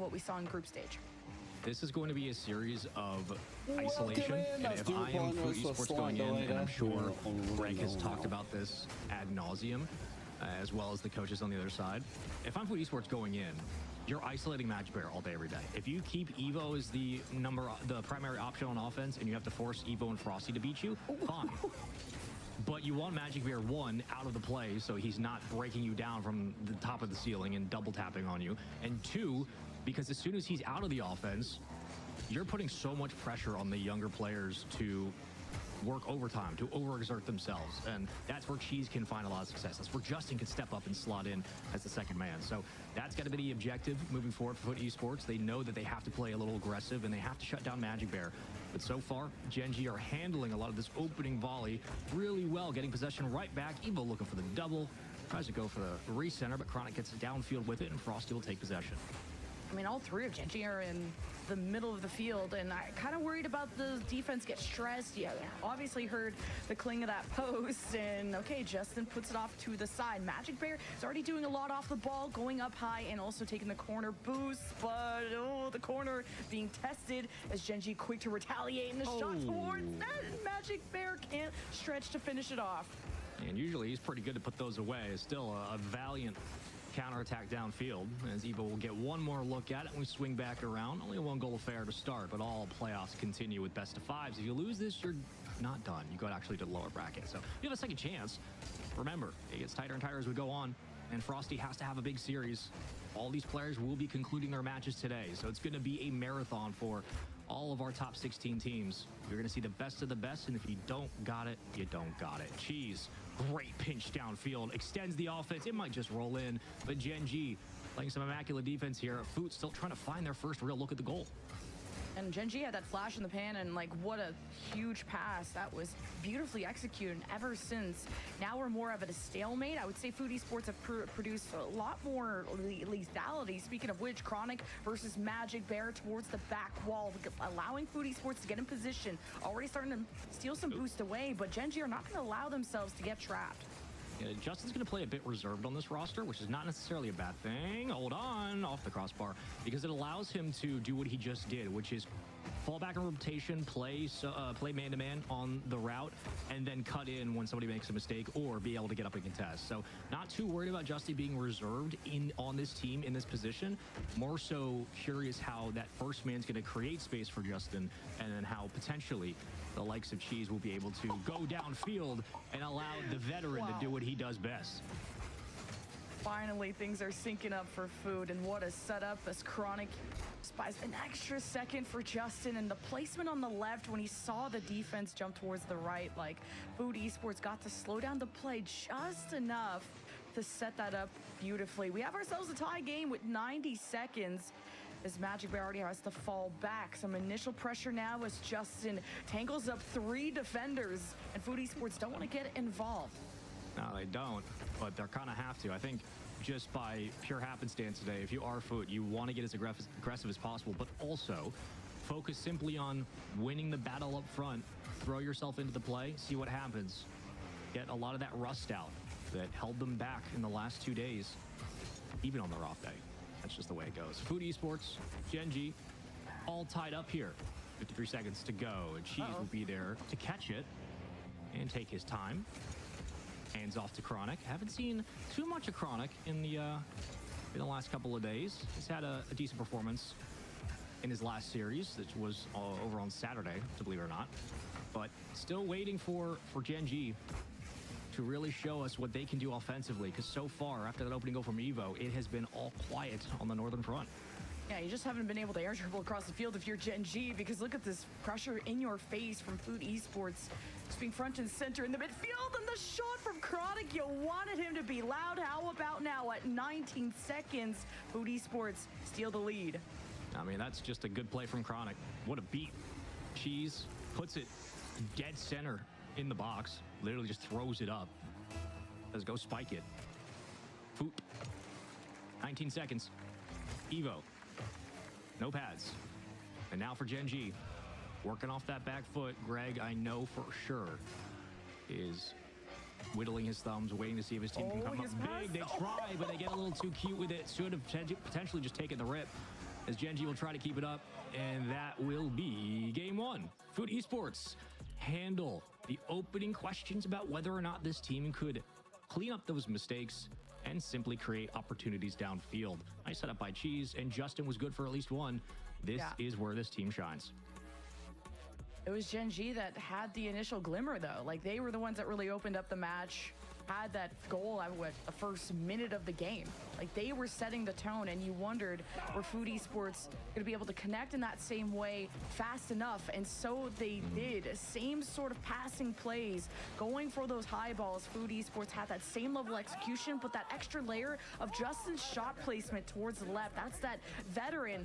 than what we saw in group stage. This is going to be a series of isolation, and if I am Food Esports going in, and I'm sure Greg has talked about this ad nauseum, as well as the coaches on the other side. If I'm Food Esports going in, you're isolating Magic Bear all day, every day. If you keep Evo as the primary option on offense, and you have to force Evo and Frosty to beat you, fine. But you want Magic Bear, one, out of the play, so he's not breaking you down from the top of the ceiling and double tapping on you. And two, because as soon as he's out of the offense, you're putting so much pressure on the younger players to work overtime, to overexert themselves. And that's where Cheese can find a lot of success. That's where Justin can step up and slot in as the second man. So that's got to be the objective moving forward for Foot Esports. They know that they have to play a little aggressive and they have to shut down Magic Bear. But so far, Gen G are handling a lot of this opening volley really well, getting possession right back. Evo looking for the double, tries to go for the recenter, but Chronic gets it downfield with it, and Frosty will take possession. I mean, all three of Gen G are in the middle of the field, and I kind of worried about the defense get stressed. Yeah, obviously heard the cling of that post, and okay, Justin puts it off to the side. Magic Bear is already doing a lot off the ball, going up high, and also taking the corner boost, but the corner being tested as Gen G quick to retaliate, and the shot towards that, and Magic Bear can't stretch to finish it off. And usually he's pretty good to put those away. It's still a valiant counterattack downfield, as Evo will get one more look at it, and we swing back around. Only one goal affair to start, but all playoffs continue with best of fives. If you lose this, you're not done. You go actually to the lower bracket, so you have a second chance. Remember, it gets tighter and tighter as we go on, and Frosty has to have a big series. All these players will be concluding their matches today, so it's going to be a marathon for all of our top 16 teams. You're going to see the best of the best, and if you don't got it, you don't got it. Cheese, great pinch downfield, extends the offense. It might just roll in, but Gen G playing some immaculate defense here. Foot still trying to find their first real look at the goal. And Gen G had that flash in the pan, and like, what a huge pass. That was beautifully executed. And ever since, now we're more of a stalemate. I would say Food Esports have produced a lot more lethality. Speaking of which, Chronic versus Magic Bear towards the back wall, allowing Food Esports to get in position. Already starting to steal some boost away, but Gen G are not going to allow themselves to get trapped. Yeah, Justin's going to play a bit reserved on this roster, which is not necessarily a bad thing. Hold on, off the crossbar, because it allows him to do what he just did, which is fall back in rotation, play man-to-man on the route, and then cut in when somebody makes a mistake or be able to get up and contest. So not too worried about Justin being reserved on this team in this position. More so curious how that first man's going to create space for Justin, and then how potentially the likes of Cheese will be able to go downfield and allow the veteran to do what he does best. Finally, things are syncing up for Food, and what a setup as Chronic spies an extra second for Justin, and the placement on the left when he saw the defense jump towards the right, like Food Esports got to slow down the play just enough to set that up beautifully. We have ourselves a tie game with 90 seconds. As Magic Bear already has to fall back. Some initial pressure now as Justin tangles up three defenders, and Food Esports don't want to get involved. No, they don't, but they're kind of have to. I think just by pure happenstance today, if you are Foot, you want to get as aggressive as possible, but also focus simply on winning the battle up front. Throw yourself into the play, see what happens. Get a lot of that rust out that held them back in the last 2 days, even on their off day. That's just the way it goes. Food Esports, Gen G, all tied up here. 53 seconds to go, and Cheese will be there to catch it and take his time. Hands off to Chronic. Haven't seen too much of Chronic in the last couple of days. He's had a decent performance in his last series, which was over on Saturday, to believe it or not. But still waiting for Gen G to really show us what they can do offensively, because so far, after that opening goal from Evo, it has been all quiet on the northern front. Yeah, you just haven't been able to air dribble across the field if you're Gen G, because look at this pressure in your face from Food Esports. Just being front and center in the midfield, and the shot from Chronic, you wanted him to be loud. How about now at 19 seconds, Food Esports steal the lead. I mean, that's just a good play from Chronic. What a beat. Cheese puts it dead center in the box, literally just throws it up. Let's go spike it. Foot. 19 seconds. Evo. No pads. And now for Gen G. Working off that back foot. Greg, I know for sure, is whittling his thumbs, waiting to see if his team can come up big. They try, but they get a little too cute with it. Should have potentially just taken the rip. as Gen G will try to keep it up, and that will be game one. Food Esports handle the opening questions about whether or not this team could clean up those mistakes and simply create opportunities downfield. Nice setup by Cheese, and Justin was good for at least one. This is where this team shines. It was Gen G that had the initial glimmer, though. Like, they were the ones that really opened up the match, had that goal at the first minute of the game. Like, they were setting the tone, and you wondered, were Food Esports going to be able to connect in that same way fast enough? And so they did. Same sort of passing plays, going for those high balls. Food Esports had that same level of execution, but that extra layer of Justin's shot placement towards the left. That's that veteran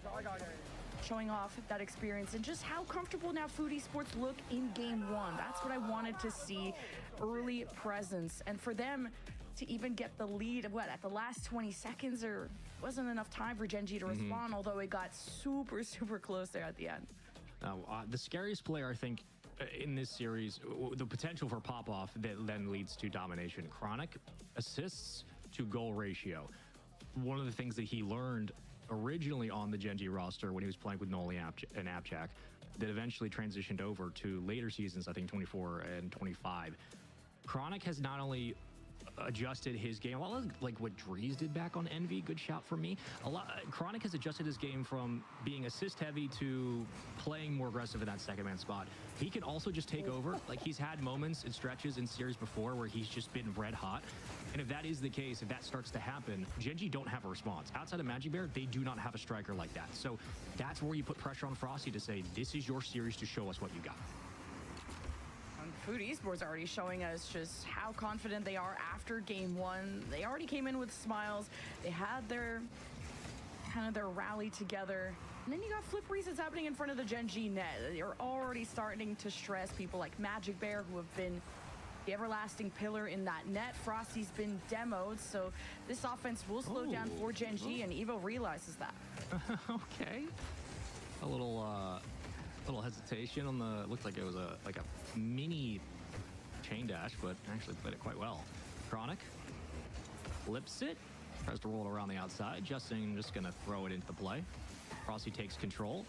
showing off that experience and just how comfortable now Food Esports look in game one. That's what I wanted to see, early presence. And for them to even get the lead, at the last 20 seconds, there wasn't enough time for Gen G to respond, although it got super, super close there at the end. The scariest player, I think, in this series, the potential for pop-off that then leads to domination. Chronic, assists to goal ratio. One of the things that he learned originally on the Gen G roster when he was playing with Noli and Abchak that eventually transitioned over to later seasons, I think 24 and 25. Chronic has not only adjusted his game, a lot like what Drees did back on Envy, good shout for me. Chronic has adjusted his game from being assist heavy to playing more aggressive in that second man spot. He can also just take over. Like, he's had moments and stretches in series before where he's just been red hot. And if that is the case, if that starts to happen, Gen G don't have a response. Outside of Magic Bear, they do not have a striker like that. So that's where you put pressure on Frosty to say, this is your series to show us what you got. Food Esports already showing us just how confident they are after game one. They already came in with smiles. They had their rally together. And then you got flip resets happening in front of the Gen G net. You're already starting to stress people like Magic Bear, who have been the everlasting pillar in that net. Frosty's been demoed, so this offense will slow down for Gen G, and Evo realizes that. Okay. A little hesitation on the, looked like it was like a mini chain dash, but actually played it quite well. Chronic flips it, tries to roll it around the outside. Justin just gonna throw it into the play. Frosty takes control,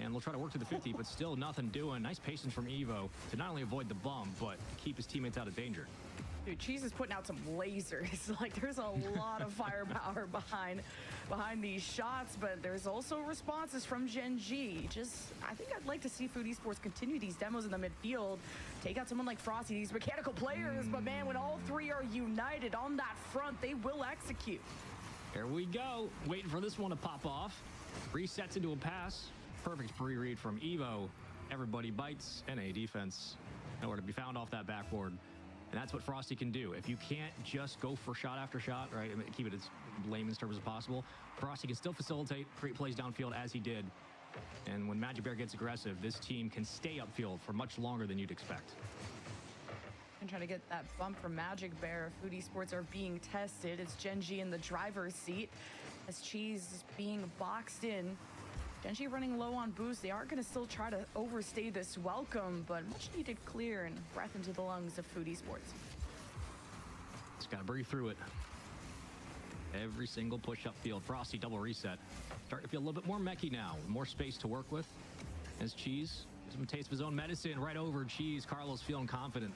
and we'll try to work to the 50, but still nothing doing. Nice patience from Evo to not only avoid the bump, but keep his teammates out of danger. Dude, Cheese is putting out some lasers. Like, there's a lot of firepower behind these shots, but there's also responses from Gen G. I think I'd like to see Food Esports continue these demos in the midfield, take out someone like Frosty, these mechanical players, but man, when all three are united on that front, they will execute. Here we go, waiting for this one to pop off. Resets into a pass. Perfect pre-read from Evo. Everybody bites, and a defense nowhere to be found off that backboard. And that's what Frosty can do. If you can't just go for shot after shot, right, and keep it as layman's terms as possible, Frosty can still facilitate, create plays downfield as he did. And when Magic Bear gets aggressive, this team can stay upfield for much longer than you'd expect. And trying to get that bump from Magic Bear. Food Esports are being tested. It's Gen G in the driver's seat as Cheese is being boxed in. Gen G running low on boost. They are going to still try to overstay this welcome, but much needed clear and breath into the lungs of Food Esports. Just got to breathe through it. Every single push up field. Frosty double reset. Starting to feel a little bit more mechy now. More space to work with as Cheese gives him a taste of his own medicine. Right over Cheese. Carlos feeling confident.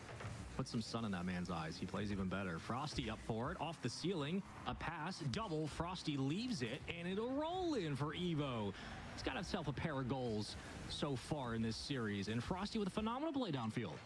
Put some sun in that man's eyes. He plays even better. Frosty up for it. Off the ceiling. A pass. Double. Frosty leaves it. And it'll roll in for Evo. He's got himself a pair of goals so far in this series. And Frosty with a phenomenal play downfield.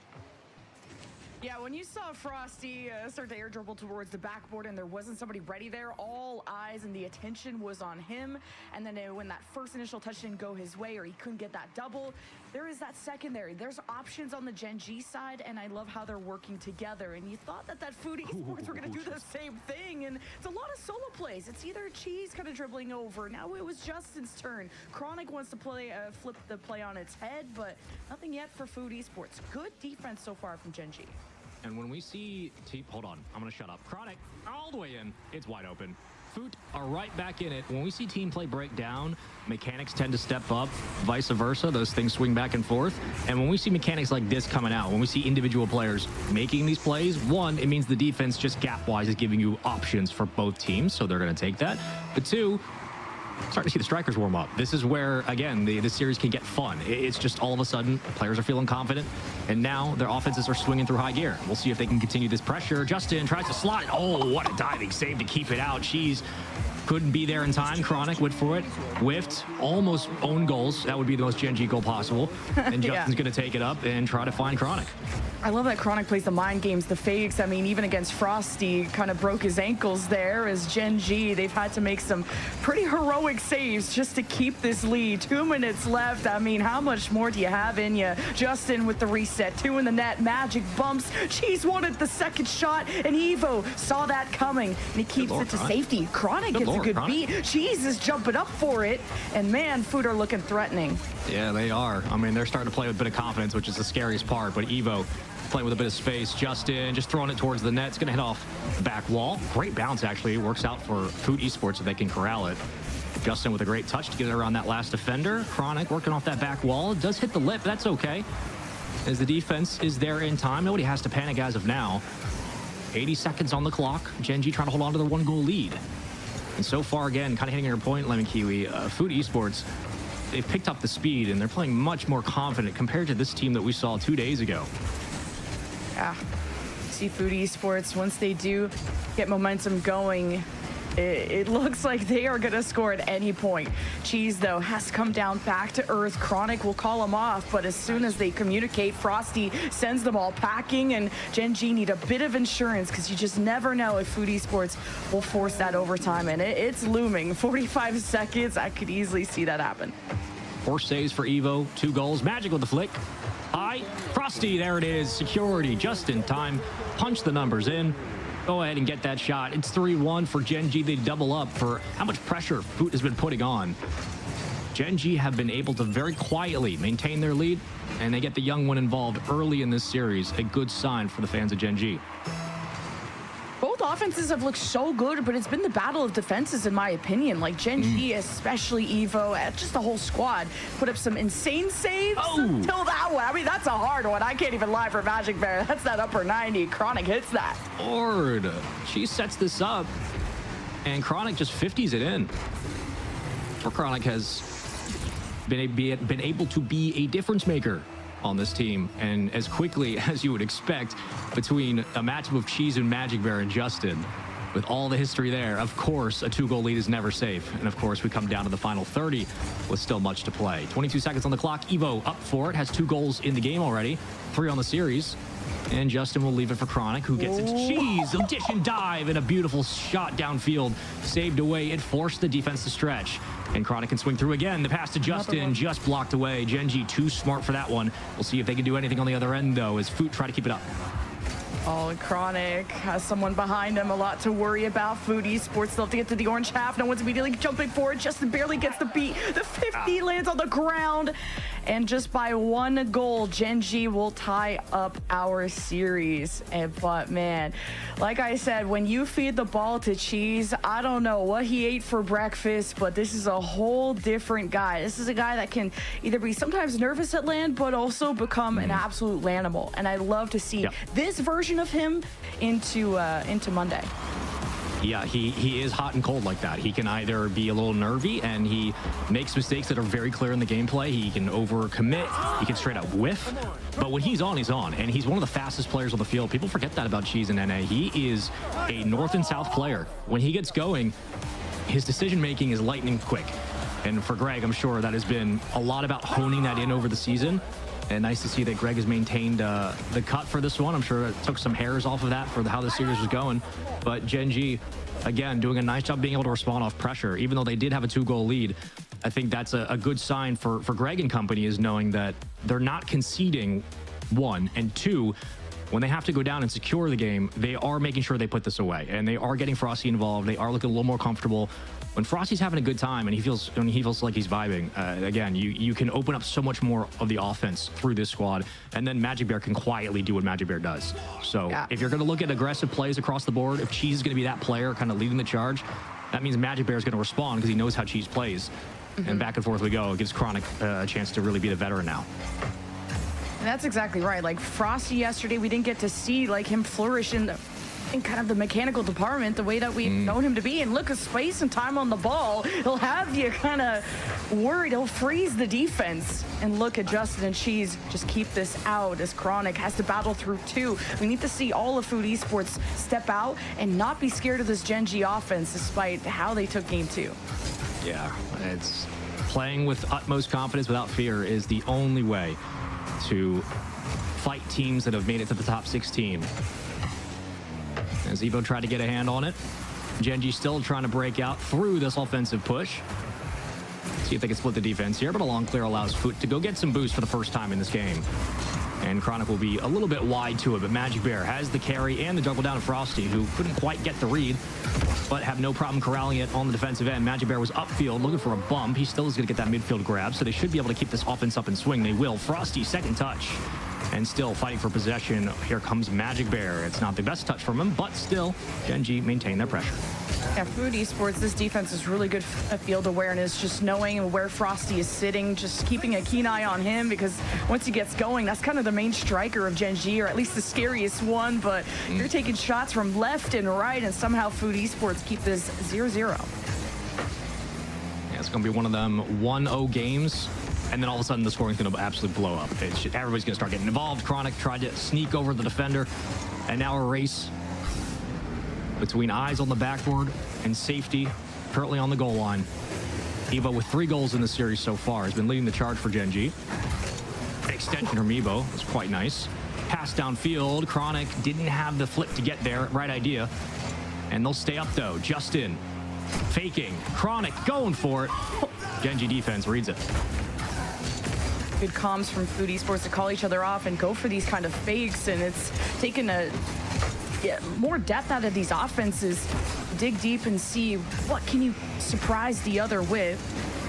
Yeah, when you saw Frosty start to air dribble towards the backboard and there wasn't somebody ready there, all eyes and the attention was on him. And then when that first initial touch didn't go his way or he couldn't get that double, there is that secondary. There's options on the Gen G side, and I love how they're working together. And you thought that Food Esports were going to do the same thing, and it's a lot of solo plays. It's either Cheese kind of dribbling over. Now it was Justin's turn. Chronic wants to flip the play on its head, but nothing yet for Food Esports. Good defense so far from Gen G. And when we see team, hold on, I'm gonna shut up. Chronic all the way in, it's wide open. Foot are right back in it. When we see team play break down, mechanics tend to step up, vice versa. Those things swing back and forth. And when we see mechanics like this coming out, when we see individual players making these plays, one, it means the defense just gap-wise is giving you options for both teams, so they're gonna take that. But two, starting to see the strikers warm up. This is where, again, the series can get fun. It's just all of a sudden, players are feeling confident, and now their offenses are swinging through high gear. We'll see if they can continue this pressure. Justin tries to slide. Oh, what a diving save to keep it out. Cheese couldn't be there in time. Chronic went for it, whiffed, almost own goals. That would be the most Gen G goal possible. And Justin's going to take it up and try to find Chronic. I love that Chronic plays the mind games, the fakes. I mean, even against Frosty, kind of broke his ankles there as Gen G. They've had to make some pretty heroic saves just to keep this lead. 2 minutes left. I mean, how much more do you have in you? Justin with the reset, 2 in the net, Magic bumps. Cheese wanted the second shot, and Evo saw that coming, and he keeps it to safety. Chronic gets a good beat. Cheese is jumping up for it, and man, Food are looking threatening. Yeah, they are. I mean, they're starting to play with a bit of confidence, which is the scariest part, but Evo playing with a bit of space. Justin just throwing it towards the net. It's going to hit off the back wall. Great bounce, actually. It works out for Food Esports if they can corral it. Justin with a great touch to get it around that last defender. Chronic working off that back wall. It does hit the lip. That's okay, as the defense is there in time. Nobody has to panic as of now. 80 seconds on the clock. Gen G trying to hold on to the 1-goal lead. And so far, again, kind of hitting your point, Lemon Kiwi, Food Esports, they've picked up the speed, and they're playing much more confident compared to this team that we saw 2 days ago. Yeah, see Food Esports, once they do get momentum going, it looks like they are going to score at any point. Cheese, though, has to come down back to earth. Chronic will call him off, but as soon as they communicate, Frosty sends them all packing, and Gen G need a bit of insurance because you just never know if Food Esports will force that overtime, and it's looming. 45 seconds, I could easily see that happen. 4 saves for Evo, 2 goals. Magic with the flick. High. Frosty, there it is. Security, just in time. Punch the numbers in. Go ahead and get that shot. It's 3-1 for Gen G. They double up for how much pressure Food has been putting on. Gen G have been able to very quietly maintain their lead, and they get the young one involved early in this series. A good sign for the fans of Gen G. Both offenses have looked so good, but it's been the battle of defenses, in my opinion. Like Gen G, especially Evo, just the whole squad, put up some insane saves until that one. I mean, that's a hard one. I can't even lie for Magic Bear. That's that upper 90. Chronic hits that. Lord, she sets this up, and Chronic just 50s it in. For Chronic has been able to be a difference maker on this team, and as quickly as you would expect, between a matchup of Cheese and Magic Bear and Justin, with all the history there, of course, a 2-goal lead is never safe. And of course, we come down to the final 30 with still much to play. 22 seconds on the clock. Evo up for it, has 2 goals in the game already, 3 on the series. And Justin will leave it for Chronic, who gets it to Cheese. Dish and dive, and a beautiful shot downfield. Saved away. It forced the defense to stretch. And Chronic can swing through again. The pass to Justin, just blocked away. Gen G too smart for that one. We'll see if they can do anything on the other end, though, as Food try to keep it up. Oh, and Chronic has someone behind him, a lot to worry about. Food Esports still have to get to the orange half. No one's immediately jumping forward. Justin barely gets the beat. The 50 lands on the ground. And just by 1 goal, Gen G will tie up our series. But man, like I said, when you feed the ball to Cheese, I don't know what he ate for breakfast, but this is a whole different guy. This is a guy that can either be sometimes nervous at land, but also become an absolute Lanimal. And I love to see this version of him into Monday. Yeah, he is hot and cold like that. He can either be a little nervy, and he makes mistakes that are very clear in the gameplay. He can overcommit. He can straight up whiff. But when he's on, and he's one of the fastest players on the field. People forget that about Cheese and NA. He is a north and south player. When he gets going, his decision-making is lightning quick. And for Greg, I'm sure that has been a lot about honing that in over the season. And nice to see that Greg has maintained the cut for this one. I'm sure it took some hairs off of that for how the series was going. But Gen G, again, doing a nice job being able to respond off pressure. Even though they did have a 2-goal lead, I think that's a good sign for Greg and company, is knowing that they're not conceding, 1, and 2, when they have to go down and secure the game, they are making sure they put this away. And they are getting Frosty involved. They are looking a little more comfortable. When Frosty's having a good time and he feels like he's vibing, again, you can open up so much more of the offense through this squad, and then Magic Bear can quietly do what Magic Bear does. So if you're going to look at aggressive plays across the board, if Cheese is going to be that player kind of leading the charge, that means Magic Bear is going to respond because he knows how Cheese plays. And back and forth we go. It gives Chronic a chance to really be the veteran now. And that's exactly right. Like Frosty yesterday, we didn't get to see like him flourish in in kind of the mechanical department, the way that we've known him to be. And look at space and time on the ball. He'll have you kind of worried. He'll freeze the defense. And look at Justin and Cheese just keep this out as Chronic has to battle through 2. We need to see all of Food Esports step out and not be scared of this Gen G offense despite how they took game 2. Yeah, it's playing with utmost confidence without fear is the only way to fight teams that have made it to the top 16. As Evo tried to get a hand on it, Gen G still trying to break out through this offensive push. See if they can split the defense here, but a long clear allows Foot to go get some boost for the first time in this game. And Chronic will be a little bit wide to it, but Magic Bear has the carry and the juggle down to Frosty, who couldn't quite get the read, but have no problem corralling it on the defensive end. Magic Bear was upfield looking for a bump. He still is going to get that midfield grab, so they should be able to keep this offense up and swing. They will. Frosty, second touch. And still fighting for possession. Here comes Magic Bear. It's not the best touch from him, but still, Gen G maintain their pressure. Yeah, Food Esports, this defense is really good at field awareness, just knowing where Frosty is sitting, just keeping a keen eye on him, because once he gets going, that's kind of the main striker of Gen G, or at least the scariest one, but you're taking shots from left and right, and somehow Food Esports keep this 0-0. Yeah, it's going to be one of them 1-0 games. And then all of a sudden, the scoring's going to absolutely blow up. Everybody's going to start getting involved. Chronic tried to sneak over the defender. And now a race between eyes on the backboard and safety currently on the goal line. Evo, with 3 goals in the series so far, has been leading the charge for Gen G. Extension from Evo was quite nice. Pass downfield. Chronic didn't have the flip to get there. Right idea. And they'll stay up, though. Justin faking. Chronic going for it. Gen G defense reads it. Good comms from Food Esports to call each other off and go for these kind of fakes, and it's taken more depth out of these offenses. Dig deep and see what can you surprise the other with.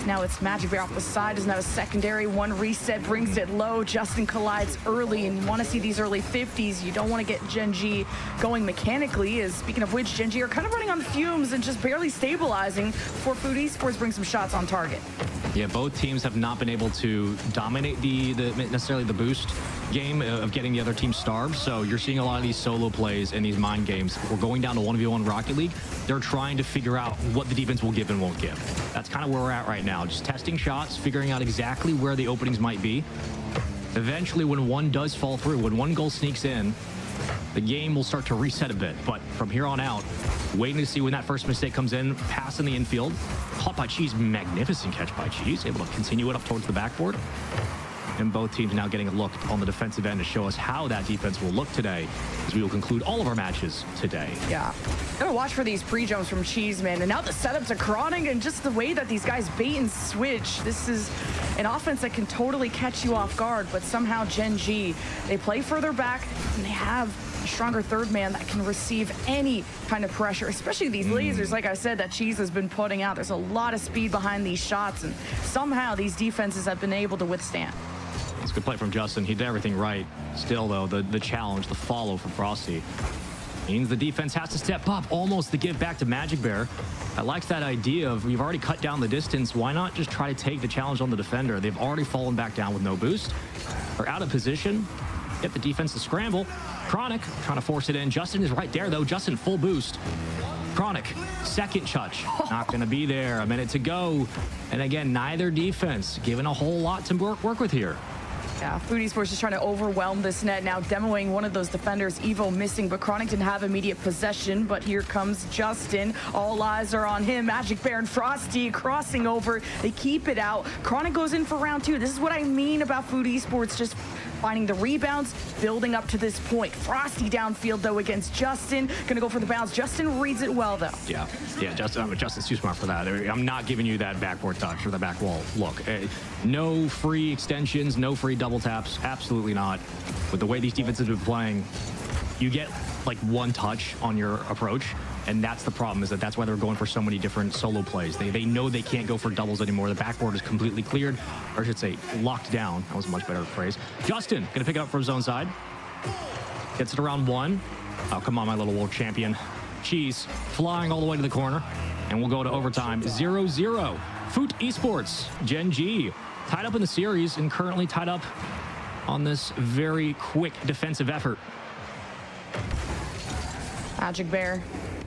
Now it's Magic Bear off the side, doesn't have a secondary. One reset brings it low. Justin collides early, and you want to see these early 50s. You don't want to get Gen G going mechanically, as speaking of which, Gen G are kind of running on fumes and just barely stabilizing before Food Esports brings some shots on target. Yeah, both teams have not been able to dominate necessarily the boost game of getting the other team starved. So you're seeing a lot of these solo plays and these mind games. We're going down to 1v1 Rocket League. They're trying to figure out what the defense will give and won't give. That's kind of where we're at right now. Just testing shots, figuring out exactly where the openings might be. Eventually, when one does fall through, when one goal sneaks in, the game will start to reset a bit. But from here on out, waiting to see when that first mistake comes in, pass in the infield. Caught by Cheese, magnificent catch by Cheese, able to continue it up towards the backboard. And both teams now getting a look on the defensive end to show us how that defense will look today, as we will conclude all of our matches today. Yeah, gotta watch for these pre-jumps from Cheese, man. And now the setup to Chronic, and just the way that these guys bait and switch. This is an offense that can totally catch you off guard, but somehow Gen G, they play further back, and they have a stronger third man that can receive any kind of pressure, especially these lasers, like I said, that Cheese has been putting out. There's a lot of speed behind these shots, and somehow these defenses have been able to withstand. It's a good play from Justin. He did everything right. Still, though, the challenge, the follow from Frosty means the defense has to step up, almost the give back to Magic Bear. I like that idea of, we've already cut down the distance. Why not just try to take the challenge on the defender? They've already fallen back down with no boost. They're out of position. Get the defense to scramble. Chronic trying to force it in. Justin is right there, though. Justin, full boost. Chronic, second touch. Not going to be there. A minute to go. And again, neither defense given a whole lot to work with here. Yeah, Food Esports just trying to overwhelm this net, now demoing one of those defenders. Evo missing, but Chronic didn't have immediate possession. But here comes Justin. All eyes are on him. Magic Bear and Frosty crossing over. They keep it out. Chronic goes in for round 2. This is what I mean about Food Esports, just finding the rebounds, building up to this point. Frosty downfield, though, against Justin. Gonna go for the bounce. Justin reads it well, though. Yeah, Justin's too smart for that. I'm not giving you that backboard touch or the back wall look. No free extensions, no free double taps. Absolutely not. With the way these defenses have been playing, you get like one touch on your approach, and that's the problem, is that's why they're going for so many different solo plays. They know they can't go for doubles anymore. The backboard is completely cleared, or I should say locked down. That was a much better phrase. Justin gonna pick it up from his own side. Gets it around 1. Oh, come on, my little world champion. Cheese flying all the way to the corner, and we'll go to overtime. 0-0. Foot Esports, Gen G, tied up in the series and currently tied up on this very quick defensive effort. Magic Bear.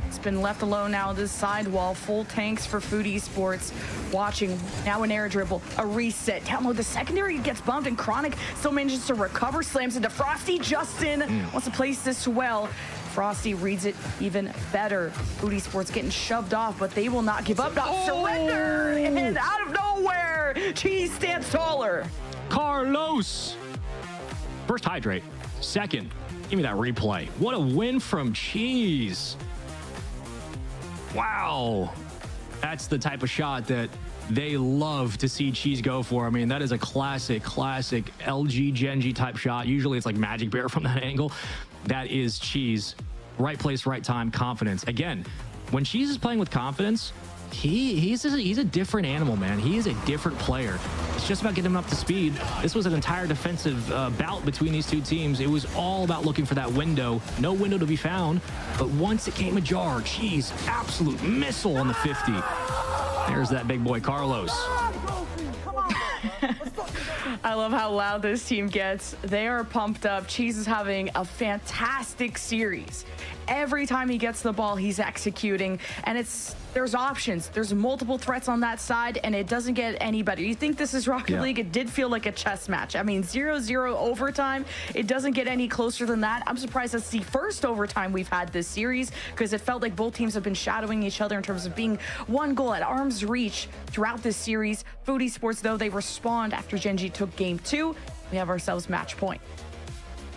It's been left alone now on this side wall. Full tanks for Food Esports. Watching now an air dribble, a reset. Down low, the secondary gets bumped, and Chronic still manages to recover. Slams into Frosty. Justin wants to place this well. Frosty reads it even better. Food Esports getting shoved off, but they will not give up, not surrender. And out of nowhere, Cheese stands taller. Carlos. First, hydrate. Second, give me that replay. What a win from Cheese. Wow. That's the type of shot that they love to see Cheese go for. I mean, that is a classic LG Genji type shot. Usually it's like Magic Bear from that angle. That is Cheese. Right place, right time, confidence. Again, when Cheese is playing with confidence, he's a different animal, man. He is a different player. It's just about getting him up to speed. This was an entire defensive bout between these two teams. It was all about looking for that window. No window to be found, but once it came ajar, Cheese, absolute missile on the 50. There's that big boy, Carlos. I love how loud this team gets. They are pumped up. Cheese is having a fantastic series. Every time he gets the ball, he's executing, and there's options. There's multiple threats on that side, and it doesn't get any better. You think this is Rocket League? It did feel like a chess match. I mean, 0-0 overtime. It doesn't get any closer than that. I'm surprised that's the first overtime we've had this series, because it felt like both teams have been shadowing each other in terms of being one goal at arm's reach throughout this series. Food Esports, though, they respond after Genji took game 2. We have ourselves match point.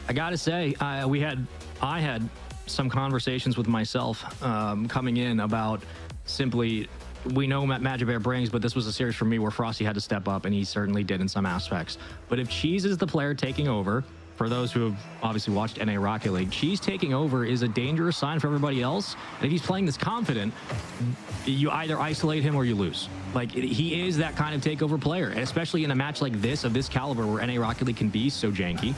I gotta say, I had some conversations with myself coming in about simply, we know what Magic Bear brings, but this was a series for me where Frosty had to step up, and he certainly did in some aspects. But if Cheese is the player taking over, for those who have obviously watched NA Rocket League, Cheese taking over is a dangerous sign for everybody else. And if he's playing this confident, you either isolate him or you lose. Like, he is that kind of takeover player, and especially in a match like this, of this caliber, where NA Rocket League can be so janky.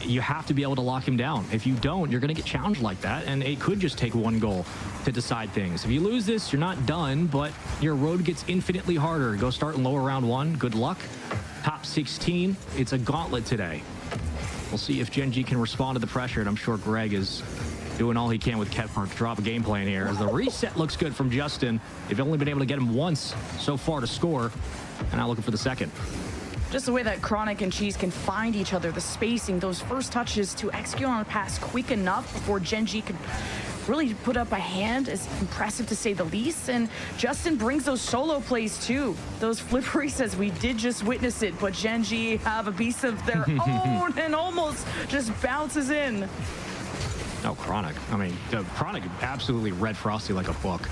You have to be able to lock him down. If you don't, you're going to get challenged like that, and it could just take one goal to decide things. If you lose this, you're not done, but your road gets infinitely harder. Go start in lower round 1. Good luck. Top 16. It's a gauntlet today. We'll see if Genji can respond to the pressure, and I'm sure Greg is doing all he can with Ketmar to drop a game plan here. As the reset looks good from Justin. They've only been able to get him once so far to score, and now looking for the second. Just the way that Chronic and Cheese can find each other, the spacing, those first touches to execute on a pass quick enough before Genji could really put up a hand is impressive, to say the least. And Justin brings those solo plays too. Those flip resets, we did just witness it, but Genji have a piece of their own and almost just bounces in. Oh, Chronic. I mean, Chronic absolutely read Frosty like a book.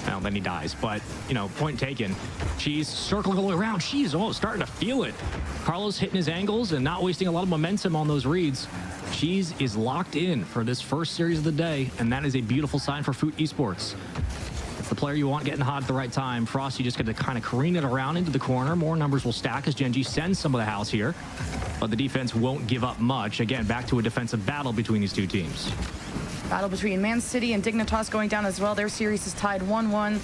Well, then he dies, but, you know, point taken. Cheese circling all the way around. Cheese, starting to feel it. Carlos hitting his angles and not wasting a lot of momentum on those reads. Cheese is locked in for this first series of the day, and that is a beautiful sign for Food Esports. It's the player you want getting hot at the right time. Frosty just going to kind of careen it around into the corner. More numbers will stack as Genji sends some of the house here, but the defense won't give up much. Again, back to a defensive battle between these two teams. Battle between Man City and Dignitas going down as well. Their series is tied 1-1.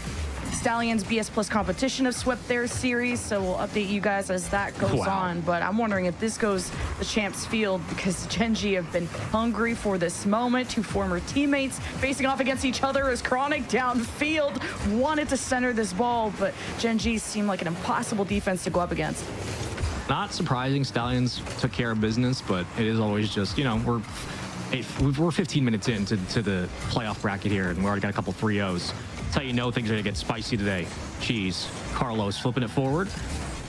Stallions BS Plus Competition have swept their series, so we'll update you guys as that goes on. But I'm wondering if this goes the champs field, because Genji have been hungry for this moment. Two former teammates facing off against each other as Chronic downfield wanted to center this ball, but Genji seemed like an impossible defense to go up against. Not surprising, Stallions took care of business, but it is always just, you know, we're 15 minutes into the playoff bracket here, and we already got a couple 3-0s. That's how you know things are going to get spicy today. Cheese, Carlos flipping it forward.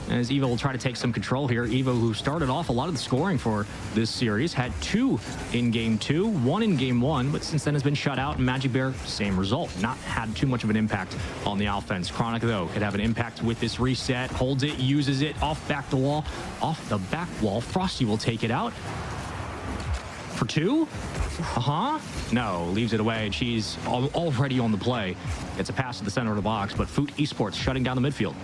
As Evo will try to take some control here. Evo, who started off a lot of the scoring for this series, had 2 in game 2, 1 in game 1, but since then has been shut out. And Magic Bear, same result. Not had too much of an impact on the offense. Chronic, though, could have an impact with this reset. Holds it, uses it, off the back wall. Frosty will take it out. For 2? No, leaves it away. She's already on the play. It's a pass to the center of the box, but Food Esports shutting down the midfield.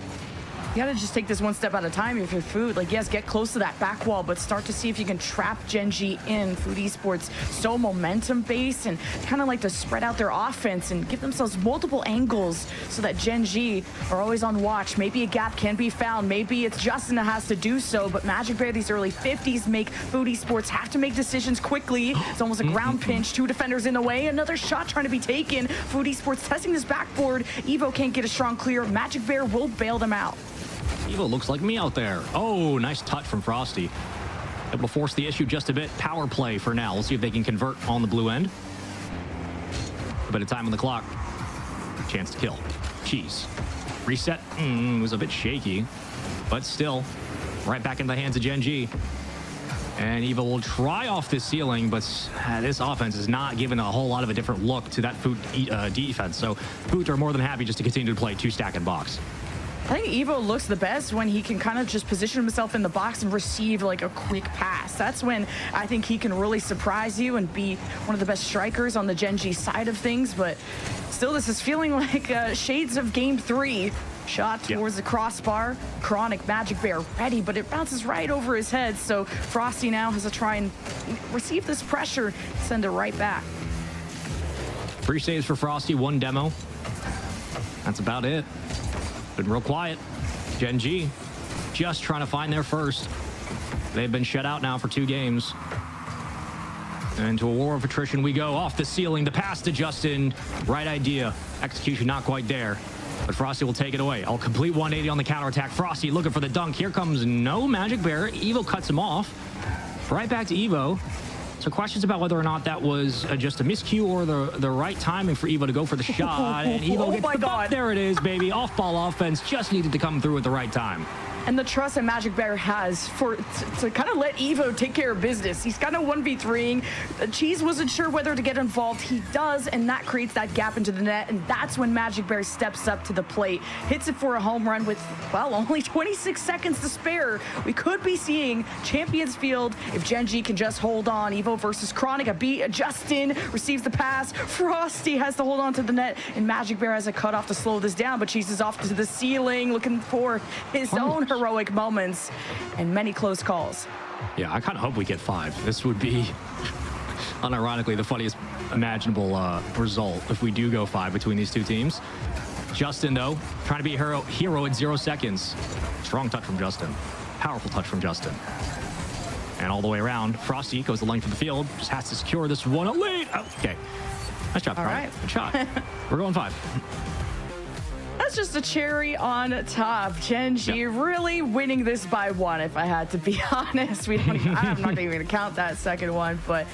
You gotta just take this one step at a time if you're Food. Like, yes, get close to that back wall, but start to see if you can trap Gen G in. Food Esports so momentum-based and kind of like to spread out their offense and give themselves multiple angles so that Gen G are always on watch. Maybe a gap can be found. Maybe it's Justin that has to do so, but Magic Bear, these early 50s, make Food Esports have to make decisions quickly. It's almost a ground pinch. 2 defenders in the way. Another shot trying to be taken. Food Esports testing this backboard. Evo can't get a strong clear. Magic Bear will bail them out. Evo looks like me out there. Oh, nice touch from Frosty. Able to force the issue just a bit. Power play for now. We'll see if they can convert on the blue end. A bit of time on the clock. Chance to kill. Cheese. Reset. Was a bit shaky, but still right back in the hands of Gen G. And Evo will try off this ceiling, but this offense is not giving a whole lot of a different look to that Food defense. So Food are more than happy just to continue to play 2 stack and box. I think Evo looks the best when he can kind of just position himself in the box and receive like a quick pass. That's when I think he can really surprise you and be one of the best strikers on the Gen G side of things. But still, this is feeling like shades of Game 3. Shot towards the crossbar. Chronic, Magic Bear ready, but it bounces right over his head. So Frosty now has to try and receive this pressure, send it right back. 3 saves for Frosty, 1 demo. That's about it. Been real quiet. Gen G just trying to find their first. They've been shut out now for 2 games. And to a war of attrition we go. Off the ceiling, the pass to Justin. Right idea. Execution not quite there. But Frosty will take it away. I'll complete 180 on the counterattack. Frosty looking for the dunk. Here comes no Magic Bear. Evo cuts him off. Right back to Evo. So questions about whether or not that was just a miscue or the right timing for Evo to go for the shot. And Evo gets the buck. There it is, baby. Off-ball offense just needed to come through at the right time. And the trust that Magic Bear has to kind of let Evo take care of business. He's kind of 1v3ing. Cheese wasn't sure whether to get involved. He does, and that creates that gap into the net. And that's when Magic Bear steps up to the plate, hits it for a home run with, well, only 26 seconds to spare. We could be seeing Champions Field if Gen G can just hold on. Evo versus Chronic, a beat. Justin receives the pass. Frosty has to hold on to the net, and Magic Bear has a cutoff to slow this down, but Cheese is off to the ceiling looking for his own heroic moments and many close calls. Yeah, I kind of hope we get 5. This would be, unironically, the funniest imaginable result if we do go 5 between these 2 teams. Justin, though, trying to be a hero in 0 seconds. Strong touch from Justin. Powerful touch from Justin. And all the way around, Frosty goes the length of the field. Just has to secure this one out late. Oh, okay. Nice job, Frosty. Good shot. We're going 5. That's just a cherry on top. Gen G really winning this by 1, if I had to be honest. I'm not even going to count that second one, but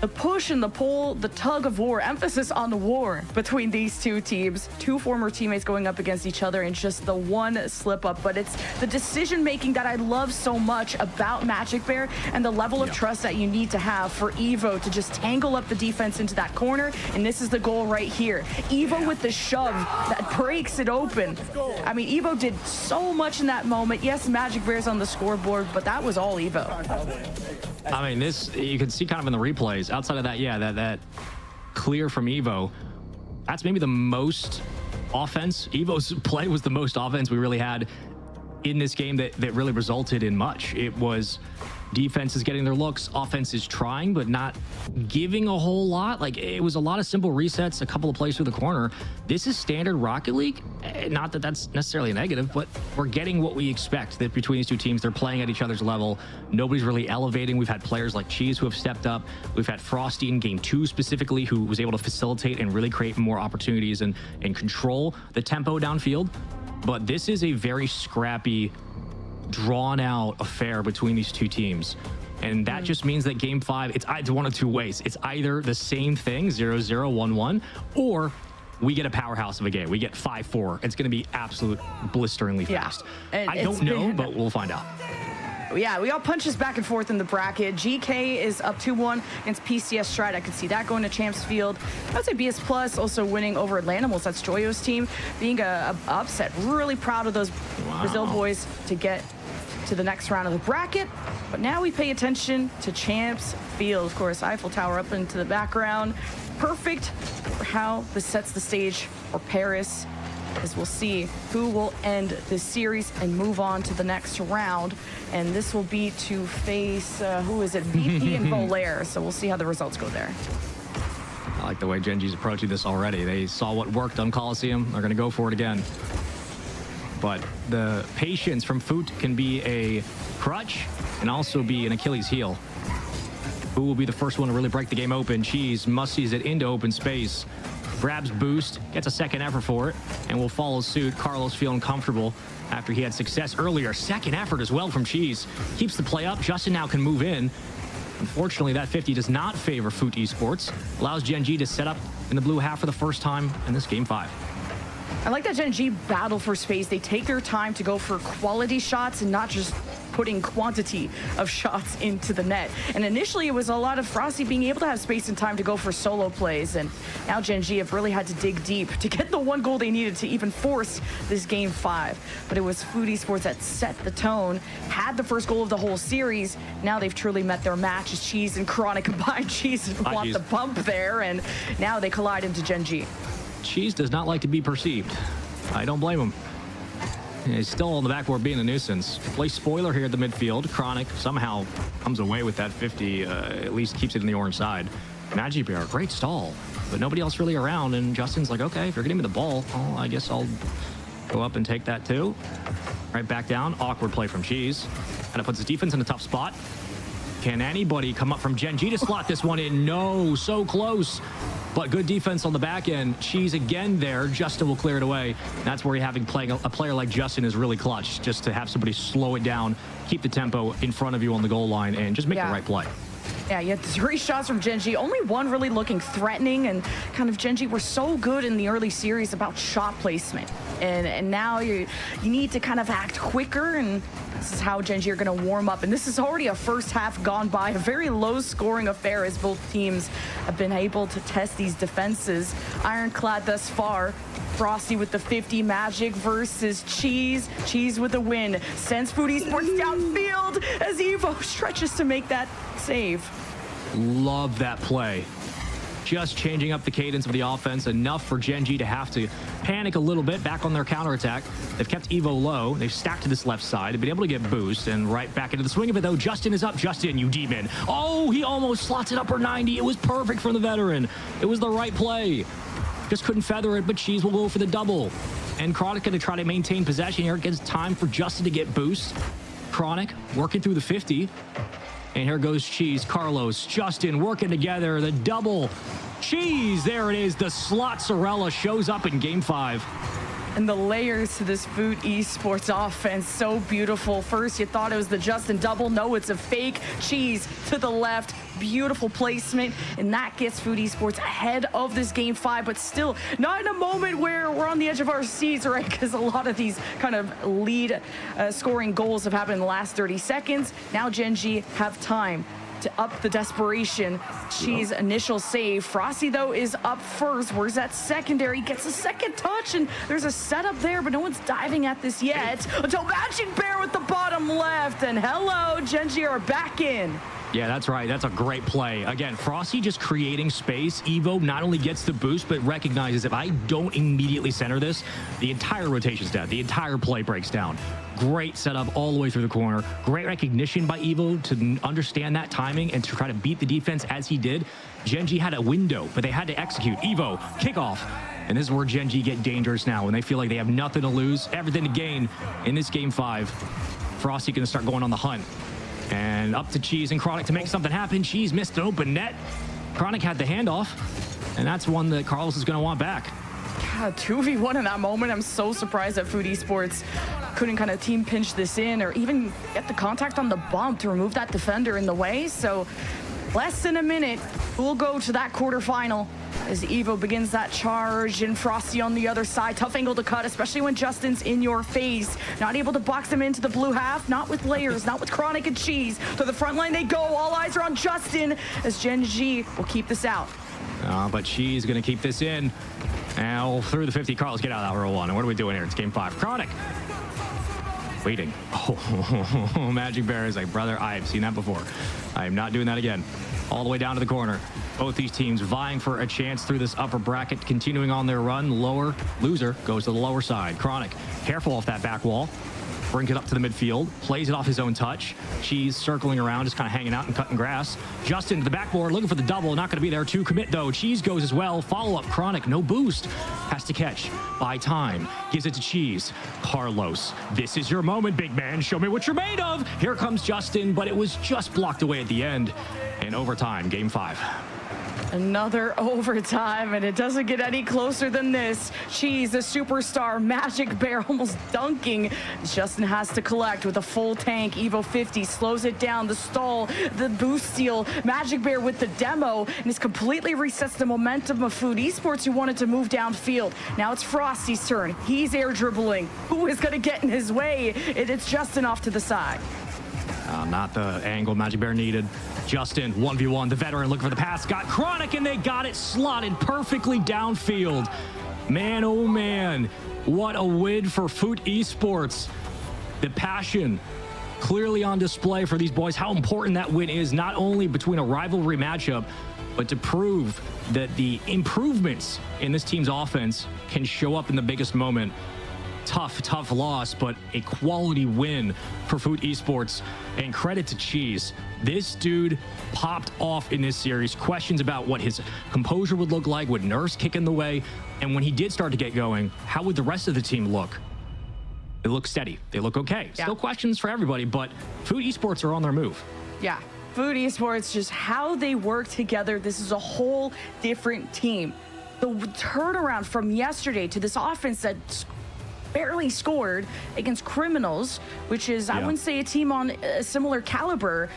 the push and the pull, the tug of war, emphasis on the war between these 2 teams. 2 former teammates going up against each other and just the one slip up. But it's the decision making that I love so much about Magic Bear and the level of trust that you need to have for Evo to just tangle up the defense into that corner. And this is the goal right here. Evo with the shove that breaks it open. I mean, Evo did so much in that moment. Yes, Magic Bear's on the scoreboard, but that was all Evo. I mean, this, you can see kind of in the replays. Outside of that, that clear from Evo, that's maybe the most offense. Evo's play was the most offense we really had in this game that really resulted in much. It was defense is getting their looks, offense is trying, but not giving a whole lot. Like, it was a lot of simple resets, a couple of plays through the corner. This is standard Rocket League. Not that that's necessarily a negative, but we're getting what we expect that between these 2 teams. They're playing at each other's level. Nobody's really elevating. We've had players like Cheese who have stepped up. We've had Frosty in Game 2 specifically, who was able to facilitate and really create more opportunities and control the tempo downfield. But this is a very scrappy, drawn out affair between these 2 teams. And that just means that Game 5, it's one of 2 ways. It's either the same thing, 0-0, 1-1, or we get a powerhouse of a game. We get 5-4. It's going to be absolute blisteringly fast. I don't know, but we'll find out. Yeah, we got punches back and forth in the bracket. GK is up 2-1 against PCS Stride. I could see that going to Champs Field. I would say BS Plus also winning over Atlantimals. That's Joyo's team being a upset. Really proud of those Brazil boys to get to the next round of the bracket. But now we pay attention to Champs Field. Of course, Eiffel Tower up into the background. Perfect for how this sets the stage for Paris. as we'll see who will end the series and move on to the next round. And this will be to face, who is it, BP and Volaire. So we'll see how the results go there. I like the way Gen G's approaching this already. They saw what worked on Coliseum. They're going to go for it again. But the patience from Foot can be a crutch and also be an Achilles heel. Who will be the first one to really break the game open? Cheese must-sees it into open space. Grabs boost, gets a second effort for it, and will follow suit. Carlos feeling comfortable after he had success earlier. Second effort as well from Cheese. Keeps the play up. Justin now can move in. Unfortunately, that 50 does not favor Foot Esports. Allows Gen G to set up in the blue half for the first time in this game 5. I like that Gen G battle for space. They take their time to go for quality shots and not just putting quantity of shots into the net. And initially it was a lot of Frosty being able to have space and time to go for solo plays. And now Gen G have really had to dig deep to get the one goal they needed to even force this game 5. But it was Foot Esports that set the tone, had the first goal of the whole series. Now they've truly met their match as Cheese and Chronic combined. Cheese want the bump there, and now they collide into Gen G. Cheese does not like to be perceived. I don't blame him. He's still on the backboard being a nuisance. Play spoiler here at the midfield. Chronic somehow comes away with that 50, at least keeps it in the orange side. Magic Bear, great stall, but nobody else really around. And Justin's like, okay, if you're getting me the ball, well, I guess I'll go up and take that too. Right back down, awkward play from Cheese. And it puts his defense in a tough spot. Can anybody come up from Gen G to slot this one in? No, so close. But good defense on the back end. Cheese again there. Justin will clear it away. That's where having a player like Justin is really clutch, just to have somebody slow it down, keep the tempo in front of you on the goal line, and just make the right play. Yeah, you had 3 shots from Gen G, only one really looking threatening, and kind of Gen G were so good in the early series about shot placement. And now you need to kind of act quicker, and this is how Gen G are going to warm up. And this is already a first half gone by, a very low-scoring affair as both teams have been able to test these defenses. Ironclad thus far. Frosty with the 50, Magic versus Cheese. Cheese with a win. Sends Foot Esports downfield as Evo stretches to make that save. Love that play. Just changing up the cadence of the offense enough for Gen G to have to panic a little bit back on their counterattack. They've kept Evo low. They've stacked to this left side. They've been able to get boost and right back into the swing of it, though. Justin is up. Justin, you demon. Oh, he almost slots it upper 90. It was perfect from the veteran. It was the right play. Just couldn't feather it, but Cheese will go for the double. And Chronic going to try to maintain possession here. It gives time for Justin to get boost. Chronic working through the 50. And here goes Cheese, Carlos, Justin working together. The double. Cheese, there it is. The slot Sorella shows up in game 5. And the layers to this Foot Esports offense, so beautiful. First, you thought it was the Justin double. No, it's a fake. Cheese to the left. Beautiful placement. And that gets Foot Esports ahead of this game 5, but still not in a moment where we're on the edge of our seats, right? Because a lot of these kind of lead scoring goals have happened in the last 30 seconds. Now Gen G have time to up the desperation. Cheese initial save. Frosty though is up first. Where's that secondary? Gets a second touch, and there's a setup there, but no one's diving at this yet until Magic Bear with the bottom left. And hello, Gen G are back in. Yeah, that's right. That's a great play. Again, Frosty just creating space. Evo not only gets the boost, but recognizes if I don't immediately center this, the entire rotation's dead. The entire play breaks down. Great setup all the way through the corner. Great recognition by Evo to understand that timing and to try to beat the defense as he did. Gen G had a window, but they had to execute. Evo, kickoff. And this is where Gen G get dangerous now when they feel like they have nothing to lose, everything to gain in this game 5. Frosty going to start going on the hunt. And up to Cheese and Chronic to make something happen. Cheese missed an open net. Chronic had the handoff, and that's one that Carlos is going to want back. God, 2v1 in that moment. I'm so surprised that Foot Esports couldn't kind of team pinch this in or even get the contact on the bump to remove that defender in the way. So less than a minute, we'll go to that quarterfinal as Evo begins that charge, and Frosty on the other side. Tough angle to cut, especially when Justin's in your face. Not able to box him into the blue half, not with layers, not with Chronic and Cheese. To the front line they go. All eyes are on Justin as Gen G will keep this out. But Cheese going to keep this in. Now through the 50, Carlos, get out of that row 1. And what are we doing here? It's game 5. Chronic. waiting. Oh, Magic Bear is like, brother, I have seen that before. I am not doing that again. All the way down to the corner. Both these teams vying for a chance through this upper bracket, continuing on their run. Lower loser goes to the lower side. Chronic, careful off that back wall. Brings it up to the midfield, plays it off his own touch. Cheese circling around, just kind of hanging out and cutting grass. Justin to the backboard, looking for the double. Not going to be there to commit, though. Cheese goes as well. Follow-up, Chronic, no boost. Has to catch by time. Gives it to Cheese. Carlos, this is your moment, big man. Show me what you're made of. Here comes Justin, but it was just blocked away at the end. In overtime, game 5. Another overtime, and it doesn't get any closer than this. Cheese, the superstar, Magic Bear almost dunking. Justin has to collect with a full tank. Evo 50 slows it down. The stall, the boost steal. Magic Bear with the demo, and this completely resets the momentum of Food Esports, who wanted to move downfield. Now it's Frosty's turn. He's air dribbling. Who is going to get in his way? It's Justin off to the side. Not the angle Magic Bear needed. Justin, 1v1, the veteran looking for the pass. Got Chronic, and they got it slotted perfectly downfield. Man, oh man, what a win for Food Esports. The passion clearly on display for these boys. How important that win is, not only between a rivalry matchup, but to prove that the improvements in this team's offense can show up in the biggest moment. Tough loss, but a quality win for Food Esports. And credit to Cheese. This dude popped off in this series. Questions about what his composure would look like, would Nurse kick in the way, and when he did start to get going, how would the rest of the team look? They look steady. They look okay. Yeah. Still questions for everybody, but Food Esports are on their move. Yeah. Food Esports, just how they work together. This is a whole different team. The turnaround from yesterday to this offense that barely scored against Criminals, which is, I wouldn't say a team on a similar caliber.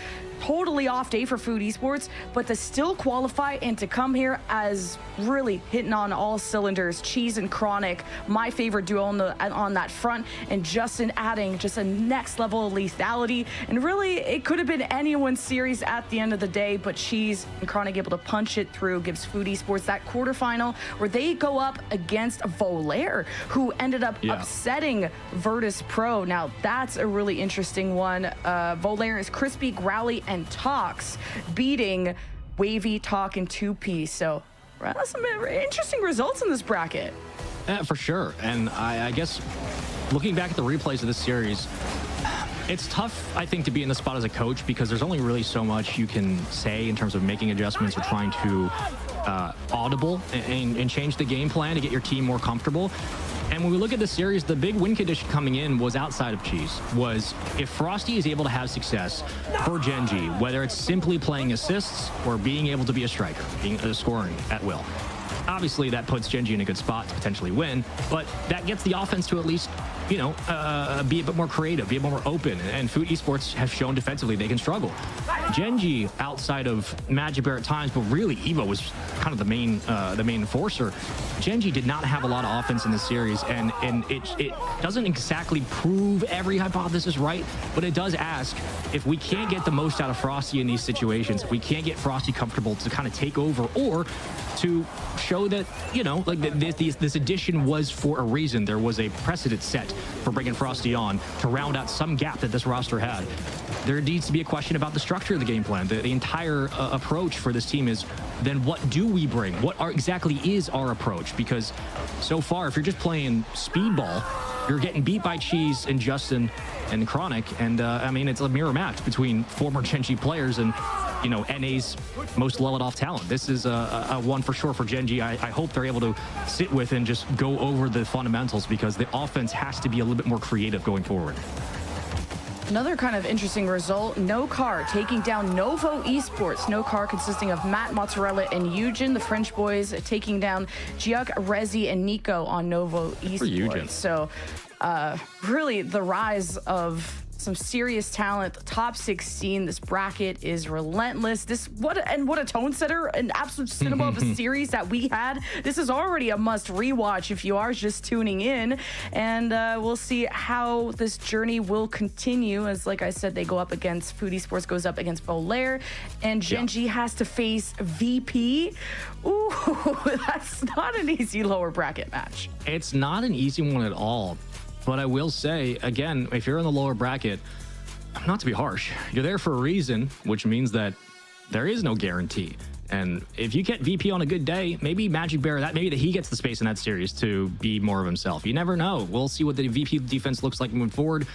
Totally off day for Food Esports, but to still qualify and to come here as really hitting on all cylinders. Cheese and Chronic, my favorite duo on that front, and Justin adding just a next level of lethality. And really, it could have been anyone's series at the end of the day, but Cheese and Chronic able to punch it through, gives Food Esports that quarterfinal where they go up against Volair, who ended up upsetting Virtus Pro. Now, that's a really interesting one. Volair is Crispy, Growly, and Tox beating Wavy, Talk, and 2P. So some interesting results in this bracket. Yeah, for sure. And I guess looking back at the replays of this series, it's tough, I think, to be in the spot as a coach because there's only really so much you can say in terms of making adjustments or trying to audible and change the game plan to get your team more comfortable. And when we look at the series, the big win condition coming in was outside of Cheese, was if Frosty is able to have success for Genji, whether it's simply playing assists or being able to be a striker, being scoring at will. Obviously, that puts Genji in a good spot to potentially win, but that gets the offense to at least, be a bit more creative, be a bit more open. And Food Esports have shown defensively they can struggle. Genji, outside of Magic Bear at times, but really Evo was kind of the main enforcer. Genji did not have a lot of offense in this series, and it doesn't exactly prove every hypothesis right, but it does ask, if we can't get the most out of Frosty in these situations, if we can't get Frosty comfortable to kind of take over or to show that, this addition was for a reason. There was a precedent set for bringing Frosty on to round out some gap that this roster had. There needs to be a question about the structure of the game plan. The entire approach for this team is, then what do we bring? What exactly is our approach? Because so far, if you're just playing speedball, you're getting beat by Cheese and Justin and Chronic. And it's a mirror match between former Genji players and NA's most leveled-off talent. This is a one for sure for Genji. I hope they're able to sit with and just go over the fundamentals because the offense has to be a little bit more creative going forward. Another kind of interesting result, No Car taking down Novo Esports. No Car consisting of Matt Mozzarella and Eugen, the French boys, taking down Giuc, Rezi, and Nico on Novo Esports. So really the rise of some serious talent. Top 16, this bracket is relentless. What a tone setter, an absolute cinema of a series that we had. This is already a must rewatch if you are just tuning in, and we'll see how this journey will continue. As like I said, they go up against Food Esports, goes up against Volair, and Genji has to face VP. Ooh, that's not an easy lower bracket match. It's not an easy one at all. But I will say, again, if you're in the lower bracket, not to be harsh, you're there for a reason, which means that there is no guarantee. And if you get VP on a good day, maybe Magic Bear, maybe that he gets the space in that series to be more of himself. You never know. We'll see what the VP defense looks like moving forward.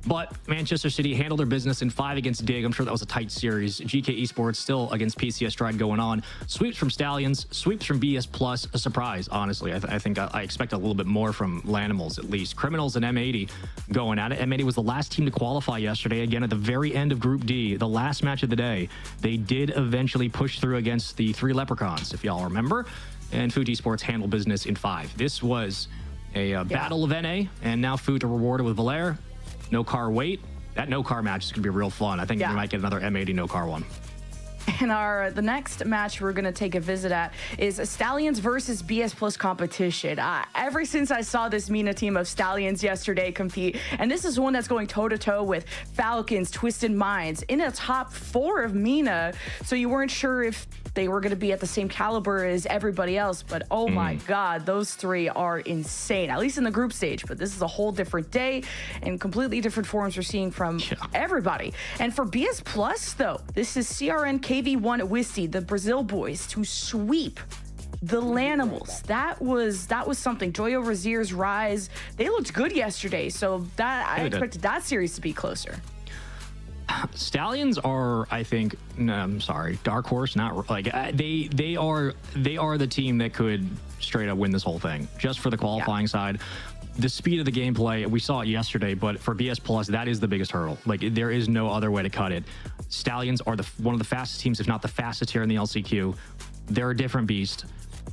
But Manchester City handled their business in 5 against Dig. I'm sure that was a tight series. GK Esports still against PCS Stride going on. Sweeps from Stallions, sweeps from BS Plus. A surprise, honestly. I think I expect a little bit more from Lanimals, at least. Criminals and M80 going at it. M80 was the last team to qualify yesterday. Again, at the very end of Group D, the last match of the day, they did eventually push through against the 3 Leprechauns, if y'all remember. And Fuji Sports handled business in 5. This was a battle of NA, and now Fuji rewarded with Valere. No car wait. That no car match is going to be real fun. I think we might get another M80 no car one. And the next match we're going to take a visit at is Stallions versus BS Plus competition. Ever since I saw this MENA team of Stallions yesterday compete, and this is one that's going toe-to-toe with Falcons, Twisted Minds, in a top 4 of MENA, so you weren't sure if they were going to be at the same caliber as everybody else, but oh my God, those 3 are insane, at least in the group stage. But this is a whole different day and completely different forms we're seeing from everybody. And for BS Plus, though, this is CRN KV1 Wisty, the Brazil boys, to sweep the Lanimals. That was something. Joyo Razier's Rise, they looked good yesterday, so that I expected that series to be closer. Stallions are, I think, I'm sorry, dark horse. Not like they are the team that could straight up win this whole thing. Just for the qualifying side, the speed of the gameplay, we saw it yesterday. But for BS Plus, that is the biggest hurdle. Like there is no other way to cut it. Stallions are one of the fastest teams, if not the fastest here in the LCQ. They're a different beast.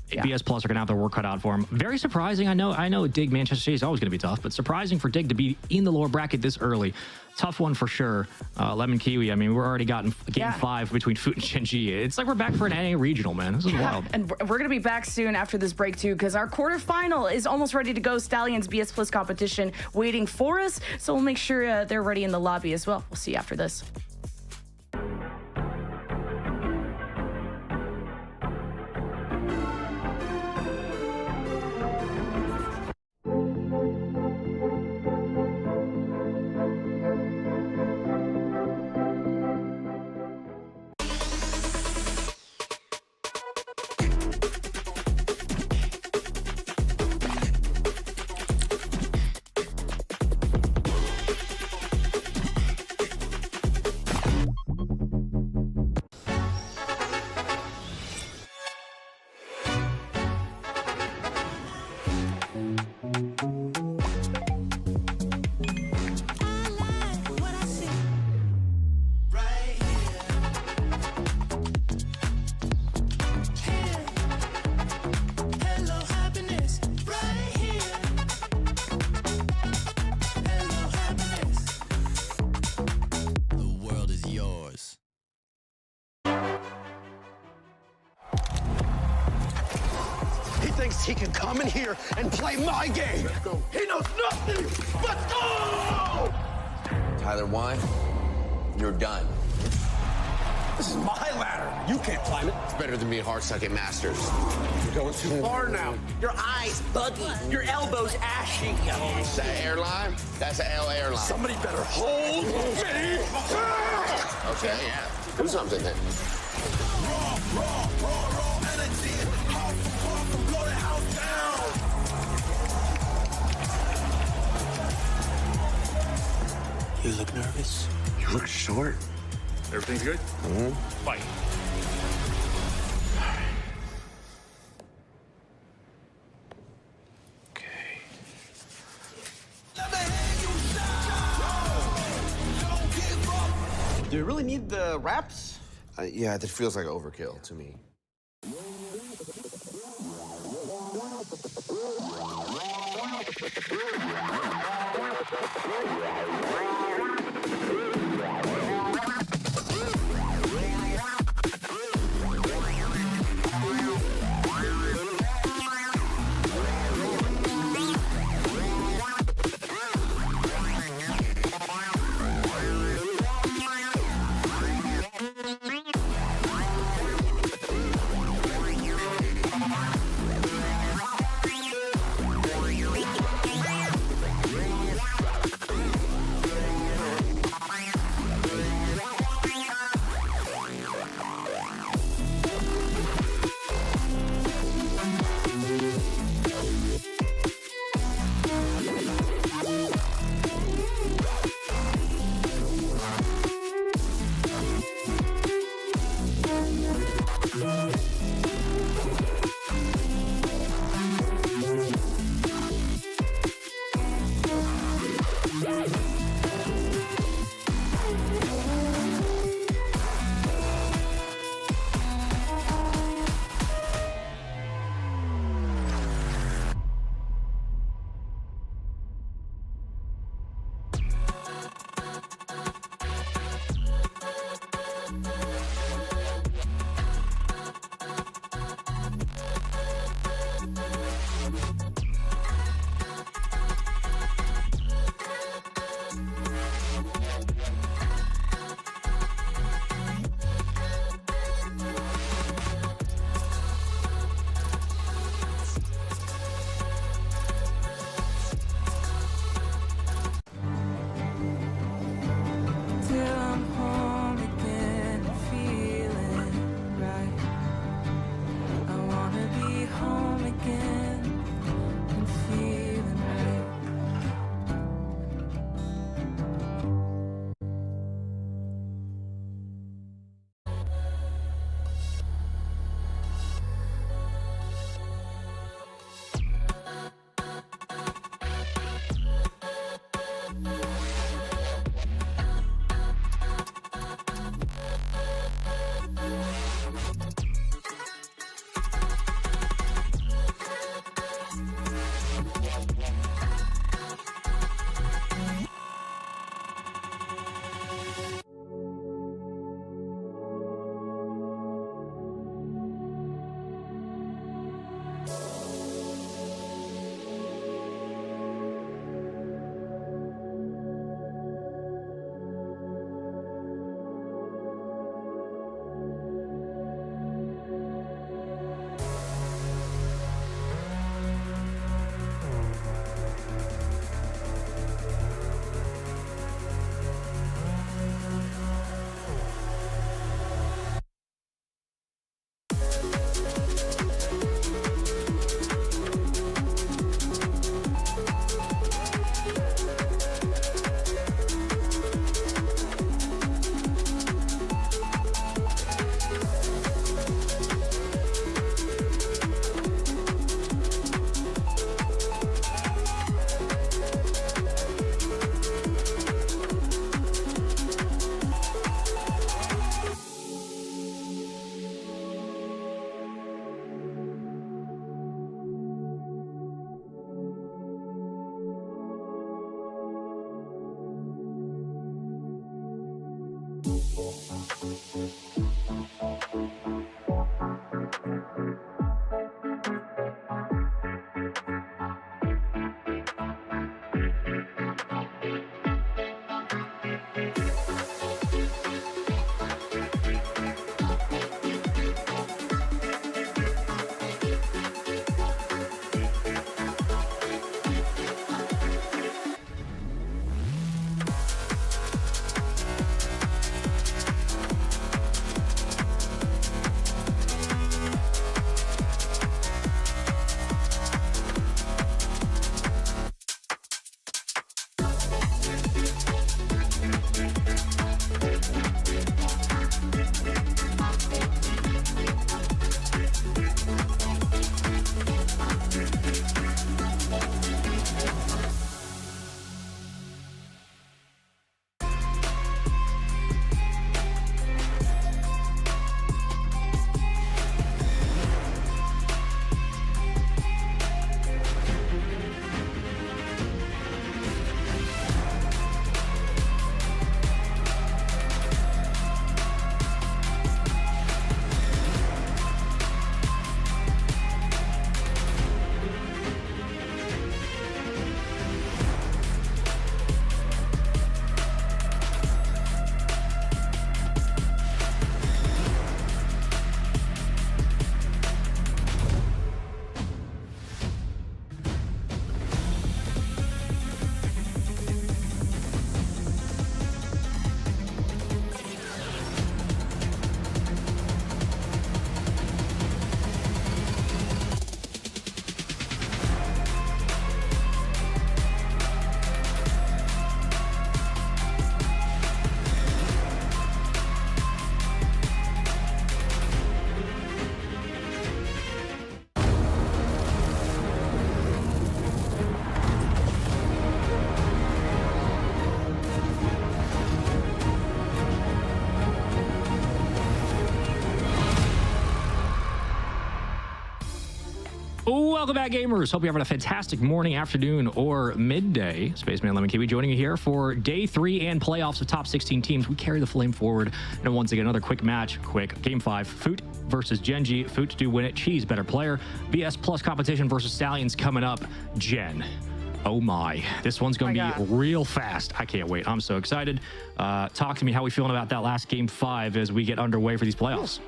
BS Plus are going to have their work cut out for them. Very surprising. I know Dig Manchester City is always going to be tough, but surprising for Dig to be in the lower bracket this early. Tough one for sure. Lemon Kiwi, I mean, we're already gotten game 5 between Foot and Shenji. It's like we're back for an NA regional, man. This is wild. And we're going to be back soon after this break, too, because our quarterfinal is almost ready to go. Stallions BS Plus competition waiting for us, so we'll make sure they're ready in the lobby as well. We'll see you after this. He can come in here and play my game. Let's go. He knows nothing. Let's go! Tyler, why? You're done. This is my ladder. You can't climb it. It's better than being hard-suck at Masters. You're going too far now. Your eyes buggy. Your elbows ashy. Is that airline? That's an L airline. Somebody better hold me. Okay, yeah. Do something then. Raw energy. Blow the house down. You look nervous. You look short. Everything's good? Mm-hmm. Fight. Okay. Do you really need the wraps? Yeah, that feels like overkill to me. Welcome back, gamers. Hope you're having a fantastic morning, afternoon, or midday. Spaceman Lemon Kiwi joining you here for day 3 and playoffs of top 16 teams. We carry the flame forward. And once again, another quick match. Game 5. Foot versus Genji. Foot do win it. Cheese, better player. BS Plus competition versus Stallions coming up. Jen. Oh my. This one's going to be real fast. I can't wait. I'm so excited. Talk to me. How are we feeling about that last game 5 as we get underway for these playoffs?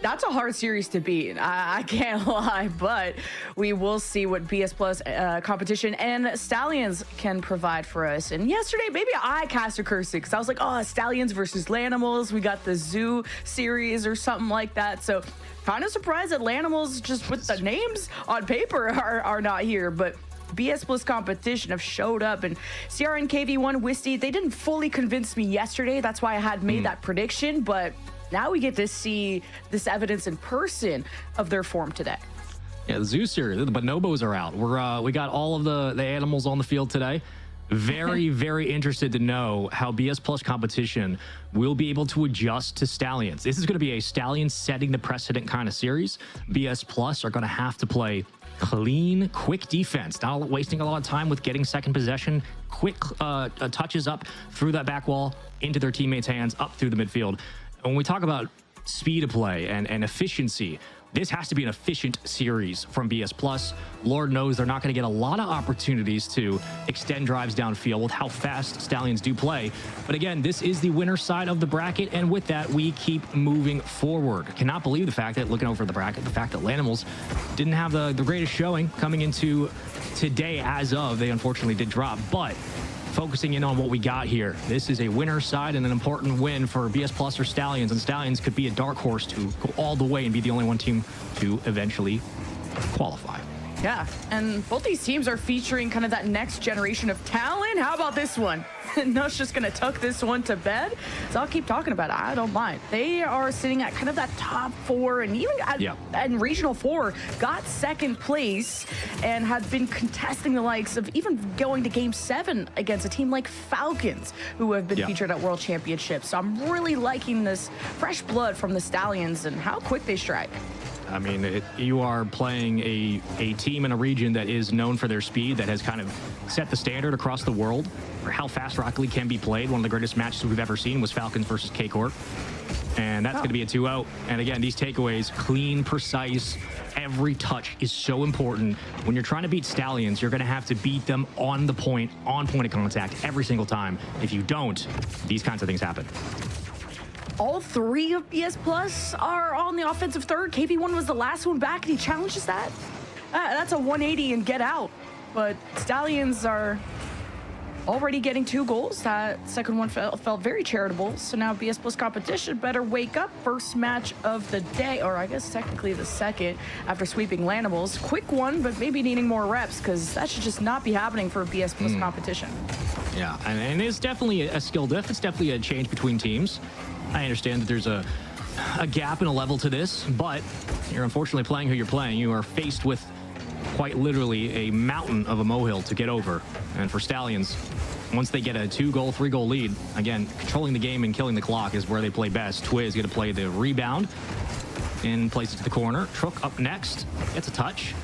That's a hard series to beat. I can't lie, but we will see what BS Plus competition and Stallions can provide for us. And yesterday, maybe I cast a curse because I was like, oh, Stallions versus Lanimals. We got the Zoo series or something like that. So kind of surprised that Lanimals, just with the names on paper, are not here. But BS Plus competition have showed up, and CRN KV1 Wisty, they didn't fully convince me yesterday. That's why I had made that prediction, but now we get to see this evidence in person of their form today. Yeah, the Zoo series, the bonobos are out. We got all of the animals on the field today. Very, very interested to know how BS Plus competition will be able to adjust to Stallions. This is going to be a Stallions setting the precedent kind of series. BS Plus are going to have to play clean, quick defense, not wasting a lot of time with getting second possession, quick touches up through that back wall into their teammates' hands, up through the midfield. When we talk about speed of play and efficiency, this has to be an efficient series from BS Plus. Lord knows they're not going to get a lot of opportunities to extend drives downfield with how fast Stallions do play. But again, this is the winner side of the bracket, and with that, we keep moving forward. Cannot believe the fact that, looking over the bracket, the fact that Lanimals didn't have the greatest showing coming into today as of. They unfortunately did drop, but focusing in on what we got here, this is a winner side and an important win for BS Plus or Stallions, and Stallions could be a dark horse to go all the way and be the only one team to eventually qualify. Yeah, and both these teams are featuring kind of that next generation of talent. How about this one? Nush just gonna tuck this one to bed, so I'll keep talking about it. I don't mind. They are sitting at kind of that top 4, and even in Regional 4 got second place and had been contesting the likes of even going to Game 7 against a team like Falcons, who have been featured at World Championships. So I'm really liking this fresh blood from the Stallions and how quick they strike. I mean, you are playing a team in a region that is known for their speed, that has kind of set the standard across the world for how fast Rocket League can be played. One of the greatest matches we've ever seen was Falcons versus K-Corp. And that's going to be a 2-0. And again, these takeaways, clean, precise, every touch is so important. When you're trying to beat Stallions, you're going to have to beat them on point of contact every single time. If you don't, these kinds of things happen. All three of BS Plus are on the offensive third. KV1 was the last one back, and he challenges that. That's a 180 and get out. But Stallions are already getting 2 goals. That second one felt very charitable. So now BS Plus competition better wake up. First match of the day, or I guess technically the second, after sweeping Lanimals. Quick one, but maybe needing more reps, because that should just not be happening for a BS Plus competition. Yeah, and it's definitely a skill diff. It's definitely a change between teams. I understand that there's a gap and a level to this, but you're unfortunately playing who you're playing. You are faced with quite literally a mountain of a molehill to get over. And for Stallions, once they get a 2-goal, 3-goal lead, again, controlling the game and killing the clock is where they play best. Twiz going to play the rebound and place it to the corner. Trook up next, gets a touch.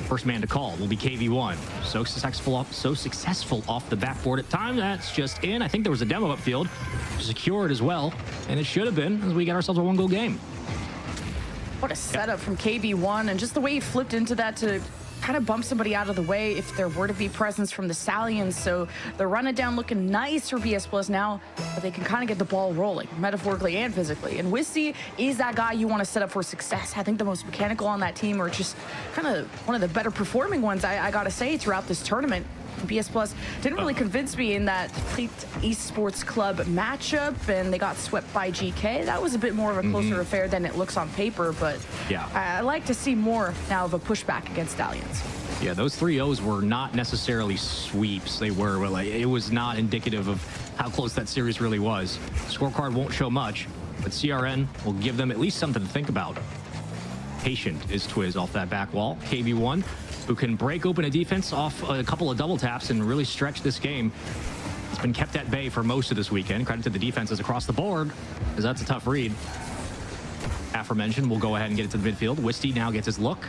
First man to call will be KV1. So successful off the backboard at times. That's just in. I think there was a demo upfield. Secured as well. And it should have been, as we get ourselves a 1-goal game. What a setup from KV1, and just the way he flipped into that to kind of bump somebody out of the way if there were to be presence from the Stallions. So they're running down looking nice for BS Plus now, but they can kind of get the ball rolling, metaphorically and physically. And Wisty is that guy you want to set up for success. I think the most mechanical on that team, or just kind of one of the better performing ones, I got to say, throughout this tournament. BS Plus didn't really convince me in that Fleet Esports Club matchup, and they got swept by GK. That was a bit more of a closer affair than it looks on paper, but yeah, I like to see more now of a pushback against Stallions. Yeah, those 3-0s were not necessarily sweeps. They were, like, it was not indicative of how close that series really was. Scorecard won't show much, but CRN will give them at least something to think about. Patient is Twiz off that back wall. KV1, who can break open a defense off a couple of double taps and really stretch this game. It's been kept at bay for most of this weekend. Credit to the defenses across the board, because that's a tough read. Aforementioned will go ahead and get it to the midfield. Wisty now gets his look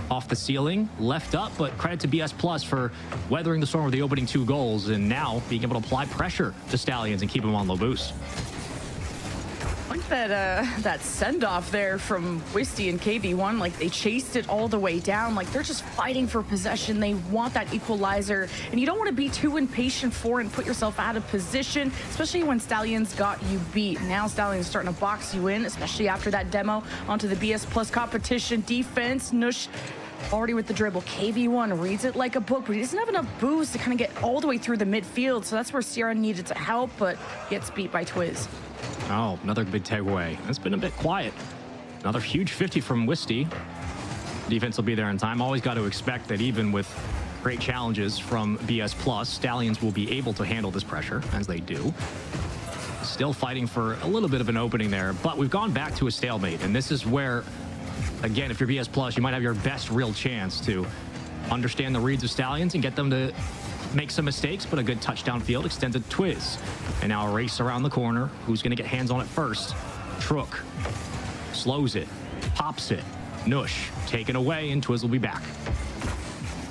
off the ceiling, left up, but credit to BS Plus for weathering the storm with the opening 2 goals and now being able to apply pressure to Stallions and keep them on low boost. I like that send-off there from Wisty and KV1. Like, they chased it all the way down. Like, they're just fighting for possession. They want that equalizer, and you don't want to be too impatient for it and put yourself out of position, especially when Stallions got you beat. Now Stallions starting to box you in, especially after that demo onto the BS Plus competition defense. Nush already with the dribble. KV1 reads it like a book, but he doesn't have enough boost to kind of get all the way through the midfield, so that's where Sierra needed to help, but gets beat by Twiz. Oh, another big takeaway. It's been a bit quiet. Another huge 50 from Wisty. Defense will be there in time. Always got to expect that even with great challenges from BS Plus, Stallions will be able to handle this pressure, as they do. Still fighting for a little bit of an opening there, but we've gone back to a stalemate, and this is where, again, if you're BS Plus, you might have your best real chance to understand the reads of Stallions and get them to make some mistakes, but a good touchdown field extends it to Twiz. And now a race around the corner. Who's going to get hands on it first? Trook slows it, pops it. Nush taken away, and Twiz will be back.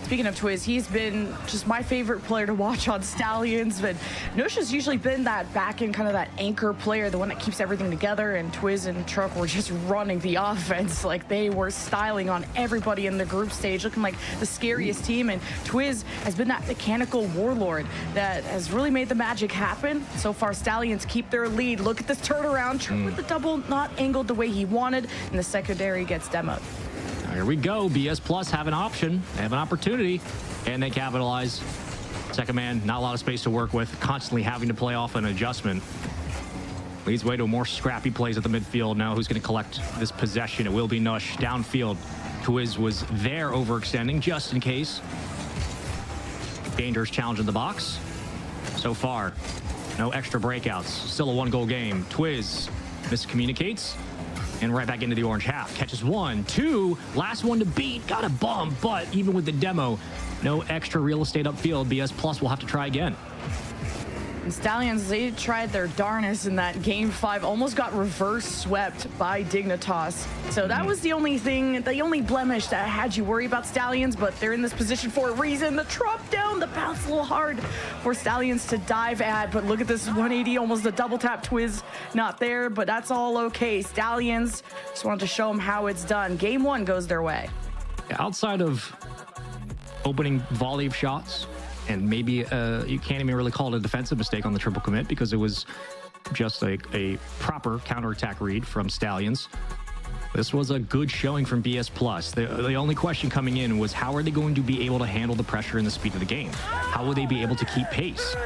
Speaking of Twiz, he's been just my favorite player to watch on Stallions, but Nush has usually been that back end, kind of that anchor player, the one that keeps everything together, and Twiz and Truck were just running the offense. Like, they were styling on everybody in the group stage, looking like the scariest team, and Twiz has been that mechanical warlord that has really made the magic happen. So far, Stallions keep their lead. Look at this turnaround. Truck with the double not angled the way he wanted, and the secondary gets demoed. Here we go. BS Plus have an option, they have an opportunity, and they capitalize. Second man, not a lot of space to work with, constantly having to play off an adjustment. Leads way to more scrappy plays at the midfield. Now who's going to collect this possession? It will be Nush. Downfield, Twiz was there overextending just in case. Dangerous challenge in the box. So far, no extra breakouts. Still a 1-goal game. Twiz miscommunicates. And right back into the orange half. Catches 1, 2, last one to beat. Got a bump, but even with the demo, no extra real estate upfield. BS Plus will have to try again. And Stallions, they tried their darnest in that game 5, almost got reverse swept by Dignitas. So that was the only thing, the only blemish that had you worry about Stallions, but they're in this position for a reason. The drop down, the bounce a little hard for Stallions to dive at, but look at this 180, almost a double tap. Twiz not there, but that's all okay. Stallions just wanted to show them how it's done. Game 1 goes their way. Outside of opening volley of shots, and maybe you can't even really call it a defensive mistake on the triple commit because it was just a proper counterattack read from Stallions. This was a good showing from BS Plus. The only question coming in was how are they going to be able to handle the pressure and the speed of the game? How will they be able to keep pace?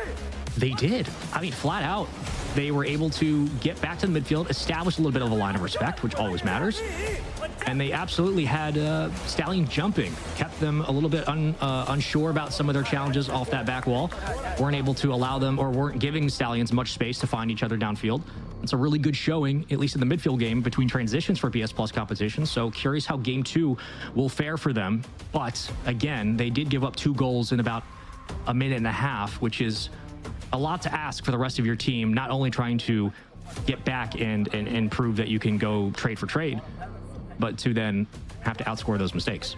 They did. I mean, flat out, they were able to get back to the midfield, establish a little bit of a line of respect, which always matters. And they absolutely had Stallion jumping, kept them a little bit unsure about some of their challenges off that back wall. Weren't able to allow them, or weren't giving Stallions much space to find each other downfield. It's a really good showing, at least in the midfield game, between transitions for BS Plus competition. So curious how game 2 will fare for them. But again, they did give up 2 goals in about a minute and a half, which is a lot to ask for the rest of your team, not only trying to get back and prove that you can go trade for trade, but to then have to outscore those mistakes.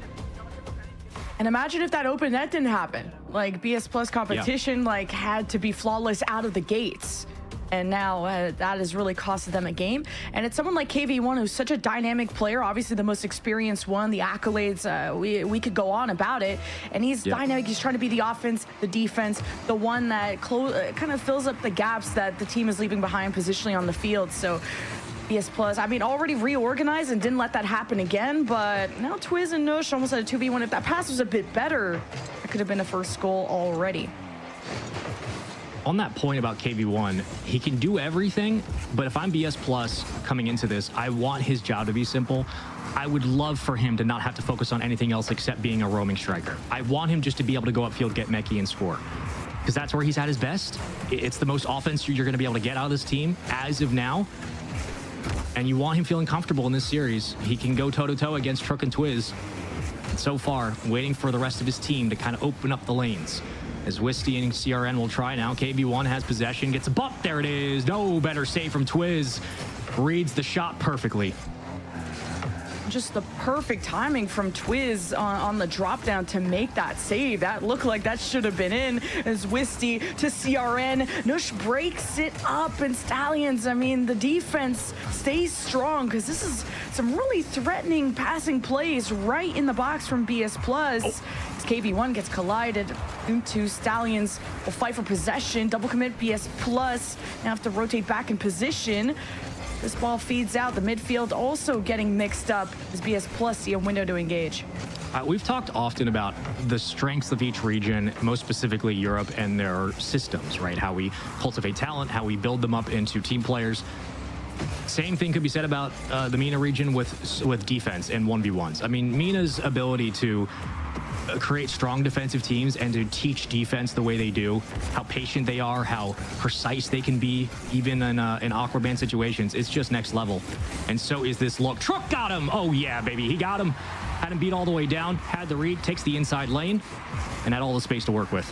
And imagine if that open net didn't happen. Like BS Plus competition, like had to be flawless out of the gates. And now that has really costed them a game. And it's someone like KV1 who's such a dynamic player, obviously the most experienced one, the accolades, we could go on about it. And he's dynamic, he's trying to be the offense, the defense, the one that kind of fills up the gaps that the team is leaving behind positionally on the field. So BS Plus, I mean, already reorganized and didn't let that happen again, but now Twiz and Nush almost had a 2v1. If that pass was a bit better, it could have been a first goal already. On that point about KV1, he can do everything, but if I'm BS Plus coming into this, I want his job to be simple. I would love for him to not have to focus on anything else except being a roaming striker. I want him just to be able to go upfield, get Meki, and score. Because that's where he's at his best. It's the most offense you're going to be able to get out of this team as of now. And you want him feeling comfortable in this series. He can go toe-to-toe against Truck and Twiz. And so far, waiting for the rest of his team to kind of open up the lanes. As Wisty and CRN will try now. KV1 has possession, gets a bump. There it is. No better save from Twiz. Reads the shot perfectly. Just the perfect timing from Twiz on the drop down to make that save. That looked like that should have been in. As Wisty to CRN. Nush breaks it up, and Stallions, I mean, the defense stays strong because this is some really threatening passing plays right in the box from BS Plus. As KV1 gets collided into Stallions, will fight for possession. Double commit BS Plus. Now have to rotate back in position. This ball feeds out. The midfield also getting mixed up as BS Plus see a window to engage. We've talked often about the strengths of each region, most specifically Europe and their systems, right? How we cultivate talent, how we build them up into team players. Same thing could be said about the MENA region with defense and 1v1s. I mean, MENA's ability to create strong defensive teams and to teach defense the way they do, how patient they are, how precise they can be, even in awkward man situations. It's just next level. And so is this look. Truck got him. Oh yeah, baby, he got him. Had him beat all the way down, had the read, takes the inside lane, and had all the space to work with.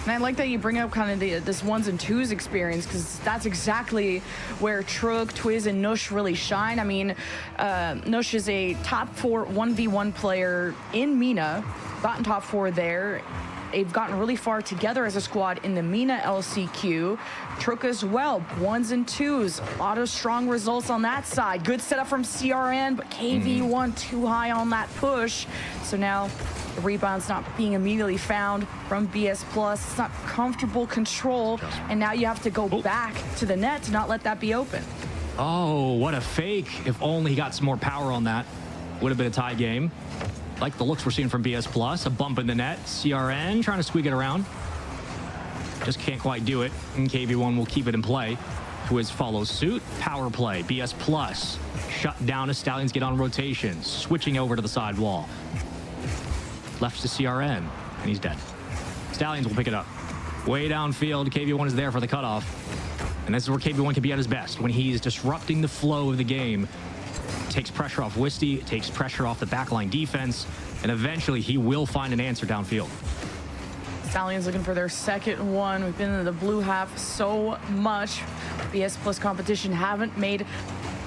And I like that you bring up kind of this ones and twos experience, because that's exactly where Trug, Twiz, and Nush really shine. I mean, Nush is a top 4 1v1 player in MENA, gotten top 4 there. They've gotten really far together as a squad in the MENA LCQ. Truk as well, ones and twos. A lot of strong results on that side. Good setup from CRN, but KV1 too high on that push. So now the rebound's not being immediately found from BS Plus. It's not comfortable control, and now you have to go back to the net to not let that be open. Oh, what a fake. If only he got some more power on that. Would have been a tie game. Like the looks we're seeing from BS Plus. A bump in the net. CRN trying to squeak it around. Just can't quite do it. And KV1 will keep it in play. Twiz follows suit. Power play. BS Plus shut down as Stallions get on rotation. Switching over to the side wall. Left to CRN, and he's dead. Stallions will pick it up. Way downfield, KV1 is there for the cutoff. And this is where KV1 can be at his best, when he's disrupting the flow of the game. Takes pressure off Wisty, takes pressure off the backline defense, and eventually he will find an answer downfield. Stallions looking for their second one. We've been in the blue half so much. BS Plus competition haven't made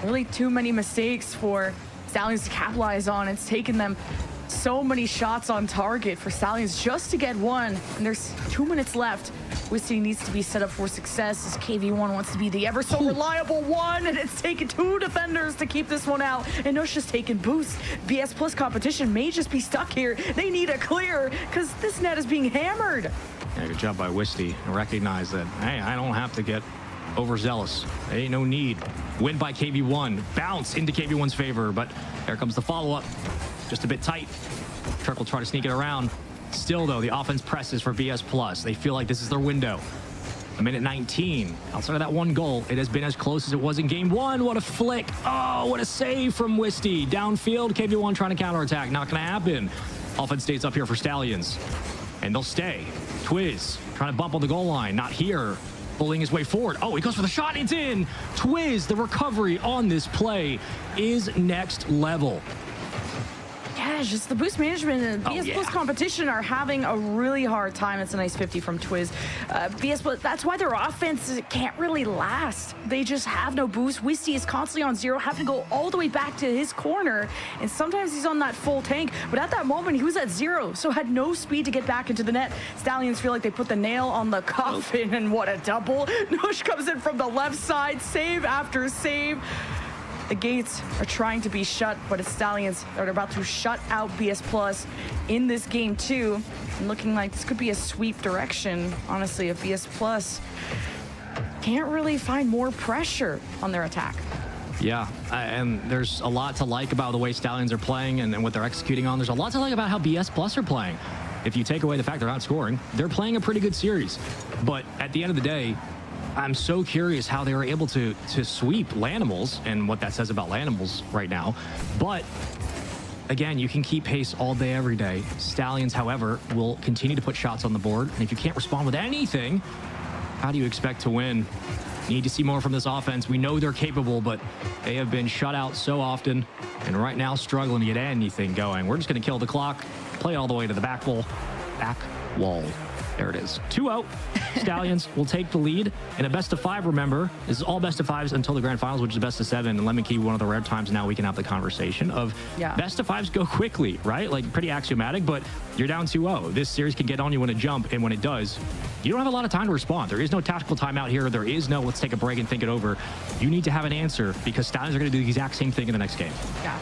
really too many mistakes for Stallions to capitalize on. It's taken them so many shots on target for Stallions just to get one. And there's 2 minutes left. Wisty needs to be set up for success as KV1 wants to be the ever so reliable one, and it's taken 2 defenders to keep this one out. And Nosh's taking boost. BS Plus competition may just be stuck here. They need a clear because this net is being hammered. Yeah, good job by Wisty to recognize that, hey, I don't have to get overzealous. There ain't no need. Win by KV1. Bounce into KV1's favor, but there comes the follow-up. Just a bit tight. Turk will try to sneak it around. Still, though, the offense presses for BS Plus. They feel like this is their window. A minute 19. Outside of that one goal, it has been as close as it was in game 1. What a flick. Oh, what a save from Wisty. Downfield, KV1 trying to counterattack. Not going to happen. Offense stays up here for Stallions. And they'll stay. Twiz trying to bump on the goal line. Not here. Pulling his way forward. Oh, he goes for the shot. It's in. Twiz, the recovery on this play is next level. Yeah, just the boost management and BS Plus competition are having a really hard time. It's a nice 50 from Twiz. BS Plus, that's why their offense can't really last. They just have no boost. Wisty is constantly on 0, having to go all the way back to his corner. And sometimes he's on that full tank. But at that moment, he was at 0, so had no speed to get back into the net. Stallions feel like they put the nail on the coffin, and what a double. Nosh comes in from the left side, save after save. The gates are trying to be shut, but it's Stallions that are about to shut out BS Plus in this game 2. And looking like this could be a sweep direction, honestly, if BS Plus can't really find more pressure on their attack. Yeah, and there's a lot to like about the way Stallions are playing and what they're executing on. There's a lot to like about how BS Plus are playing. If you take away the fact they're not scoring, they're playing a pretty good series. But at the end of the day, I'm so curious how they were able to sweep Lanimals and what that says about Lanimals right now. But again, you can keep pace all day, every day. Stallions, however, will continue to put shots on the board. And if you can't respond with anything, how do you expect to win? Need to see more from this offense. We know they're capable, but they have been shut out so often. And right now, struggling to get anything going. We're just going to kill the clock, play it all the way to the back wall. There it is. 2-0. Stallions will take the lead in a best of 5. Remember, this is all best of 5s until the grand finals, which is best of 7. And let me keep one of the rare times now we can have the conversation of best of 5s go quickly, right? Like pretty axiomatic, but you're down 2-0. This series can get on you when it jump, and when it does, you don't have a lot of time to respond. There is no tactical timeout here. There is no let's take a break and think it over. You need to have an answer because Stallions are going to do the exact same thing in the next game. Yeah.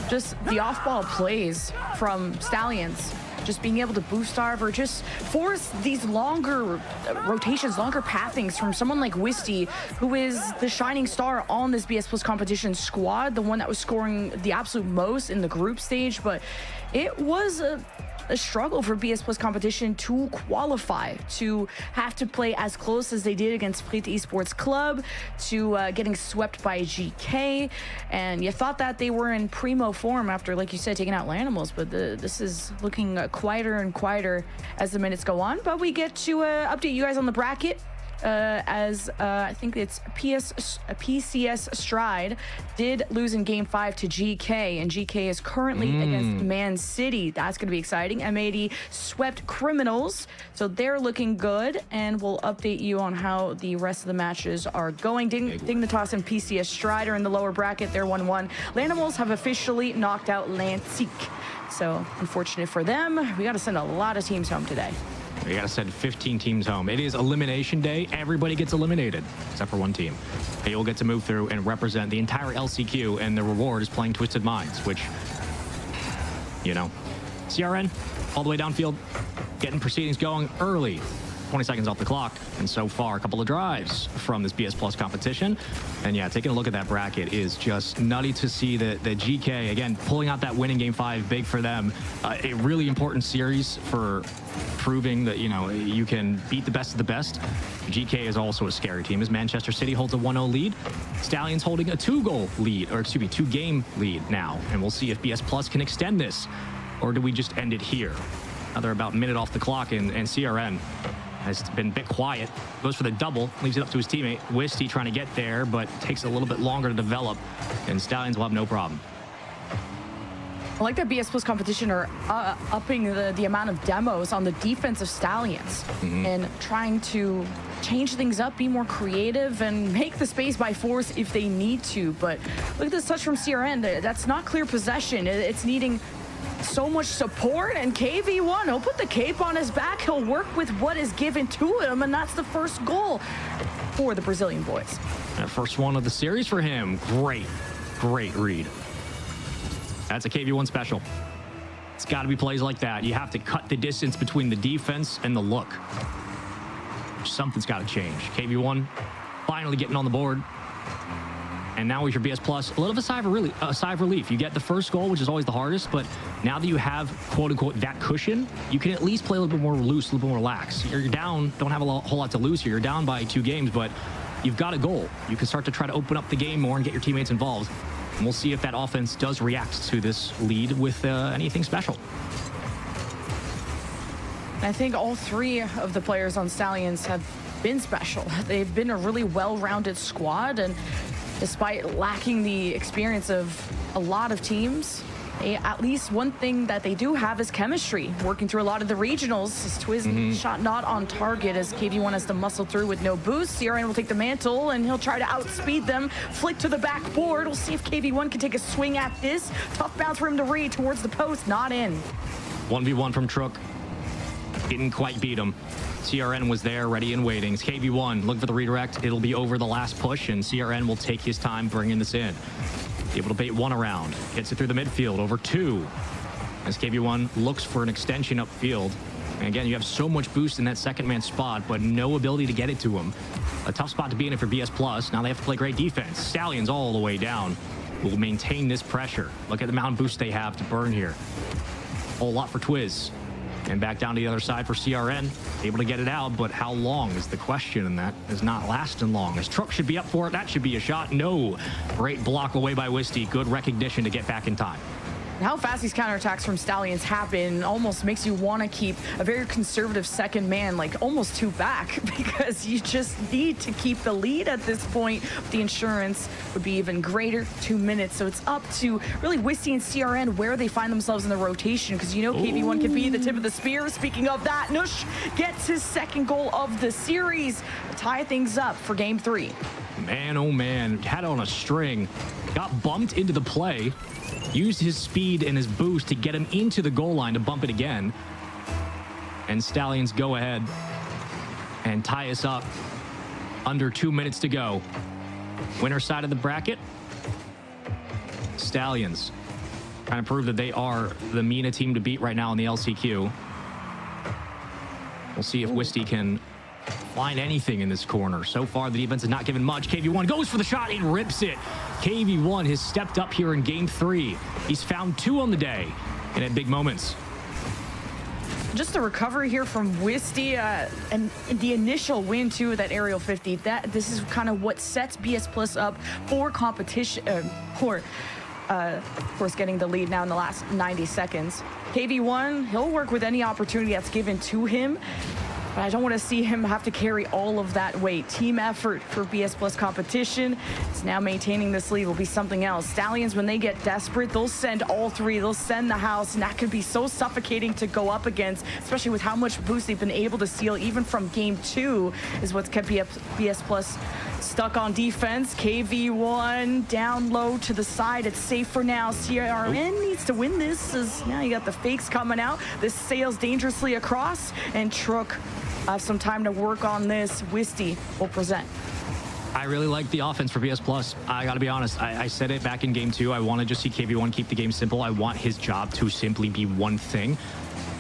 Just the off-ball plays from Stallions. Just being able to boost starve or just force these longer rotations, longer pathings from someone like Wisty, who is the shining star on this BS Plus competition squad, the one that was scoring the absolute most in the group stage. But it was a struggle for BS Plus competition to qualify, to have to play as close as they did against Fleet Esports Club, to getting swept by GK. And you thought that they were in primo form after, like you said, taking out Lanimals, but this is looking quieter and quieter as the minutes go on. But we get to update you guys on the bracket. As I think it's PCS Stride did lose in game 5 to GK, and GK is currently against Man City. That's going to be exciting. M80 swept Criminals, so they're looking good, and we'll update you on how the rest of the matches are going. Dignitas and PCS Stride are in the lower bracket. They're 1-1. Lanimals have officially knocked out Lansik, so unfortunate for them. We got to send a lot of teams home today. We got to send 15 teams home. It is elimination day. Everybody gets eliminated except for one team. They will get to move through and represent the entire LCQ, and the reward is playing Twisted Minds, which, you know, CRN all the way downfield, getting proceedings going early. 20 seconds off the clock, and so far a couple of drives from this BS Plus competition. And yeah, taking a look at that bracket is just nutty to see the GK again pulling out that win in game 5, big for them. A really important series for proving that, you know, you can beat the best of the best. GK is also a scary team as Manchester City holds a 1-0 lead. Stallions holding a 2-goal lead, or excuse me, 2-game lead now, and we'll see if BS Plus can extend this, or do we just end it here? Now they're about a minute off the clock, and CRN has been a bit quiet. Goes for the double, leaves it up to his teammate. Wisty trying to get there, but takes a little bit longer to develop, and Stallions will have no problem. I like that BS Plus competition are upping the amount of demos on the defensive Stallions and trying to change things up, be more creative, and make the space by force if they need to. But look at this touch from CRN. That's not clear possession. It's needing so much support, and KV1, he'll put the cape on his back. He'll work with what is given to him, and that's the first goal for the Brazilian boys. That first one of the series for him. Great read. That's a KV1 special. It's got to be plays like that. You have to cut the distance between the defense and the look. Something's got to change. KV1 finally getting on the board. And now with your BS Plus, a little of a sigh of relief. You get the first goal, which is always the hardest, but now that you have, quote unquote, that cushion, you can at least play a little bit more loose, a little bit more relaxed. You're down, don't have a whole lot to lose here. You're down by 2 games, but you've got a goal. You can start to try to open up the game more and get your teammates involved. And we'll see if that offense does react to this lead with anything special. I think all 3 of the players on Stallions have been special. They've been a really well-rounded squad, and despite lacking the experience of a lot of teams, at least one thing that they do have is chemistry. Working through a lot of the regionals, his Twiz shot not on target as KV1 has to muscle through with no boost. CRN will take the mantle, and he'll try to outspeed them. Flick to the backboard. We'll see if KV1 can take a swing at this. Tough bounce for him to read towards the post. Not in. 1v1 from Truk. Didn't quite beat him. CRN was there, ready and waiting. It's KV1, look for the redirect. It'll be over the last push, and CRN will take his time bringing this in. Able to bait 1 around. Gets it through the midfield, over 2. As KV1 looks for an extension upfield. And again, you have so much boost in that second man spot, but no ability to get it to him. A tough spot to be in it for BS Plus. Now they have to play great defense. Stallions all the way down will maintain this pressure. Look at the amount of boost they have to burn here. A whole lot for Twiz. And back down to the other side for CRN. Able to get it out, but how long is the question, and that is not lasting long. As Truk should be up for it, that should be a shot. No. Great block away by Wisty. Good recognition to get back in time. How fast these counterattacks from Stallions happen almost makes you want to keep a very conservative second man, like almost 2 back, because you just need to keep the lead at this point. The insurance would be even greater, 2 minutes. So it's up to really Wisty and CRN where they find themselves in the rotation, because you know KV1 can be the tip of the spear. Speaking of that, Nush gets his 2nd goal of the series, tie things up for game 3. Man, oh man, had it on a string, got bumped into the play. Used his speed and his boost to get him into the goal line to bump it again. And Stallions go ahead and tie us up. Under 2 minutes to go. Winner side of the bracket, Stallions. Trying to prove that they are the MENA team to beat right now in the LCQ. We'll see if Wisty can find anything in this corner. So far, the defense has not given much. KV1 goes for the shot and rips it. KV1 has stepped up here in game 3. He's found 2 on the day and at big moments. Just the recovery here from Wisty and the initial win too with that aerial 50. This is kind of what sets BS Plus up for competition, of course, getting the lead now in the last 90 seconds. KV1, he'll work with any opportunity that's given to him. But I don't want to see him have to carry all of that weight. Team effort for BS Plus competition. It's now maintaining this lead will be something else. Stallions, when they get desperate, they'll send all 3. They'll send the house, and that could be so suffocating to go up against, especially with how much boost they've been able to steal even from game 2 is what's kept BS Plus stuck on defense. KV1 down low to the side. It's safe for now. CRN needs to win this as now you got the fakes coming out. This sails dangerously across, and Truk have some time to work on this. Wisty will present. I really like the offense for BS Plus. I got to be honest. I said it back in game 2. I want to just see KV1 keep the game simple. I want his job to simply be one thing.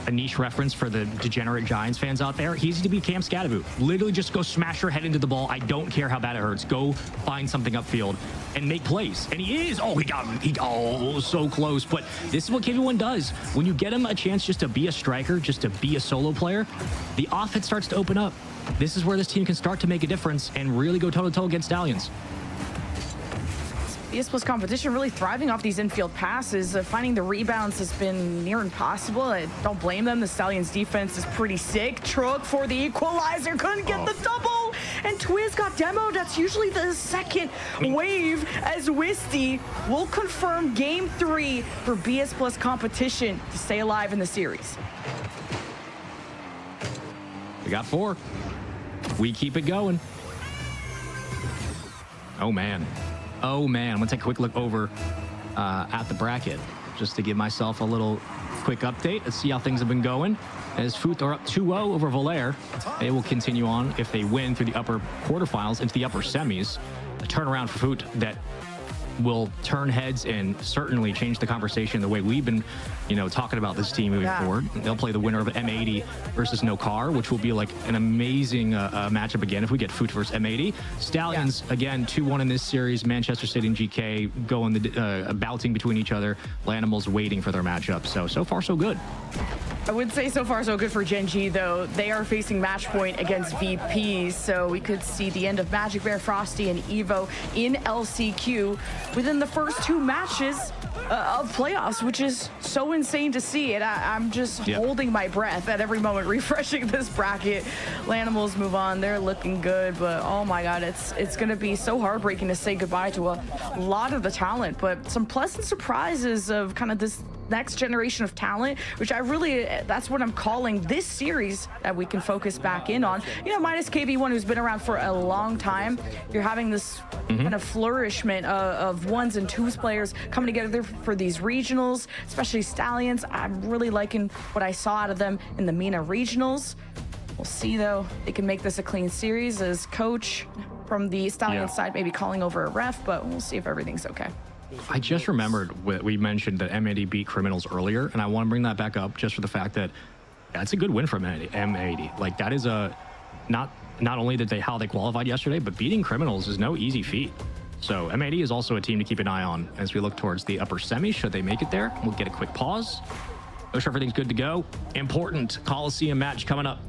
A niche reference for the degenerate Giants fans out there. He's to be Cam Scadaboo. Literally just go smash your head into the ball. I don't care how bad it hurts. Go find something upfield and make plays. And he is. Oh, he got him. Oh, so close. But this is what KV1 does. When you get him a chance just to be a striker, just to be a solo player, the offense starts to open up. This is where this team can start to make a difference and really go toe-to-toe against Stallions. BS Plus competition really thriving off these infield passes. Finding the rebounds has been near impossible. I don't blame them. The Stallions defense is pretty sick. Truk for the equalizer. Couldn't get the double. and Twiz got demoed. That's usually the second wave, as Wisty will confirm Game 3 for BS Plus competition to stay alive in the series. We got 4. We keep it going. Oh, man. I'm going to take a quick look over at the bracket just to give myself a little quick update. Let's see how things have been going. As Foot are up 2-0 over Volair, they will continue on if they win through the upper quarterfinals into the upper semis. A turnaround for Foot that will turn heads and certainly change the conversation the way we've been, talking about this team moving forward. They'll play the winner of M80 versus No Car, which will be like an amazing matchup again if we get Foot versus M80. Stallions, again, 2-1 in this series. Manchester City and GK going bouting between each other. Lanimals waiting for their matchup. So far, so good. I would say so far so good for Gen G, though. They are facing match point against VP, so we could see the end of Magic Bear, Frosty, and Evo in LCQ within the first 2 matches of playoffs, which is so insane to see. And I'm just holding my breath at every moment, refreshing this bracket. Lanimals move on. They're looking good, but oh my God, it's going to be so heartbreaking to say goodbye to a lot of the talent, but some pleasant surprises of kind of this next generation of talent, which that's what I'm calling this series that we can focus back in on. Minus KV1, who's been around for a long time. You're having this kind of flourishment of 1s and 2s players coming together for these regionals, especially Stallions. I'm really liking what I saw out of them in the MENA regionals. We'll see, though. They can make this a clean series, as coach from the Stallions side maybe calling over a ref, but we'll see if everything's okay. I just remembered we mentioned that M80 beat Criminals earlier, and I want to bring that back up just for the fact that that's a good win from M80. Like, that is not only how they qualified yesterday, but beating Criminals is no easy feat. So M80 is also a team to keep an eye on as we look towards the upper semis. Should they make it there, we'll get a quick pause. Make sure everything's good to go. Important Coliseum match coming up.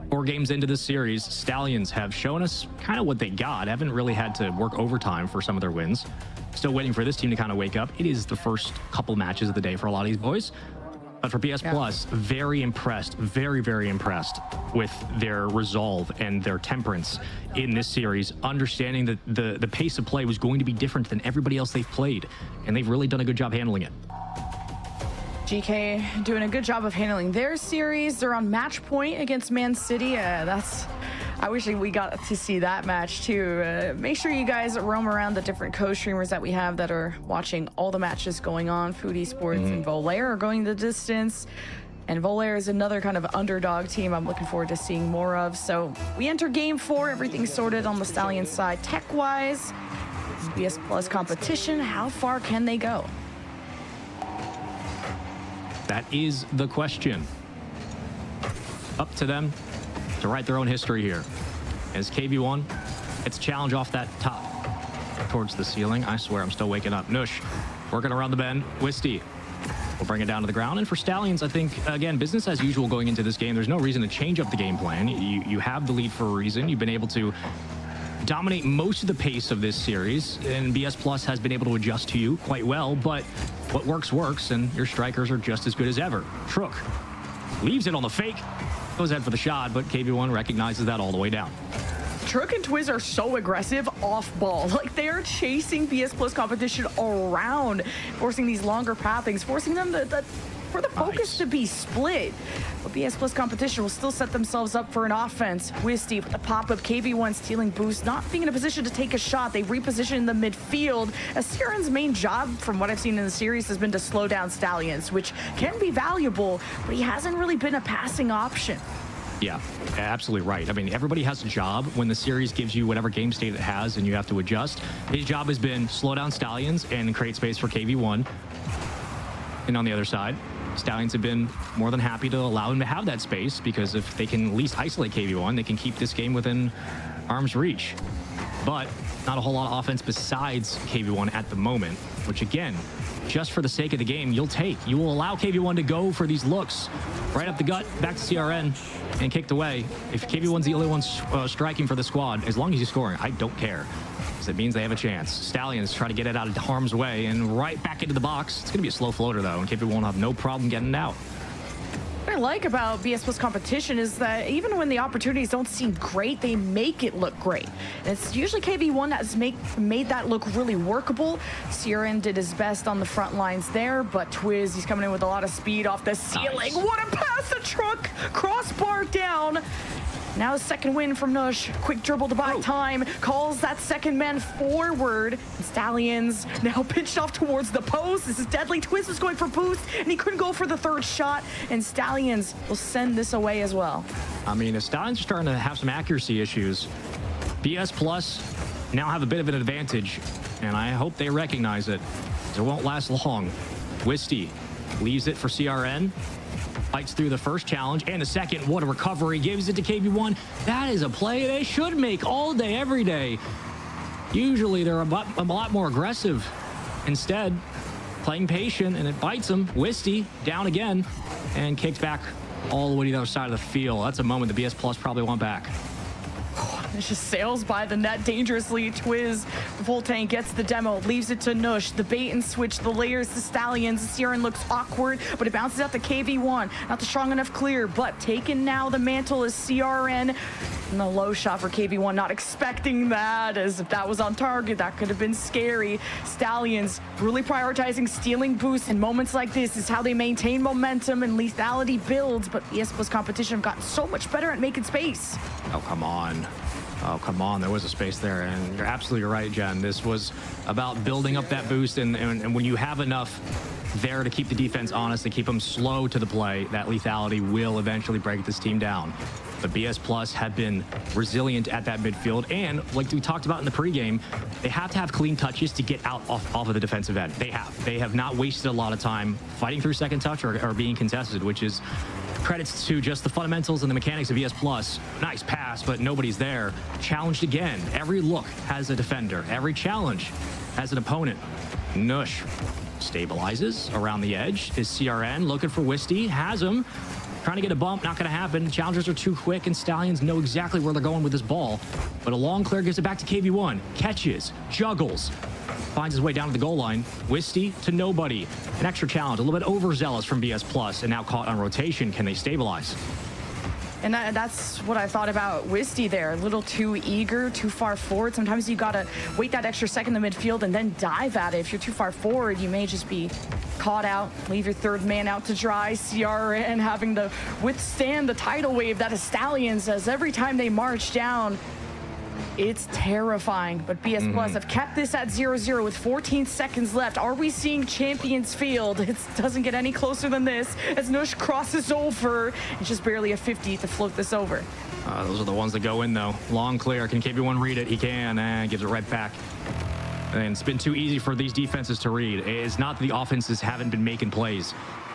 4 games into this series, Stallions have shown us kind of what they got. Haven't really had to work overtime for some of their wins. Still waiting for this team to kind of wake up. It is the first couple matches of the day for a lot of these boys. But for BS Plus, very impressed, very, very impressed with their resolve and their temperance in this series, understanding that the pace of play was going to be different than everybody else they've played. And they've really done a good job handling it. GK doing a good job of handling their series. They're on match point against Man City. I wish we got to see that match too. Make sure you guys roam around the different co-streamers that we have that are watching all the matches going on. Food Esports and Volair are going the distance. And Volair is another kind of underdog team I'm looking forward to seeing more of. So we enter game 4. Everything's sorted on the Stallion side tech-wise. BS Plus competition. How far can they go? That is the question. Up to them to write their own history here. As KV1, it's a challenge off that top towards the ceiling. I swear I'm still waking up. Nush working around the bend. Wisty will bring it down to the ground. And for Stallions, I think, again, business as usual going into this game. There's no reason to change up the game plan. You have the lead for a reason. You've been able to dominate most of the pace of this series, and BS Plus has been able to adjust to you quite well, but what works, works, and your strikers are just as good as ever. Trook leaves it on the fake, goes ahead for the shot, but KV1 recognizes that all the way down. Trook and Twiz are so aggressive off ball. Like, they are chasing BS Plus competition around, forcing these longer pathings, forcing them for the focus to be split. But BS Plus competition will still set themselves up for an offense. Wisty with the pop-up, KV1 stealing boost, not being in a position to take a shot. They reposition in the midfield. As Siren's main job, from what I've seen in the series, has been to slow down Stallions, which can be valuable, but he hasn't really been a passing option. Yeah, absolutely right. I mean, everybody has a job when the series gives you whatever game state it has and you have to adjust. His job has been slow down Stallions and create space for KV1. And on the other side, Stallions have been more than happy to allow him to have that space, because if they can at least isolate KV1, they can keep this game within arm's reach. But not a whole lot of offense besides KV1 at the moment, which again, just for the sake of the game, you'll take. You will allow KV1 to go for these looks right up the gut, back to CRN, and kicked away. If KV1's the only one striking for the squad, as long as he's scoring, I don't care, because it means they have a chance. Stallions try to get it out of harm's way and right back into the box. It's going to be a slow floater, though, and KV1 will have no problem getting it out. What I like about BS Plus competition is that even when the opportunities don't seem great, they make it look great. And it's usually KV1 that's made that look really workable. CRN did his best on the front lines there, but Twiz, he's coming in with a lot of speed off the ceiling. Nice. What a pass, the truck, crossbar down. Now a second win from Nush. Quick dribble to buy time. Calls that second man forward. And Stallions now pinched off towards the post. This is deadly. Twiz was going for boost, and he couldn't go for the third shot. And Stallions will send this away as well. I mean, if Stallions are starting to have some accuracy issues, BS Plus now have a bit of an advantage, and I hope they recognize it. It won't last long. Wisty leaves it for CRN. Fights through the first challenge and the second. What a recovery. Gives it to KV1. That is a play they should make all day, every day. Usually they're a lot more aggressive. Instead, playing patient, and it bites them. Wisty down again and kicks back all the way to the other side of the field. That's a moment the BS Plus probably want back. It just sails by the net dangerously. Twiz, full tank, gets the demo, leaves it to Nush. The bait and switch, the layers to Stallions. Siren looks awkward, but it bounces out to KV1. Not the strong enough clear, but taken now. The mantle is CRN. And the low shot for KV1, not expecting that, as if that was on target, that could have been scary. Stallions really prioritizing stealing boosts in moments like this is how they maintain momentum and lethality builds, but BS Plus competition have gotten so much better at making space. Oh, come on. Oh, come on. There was a space there, and you're absolutely right, Jen. This was about building up that boost, and when you have enough there to keep the defense honest, to keep them slow to the play, that lethality will eventually break this team down. But BS Plus have been resilient at that midfield, and like we talked about in the pregame, they have to have clean touches to get out off of the defensive end. They have not wasted a lot of time fighting through second touch or being contested, which is credits to just the fundamentals and the mechanics of BS Plus. Nice pass, but nobody's there. Challenged again. Every look has a defender. Every challenge has an opponent. Nush stabilizes around the edge. Is CRN looking for Wisty? Has him. Trying to get a bump, not going to happen. The challengers are too quick, and Stallions know exactly where they're going with this ball. But a long clear gives it back to KV1. Catches, juggles, finds his way down to the goal line. Wisty to nobody. An extra challenge, a little bit overzealous from BS Plus, and now caught on rotation. Can they stabilize? And that's what I thought about Wisty there. A little too eager, too far forward. Sometimes you got to wait that extra second in the midfield and then dive at it. If you're too far forward, you may just be caught out, leave your third man out to dry. CRN having to withstand the tidal wave that is Stallions, as every time they march down, it's terrifying. But BS Plus have kept this at 0-0 with 14 seconds left. Are we seeing Champions Field? It doesn't get any closer than this as Nush crosses over. It's just barely a 50 to float this over. Those are the ones that go in, though. Long clear. Can KV1 read it? He can, and gives it right back. And it's been too easy for these defenses to read. It's not that the offenses haven't been making plays.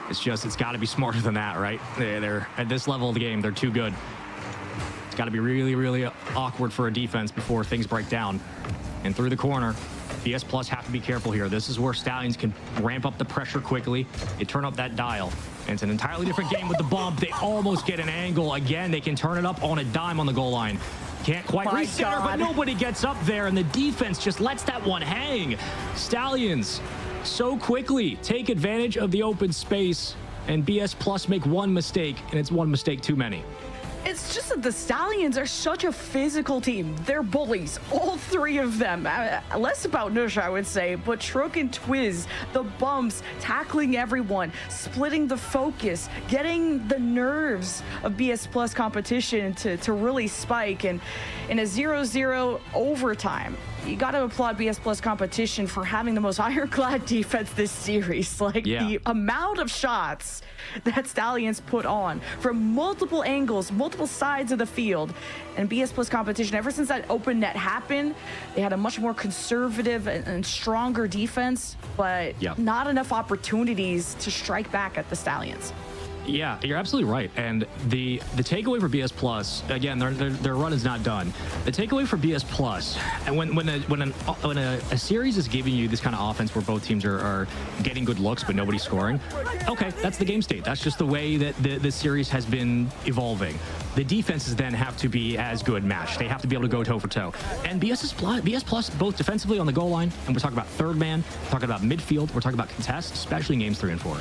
It's just, it's got to be smarter than that, right? They're at this level of the game, they're too good. It's got to be really, really awkward for a defense before things break down. And through the corner, BS Plus have to be careful here. This is where Stallions can ramp up the pressure quickly. They turn up that dial. And it's an entirely different game with the bump. They almost get an angle. Again, they can turn it up on a dime on the goal line. Can't quite recenter, but nobody gets up there, and the defense just lets that one hang. Stallions so quickly take advantage of the open space, and BS Plus make one mistake, and it's one mistake too many. It's just that the Stallions are such a physical team. They're bullies, all three of them. Less about Nush, I would say, but Trook and Twiz, the bumps, tackling everyone, splitting the focus, getting the nerves of BS Plus competition to really spike. And in a 0-0 overtime, you got to applaud BS Plus competition for having the most ironclad defense this series. The amount of shots that Stallions put on from multiple angles, multiple sides of the field. And BS Plus competition, ever since that open net happened, they had a much more conservative and stronger defense, but not enough opportunities to strike back at the Stallions. Yeah, you're absolutely right. And the takeaway for BS Plus, again, their run is not done. The takeaway for BS Plus, and when a series is giving you this kind of offense where both teams are getting good looks but nobody's scoring, okay, that's the game state. That's just the way that the series has been evolving. The defenses then have to be as good matched. They have to be able to go toe for toe. And BS Plus, both defensively on the goal line, and we're talking about third man, we're talking about midfield, we're talking about contest, especially in games 3 and 4.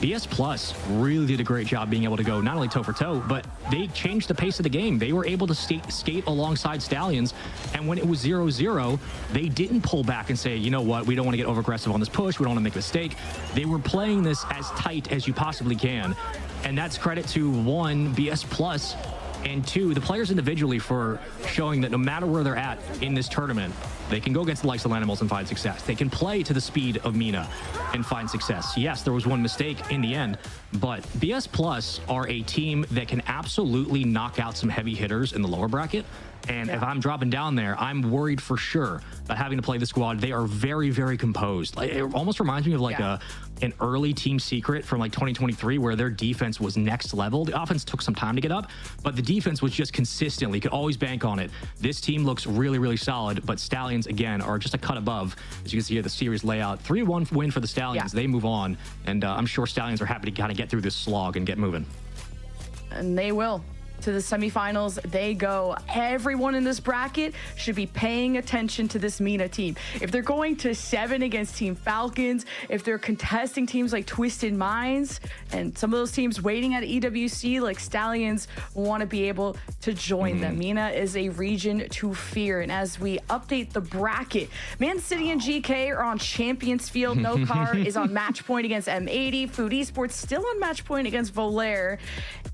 BS Plus really did a great job being able to go not only toe for toe, but they changed the pace of the game. They were able to skate alongside Stallions, and when it was 0-0, they didn't pull back and say, you know what, we don't want to get over aggressive on this push, we don't want to make a mistake. They were playing this as tight as you possibly can, and that's credit to, one, BS Plus, and two, the players individually for showing that no matter where they're at in this tournament, they can go against the likes of Lanimals and find success. They can play to the speed of Mina and find success. Yes, there was one mistake in the end, but BS Plus are a team that can absolutely knock out some heavy hitters in the lower bracket. And if I'm dropping down there, I'm worried for sure about having to play the squad. They are very, very composed. Like, it almost reminds me of like an early Team Secret from like 2023, where their defense was next level. The offense took some time to get up, but the defense was just consistently, could always bank on it. This team looks really, really solid, but Stallions, again, are just a cut above. As you can see here, the series layout, 3-1 win for the Stallions. They move on, and I'm sure Stallions are happy to kind of get through this slog and get moving. And they will. To the semifinals, they go. Everyone in this bracket should be paying attention to this Mina team. If they're going to 7 against Team Falcons, if they're contesting teams like Twisted Minds, and some of those teams waiting at EWC like Stallions want to be able to join them. Mina is a region to fear. And as we update the bracket, Man City and GK are on Champions Field. No Car is on match point against M80. Food Esports still on match point against Volair.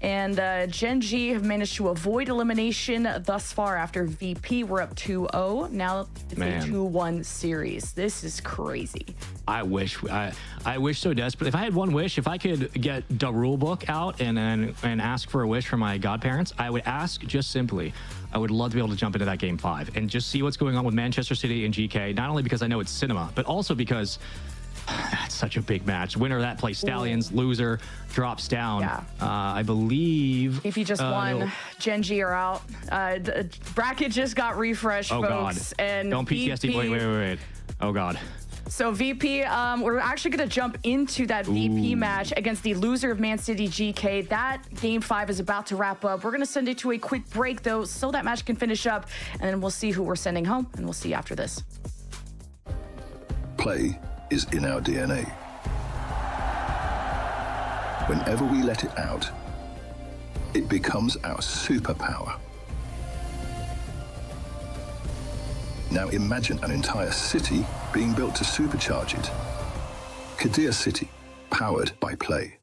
And Gen G have managed to avoid elimination thus far after VP. We're up 2-0. Now it's a 2-1 series. This is crazy. I wish so desperately. If I had one wish, if I could get the rule book out and ask for a wish from my godparents, I would ask just simply, I would love to be able to jump into that game 5 and just see what's going on with Manchester City and GK, not only because I know it's cinema, but also because that's such a big match. Winner of that plays Stallions. Loser drops down. I believe. If you just won, Gen G are out. The bracket just got refreshed, folks. God. And Don't PTSD. VP, Wait. Oh, God. So VP, we're actually going to jump into that VP match against the loser of Man City GK. That game 5 is about to wrap up. We're going to send it to a quick break, though, so that match can finish up. And then we'll see who we're sending home. And we'll see you after this. Play is in our DNA. Whenever we let it out, it becomes our superpower. Now imagine an entire city being built to supercharge it. Kadir City, powered by Play.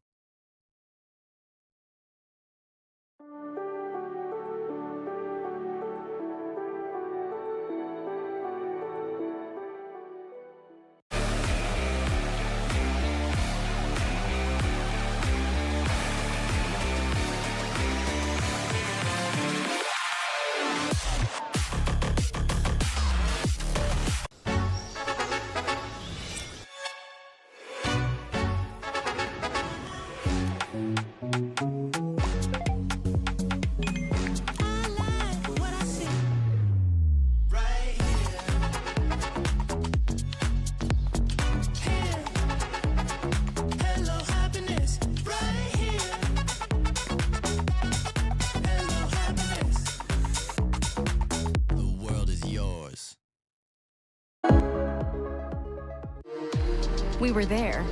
We were there.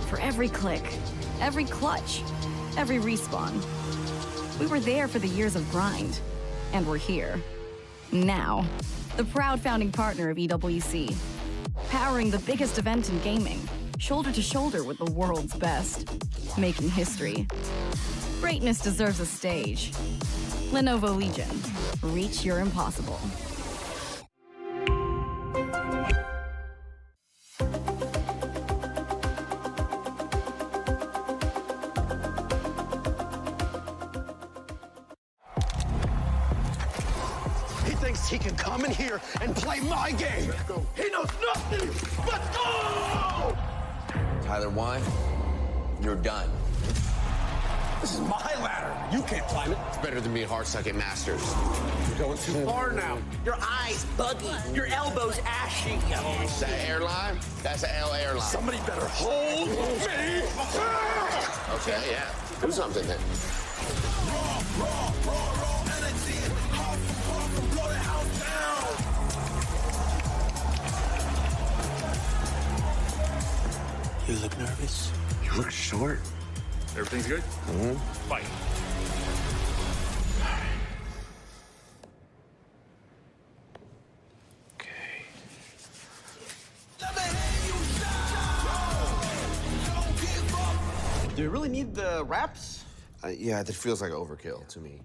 For every click, every clutch, every respawn. We were there for the years of grind. And we're here. Now. The proud founding partner of EWC. Powering the biggest event in gaming. Shoulder to shoulder with the world's best. Making history. Greatness deserves a stage. Lenovo Legion. Reach your impossible. He can come in here and play my game. He knows nothing but go! Tyler Wine, you're done. This is my ladder. You can't climb it. It's better than being hard second masters. You're going too far now. Your eyes buggy. Your elbows ashy. Is that airline? That's an L airline. Somebody better hold me. Okay, yeah. Do something then. You look nervous. You look short. Everything's good? Fight. Do you really need the wraps? Yeah, that feels like overkill to me.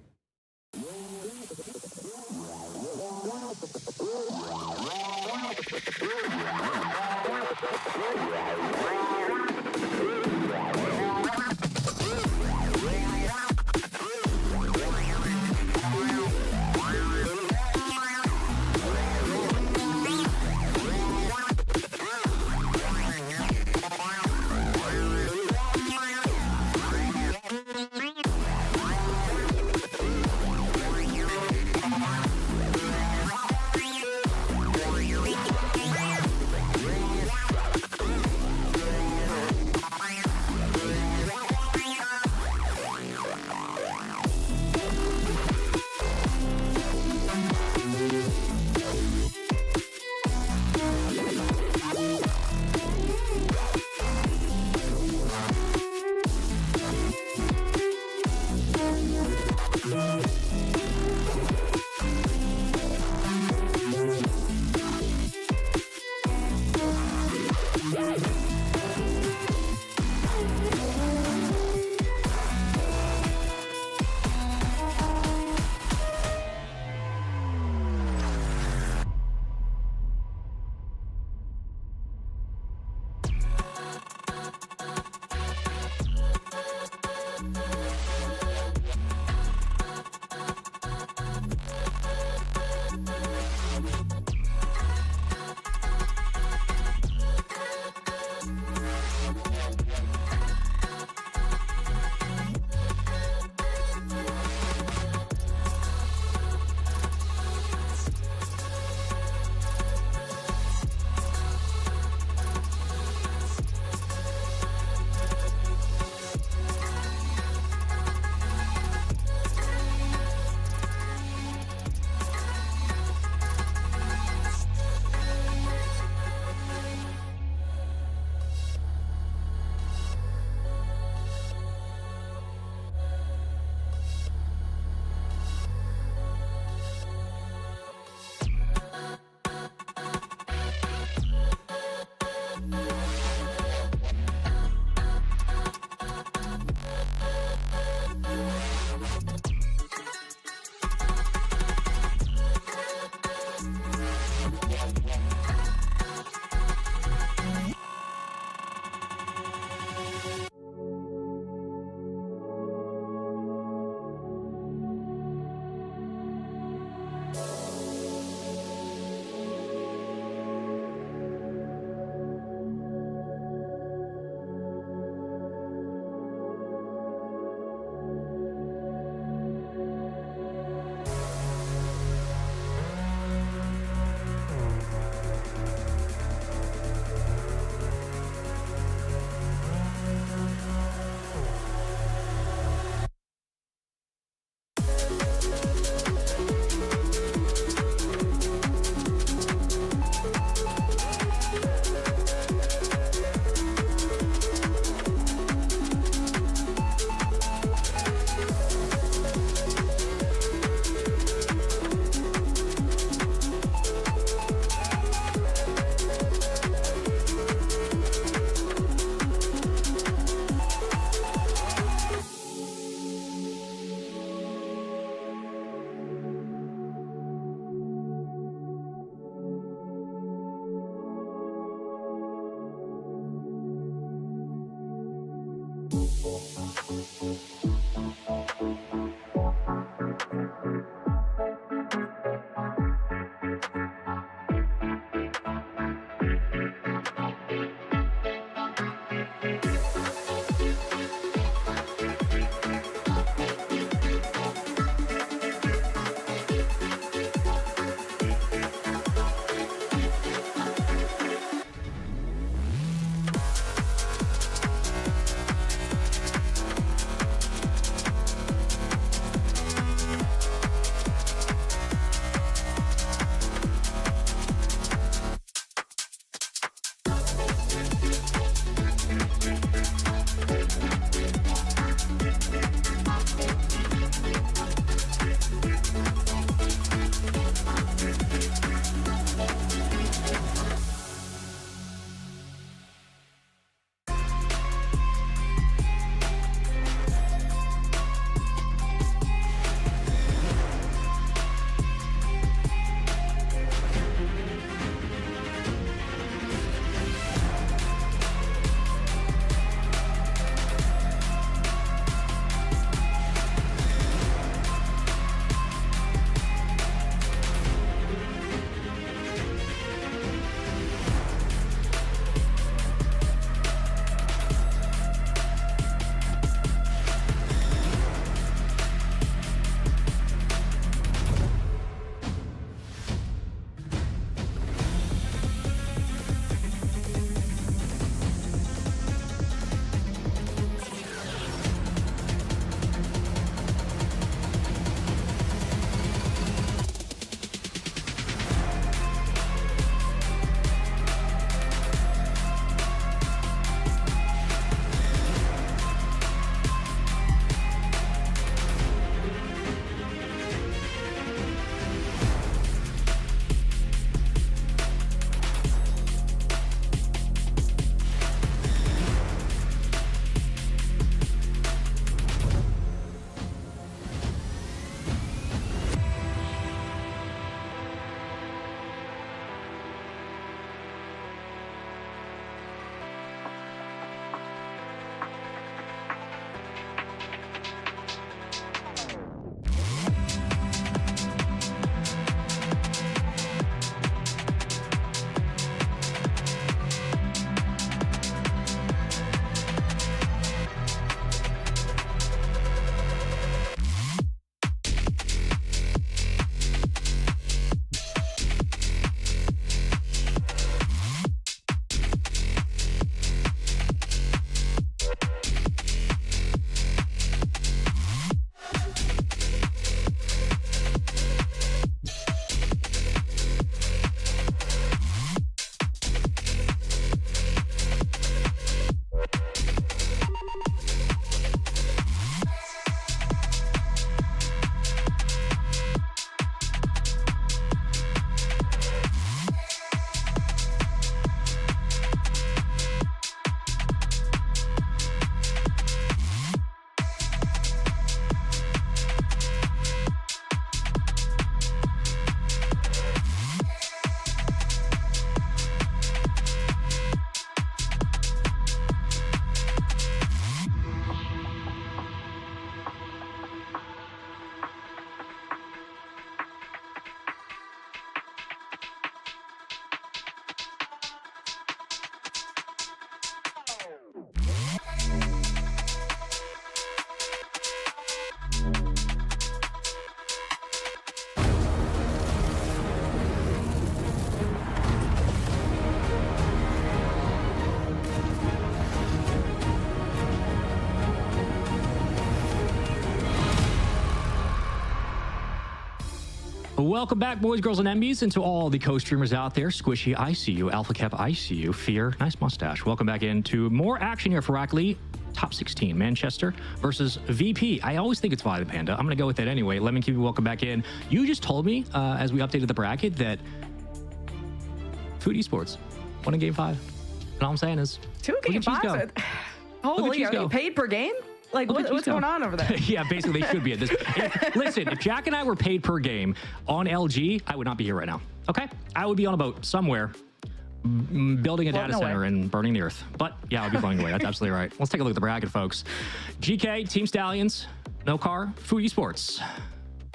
Welcome back, boys, girls, and MBs, and to all the co-streamers out there. Squishy, I see you. Alpha Cap, I see you. Fear, nice mustache. Welcome back into more action here for Rocket League. Top 16, Manchester versus VP. I always think it's Violet Panda. I'm going to go with it anyway. Let me keep you welcome back in. You just told me, as we updated the bracket, that Food Esports won in Game 5. And all I'm saying is... 2 Game 5? Holy, are they paid per game? Like, what's going on over there? Yeah, basically, they should be at this. Listen, if Jack and I were paid per game on LG, I would not be here right now. Okay? I would be on a boat somewhere building a data center and burning the earth. But yeah, I'll be flying away. That's absolutely right. Let's take a look at the bracket, folks. GK, Team Stallions, No Car, Food Esports.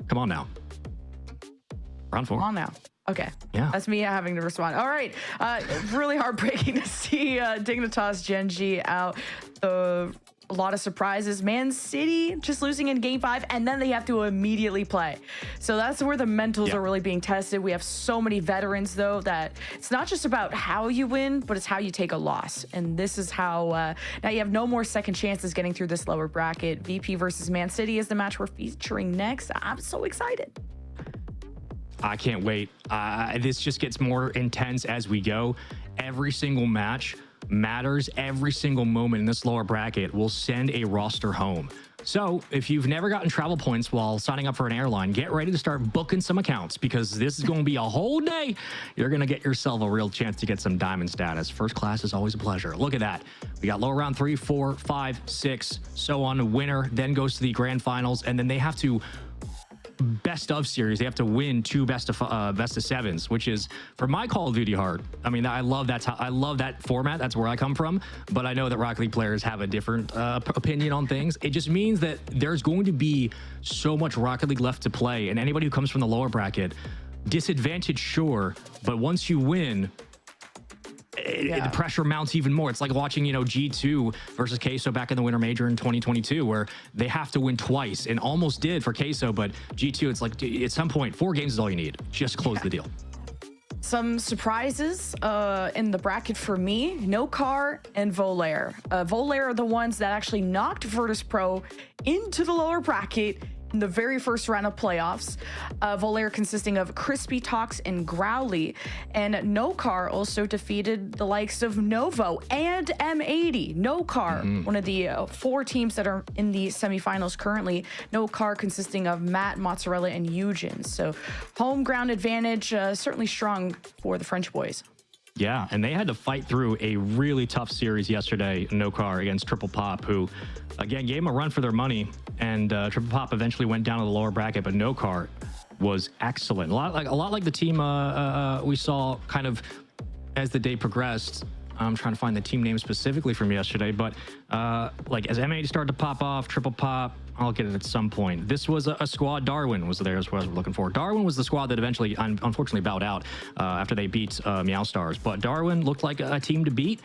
Come on now. Round 4. Come on now. Okay. Yeah. That's me having to respond. All right. Really heartbreaking to see Dignitas Gen G out. A lot of surprises. Man City just losing in Game 5, and then they have to immediately play. So that's where the mentals are really being tested. We have so many veterans, though, that it's not just about how you win, but it's how you take a loss. And this is how now you have no more second chances getting through this lower bracket. VP versus Man City is the match we're featuring next. I'm so excited. I can't wait. This just gets more intense as we go. Every single match matters. Every single moment in this lower bracket will send a roster home. So if you've never gotten travel points while signing up for an airline, get ready to start booking some accounts, because this is going to be a whole day. You're going to get yourself a real chance to get some diamond status. First class is always a pleasure. Look at that. We got lower round 3, 4, 5, 6, so on. Winner then goes to the grand finals, and then they have to best of series. They have to win 2 best of 7s, which is, for my Call of Duty heart, I mean, I love that format. That's where I come from. But I know that Rocket League players have a different opinion on things. It just means that there's going to be so much Rocket League left to play, and anybody who comes from the lower bracket, disadvantage, sure, but once you win, the pressure mounts even more. It's like watching, G2 versus Queso back in the Winter Major in 2022, where they have to win twice, and almost did for Queso, but G2, it's like at some point, 4 games is all you need. Just close the deal. Some surprises in the bracket for me: No Car and Volair. Volair are the ones that actually knocked Virtus Pro into the lower bracket in the very first round of playoffs. Volair consisting of Crispy Talks and Growly, and No Car also defeated the likes of Novo and M80. No Car, one of the 4 teams that are in the semifinals currently. No Car consisting of Matt, Mozzarella, and Eugen. So home ground advantage certainly strong for the French boys. Yeah, and they had to fight through a really tough series yesterday, No Car against Triple Pop, who, again, gave them a run for their money, and Triple Pop eventually went down to the lower bracket, but No Car was excellent. A lot like the team we saw kind of as the day progressed. I'm trying to find the team name specifically from yesterday, but like as M8 started to pop off, Triple Pop, I'll get it at some point. This was a squad. Darwin was there, as what I was looking for. Darwin was the squad that eventually, unfortunately, bowed out after they beat Meow Stars. But Darwin looked like a team to beat.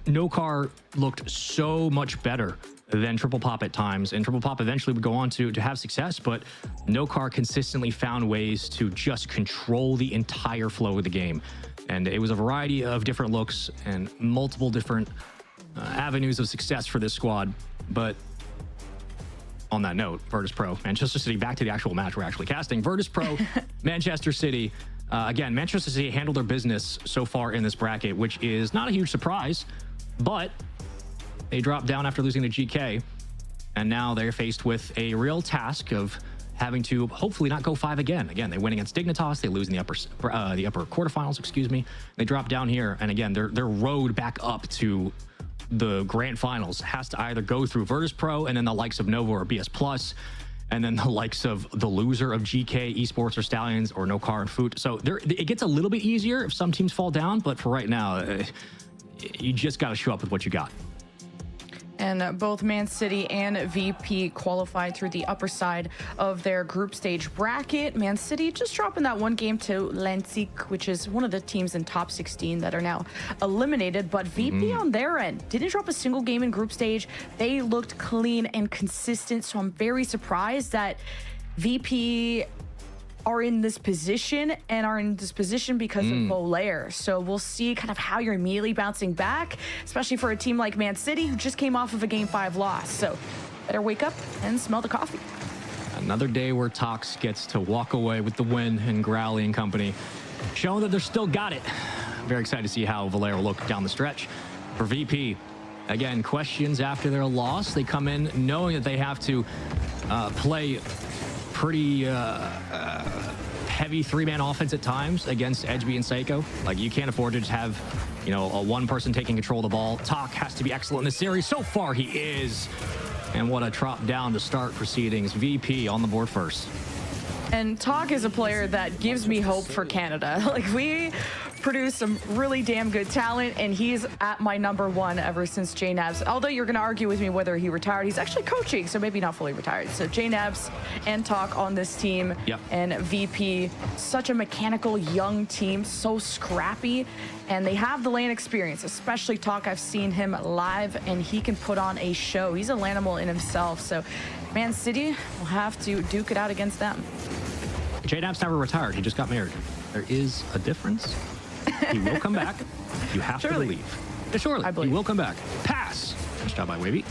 No Car looked so much better than Triple Pop at times, and Triple Pop eventually would go on to have success, but No Car consistently found ways to just control the entire flow of the game. And it was a variety of different looks and multiple different avenues of success for this squad. But on that note, Virtus Pro, Manchester City, back to the actual match we're actually casting. Virtus Pro, Manchester City. Again, Manchester City handled their business so far in this bracket, which is not a huge surprise, but they dropped down after losing to GK, and now they're faced with a real task of having to hopefully not go 5 again. Again, they win against Dignitas, they lose in the upper quarterfinals, excuse me. They drop down here, and again, their road back up to the grand finals has to either go through Virtus Pro and then the likes of Novo or BS Plus, and then the likes of the loser of GK, Esports, or Stallions, or No Car and Food. So it gets a little bit easier if some teams fall down, but for right now, you just got to show up with what you got. And both Man City and VP qualified through the upper side of their group stage bracket. Man City just dropping that 1 game to Leipzig, which is one of the teams in top 16 that are now eliminated. But VP on their end didn't drop a single game in group stage. They looked clean and consistent. So I'm very surprised that VP are in this position because of Volair. So we'll see kind of how you're immediately bouncing back, especially for a team like Man City, who just came off of a Game 5 loss. So better wake up and smell the coffee. Another day where Tox gets to walk away with the win, and Growly and company showing that they're still got it. Very excited to see how Valero will look down the stretch. For VP, again, questions after their loss. They come in knowing that they have to play pretty heavy three-man offense at times against Edgeby and Seiko. Like, you can't afford to just have, a one person taking control of the ball. Talk has to be excellent in this series. So far, he is. And what a drop down to start proceedings. VP on the board first. And Talk is a player that gives me hope for Canada. Like, we produce some really damn good talent, and he's at my #1 ever since JNabs. Although you're going to argue with me whether he retired, he's actually coaching, so maybe not fully retired. So JNabs and Talk on this team. Yep. And VP, such a mechanical young team, so scrappy, and they have the lane experience, especially Talk. I've seen him live, and he can put on a show. He's a Lanimal in himself, so Man City will have to duke it out against them. JNabs never retired. He just got married. There is a difference. He will come back. You have to believe. Surely, he will come back. Pass. Nice job by Wavy.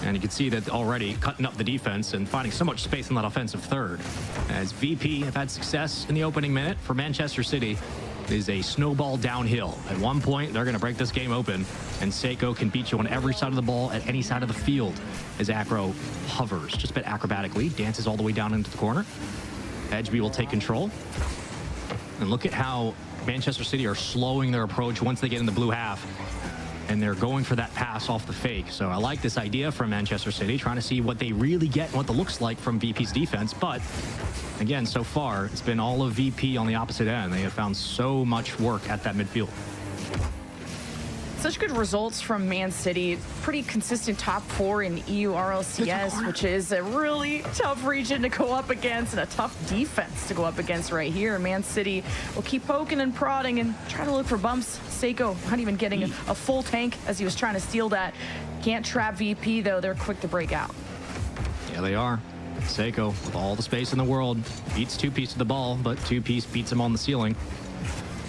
And you can see that already cutting up the defense and finding so much space in that offensive third. As VP have had success in the opening minute for Manchester City, it is a snowball downhill. At one point, they're going to break this game open, and Seiko can beat you on every side of the ball at any side of the field as Acro hovers just a bit acrobatically, dances all the way down into the corner. Edgeby will take control. And look at how Manchester City are slowing their approach once they get in the blue half. And they're going for that pass off the fake. So I like this idea from Manchester City, trying to see what they really get and what the looks like from VP's defense. But again, so far, it's been all of VP on the opposite end. They have found so much work at that midfield. Such good results from Man City. Pretty consistent top 4 in EU RLCS, which is a really tough region to go up against and a tough defense to go up against right here. Man City will keep poking and prodding and try to look for bumps. Seiko not even getting a full tank as he was trying to steal that. Can't trap VP, though. They're quick to break out. Yeah, they are. Seiko, with all the space in the world, beats 2-piece to the ball, but 2-piece beats him on the ceiling.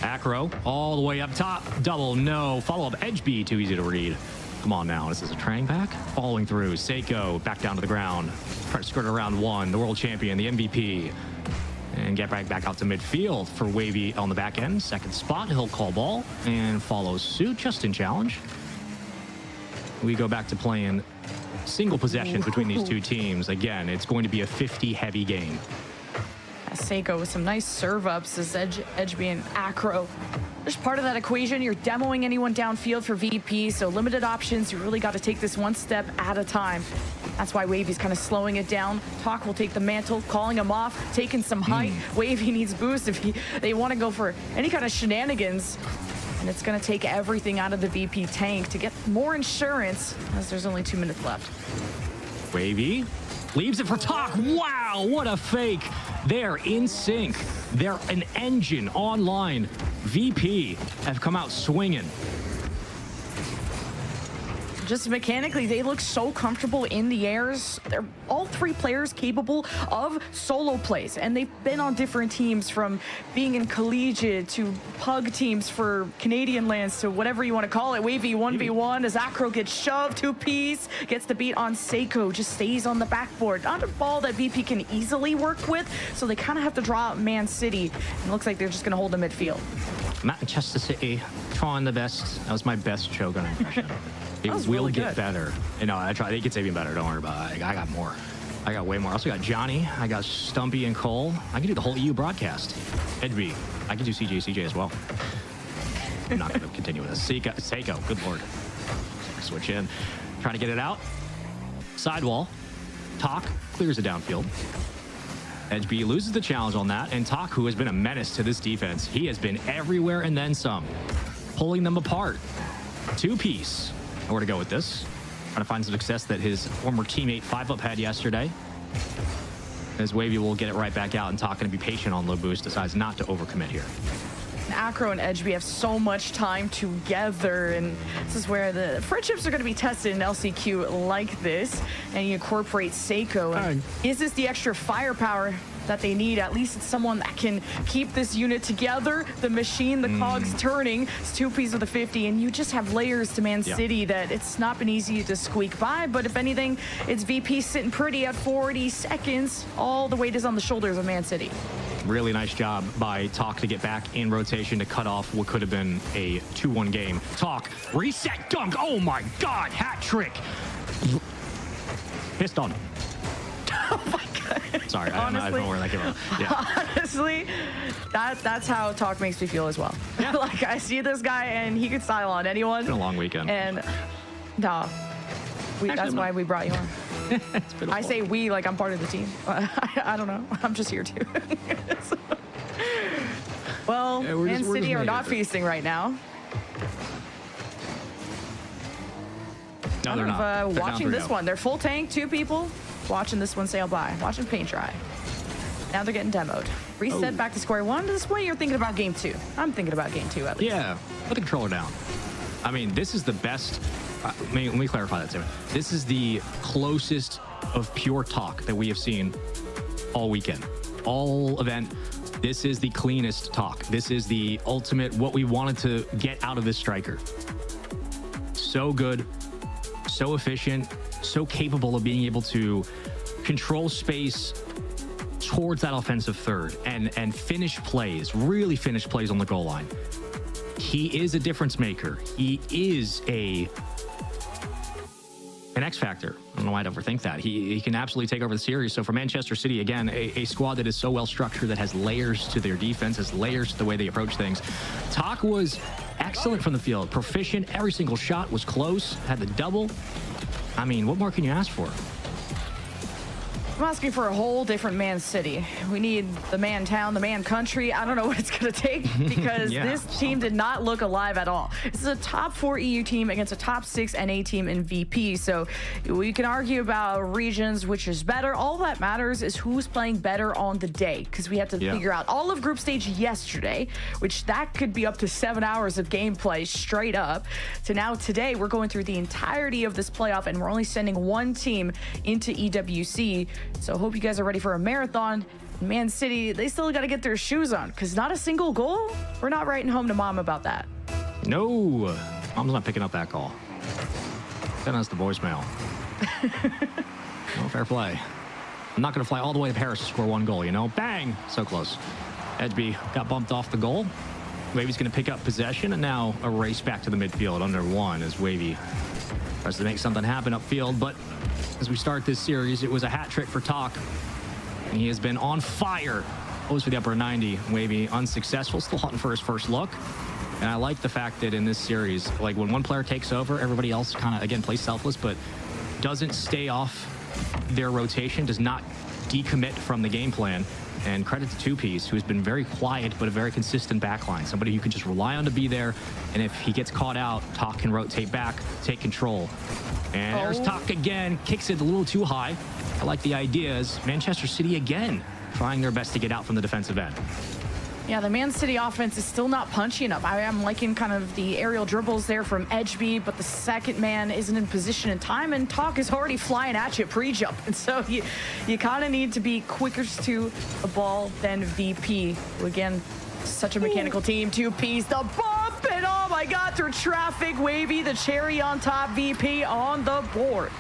Acro all the way up top. Double no. Follow-up Edgeby, too easy to read. Come on now. This is a train back. Following through. Seiko back down to the ground. Try to skirt around one. The world champion, the MVP. And get back out to midfield for Wavy on the back end. Second spot. He'll call ball and follows suit. Just in challenge. We go back to playing single possessions between these two teams. Again, it's going to be a 50 heavy game. Seiko with some nice serve-ups as Edgeby and Acro. Just part of that equation, you're demoing anyone downfield for VP, so limited options. You really got to take this one step at a time. That's why Wavy's kind of slowing it down. Talk will take the mantle, calling him off, taking some height. Wavy needs boost if they want to go for any kind of shenanigans. And it's going to take everything out of the VP tank to get more insurance, as there's only 2 minutes left. Wavy leaves it for Talk. Wow, what a fake. They're in sync. They're an engine online. VP have come out swinging. Just mechanically, they look so comfortable in the airs. They're all 3 players capable of solo plays, and they've been on different teams, from being in collegiate to pug teams for Canadian lands to whatever you want to call it. Wavy 1v1 as Acro gets shoved 2-piece, gets the beat on Seiko, just stays on the backboard. Not a ball that VP can easily work with, so they kind of have to draw out Man City. And it looks like they're just going to hold the midfield. Manchester City trying the best. That was my best Shogun impression. It will really get good. better. I try. They get even better. Don't worry about it. I got more. I got way more. I also got Johnny. I got Stumpy and Cole. I can do the whole EU broadcast. Edby. I can do CJ as well. I'm not going to continue with this. Seiko. Good lord. Switch in. Trying to get it out. Sidewall. Talk clears it downfield. Edgeby loses the challenge on that, and Talk, who has been a menace to this defense, he has been everywhere and then some, pulling them apart. 2-piece. Where to go with this? Trying to find some success that his former teammate 5-up had yesterday. As Wavy will get it right back out, and Talk going to be patient on low boost, decides not to overcommit here. Acro and Edgeby have so much time together, and this is where the friendships are going to be tested in LCQ like this, and you incorporate Seiko. And is this the extra firepower that they need? At least it's someone that can keep this unit together, the machine, the cogs turning. It's 2Ps with a 50, and you just have layers to Man City that it's not been easy to squeak by, but if anything, it's VP sitting pretty at 40 seconds. All the weight is on the shoulders of Man City. Really nice job by Talk to get back in rotation to cut off what could have been a 2-1 game. Talk, reset dunk. Oh my God, hat trick. Pissed on. Oh my God. Sorry, I don't know where that came from. Yeah. Honestly, that's how Talk makes me feel as well. Yeah. Like, I see this guy and he could style on anyone. It's been a long weekend. And no, that's why we brought you on. It's been I say we like I'm part of the team. I don't know. I'm just here too. So, well, Man City are not feasting right now. No, they're not. They're watching this one. They're full tank, 2 people. Watching this one sail by. Watching paint dry. Now they're getting demoed. Reset back to square one. At this point, you're thinking about game 2. I'm thinking about game 2 at least. Yeah, put the controller down. I mean, this is the best. Let me clarify that statement. This is the closest of pure Talk that we have seen all weekend. All event. This is the cleanest Talk. This is the ultimate what we wanted to get out of this striker. So good, so efficient, so capable of being able to control space towards that offensive third and finish plays, really finish plays on the goal line. He is a difference maker. He is an X factor. I don't know why I'd overthink that. He can absolutely take over the series. So for Manchester City, again, a squad that is so well structured, that has layers to their defense, has layers to the way they approach things. Talk was excellent from the field, proficient. Every single shot was close, had the double. I mean, what more can you ask for? I'm asking for a whole different Man City. We need the man town, the man country. I don't know what it's going to take because this team did not look alive at all. This is a top 4 EU team against a top 6 NA team in VP. So we can argue about regions, which is better. All that matters is who's playing better on the day, because we have to figure out all of group stage yesterday, which that could be up to 7 hours of gameplay straight up. To now today, we're going through the entirety of this playoff, and we're only sending 1 team into EWC. So I hope you guys are ready for a marathon. Man City, they still got to get their shoes on, because not a single goal. We're not writing home to mom about that. No, mom's not picking up that call. Send us the voicemail. No fair play. I'm not going to fly all the way to Paris to score 1 goal, you know? Bang! So close. Edgeby got bumped off the goal. Wavy's going to pick up possession, and now a race back to the midfield under 1 as Wavy tries to make something happen upfield. But as we start this series, it was a hat trick for Talk, and he has been on fire. Goes for the upper 90. Wavy unsuccessful, still hunting for his first look. And I like the fact that in this series, like when one player takes over, everybody else kind of, again, plays selfless, but doesn't stay off their rotation, does not decommit from the game plan. And credit to 2Ps, who has been very quiet, but a very consistent backline. Somebody you can just rely on to be there. And if he gets caught out, Talk can rotate back, take control. And there's Talk again, kicks it a little too high. I like the ideas. Manchester City again, trying their best to get out from the defensive end. Yeah, the Man City offense is still not punchy enough. I am liking kind of the aerial dribbles there from Edgeby, but the second man isn't in position in time, and Talk is already flying at you pre-jump. And so you kind of need to be quicker to the ball than VP, who again, such a mechanical team. 2Ps, the bump, and oh my God, through traffic, Wavy, the cherry on top, VP on the board.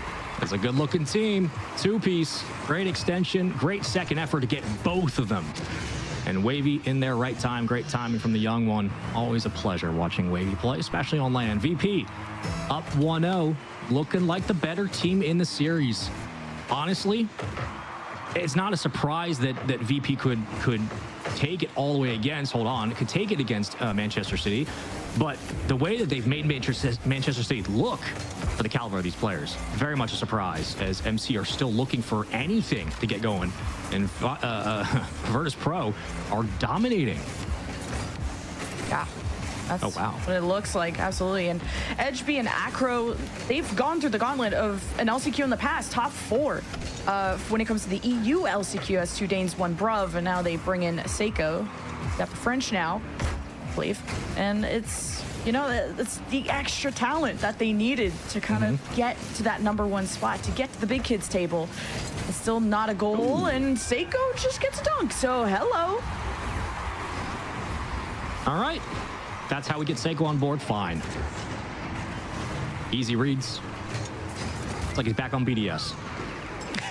It's a good-looking team. 2-piece, great extension, great second effort to get both of them. And Wavy in there right time, great timing from the young one. Always a pleasure watching Wavy play, especially on land. VP up 1-0, looking like the better team in the series. Honestly, it's not a surprise that VP could take it all the way against, could take it against Manchester City. But the way that they've made Manchester City look for the caliber of these players, very much a surprise, as MC are still looking for anything to get going. And Virtus Pro are dominating. Yeah. That's what it looks like, absolutely. And Edgeby and Acro, they've gone through the gauntlet of an LCQ in the past, top 4. When it comes to the EU LCQ, as 2 Danes, 1 Bruv, and now they bring in Seiko. Got the French now. believe. And it's, you know, it's the extra talent that they needed to kind of get to that #1 spot, to get to the big kids table. It's still not a goal, and Seiko just gets a dunk. So, hello. All right. That's how we get Seiko on board. Fine. Easy reads. It's like he's back on BDS.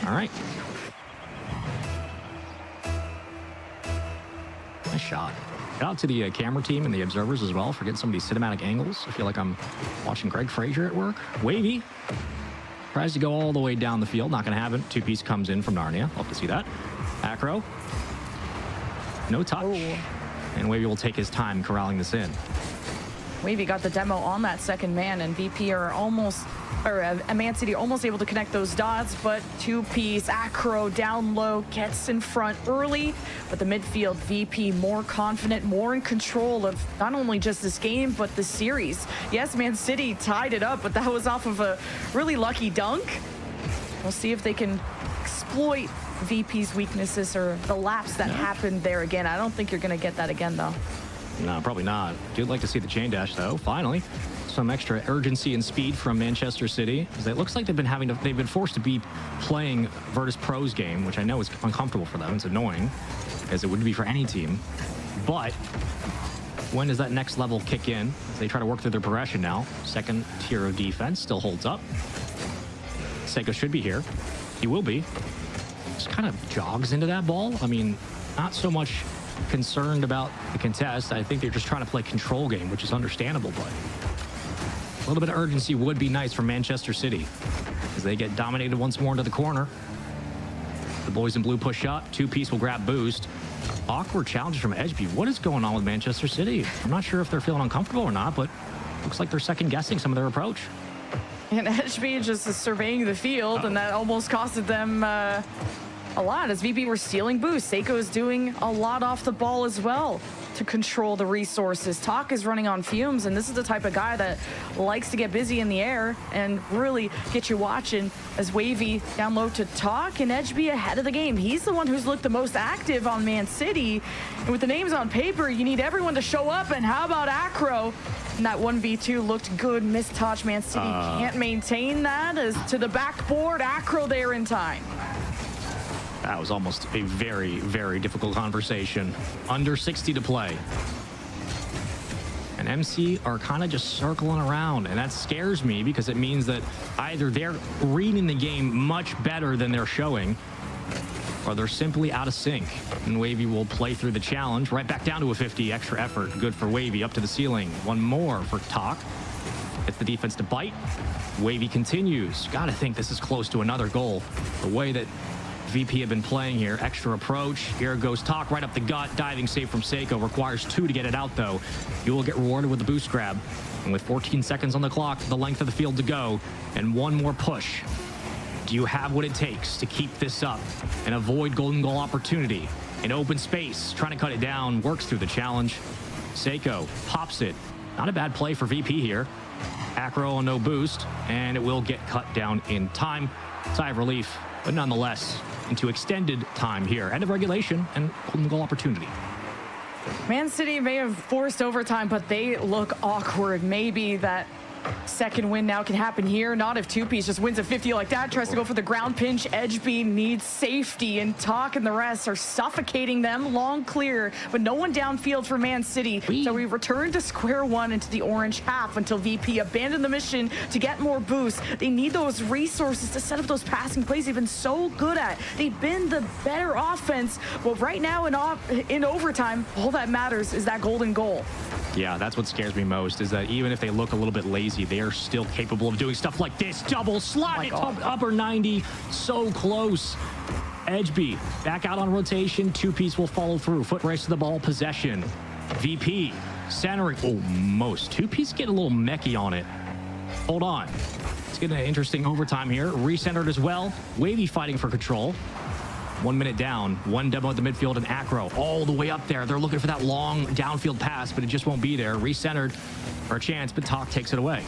All right. Nice shot. Shout out to the camera team and the observers as well for getting some of these cinematic angles. I feel like I'm watching Greg Frazier at work. Wavy tries to go all the way down the field. Not going to happen. Two-piece comes in from Narnia. Love to see that. Acro. No touch. Oh. And Wavy will take his time corralling this in. Wavy got the demo on that second man, and VP are almost, or Man City almost able to connect those dots, but two-piece, Acro down low, gets in front early, but the midfield VP more confident, more in control of not only just this game, but the series. Yes, Man City tied it up, but that was off of a really lucky dunk. We'll see if they can exploit VP's weaknesses or the lapse that happened there again. I don't think you're going to get that again, though. No, probably not. You'd like to see the chain dash, though. Finally, some extra urgency and speed from Manchester City. It looks like they've been forced to be playing Virtus Pro's game, which I know is uncomfortable for them. It's annoying, as it would be for any team. But when does that next level kick in? As they try to work through their progression now. Second tier of defense still holds up. Seiko should be here. He will be. Just kind of jogs into that ball. I mean, not so much concerned about the contest. I think they're just trying to play control game, which is understandable, but a little bit of urgency would be nice for Manchester City as they get dominated once more into the corner. The boys in blue push up. Two-piece will grab boost. Awkward challenge from Edgeby. What is going on with Manchester City? I'm not sure if they're feeling uncomfortable or not, but looks like they're second-guessing some of their approach. And Edgeby just is surveying the field, and that almost costed them a lot as VP were stealing boost. Seiko is doing a lot off the ball as well to control the resources. Talk is running on fumes, and this is the type of guy that likes to get busy in the air and really get you watching as Wavy down low to Talk, and Edgeby ahead of the game. He's the one who's looked the most active on Man City, and with the names on paper, you need everyone to show up, and how about Acro? And that 1v2 looked good. Missed touch. Man City can't maintain that as to the backboard. Acro there in time. That was almost a very, very difficult conversation. Under 60 to play. And MC are kind of just circling around, and that scares me because it means that either they're reading the game much better than they're showing, or they're simply out of sync. And Wavy will play through the challenge, right back down to a 50. Extra effort, good for Wavy, up to the ceiling. One more for Talk. Gets the defense to bite. Wavy continues. Gotta think this is close to another goal. The way that VP have been playing here. Extra approach. Here goes Talk right up the gut. Diving save from Seiko. Requires 2 to get it out, though. You will get rewarded with the boost grab. And with 14 seconds on the clock, the length of the field to go, and one more push. Do you have what it takes to keep this up and avoid golden goal opportunity? In open space, trying to cut it down, works through the challenge. Seiko pops it. Not a bad play for VP here. Acro on no boost, and it will get cut down in time. Sigh of relief, but nonetheless, into extended time here. End of regulation and golden goal opportunity. Man City may have forced overtime, but they look awkward. Maybe that second win now can happen here. Not if Two-Piece just wins a 50 like that. Tries to go for the ground pinch. Edgeby needs safety, and Talk and the rest are suffocating them. Long clear, but no one downfield for Man City. So we return to square one into the orange half until VP abandoned the mission to get more boost. They need those resources to set up those passing plays they've been so good at. They've been the better offense, but right now in overtime, all that matters is that golden goal. Yeah, that's what scares me most, is that even if they look a little bit lazy, they are still capable of doing stuff like this. Double slot it up upper 90. So close. Edgeby back out on rotation. Two-Piece will follow through. Foot race to the ball. Possession. VP centering. Almost. Two-Piece get a little mechie on it. Hold on. Let's get an interesting overtime here. Recentered as well. Wavy fighting for control. 1 minute down, one demo at the midfield, and Acro all the way up there. They're looking for that long downfield pass, but it just won't be there. Recentered for a chance, but Talk takes it away.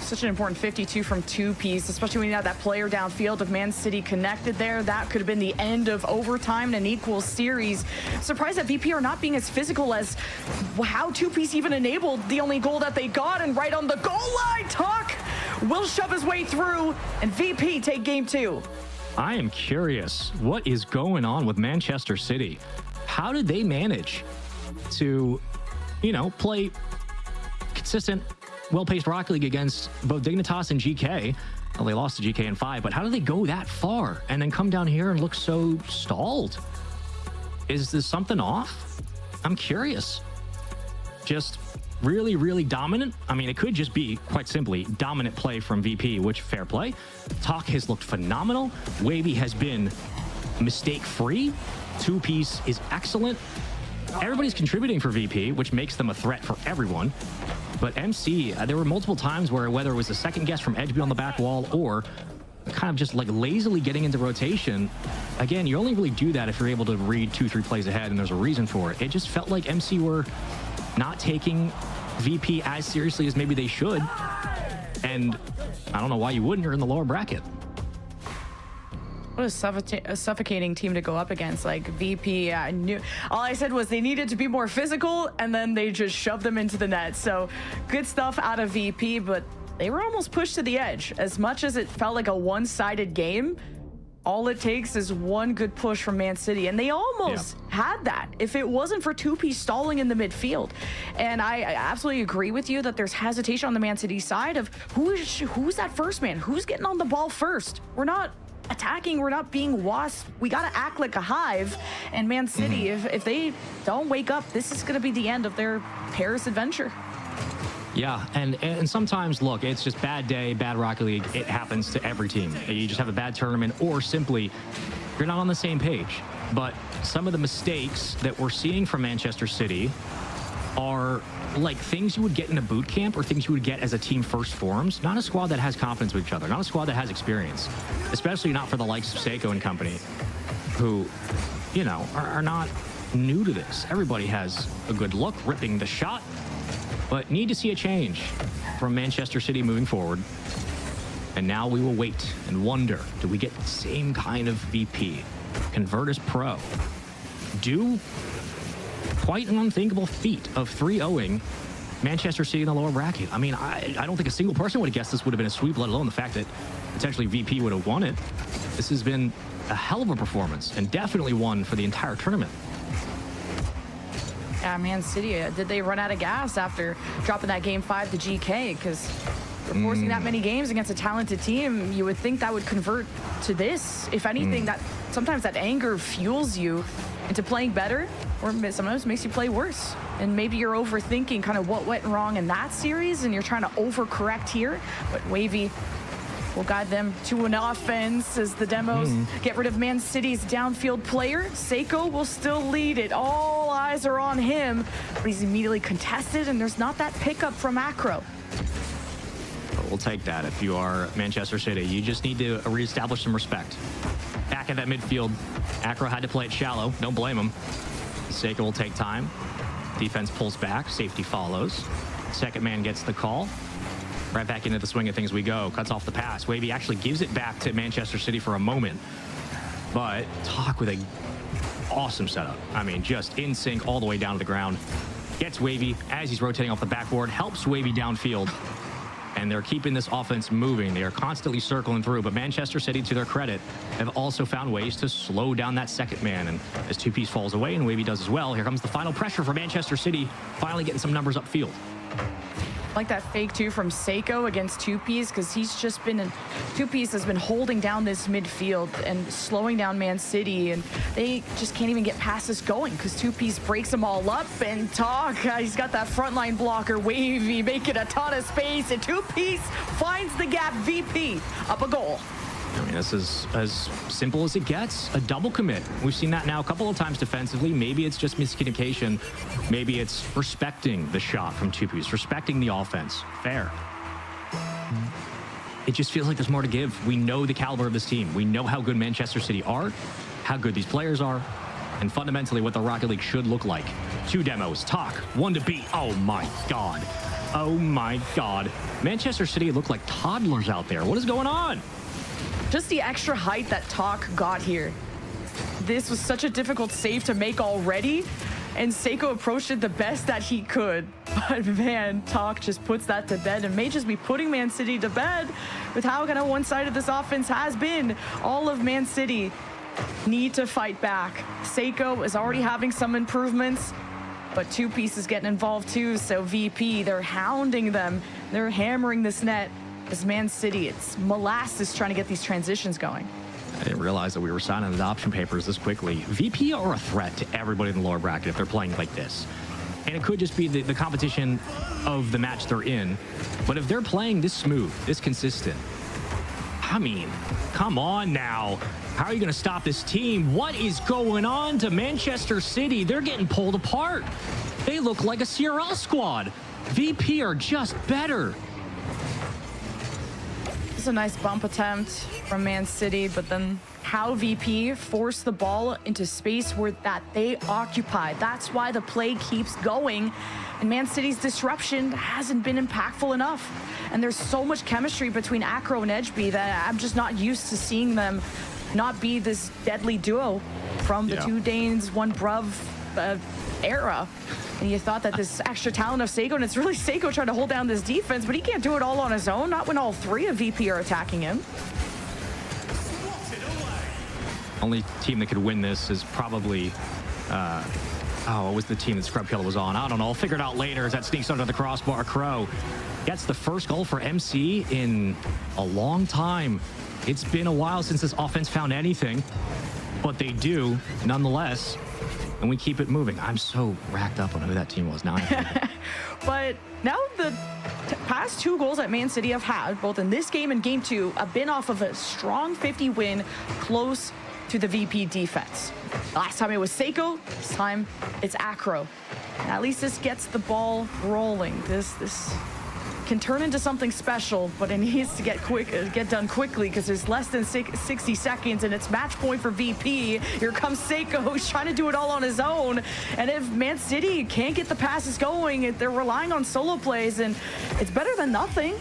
such an important 52 from two-piece, especially when you have that player downfield. If Man City connected there, that could have been the end of overtime and an equal series. Surprised that VP are not being as physical as how two-piece even enabled the only goal that they got, and right on the goal line, Talk will shove his way through, and VP take game 2. I am curious what is going on with Manchester City. How did they manage to, play consistent, well-paced Rocket League against both Dignitas and GK? Well, they lost to GK in 5, but how did they go that far and then come down here and look so stalled? Is this something off? I'm curious. Just really, really dominant. I mean, it could just be, quite simply, dominant play from VP, which fair play. Talk has looked phenomenal. Wavy has been mistake-free. Two-piece is excellent. Everybody's contributing for VP, which makes them a threat for everyone. But MC, there were multiple times where whether it was a second guess from Edgeby on the back wall or kind of just like lazily getting into rotation, again, you only really do that if you're able to read 2-3 plays ahead and there's a reason for it. It just felt like MC were not taking VP as seriously as maybe they should. And I don't know why you wouldn't. You're in the lower bracket. What a suffocating team to go up against. Like VP, all I said was they needed to be more physical, and then they just shoved them into the net. So good stuff out of VP, but they were almost pushed to the edge. As much as it felt like a one-sided game, all it takes is one good push from Man City, and they almost had that if it wasn't for two-piece stalling in the midfield. And I absolutely agree with you that there's hesitation on the Man City side of who's that first man? Who's getting on the ball first? We're not attacking, we're not being wasp. We got to act like a hive. And Man City, if they don't wake up, this is going to be the end of their Paris adventure. Yeah, and sometimes, look, it's just bad day, bad Rocket League. It happens to every team. You just have a bad tournament, or simply you're not on the same page. But some of the mistakes that we're seeing from Manchester City are like things you would get in a boot camp or things you would get as a team first forms, not a squad that has confidence with each other, not a squad that has experience, especially not for the likes of Seiko and company, who, are not new to this. Everybody has a good look, ripping the shot, but need to see a change from Manchester City moving forward. And now we will wait and wonder, do we get the same kind of VP? Convertus Pro. Do quite an unthinkable feat of 3-0ing Manchester City in the lower bracket. I mean, I don't think a single person would have guessed this would have been a sweep, let alone the fact that potentially VP would have won it. This has been a hell of a performance and definitely one for the entire tournament. Yeah, Man City, did they run out of gas after dropping that game 5 to GK? Because forcing that many games against a talented team, you would think that would convert to this. If anything, that sometimes that anger fuels you into playing better, or sometimes makes you play worse. And maybe you're overthinking kind of what went wrong in that series, and you're trying to overcorrect here. But Wavy will guide them to an offense as the demos get rid of Man City's downfield player. Seiko will still lead it. All eyes are on him, but he's immediately contested, and there's not that pickup from Acro. We'll take that. If you are Manchester City, you just need to reestablish some respect. Back at that midfield, Acro had to play it shallow. Don't blame him. Seiko will take time. Defense pulls back. Safety follows. Second man gets the call. Right back into the swing of things we go. Cuts off the pass. Wavy actually gives it back to Manchester City for a moment. But Talk with a awesome setup. I mean, just in sync all the way down to the ground. Gets Wavy as he's rotating off the backboard. Helps Wavy downfield. And they're keeping this offense moving. They are constantly circling through. But Manchester City, to their credit, have also found ways to slow down that second man. And as two-piece falls away, and Wavy does as well, here comes the final pressure for Manchester City, finally getting some numbers upfield. Like that fake two from Seiko against two-piece, because he's just been two-piece has been holding down this midfield and slowing down Man City, and they just can't even get past this going because two-piece breaks them all up. And Talk, he's got that frontline blocker. Wavy making a ton of space, and two-piece finds the gap. VP up a goal. I mean, this is as simple as it gets. A double commit. We've seen that now a couple of times defensively. Maybe it's just miscommunication. Maybe it's respecting the shot from two-piece, respecting the offense. Fair. It just feels like there's more to give. We know the caliber of this team. We know how good Manchester City are, how good these players are, and fundamentally what the Rocket League should look like. 2 demos. Talk. 1 to beat. Oh my God. Oh my God. Manchester City look like toddlers out there. What is going on? Just the extra height that Talk got here. This was such a difficult save to make already, and Seiko approached it the best that he could. But man, Talk just puts that to bed and may just be putting Man City to bed with how kind of one-sided this offense has been. All of Man City need to fight back. Seiko is already having some improvements, but two pieces getting involved too. So VP, they're hounding them. They're hammering this net. As Man City, it's molasses trying to get these transitions going. I didn't realize that we were signing adoption papers this quickly. VP are a threat to everybody in the lower bracket if they're playing like this. And it could just be the competition of the match they're in. But if they're playing this smooth, this consistent, I mean, come on now. How are you going to stop this team? What is going on to Manchester City? They're getting pulled apart. They look like a CRL squad. VP are just better. A nice bump attempt from Man City, but then how VP forced the ball into space where that they occupy. That's why the play keeps going, and Man City's disruption hasn't been impactful enough. And there's so much chemistry between Acro and Edgeby that I'm just not used to seeing them not be this deadly duo from the two Danes, one Bruv era. And you thought that this extra talent of Seiko, and it's really Seiko trying to hold down this defense, but he can't do it all on his own, not when all three of VP are attacking him. Only team that could win this is probably, what was the team that Scrub Killer was on? I don't know. I'll figure it out later as that sneaks under the crossbar. Crow gets the first goal for MC in a long time. It's been a while since this offense found anything, but they do nonetheless. And we keep it moving. I'm so racked up on who that team was now. But now the past two goals that Man City have had, both in this game and game two, have been off of a strong 50 win close to the VP defense. Last time it was Seiko, this time it's Acro. And at least this gets the ball rolling. This can turn into something special, but it needs to get done quickly because there's less than 60 seconds and it's match point for VP. Here comes Seiko, who's trying to do it all on his own. And if Man City can't get the passes going, they're relying on solo plays, and it's better than nothing.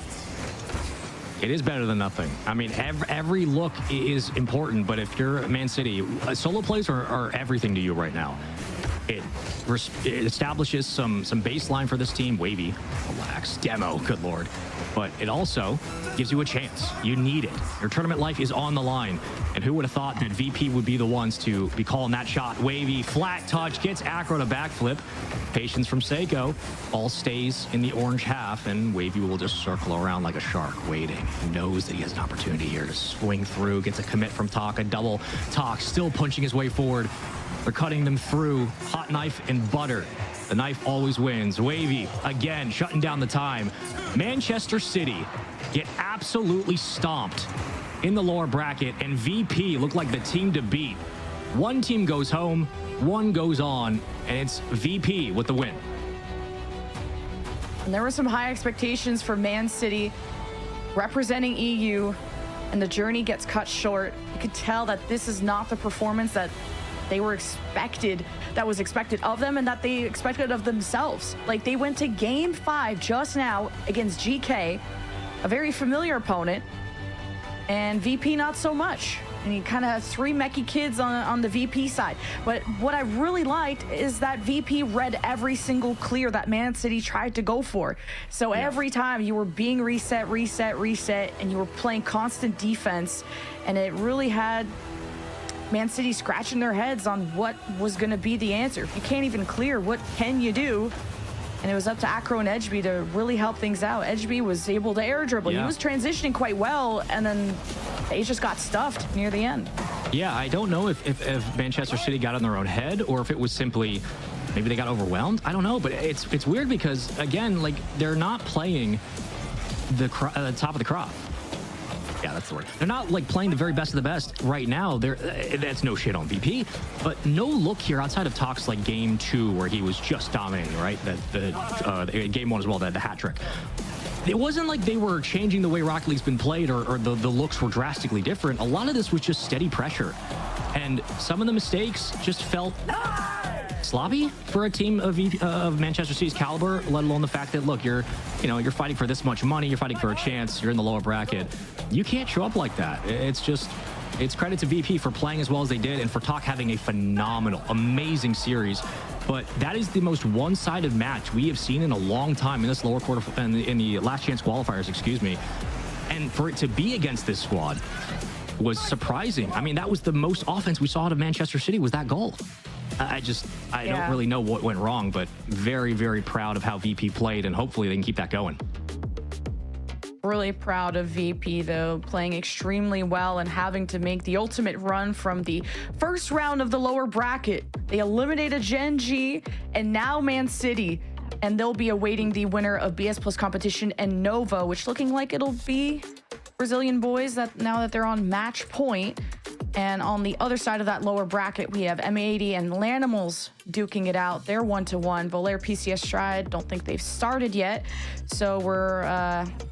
It is better than nothing. I mean, every look is important, but if you're Man City, solo plays are everything to you right now. It establishes some baseline for this team. Wavy, relax, demo, good lord. But it also gives you a chance. You need it. Your tournament life is on the line. And who would have thought that VP would be the ones to be calling that shot? Wavy, flat touch, gets Acro to backflip. Patience from Seiko. Ball stays in the orange half, and Wavy will just circle around like a shark, waiting. He knows that he has an opportunity here to swing through, gets a commit from Talk, a double Talk, still punching his way forward. They're cutting them through. Hot knife and butter. The knife always wins. Wavy, again, shutting down the time. Manchester City get absolutely stomped in the lower bracket, and VP look like the team to beat. One team goes home, one goes on, and it's VP with the win. And there were some high expectations for Man City representing EU, and the journey gets cut short. You could tell that this is not the performance that was expected of them and that they expected of themselves. Like, they went to game 5 just now against GK, a very familiar opponent, and VP not so much. And you kind of have 3 mechy kids on the VP side. But what I really liked is that VP read every single clear that Man City tried to go for. So every time you were being reset, and you were playing constant defense, and it really had Man City scratching their heads on what was going to be the answer. If you can't even clear, what can you do? And it was up to Acro and Edgeby to really help things out. Edgeby was able to air dribble. He was transitioning quite well, and then they just got stuffed near the end. Yeah, I don't know if Manchester City got in their own head or if it was simply maybe they got overwhelmed. I don't know, but it's weird because, again, like, they're not playing the top of the crop. Yeah, that's the word. They're not like playing the very best of the best right now. That's no shit on VP, but no look here outside of Talks like game 2 where he was just dominating, right? The game 1 as well, the hat trick. It wasn't like they were changing the way Rocket League's been played or the looks were drastically different. A lot of this was just steady pressure, and some of the mistakes just felt sloppy for a team of Manchester City's caliber, let alone the fact that, look, you're fighting for this much money, you're fighting for a chance, you're in the lower bracket. You can't show up like that. It's credit to VP for playing as well as they did and for Talk having a phenomenal, amazing series. But that is the most one-sided match we have seen in a long time in this lower quarter, in the last chance qualifiers, excuse me. And for it to be against this squad was surprising. I mean, that was the most offense we saw out of Manchester City, was that goal. I don't really know what went wrong, but very, very proud of how VP played, and hopefully they can keep that going. Really proud of VP, though, playing extremely well and having to make the ultimate run from the first round of the lower bracket. They eliminated Gen G and now Man City, and they'll be awaiting the winner of BS Plus competition and Nova, which looking like it'll be Brazilian boys now that they're on match point. And on the other side of that lower bracket, we have M80 and Lanimals duking it out. They're 1-1. Volair, PCS Stride, don't think they've started yet. So we're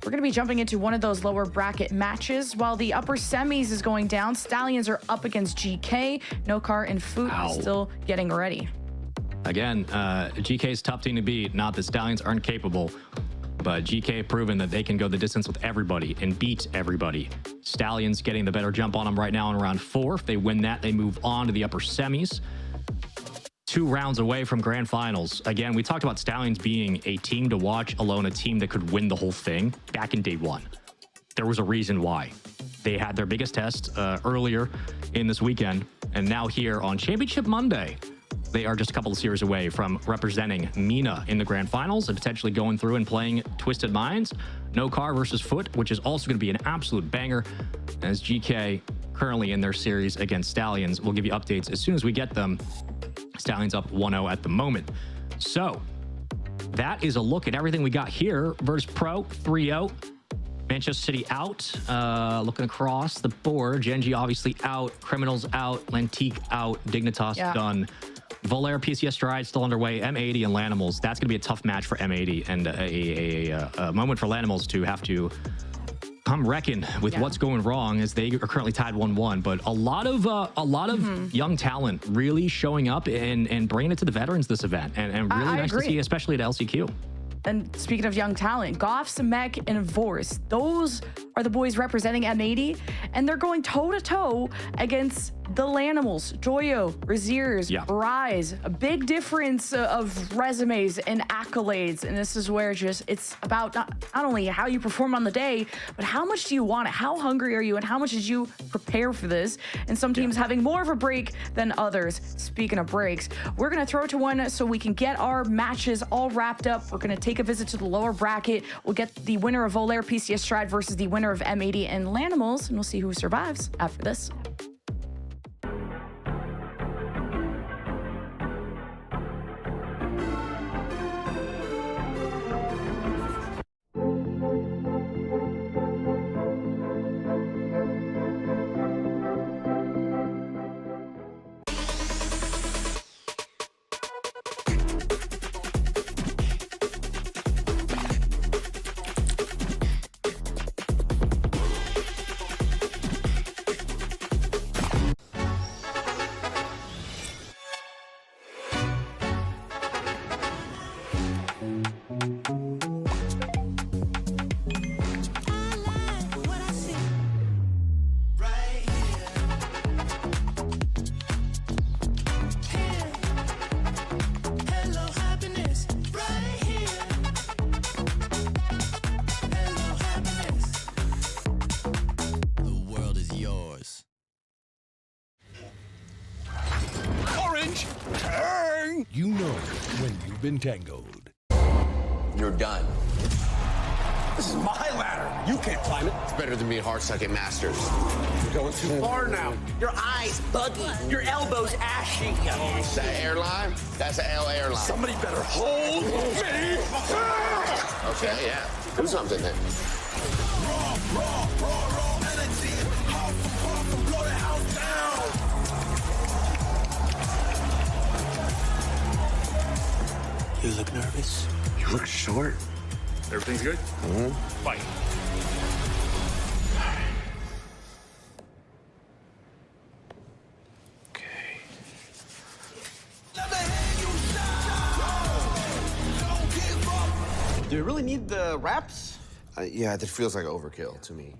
going to be jumping into one of those lower bracket matches. While the upper semis is going down, Stallions are up against GK. No Car and Foot still getting ready. Again, GK's tough team to beat. Not that Stallions aren't capable, but GK proven that they can go the distance with everybody and beat everybody. Stallions getting the better jump on them right now in round 4. If they win that, they move on to the upper semis. 2 rounds away from grand finals. Again, we talked about Stallions being a team to watch, alone a team that could win the whole thing back in day 1. There was a reason why. They had their biggest test earlier in this weekend, and now here on Championship Monday, they are just a couple of series away from representing MENA in the grand finals and potentially going through and playing Twisted Minds. No Car versus Foot, which is also going to be an absolute banger, as GK currently in their series against Stallions. We'll give you updates as soon as we get them. Stallions up 1-0 at the moment. So that is a look at everything we got here. Versus Pro 3-0. Manchester City out. Looking across the board, Gen G obviously out. Criminals out. Lantique out. Dignitas done. Volair, PCS Stride still underway. M80 and Lanimals. That's going to be a tough match for M80 and a moment for Lanimals to have to come reckon with what's going wrong, as they are currently tied 1-1. But a lot of young talent really showing up and bringing it to the veterans this event, and really nice to see, especially at LCQ. And speaking of young talent, Goffs, Mech, and Vorse, those are the boys representing M80, and they're going toe-to-toe against the Lanimals, Joyo, Raziers, Rise. A big difference of resumes and accolades, and this is where it's about not only how you perform on the day, but how much do you want it? How hungry are you, and how much did you prepare for this? And some teams having more of a break than others. Speaking of breaks, we're going to throw it to one so we can get our matches all wrapped up. We're going to take a visit to the lower bracket. We'll get the winner of Volair, PCS Stride versus the winner of M80 and Lanimals, and we'll see who survives after this. You know when you've been tangled. You're done. This is my ladder. You can't climb it. It's better than being hard-sucking masters. You're going too far now. Your eyes buggy. Your elbows ashy. That airline? That's an L airline. Somebody better hold me. Okay, yeah. Do something then. Raw energy. Blow the house down. You look nervous. You look short. Everything's good? Fight. Okay. Do you really need the wraps? Yeah, that feels like overkill to me.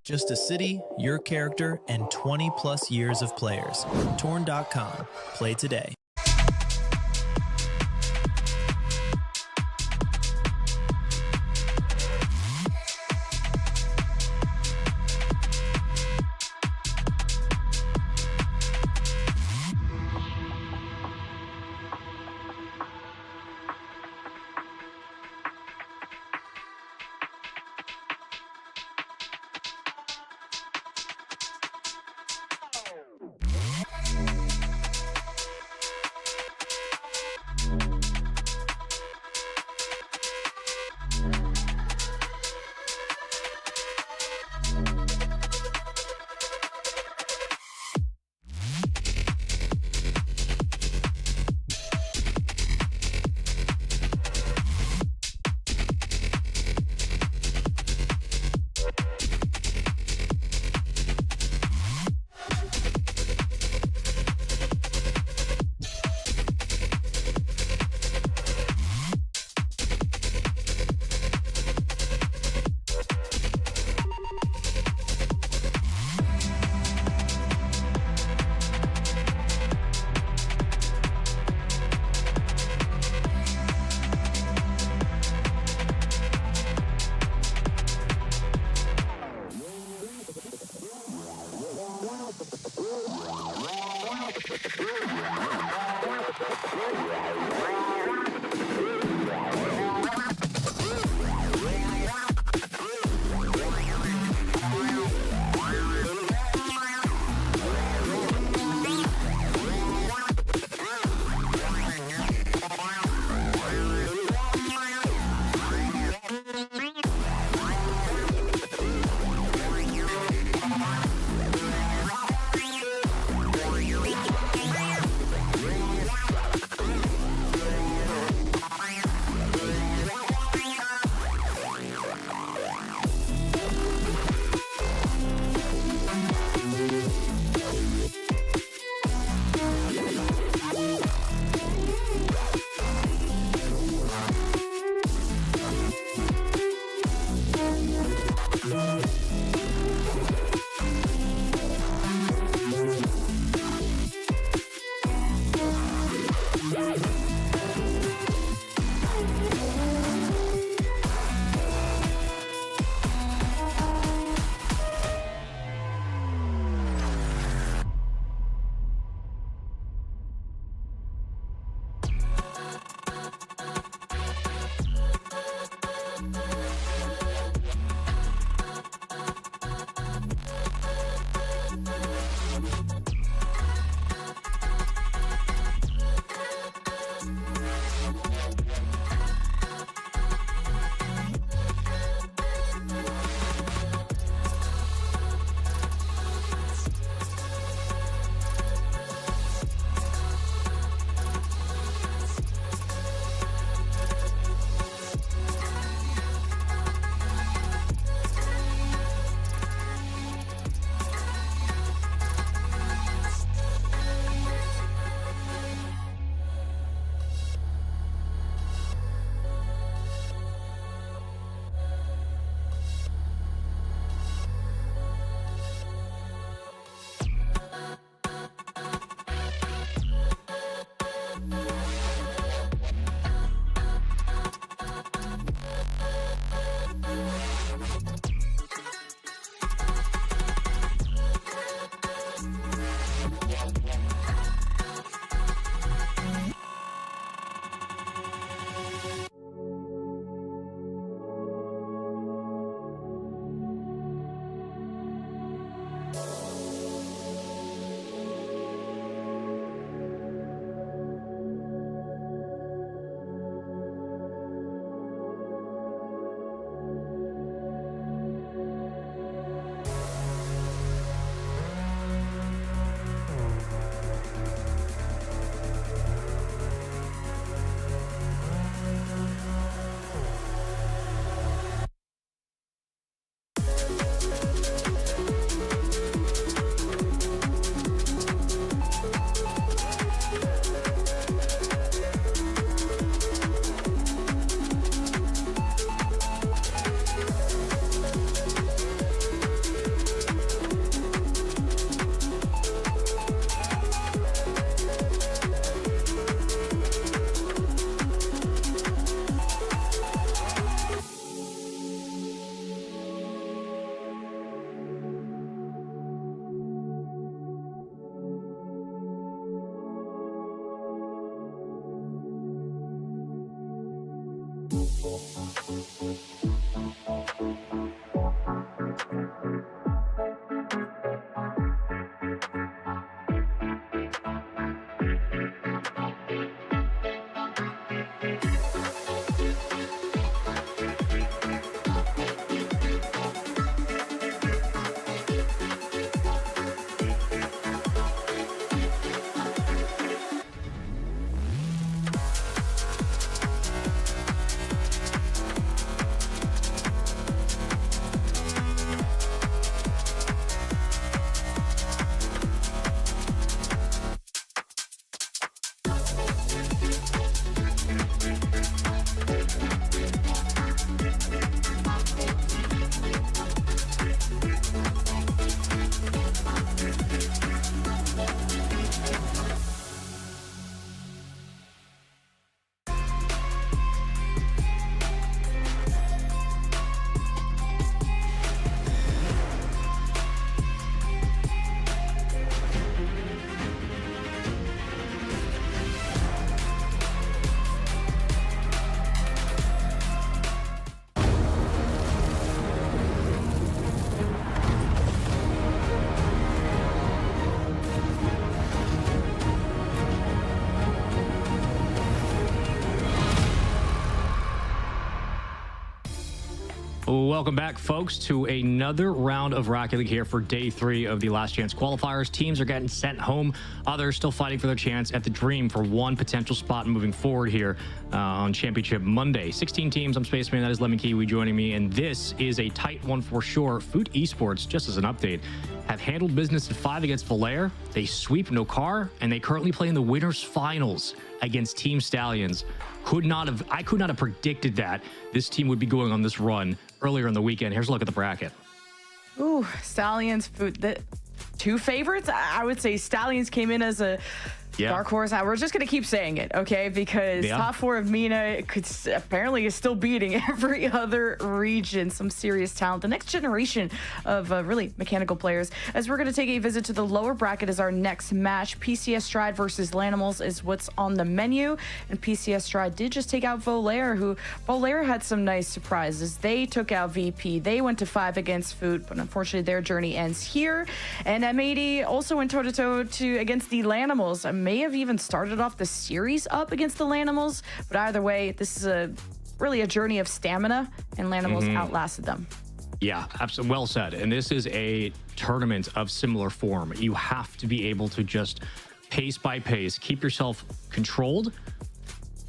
Just a city, your character, and 20 plus years of players. Torn.com. Play today. Welcome back, folks, to another round of Rocket League here for day 3 of the Last Chance qualifiers. Teams are getting sent home. Others still fighting for their chance at the dream for one potential spot moving forward here on Championship Monday. 16 teams. I'm Spaceman. That is Lemon Kiwi joining me. And this is a tight one for sure. Food Esports, just as an update, have handled business at 5 against Valair. They sweep No Car, and they currently play in the winners finals against Team Stallions. I could not have predicted that this team would be going on this run earlier in the weekend. Here's a look at the bracket. Ooh, Stallions, Food. The 2 favorites. I would say Stallions came in as a dark horse. We're just going to keep saying it, okay? Because top 4 of MENA apparently is still beating every other region. Some serious talent. The next generation of really mechanical players. As we're going to take a visit to the lower bracket as our next match. PCS Stride versus Lanimals is what's on the menu. And PCS Stride did just take out Valair, who Valair had some nice surprises. They took out VP. They went to 5 against Food, but unfortunately their journey ends here. And M80 also went toe-to-toe against the Lanimals. May have even started off the series up against the Lanimals, but either way, this is really a journey of stamina, and Lanimals outlasted them. Yeah, absolutely. Well said. And this is a tournament of similar form. You have to be able to just pace by pace, keep yourself controlled,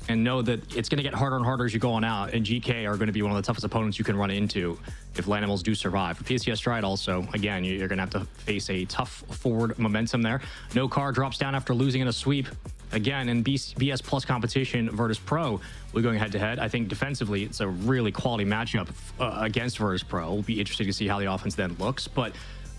and know that it's going to get harder and harder as you go on out. And GK are going to be one of the toughest opponents you can run into if Lanimals do survive. For PCS Stride also, again, you're going to have to face a tough forward momentum there. No Car drops down after losing in a sweep. Again, in BS Plus competition, Virtus Pro will be going head-to-head. I think defensively, it's a really quality matchup against Virtus Pro. It'll be interesting to see how the offense then looks. But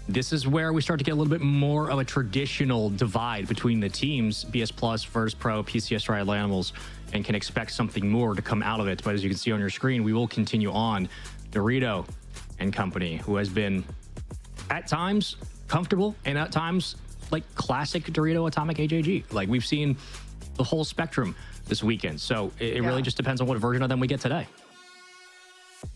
this is where we start to get a little bit more of a traditional divide between the teams, BS Plus, Virtus Pro, PCS Stride, Lanimals, and can expect something more to come out of it. But as you can see on your screen, we will continue on. Dorito and company, who has been at times comfortable and at times like classic Dorito Atomic AJG. Like, we've seen the whole spectrum this weekend. So it really just depends on what version of them we get today.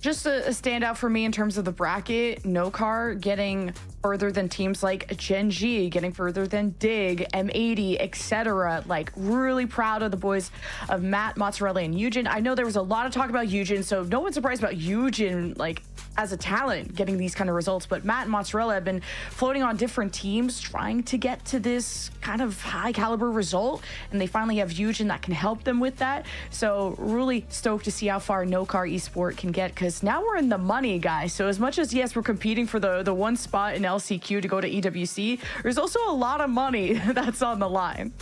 Just a standout for me in terms of the bracket. No Car getting further than teams like Gen G, getting further than Dig, M80, etc. Like, really proud of the boys of Matt, Mozzarella, and Eugen. I know there was a lot of talk about Eugen, so no one's surprised about Eugen, like, as a talent getting these kind of results. But Matt and Mozzarella have been floating on different teams trying to get to this kind of high caliber result, and they finally have Eugen that can help them with that. So really stoked to see how far No Car Esport can get, because now we're in the money, guys. So as much as, yes, we're competing for the one spot in LCQ to go to EWC, there's also a lot of money that's on the line.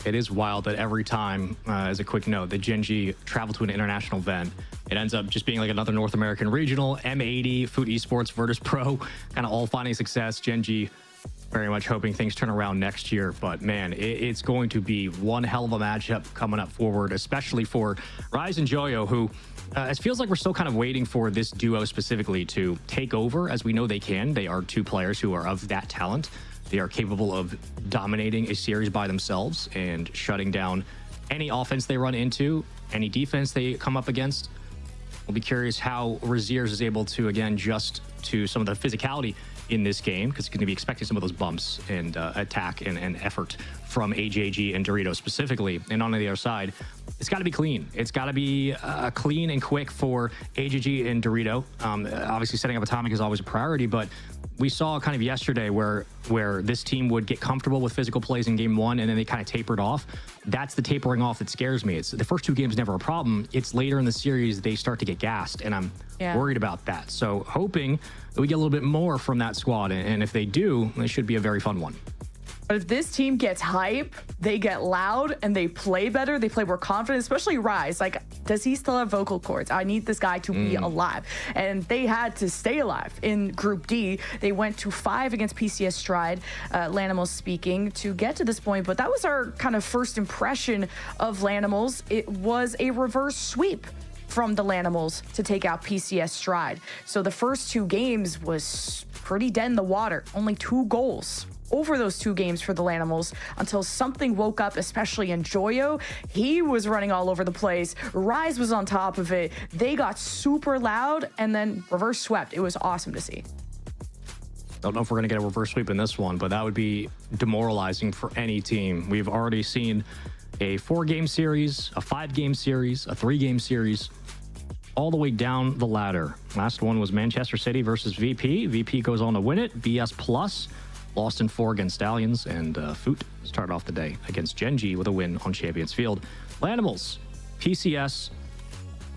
It is wild that every time, as a quick note, that Gen G travel to an international event, it ends up just being like another North American regional. M80, Food Esports, Virtus Pro, kind of all finding success. Gen G very much hoping things turn around next year. But man, it's going to be one hell of a matchup coming up forward, especially for Rise and Joyo, who it feels like we're still kind of waiting for this duo specifically to take over, as we know they can. They are 2 players who are of that talent. They are capable of dominating a series by themselves and shutting down any offense they run into, any defense they come up against. We'll be curious how Raziers is able to, again, adjust to some of the physicality in this game, because he's going to be expecting some of those bumps and attack and effort from AJG and Dorito specifically. And on the other side, it's got to be clean. It's got to be clean and quick for AJG and Dorito. Obviously, setting up Atomic is always a priority, but we saw kind of yesterday where this team would get comfortable with physical plays in game one and then they kind of tapered off. That's the tapering off that scares me. It's the first two games never a problem. It's later in the series they start to get gassed, and I'm worried about that. So hoping that we get a little bit more from that squad, and if they do, it should be a very fun one. But if this team gets hype, they get loud, and they play better, they play more confident, especially Rise. Like, does he still have vocal cords? I need this guy to be alive. And they had to stay alive in Group D. They went to 5 against PCS Stride, Lanimals speaking, to get to this point. But that was our kind of first impression of Lanimals. It was a reverse sweep from the Lanimals to take out PCS Stride. So the first 2 games was pretty dead in the water. Only 2 goals over those 2 games for the Lanimals until something woke up, especially in Joyo. He was running all over the place. Rise was on top of it. They got super loud and then reverse swept. It was awesome to see. Don't know if we're going to get a reverse sweep in this one, but that would be demoralizing for any team. We've already seen a 4-game series, a 5-game series, a 3-game series, all the way down the ladder. Last one was Manchester City versus VP. VP goes on to win it. BS Plus lost in 4 against Stallions, and Foot started off the day against Genji with a win on Champions Field. Lanimals, PCS,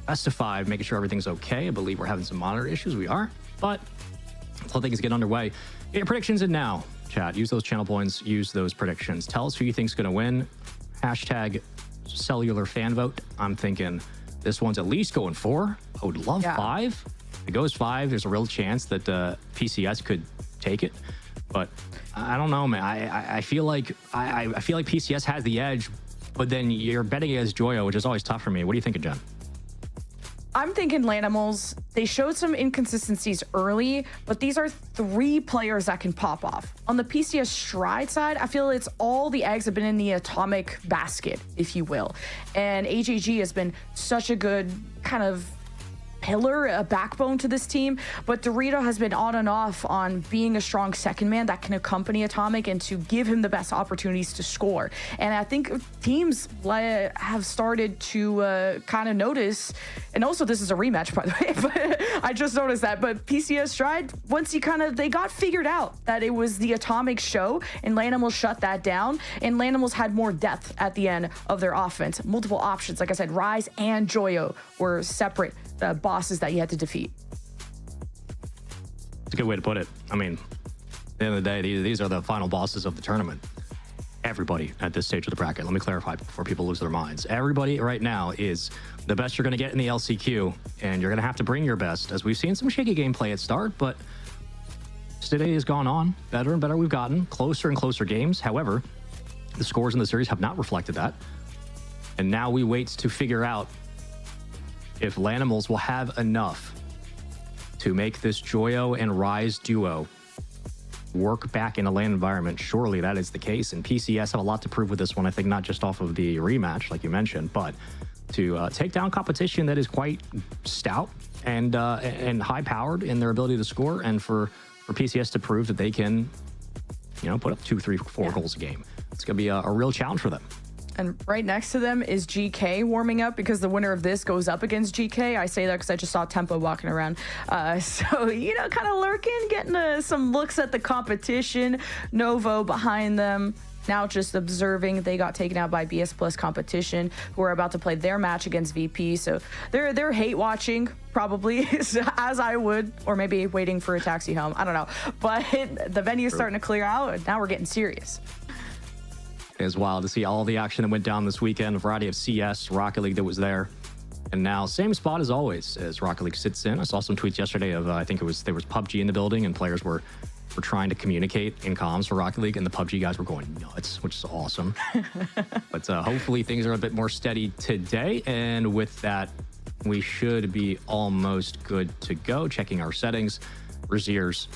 best of 5, making sure everything's okay. I believe we're having some monitor issues. We are, but until things get underway, get your predictions in now, chat. Use those channel points, use those predictions. Tell us who you think's going to win. Hashtag cellular fan vote. I'm thinking this one's at least going 4. I would love 5. If it goes 5, there's a real chance that PCS could take it. But I don't know, man. I feel like I feel like PCS has the edge, but then you're betting against Joyo, which is always tough for me. What are you thinking, Jen? I'm thinking Lanimals, they showed some inconsistencies early, but these are 3 players that can pop off. On the PCS Stride side, I feel it's all the eggs have been in the Atomic basket, if you will. And AJG has been such a good kind of pillar, a backbone to this team, but Dorito has been on and off on being a strong second man that can accompany Atomic and to give him the best opportunities to score. And I think teams have started to kind of notice, and also this is a rematch, by the way, but I just noticed that, but PCS Stride, once they got figured out that it was the Atomic show, and Lanimals shut that down, and Lanimals had more depth at the end of their offense. Multiple options, like I said, Rise and Joyo were separate bosses that you had to defeat. It's a good way to put it. I mean, at the end of the day, these are the final bosses of the tournament. Everybody at this stage of the bracket. Let me clarify before people lose their minds. Everybody right now is the best you're going to get in the LCQ, and you're going to have to bring your best, as we've seen some shaky gameplay at start, but today has gone on. Better and better we've gotten. Closer and closer games. However, the scores in the series have not reflected that. And now we wait to figure out if Lanimals will have enough to make this Joyo and Rise duo work back in a LAN environment. Surely that is the case, and PCS have a lot to prove with this one. I think not just off of the rematch, like you mentioned, but to take down competition that is quite stout and high-powered in their ability to score, and for PCS to prove that they can, put up 2, 3, 4 goals a game. It's going to be a real challenge for them. And right next to them is GK warming up, because the winner of this goes up against GK. I say that because I just saw Tempo walking around. So, kind of lurking, getting some looks at the competition. Novo behind them, now just observing. They got taken out by BS Plus Competition, who are about to play their match against VP. So they're hate watching, probably, as I would, or maybe waiting for a taxi home. I don't know. But the venue is starting to clear out, and now we're getting serious. It's wild to see all the action that went down this weekend. A variety of CS, Rocket League that was there. And now, same spot as always, as Rocket League sits in. I saw some tweets yesterday of, I think there was PUBG in the building, and players were trying to communicate in comms for Rocket League, and the PUBG guys were going nuts, which is awesome. But hopefully things are a bit more steady today. And with that, we should be almost good to go. Checking our settings. Raziers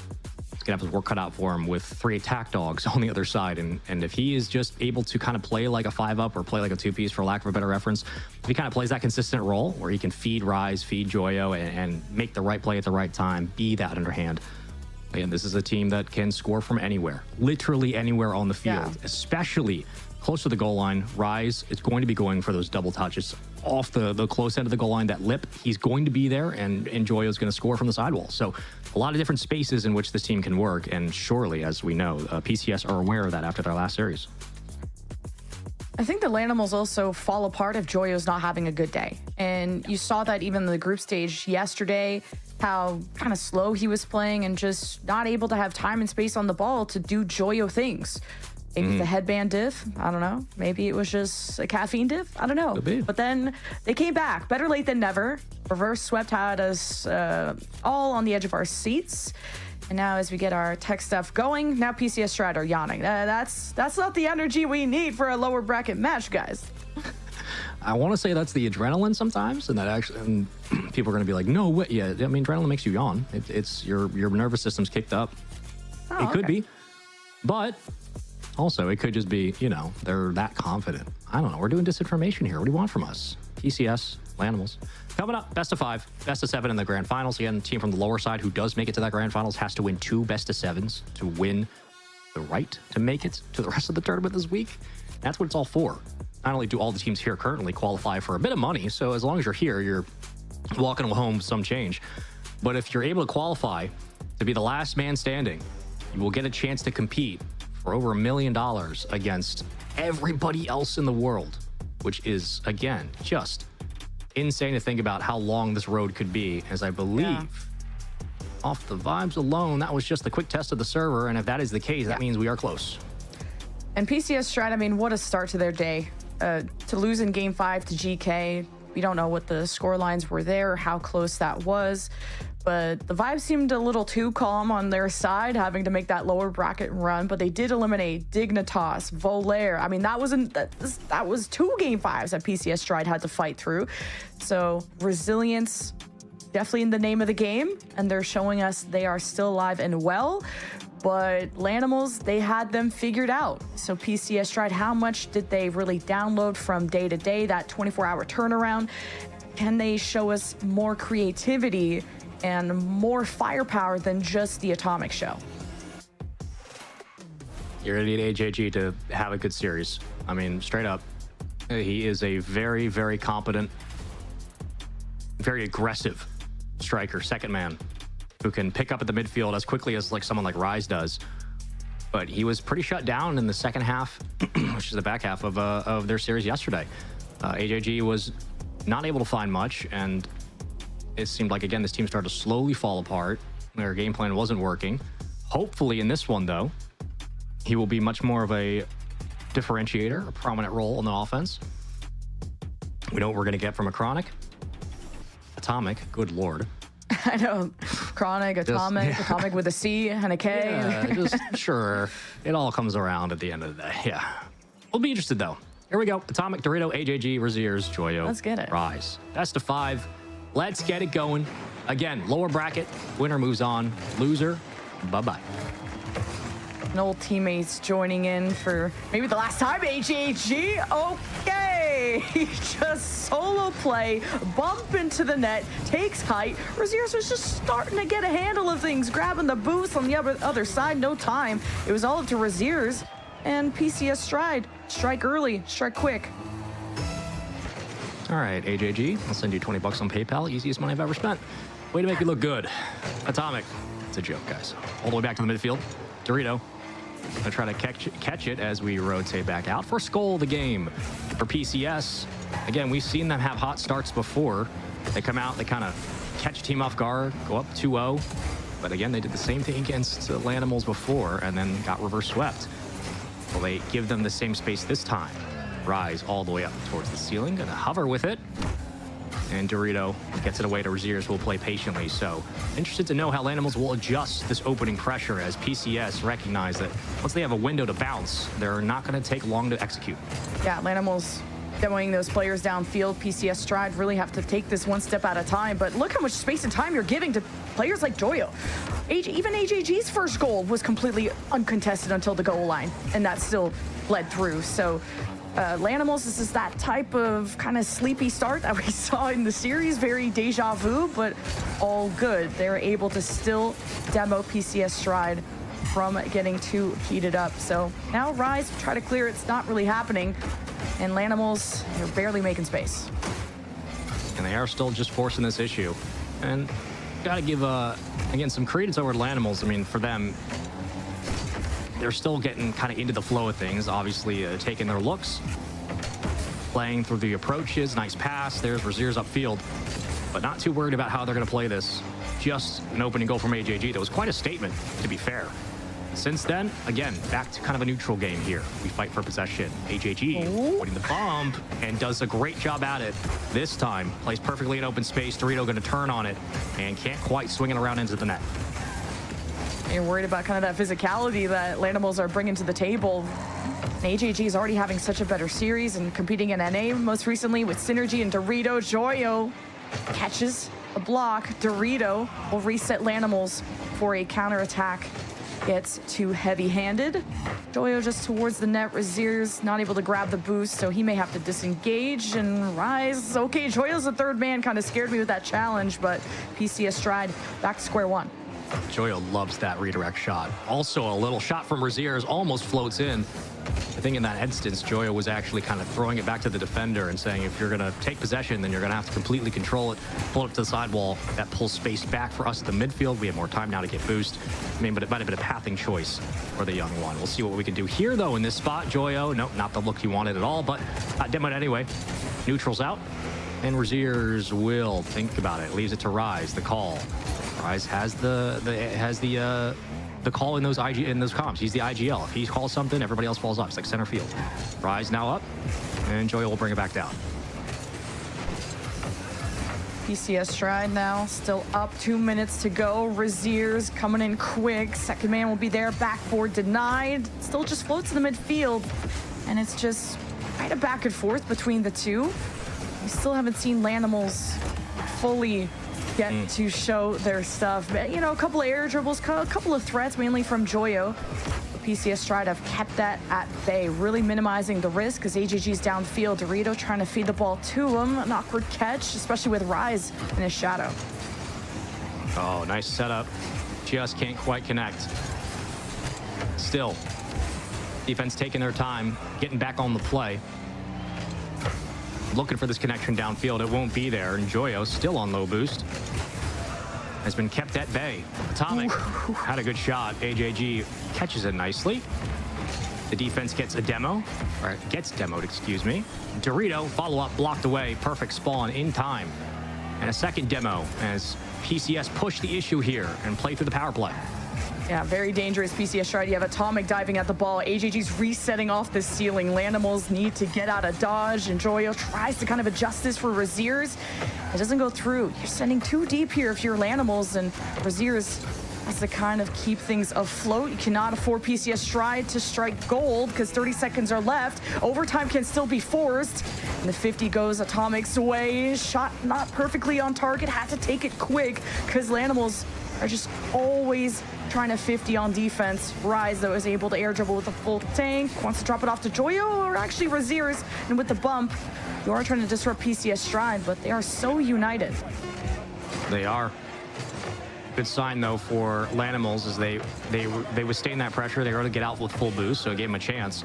he's going to have his work cut out for him with 3 attack dogs on the other side. And if he is just able to kind of play like a 5-up or play like a 2-piece, for lack of a better reference, if he kind of plays that consistent role where he can feed Rise, feed Joyo, and make the right play at the right time, be that underhand. And this is a team that can score from anywhere, literally anywhere on the field, especially close to the goal line. Rise is going to be going for those double touches off the close end of the goal line. That lip, he's going to be there, and Joyo is going to score from the sidewall. So a lot of different spaces in which this team can work, and surely, as we know, PCS are aware of that after their last series. I think the Lanimals also fall apart if Joyo's not having a good day. And you saw that even in the group stage yesterday, how kind of slow he was playing and just not able to have time and space on the ball to do Joyo things. Maybe it's a headband diff. I don't know. Maybe it was just a caffeine diff. I don't know. But then they came back. Better late than never. Reverse swept had us all on the edge of our seats. And now as we get our tech stuff going, now PCS Stride are yawning. That's not the energy we need for a lower bracket match, guys. I want to say that's the adrenaline sometimes, and that actually, and people are going to be like, no, what? Yeah, I mean, adrenaline makes you yawn. It's your nervous system's kicked up. Oh, it could be, but also it could just be, you know, they're that confident. I don't know. We're doing disinformation here. What do you want from us? PCS, Lanimals. Coming up, best of 5, best of 7 in the grand finals. Again, the team from the lower side who does make it to that grand finals has to win 2 best of 7s to win the right to make it to the rest of the tournament this week. That's what it's all for. Not only do all the teams here currently qualify for a bit of money, so as long as you're here, you're walking home with some change. But if you're able to qualify to be the last man standing, you will get a chance to compete for over $1 million against everybody else in the world, which is, again, just insane to think about how long this road could be, as I believe, off the vibes alone, that was just the quick test of the server, and if that is the case, that means we are close. And PCS Stride, I mean, what a start to their day. To lose in Game 5 to GK, we don't know what the score lines were there, how close that was, but the vibes seemed a little too calm on their side, having to make that lower bracket run, but they did eliminate Dignitas, Volair. I mean, that was 2 Game 5s that PCS Stride had to fight through. So resilience, definitely in the name of the game, and they're showing us they are still alive and well. But Lanimals, they had them figured out. So PCS Stride, how much did they really download from day to day, that 24-hour turnaround? Can they show us more creativity and more firepower than just the Atomic show? You're going to need AJG to have a good series. I mean, straight up, he is a very, very competent, very aggressive striker, second man, who can pick up at the midfield as quickly as like someone like Rise does. But he was pretty shut down in the second half, which is the back half of their series yesterday. AJG was not able to find much, and it seemed like, again, this team started to slowly fall apart. Their game plan wasn't working. Hopefully in this one, though, he will be much more of a differentiator, a prominent role on the offense. We know what we're going to get from a Chronic. Atomic, good lord. I know. Chronic, Atomic, Atomic with a C and a K. Yeah, just sure. It all comes around at the end of the day. Yeah. We'll be interested, though. Here we go. Atomic, Dorito, AJG, Raziers, Joyo. Let's get it. Rise. Best of 5. Let's get it going. Again, lower bracket. Winner moves on. Loser, bye-bye. And old teammates joining in for maybe the last time. AJG, okay. Just solo play, bump into the net, takes height. Raziers was just starting to get a handle of things, grabbing the boost on the other side. No time. It was all up to Raziers and PCS Stride. Strike early, strike quick. All right, AJG, I'll send you $20 on PayPal. Easiest money I've ever spent. Way to make you look good. Atomic. It's a joke, guys. All the way back to the midfield. Dorito. Gonna try to catch it as we rotate back out. First goal of the game for PCS. Again, we've seen them have hot starts before. They come out, they kind of catch team off guard, go up 2-0. But again, they did the same thing against the Lanimals before and then got reverse swept. Will they give them the same space this time? Rise all the way up towards the ceiling, gonna hover with it. And Dorito gets it away to Raziers, who will play patiently. So interested to know how Lanimals will adjust this opening pressure, as PCS recognize that once they have a window to bounce, they're not going to take long to execute. Yeah, Lanimals demoing those players downfield. PCS Stride really have to take this one step at a time. But look how much space and time you're giving to players like Joyo. even AJG's first goal was completely uncontested until the goal line, and that still bled through. So Lanimals, this is that type of kind of sleepy start that we saw in the series, very deja vu, but all good. They're able to still demo PCS Stride from getting too heated up. So now Rise try to clear, it's not really happening, and Lanimals, they're barely making space. And they are still just forcing this issue. And gotta give, again, some credence over to Lanimals. I mean, for them, they're still getting kind of into the flow of things, obviously taking their looks, playing through the approaches, nice pass, there's Razier's upfield, but not too worried about how they're gonna play this. Just an opening goal from AJG. That was quite a statement, to be fair. Since then, again, back to kind of a neutral game here. We fight for possession. AJG winning the bump and does a great job at it. This time, plays perfectly in open space. Dorito going to turn on it and can't quite swing it around into the net. You're worried about kind of that physicality that Lanimals are bringing to the table. And AJG is already having such a better series and competing in NA most recently with Synergy and Dorito. Joyo catches a block. Dorito will reset Lanimals for a counterattack. Gets too heavy-handed. Joyo just towards the net. Razier's not able to grab the boost, so he may have to disengage and Rise. Okay, Joyo's the third man. Kind of scared me with that challenge, but PCS Stride back to square one. Joyo loves that redirect shot. Also, a little shot from Razier's almost floats in. I think in that instance, Joyo was actually kind of throwing it back to the defender and saying, if you're going to take possession, then you're going to have to completely control it, pull it up to the sidewall. That pulls space back for us at the midfield. We have more time now to get boost. I mean, but it might have been a pathing choice for the young one. We'll see what we can do here, though, in this spot. Joyo, nope, not the look he wanted at all, but demoed anyway. Neutral's out, and Razier's will think about it. Leaves it to Rise, the call. Rise has the call in those comms. He's the IGL. If he calls something, everybody else falls off. It's like center field. Rise now up, and Joyo will bring it back down. PCS Stride now still up, 2 minutes to go. Razier's coming in quick. Second man will be there. Backboard denied. Still just floats in the midfield, and it's just kind of back and forth between the two. We still haven't seen Lanimals fully get to show their stuff. But, you know, a couple of air dribbles, a couple of threats, mainly from Joyo. PCS Stride have kept that at bay, really minimizing the risk because AJG's downfield. Dorito trying to feed the ball to him. An awkward catch, especially with Rise in his shadow. Oh, nice setup. Just can't quite connect. Still, defense taking their time, getting back on the play. Looking for this connection downfield. It won't be there. And Joyo, still on low boost, has been kept at bay. Atomic had a good shot. AJG catches it nicely. The defense gets a demo, or gets demoed, excuse me. Dorito, follow-up, blocked away. Perfect spawn in time. And a second demo as PCS push the issue here and play through the power play. Yeah, very dangerous PCS Stride. You have Atomic diving at the ball. AJG's resetting off the ceiling. Lanimals need to get out of dodge, and Joyo tries to kind of adjust this for Razier's. It doesn't go through. You're sending too deep here if you're Lanimals, and Razier's has to kind of keep things afloat. You cannot afford PCS Stride to strike gold because 30 seconds are left. Overtime can still be forced. And the 50 goes Atomic's way. Shot not perfectly on target. Had to take it quick because Lanimals are just always trying to 50 on defense. Rise, though, is able to air dribble with a full tank. Wants to drop it off to Joyo, or actually Razier's. And with the bump, you are trying to disrupt PCS Stride, but they are so united. They are. Good sign, though, for Lanimals is they withstand that pressure. They were able to get out with full boost, so it gave them a chance.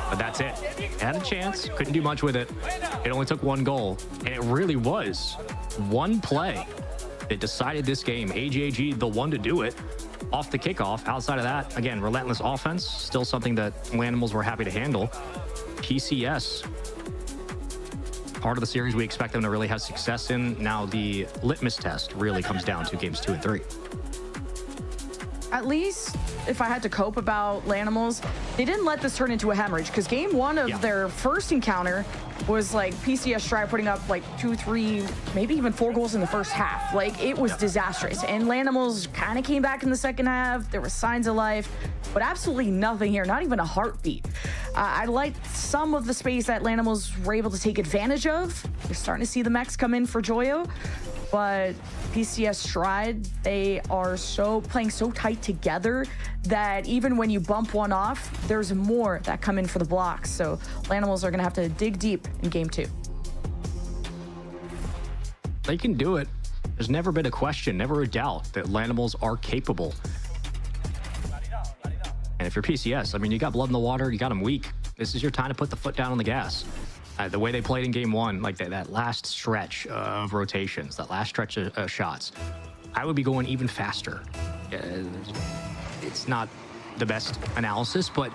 But that's it. They had a chance. Couldn't do much with it. It only took one goal. And it really was one play that decided this game. AJG, the one to do it off the kickoff. Outside of that, again, relentless offense. Still something that Lanimals were happy to handle. PCS, part of the series we expect them to really have success in. Now the litmus test really comes down to games 2 and 3. At least if I had to cope about Lanimals, they didn't let this turn into a hemorrhage because game 1 of their first encounter was like PCS Stride putting up like 2, 3, maybe even 4 goals in the first half. Like, it was disastrous. And Lanimals kind of came back in the second half. There were signs of life, but absolutely nothing here, not even a heartbeat. I liked some of the space that Lanimals were able to take advantage of. You're starting to see the mechs come in for Joyo. but PCS Stride, they are playing so tight together that even when you bump one off, there's more that come in for the blocks. So Lanimals are going to have to dig deep in game 2. They can do it. There's never been a question, never a doubt that Lanimals are capable. And if you're PCS, I mean, you got blood in the water, you got them weak. This is your time to put the foot down on the gas. The way they played in game 1, like that last stretch of rotations, that last stretch of shots, I would be going even faster. It's not the best analysis, but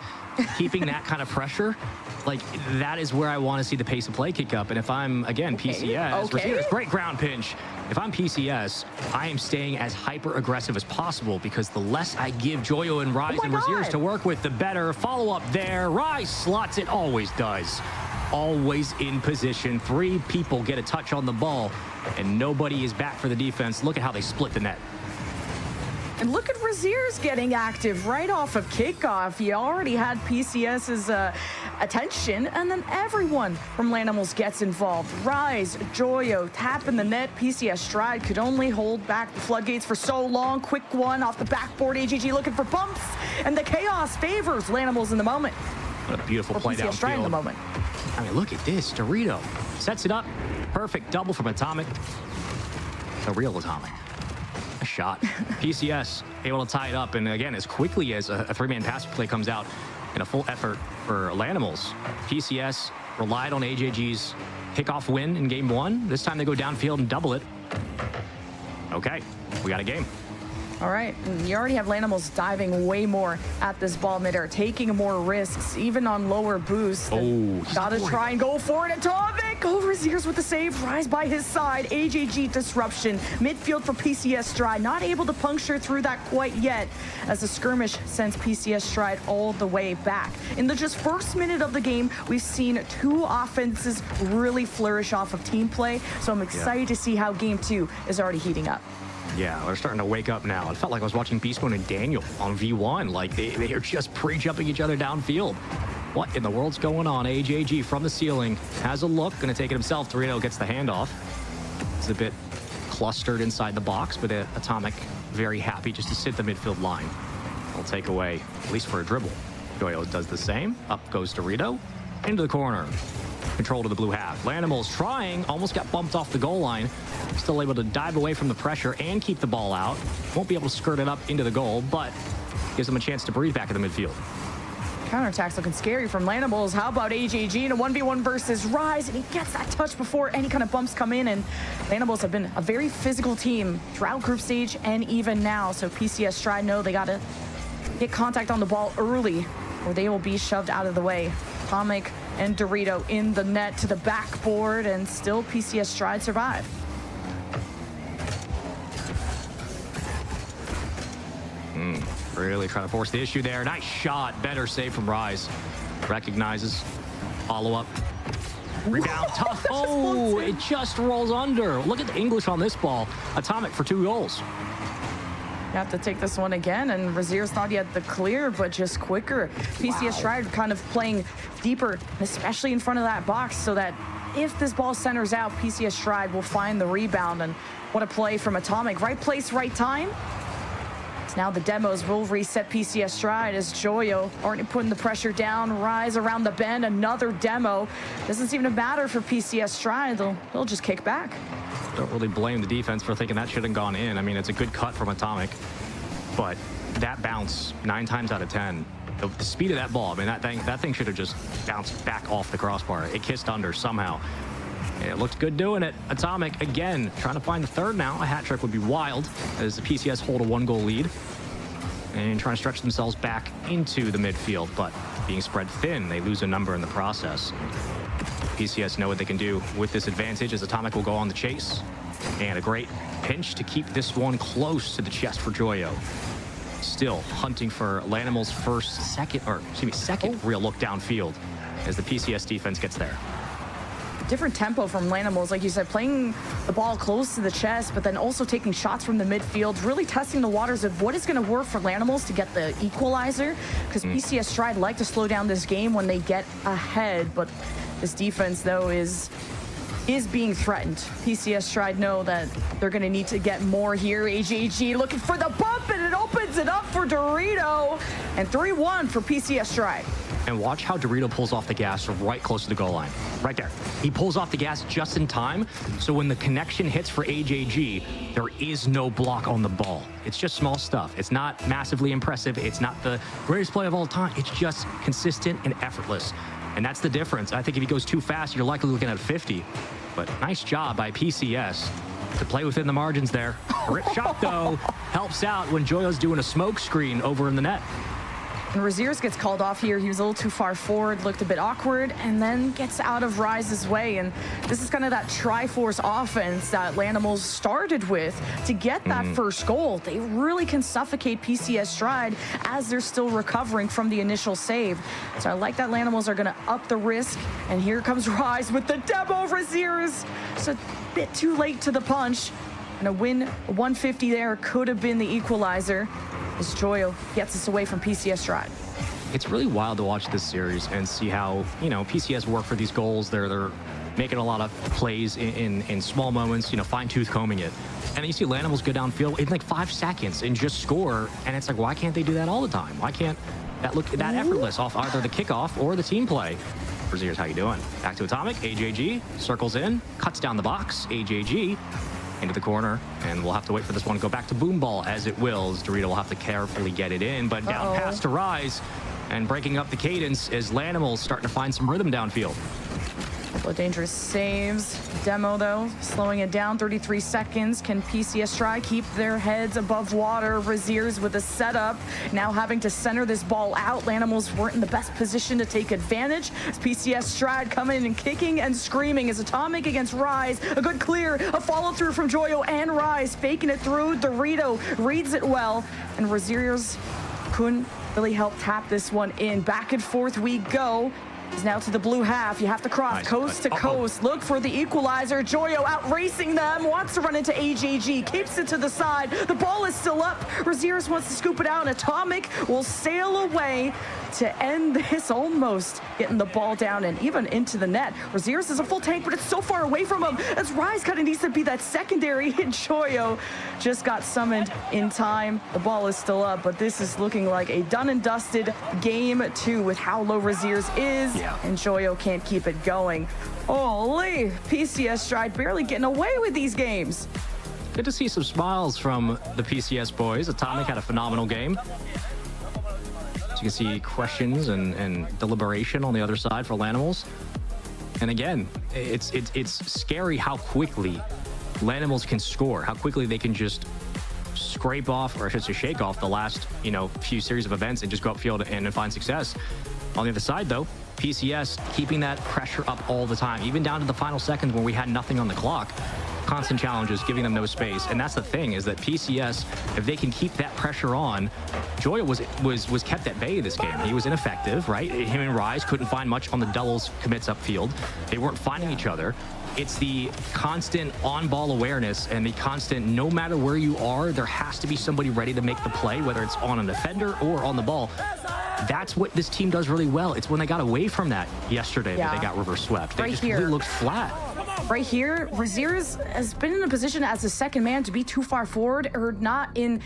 keeping that kind of pressure, like that is where I want to see the pace of play kick up. And if I'm, again, PCS, Receivers, great ground pinch. If I'm PCS, I am staying as hyper aggressive as possible because the less I give Joyo and Rise and Receivers to work with, the better. Follow up there. Rise slots it, always does. Always in position. 3 people get a touch on the ball, and nobody is back for the defense. Look at how they split the net. And look at Razier's getting active right off of kickoff. He already had PCS's attention, and then everyone from Lanimals gets involved. Rise, Joyo, tapping the net. PCS Stride could only hold back the floodgates for so long. Quick one off the backboard. AGG looking for bumps, and the chaos favors Lanimals in the moment. What a beautiful play downfield. PCS Stride in the moment. I mean, look at this. Dorito sets it up. Perfect double from Atomic. The real Atomic. A shot. PCS able to tie it up, and again, as quickly as a 3-man pass play comes out in a full effort for Lanimals, PCS relied on AJG's kickoff win in game 1. This time they go downfield and double it. Okay, we got a game. All right, you already have Lanimals diving way more at this ball midair, taking more risks, even on lower boosts. Oh, gotta try and go for it. Atomic over his ears with the save. Rise by his side. AJG disruption. Midfield for PCS Stride. Not able to puncture through that quite yet, as the skirmish sends PCS Stride all the way back. In the just first minute of the game, we've seen 2 offenses really flourish off of team play. So I'm excited to see how game 2 is already heating up. Yeah, they're starting to wake up now. It felt like I was watching Beastbone and Daniel on V1. Like they are just pre-jumping each other downfield. What in the world's going on? AJG from the ceiling has a look, gonna take it himself. Dorito gets the handoff. It's a bit clustered inside the box, but Atomic very happy just to sit the midfield line. He'll take away, at least for a dribble. Joyo does the same. Up goes Dorito. Into the corner. Control to the blue half. Lanimals trying, almost got bumped off the goal line. Still able to dive away from the pressure and keep the ball out. Won't be able to skirt it up into the goal, but gives them a chance to breathe back in the midfield. Counterattack's looking scary from Lanimals. How about AJG in a 1v1 versus Rise? And he gets that touch before any kind of bumps come in. And Lanimals have been a very physical team throughout group stage and even now. So PCS Stride know they got to get contact on the ball early or they will be shoved out of the way. Atomic and Dorito in the net to the backboard, and still PCS Stride survive. Really trying to force the issue there. Nice shot. Better save from Rise. Recognizes. Follow up. Rebound. Tough. Oh, it just rolls under. Look at the English on this ball. Atomic for 2 goals. You have to take this one again, and Razier's not yet the clear, but just quicker. PCS Stride kind of playing deeper, especially in front of that box, so that if this ball centers out, PCS Stride will find the rebound. And what a play from Atomic. Right place, right time. Now the demos will reset PCS Stride as Joyo already putting the pressure down. Rise around the bend, another demo. Doesn't seem to matter for PCS Stride. They'll just kick back. Don't really blame the defense for thinking that should have gone in. I mean, it's a good cut from Atomic, but that bounce 9 times out of 10, the speed of that ball, I mean, that thing should have just bounced back off the crossbar. It kissed under somehow. It looked good doing it. Atomic, again, trying to find the third now. A hat trick would be wild as the PCS hold a 1-goal lead and trying to stretch themselves back into the midfield, but being spread thin, they lose a number in the process. PCS know what they can do with this advantage as Atomic will go on the chase. And a great pinch to keep this one close to the chest for Joyo. Still hunting for Lanimals' second real look downfield as the PCS defense gets there. Different tempo from Lanimals, like you said, playing the ball close to the chest, but then also taking shots from the midfield, really testing the waters of what is going to work for Lanimals to get the equalizer, because PCS Stride like to slow down this game when they get ahead, but this defense, though, is is being threatened. PCS Stride know that they're going to need to get more here. AJG looking for the bump, and it opens it up for Dorito. And 3-1 for PCS Stride. And watch how Dorito pulls off the gas right close to the goal line. Right there. He pulls off the gas just in time, so when the connection hits for AJG, there is no block on the ball. It's just small stuff. It's not massively impressive. It's not the greatest play of all time. It's just consistent and effortless. And that's the difference. I think if he goes too fast, you're likely looking at 50. But nice job by PCS to play within the margins there. Rip shot, though, helps out when Joyo's doing a smoke screen over in the net. And Raziers gets called off here. He was a little too far forward, looked a bit awkward, and then gets out of Rise's way. And this is kind of that Triforce offense that Lanimals started with to get that first goal. They really can suffocate PCS Stride as they're still recovering from the initial save. So I like that Lanimals are going to up the risk. And here comes Rise with the demo Raziers. Just a bit too late to the punch. And a win 150 there could have been the equalizer, as Joyo gets us away from PCS Stride. It's really wild to watch this series and see how, PCS work for these goals. They're making a lot of plays in small moments, fine-tooth combing it. And then you see Lanimals go downfield in like 5 seconds and just score. And it's like, why can't they do that all the time? Why can't that look that effortless off either the kickoff or the team play? Braziers, how you doing? Back to Atomic. AJG circles in, cuts down the box. AJG into the corner, and we'll have to wait for this one to go back to boom ball as it wills. Dorito will have to carefully get it in, but down pass to Rise, and breaking up the cadence is Lanimals starting to find some rhythm downfield. Couple of dangerous saves. Demo, though, slowing it down. 33 seconds. Can PCS Stride keep their heads above water? Raziers with a setup. Now having to center this ball out. Lanimals weren't in the best position to take advantage. As PCS Stride coming and kicking and screaming as Atomic against Rise. A good clear. A follow-through from Joyo and Rise. Faking it through. Dorito reads it well. And Raziers couldn't really help tap this one in. Back and forth we go. Is now to the blue half. You have to cross coast to coast. Look for the equalizer. Joyo out racing them. Wants to run into AJG. Keeps it to the side. The ball is still up. Raziers wants to scoop it out. And Atomic will sail away to end this, almost getting the ball down and even into the net. Raziers is a full tank, but it's so far away from him. As Rise kind of needs to be that secondary. And Joyo just got summoned in time. The ball is still up, but this is looking like a done and dusted game 2 with how low Raziers is. And Joyo can't keep it going. Holy, PCS Stride barely getting away with these games. Good to see some smiles from the PCS boys. Atomic had a phenomenal game. As you can see, questions and deliberation on the other side for Lanimals. And again, it's scary how quickly Lanimals can score, how quickly they can just scrape off, or if it's a shake off, the last few series of events and just go upfield and find success. On the other side, though, PCS keeping that pressure up all the time, even down to the final seconds when we had nothing on the clock. Constant challenges, giving them no space. And that's the thing, is that PCS, if they can keep that pressure on, Joyo was kept at bay this game. He was ineffective, right? Him and Rise couldn't find much on the doubles commits upfield. They weren't finding each other. It's the constant on-ball awareness and the constant, no matter where you are, there has to be somebody ready to make the play, whether it's on a defender or on the ball. That's what this team does really well. It's when they got away from that yesterday that they got reverse swept. They just really looked flat. Right here, Raziers has been in a position as a second man to be too far forward or not in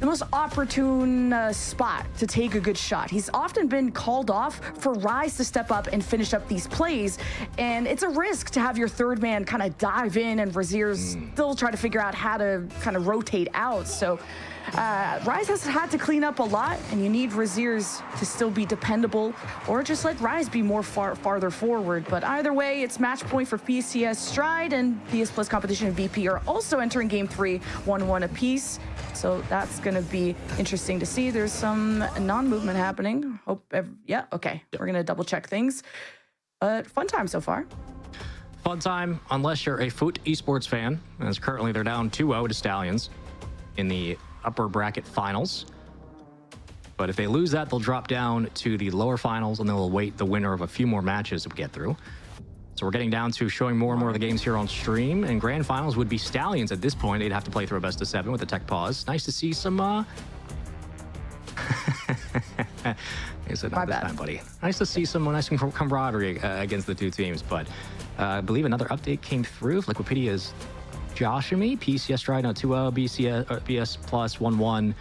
the most opportune spot to take a good shot. He's often been called off for Rise to step up and finish up these plays, and it's a risk to have your third man kind of dive in and Raziers still try to figure out how to kind of rotate out. So Rise has had to clean up a lot, and you need Raziers to still be dependable, or just let Rise be more farther forward. But either way, it's match point for PCS Stride, and PS Plus Competition and BP are also entering Game 3, 1-1 apiece. So that's going to be interesting to see. There's some non-movement happening. Yeah, okay. We're going to double check things. But fun time so far. Fun time, unless you're a Foot Esports fan, as currently they're down 2-0 to Stallions in the upper bracket finals. But if they lose that, they'll drop down to the lower finals, and they'll await the winner of a few more matches to get through. So we're getting down to showing more and more of the games here on stream, and grand finals would be Stallions at this point. They'd have to play through a best of 7 with the tech pause. Nice to see some I said not this time, buddy. Nice to see some nice camaraderie against the two teams, but I believe another update came through. Liquidpedia's Joshimi, PCS Stride, no 2-0, BS plus 1-1.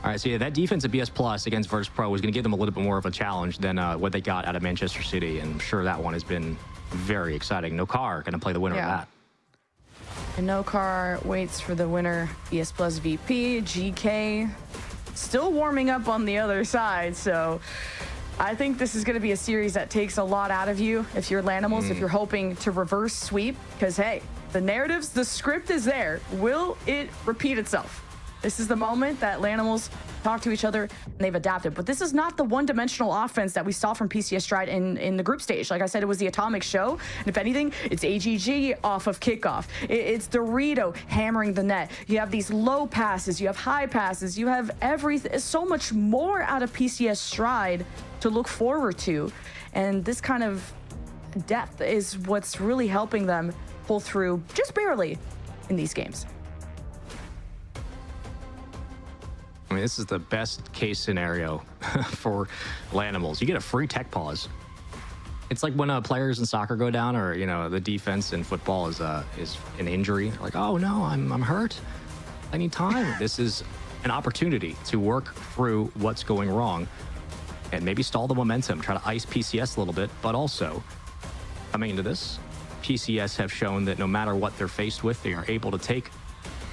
All right, so yeah, that defense at BS Plus against Virtus Pro was going to give them a little bit more of a challenge than what they got out of Manchester City, and I'm sure that one has been very exciting. Nokar going to play the winner of that. And Nokar waits for the winner, BS Plus VP, GK, still warming up on the other side, so I think this is going to be a series that takes a lot out of you if you're Lanimals, if you're hoping to reverse sweep, because, hey, the narratives, the script is there. Will it repeat itself? This is the moment that Lanimals talk to each other and they've adapted. But this is not the one-dimensional offense that we saw from PCS Stride in the group stage. Like I said, it was the Atomic Show. And if anything, it's AGG off of kickoff. It's Dorito hammering the net. You have these low passes. You have high passes. You have everything. So much more out of PCS Stride to look forward to. And this kind of depth is what's really helping them pull through just barely in these games. I mean, this is the best case scenario for Lanimals. You get a free tech pause. It's like when players in soccer go down, or the defense in football is an injury. Like, oh no, I'm hurt. I need time. This is an opportunity to work through what's going wrong and maybe stall the momentum, try to ice PCS a little bit. But also, coming into this, PCS have shown that no matter what they're faced with, they are able to take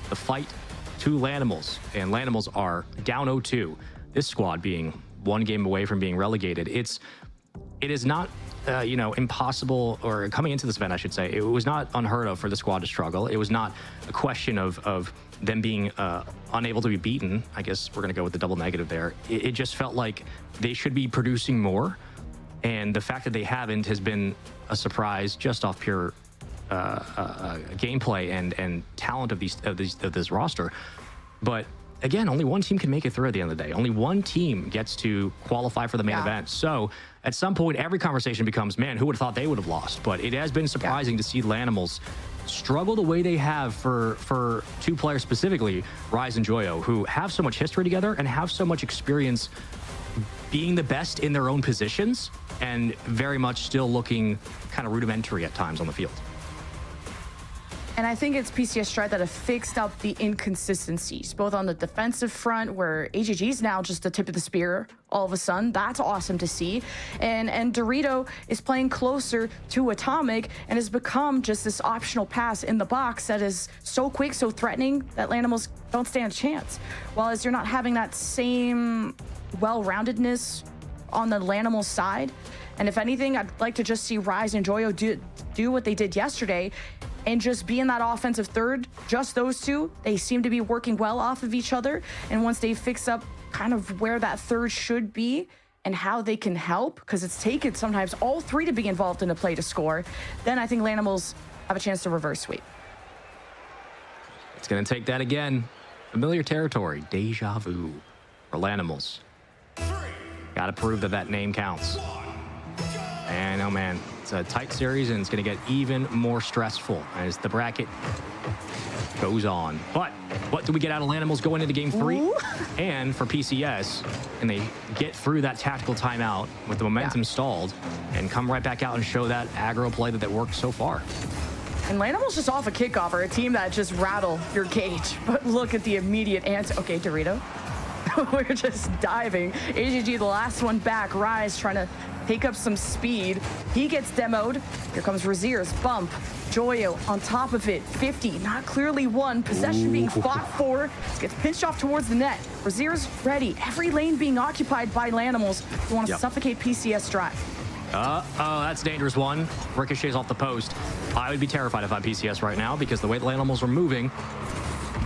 the fight to Lanimals, and Lanimals are down 0-2. This squad being one game away from being relegated. It is not, impossible, or coming into this event, I should say, it was not unheard of for the squad to struggle. It was not a question of them being unable to be beaten. I guess we're going to go with the double negative there. It just felt like they should be producing more, and the fact that they haven't has been a surprise just off pure gameplay and talent of this roster. But again, only one team can make it through at the end of the day. Only one team gets to qualify for the main event. So at some point, every conversation becomes, man, who would have thought they would have lost? But it has been surprising to see Lanimals struggle the way they have for two players specifically, Rise and Joyo, who have so much history together and have so much experience being the best in their own positions, and very much still looking kind of rudimentary at times on the field. And I think it's PCS Stride that have fixed up the inconsistencies, both on the defensive front, where AGG is now just the tip of the spear all of a sudden. That's awesome to see. And Dorito is playing closer to Atomic and has become just this optional pass in the box that is so quick, so threatening that Lanimals don't stand a chance. While as you're not having that same well-roundedness on the Lanimals side. And if anything, I'd like to just see Rise and Joyo do what they did yesterday and just be in that offensive third. Just those two, they seem to be working well off of each other. And once they fix up kind of where that third should be and how they can help, because it's taken sometimes all three to be involved in a play to score, then I think Lanimals have a chance to reverse sweep. It's going to take that again. Familiar territory, deja vu for Lanimals. Got to prove that name counts. And oh man, it's a tight series, and it's going to get even more stressful as the bracket goes on. But what do we get out of Lanimals going into game 3? Ooh. And for PCS, and they get through that tactical timeout with the momentum stalled and come right back out and show that aggro play that worked so far. And Lanimals just off a kickoff are a team that just rattle your cage. But look at the immediate answer. Okay, Dorito. We're just diving. AGG, the last one back. Rise trying to take up some speed. He gets demoed. Here comes Razier's bump. Joyo on top of it. 50, not clearly won. Possession being fought for. Gets pinched off towards the net. Razier's ready. Every lane being occupied by Lanimals who want to suffocate PCS Stride. Oh, that's a dangerous one. Ricochets off the post. I would be terrified if I'm PCS right now, because the way the Lanimals are moving,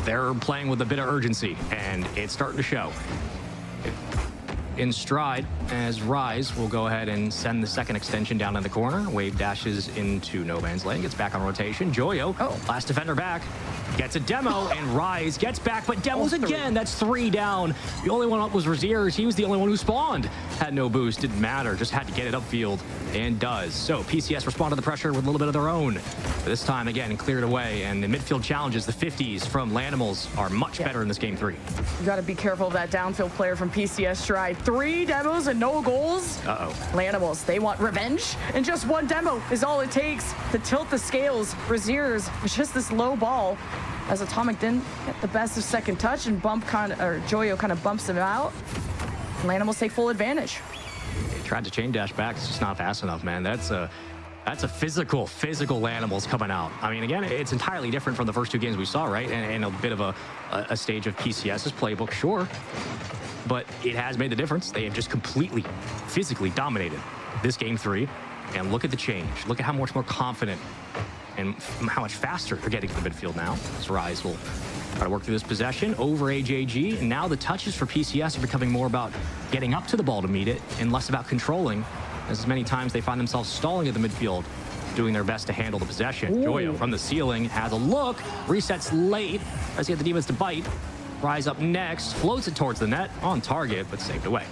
they're playing with a bit of urgency, and it's starting to show. In Stride, as Rise will go ahead and send the second extension down in the corner. Wave dashes into no man's land, gets back on rotation. Joyo, last defender back, gets a demo, and Rise gets back, but demos again. That's 3 down. The only one up was Razier's. He was the only one who spawned. Had no boost, didn't matter, just had to get it upfield, and does. So PCS respond to the pressure with a little bit of their own. But this time, again, cleared away, and the midfield challenges, the 50s from Lanimals, are much better in this game 3. You got to be careful of that downfield player from PCS Stride. 3 demos and no goals. Lanimals, they want revenge, and just 1 demo is all it takes to tilt the scales. Braziers, it's just this low ball, as Atomic didn't get the best of second touch, and Joyo kind of bumps him out. Lanimals take full advantage. They tried to chain dash back. It's just not fast enough, man. That's a physical Lanimals coming out. I mean, again, it's entirely different from the first 2 games we saw, right? And a bit of a stage of PCS's playbook, sure. But it has made the difference. They have just completely, physically dominated this game 3. And look at the change. Look at how much more confident and how much faster they're getting to the midfield now. So Rise will try to work through this possession over AJG. And now the touches for PCS are becoming more about getting up to the ball to meet it and less about controlling, as many times they find themselves stalling at the midfield, doing their best to handle the possession. Joyo from the ceiling has a look, resets late as he had the demons to bite. Rise up next, floats it towards the net, on target, but saved away.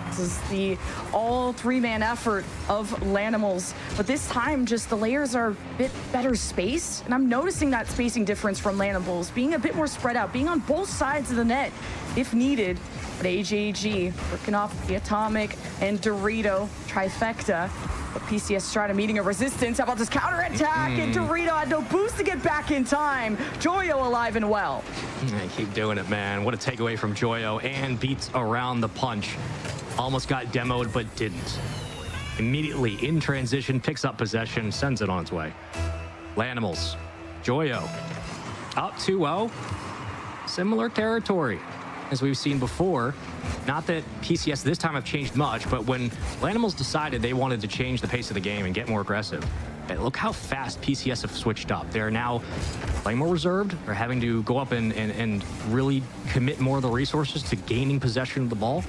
This is the all 3-man effort of Lanimals, but this time just the layers are a bit better spaced, and I'm noticing that spacing difference from Lanimals, being a bit more spread out, being on both sides of the net if needed. But AJG working off the Atomic and Dorito trifecta. But PCS tried meeting a resistance. How about this counterattack? And Dorito had no boost to get back in time. Joyo alive and well. They keep doing it, man. What a takeaway from Joyo, and beats around the punch. Almost got demoed, but didn't. Immediately in transition, picks up possession, sends it on its way. Lanimals, Joyo, up 2-0. Similar territory as we've seen before. Not that PCS this time have changed much, but when Lanimals decided they wanted to change the pace of the game and get more aggressive, and look how fast PCS have switched up. They're now playing more reserved. They're having to go up and really commit more of the resources to gaining possession of the ball.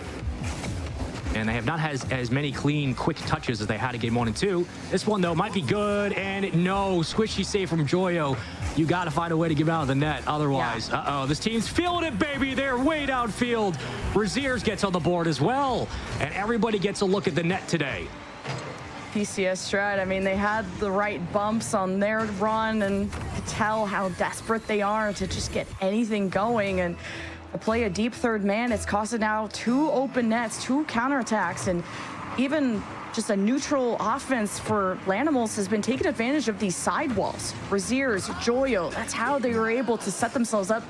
And they have not had as many clean, quick touches as they had in game 1 and 2. This one, though, might be good. And no, squishy save from Joyo. You got to find a way to get out of the net. Otherwise, this team's feeling it, baby. They're way downfield. Braziers gets on the board as well. And everybody gets a look at the net today. PCS tried. I mean, they had the right bumps on their run, and to tell how desperate they are to just get anything going. And to play a deep third man, it's costed now 2 open nets, 2 counterattacks, and even just a neutral offense for Lanimals has been taking advantage of these sidewalls. Braziers, Joyo, that's how they were able to set themselves up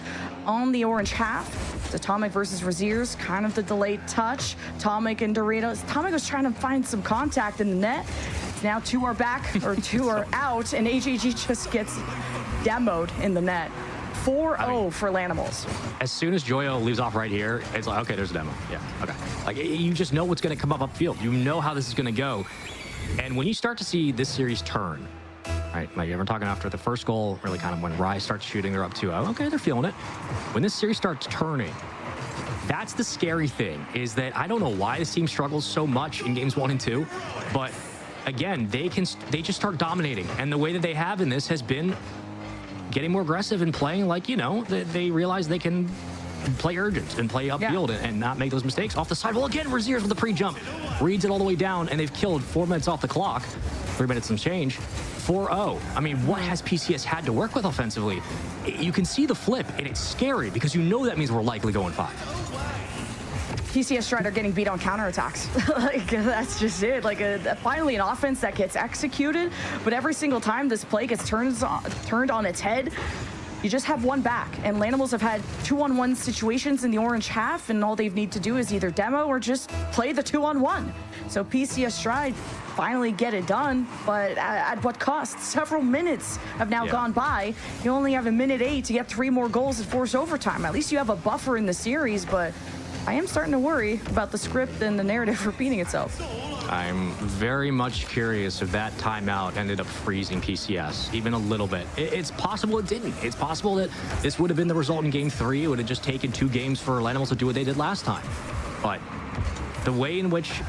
on the orange half. It's Atomic versus Braziers, kind of the delayed touch. Atomic and Doritos. Atomic was trying to find some contact in the net. Now 2 are back, or 2 are out, and AJG just gets demoed in the net. 4-0 for Lanimals. As soon as Joyo leaves off right here, it's like, okay, there's a demo. Yeah, okay. Like, you just know what's going to come up upfield. You know how this is going to go. And when you start to see this series turn, right, like we're talking after the first goal, really kind of when Rise starts shooting, they're up 2-0. Okay, they're feeling it. When this series starts turning, that's the scary thing, is that I don't know why this team struggles so much in games 1 and 2, but again, they just start dominating. And the way that they have in this has been getting more aggressive and playing like, you know, they realize they can play urgent and play upfield and not make those mistakes. Off the side, well, again, Braziers with the pre-jump. Reads it all the way down, and they've killed 4 minutes off the clock. 3 minutes and change. 4-0. I mean, what has PCS had to work with offensively? You can see the flip, and it's scary because you know that means we're likely going 5. PCS Strider getting beat on counterattacks. Like, that's just it. Like, finally an offense that gets executed, but every single time this play gets turned on its head, you just have one back. And Lanimals have had 2-on-1 situations in the orange half, and all they need to do is either demo or just play the 2-on-1. So PCS Stride finally get it done, but at what cost? Several minutes have now gone by. You only have 1:08 to get 3 more goals and force overtime. At least you have a buffer in the series, but I am starting to worry about the script and the narrative repeating itself. I'm very much curious if that timeout ended up freezing PCS, even a little bit. It's possible it didn't. It's possible that this would have been the result in game 3. It would have just taken 2 games for Lanimals to do what they did last time. But the way in which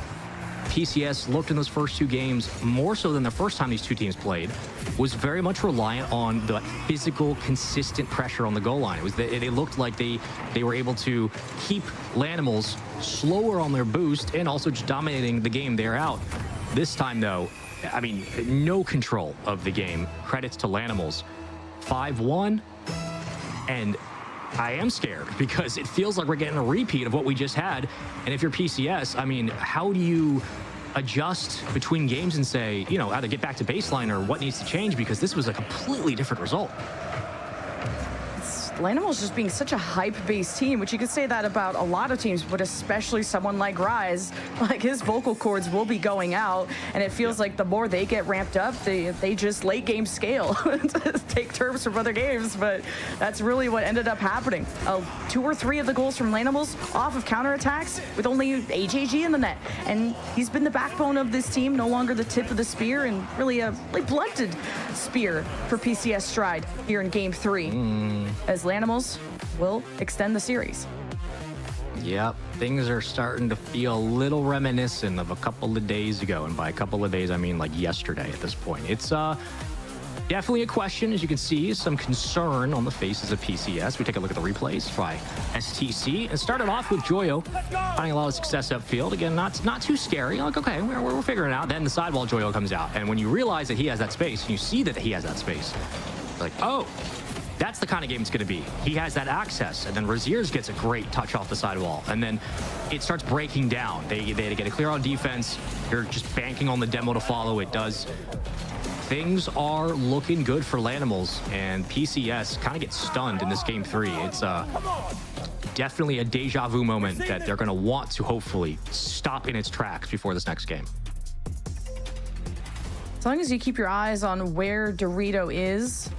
PCS looked in those first 2 games, more so than the first time these 2 teams played, was very much reliant on the physical, consistent pressure on the goal line. It looked like they were able to keep Lanimals slower on their boost and also just dominating the game there out. This time, though, I mean, no control of the game. Credits to Lanimals. 5-1, and I am scared because it feels like we're getting a repeat of what we just had. And if you're PCS, I mean, how do you adjust between games and say, you know, either get back to baseline or what needs to change, because this was a completely different result. Lanimal's just being such a hype-based team, which you could say that about a lot of teams, but especially someone like Rise. Like, his vocal cords will be going out, and it feels like the more they get ramped up, they just late-game scale. Take terms from other games, but that's really what ended up happening. 2 or 3 of the goals from Lanimals off of counterattacks with only AJG in the net, and he's been the backbone of this team, no longer the tip of the spear, and really a blunted spear for PCS Stride here in Game 3. As Lanimals will extend the series. Yep, things are starting to feel a little reminiscent of a couple of days ago, and by a couple of days I mean like yesterday at this point. It's definitely a question, as you can see, some concern on the faces of PCS. We take a look at the replays by STC and started off with Joyo finding a lot of success upfield. Again, not too scary. Like, okay, we're figuring it out. Then the sidewall Joyo comes out, and when you realize that he has that space, and you see that he has that space, like, oh, that's the kind of game it's going to be. He has that access, and then Raziers gets a great touch off the sidewall, and then it starts breaking down. They get a clear on defense. You're just banking on the demo to follow. It does. Things are looking good for Lanimals, and PCS kind of gets stunned in this Game 3. It's definitely a deja vu moment that they're going to want to hopefully stop in its tracks before this next game. As long as you keep your eyes on where Dorito is,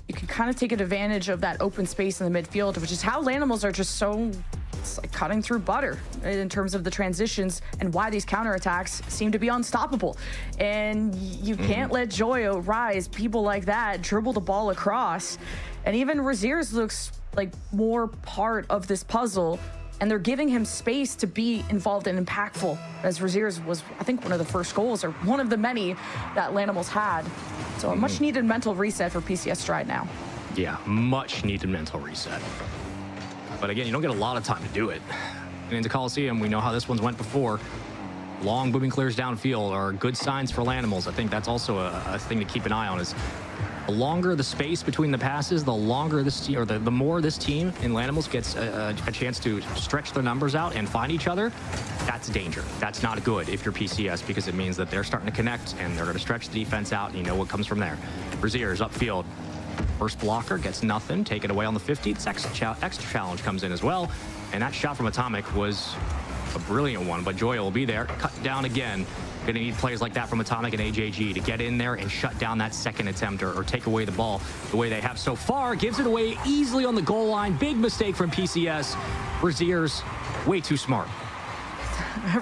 you can kind of take advantage of that open space in the midfield, which is how Lanimals are just so, it's like cutting through butter in terms of the transitions and why these counterattacks seem to be unstoppable. And you can't let Joyo, Rise, people like that dribble the ball across. And even Raziers looks like more part of this puzzle, and they're giving him space to be involved and impactful, as Raziers was, I think, one of the first goals, or one of the many that Lanimals had. So a much needed mental reset for PCS Stride now. Yeah, much needed mental reset. But again, you don't get a lot of time to do it. And into Coliseum, we know how this one's went before. Long booming clears downfield are good signs for Lanimals. I think that's also a thing to keep an eye on, is the longer the space between the passes, the longer this team, or the more this team in Lanimals gets a chance to stretch their numbers out and find each other. That's danger. That's not good if you're PCS, because it means that they're starting to connect and they're going to stretch the defense out, and you know what comes from there. Raziers upfield. First blocker gets nothing. Take it away on the 50. This extra challenge comes in as well. And that shot from Atomic was a brilliant one, but Joy will be there. Cut down again. Going to need players like that from Atomic and AJG to get in there and shut down that second attempt, or take away the ball the way they have so far. Gives it away easily on the goal line. Big mistake from PCS. Raziers, way too smart.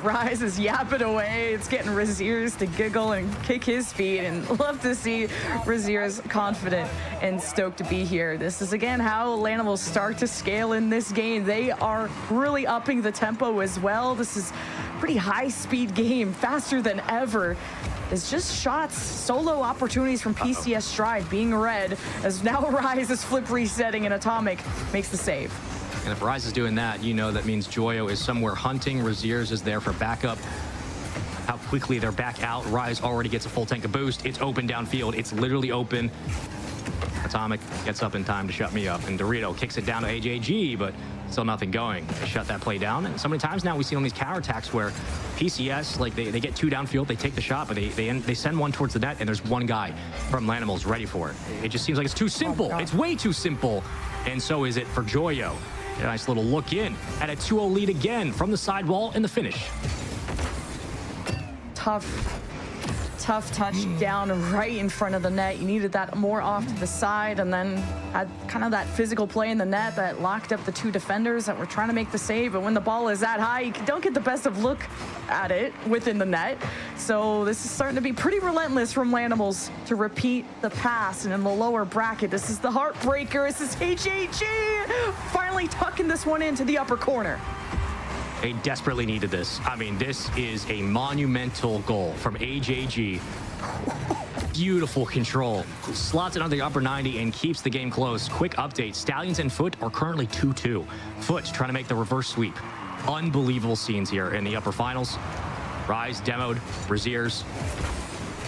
Rise is yapping away. It's getting Raziers to giggle and kick his feet, and love to see Raziers confident and stoked to be here. This is, again, how Lanimals start to scale in this game. They are really upping the tempo as well. This is a pretty high-speed game, faster than ever. It's just shots, solo opportunities from PCS Stride being read, as now Rise is flip resetting, and Atomic makes the save. And if Rise is doing that, you know that means Joyo is somewhere hunting. Raziers is there for backup. How quickly they're back out. Rise already gets a full tank of boost. It's open downfield. It's literally open. Atomic gets up in time to shut me up. And Dorito kicks it down to AJG, but still nothing going. They shut that play down. And so many times now we see on these counterattacks where PCS, like they get 2 downfield, they take the shot, but they send one towards the net, and there's one guy from Lanimals ready for it. It just seems like it's too simple. It's way too simple. And so is it for Joyo. A nice little look in at a 2-0 lead again from the sidewall in the finish. Tough touch down right in front of the net. You needed that more off to the side, and then had kind of that physical play in the net that locked up the 2 defenders that were trying to make the save. But when the ball is that high, you don't get the best of look at it within the net. So this is starting to be pretty relentless from Lanimals to repeat the pass. And in the lower bracket, this is the heartbreaker. This is HHG finally tucking this one into the upper corner. They desperately needed this. I mean, this is a monumental goal from AJG. Beautiful control. Slots it under the upper 90 and keeps the game close. Quick update. Stallions and Foot are currently 2-2. Foot trying to make the reverse sweep. Unbelievable scenes here in the upper finals. Rise demoed. Raziers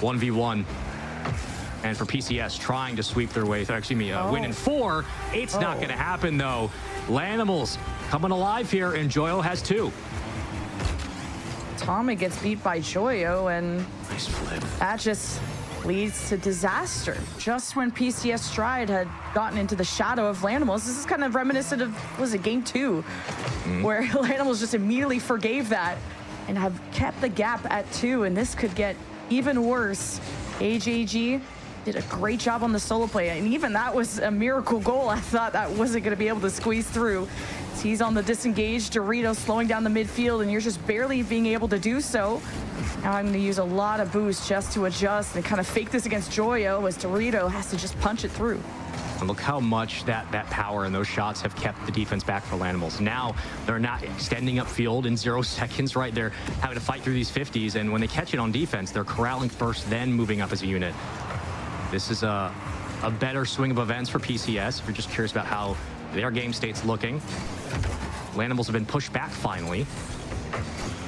1v1. And for PCS trying to sweep their way through, win in 4. It's not going to happen, though. Lanimals coming alive here, and Joyo has 2. Atomic gets beat by Joyo, and nice flip. That just leads to disaster. Just when PCS Stride had gotten into the shadow of Lanimals, this is kind of reminiscent of, was it game 2? Where Lanimals just immediately forgave that and have kept the gap at 2, and this could get even worse. AJG did a great job on the solo play, and even that was a miracle goal. I thought that wasn't going to be able to squeeze through. He's on the disengaged, Dorito slowing down the midfield, and you're just barely being able to do so. Now I'm going to use a lot of boost just to adjust and kind of fake this against Joyo, as Dorito has to just punch it through. And look how much that power and those shots have kept the defense back for Lanimals. Now they're not extending upfield in 0 seconds, right? They're having to fight through these 50s, and when they catch it on defense, they're corralling first, then moving up as a unit. This is a better swing of events for PCS, if you're just curious about how their game state's looking. Lanimals have been pushed back finally.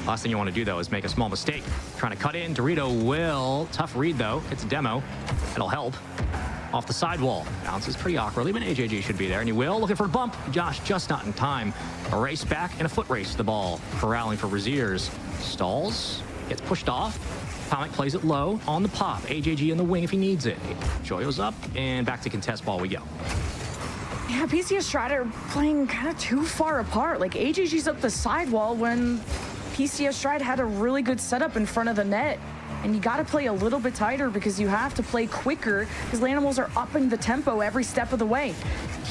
Last thing you want to do, though, is make a small mistake. Trying to cut in. Dorito will. Tough read, though. It's a demo. It'll help. Off the sidewall. Bounces pretty awkwardly, but AJG should be there. And he will. Looking for a bump. Josh just not in time. A race back and a foot race to the ball. Corralling for Raziers. Stalls. Gets pushed off. Atomic plays it low on the pop. AJG in the wing if he needs it. Joyo's up, and back to contest ball we go. Yeah, PCS Strider playing kind of too far apart. Like, AJG's up the sidewall when PCS Stride had a really good setup in front of the net. And you got to play a little bit tighter because you have to play quicker because Lanimals are upping the tempo every step of the way.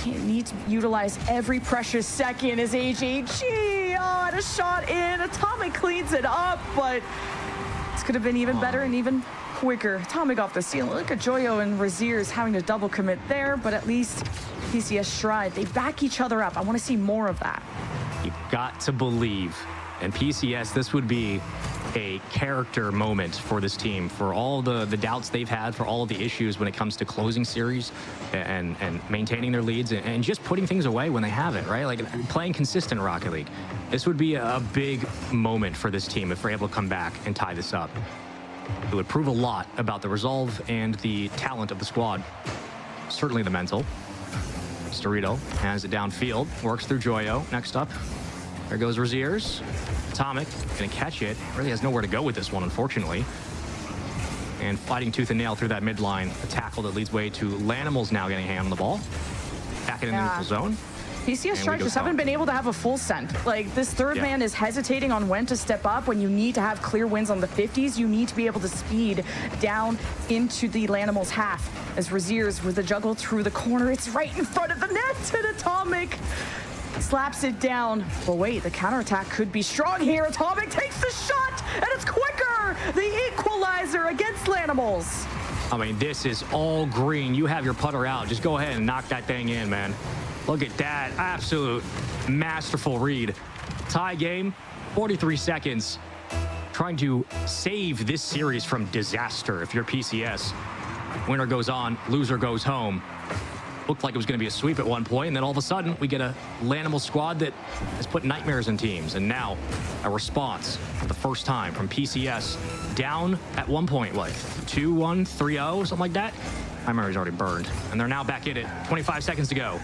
You need to utilize every precious second as AJG. Oh, and a shot in. Atomic cleans it up, but this could have been even better and even quicker. Atomic off the ceiling. Look at Joyo and Raziers having to double commit there, but at least PCS Stride, they back each other up. I want to see more of that. You've got to believe. And PCS, this would be a character moment for this team, for all the doubts they've had, for all of the issues when it comes to closing series and maintaining their leads and just putting things away when they have it, right? Like playing consistent Rocket League. This would be a big moment for this team if we're able to come back and tie this up. It would prove a lot about the resolve and the talent of the squad. Certainly the mental. Dorito has it downfield, works through Joyo. Next up, there goes Raziers. Atomic gonna catch it. Really has nowhere to go with this one, unfortunately. And fighting tooth and nail through that midline. A tackle that leads way to Lanimals now getting a hand on the ball. Back in the neutral zone. PCS Strike just haven't been able to have a full send. Like, this third man is hesitating on when to step up. When you need to have clear wins on the 50s, you need to be able to speed down into the Lanimals half. As Raziers with the juggle through the corner, it's right in front of the net, and Atomic slaps it down. But wait, the counterattack could be strong here. Atomic takes the shot, and it's quicker! The equalizer against Lanimals. I mean, this is all green. You have your putter out. Just go ahead and knock that thing in, man. Look at that. Absolute masterful read. Tie game, 43 seconds. Trying to save this series from disaster if you're PCS. Winner goes on, loser goes home. Looked like it was going to be a sweep at one point, and then all of a sudden we get a Lanimal squad that has put nightmares in teams, and now a response for the first time from PCS, down at one point, like 2-1, 3-0, something like that. My memory's already burned, and they're now back in it. 25 seconds to go.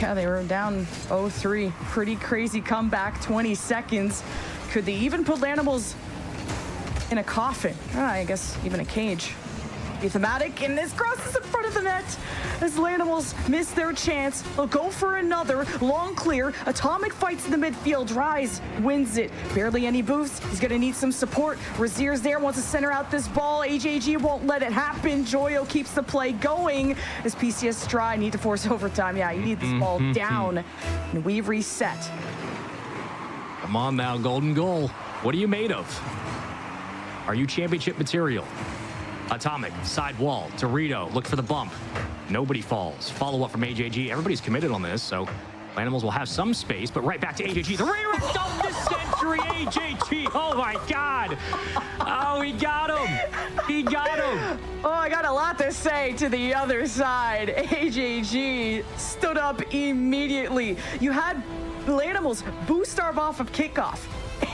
Yeah, they were down 0-3. Pretty crazy comeback, 20 seconds. Could they even put Lanimals in a coffin? I guess even a cage. Be thematic, and this crosses in front of the net as Lanimals miss their chance. They'll go for another long clear. Atomic fights in the midfield. Rise wins it. Barely any boost. He's going to need some support. Razier's there, wants to center out this ball. AJG won't let it happen. Joyo keeps the play going as PCS Stride need to force overtime. Yeah, you need this ball down, and we reset. Come on now, golden goal. What are you made of? Are you championship material? Atomic, side wall, Dorito, look for the bump. Nobody falls. Follow up from AJG. Everybody's committed on this, so Lanimals will have some space, but right back to AJG. The rear of the century, AJG. Oh my God. Oh, he got him. He got him. Oh, I got a lot to say to the other side. AJG stood up immediately. You had Lanimals boost starve off of kickoff,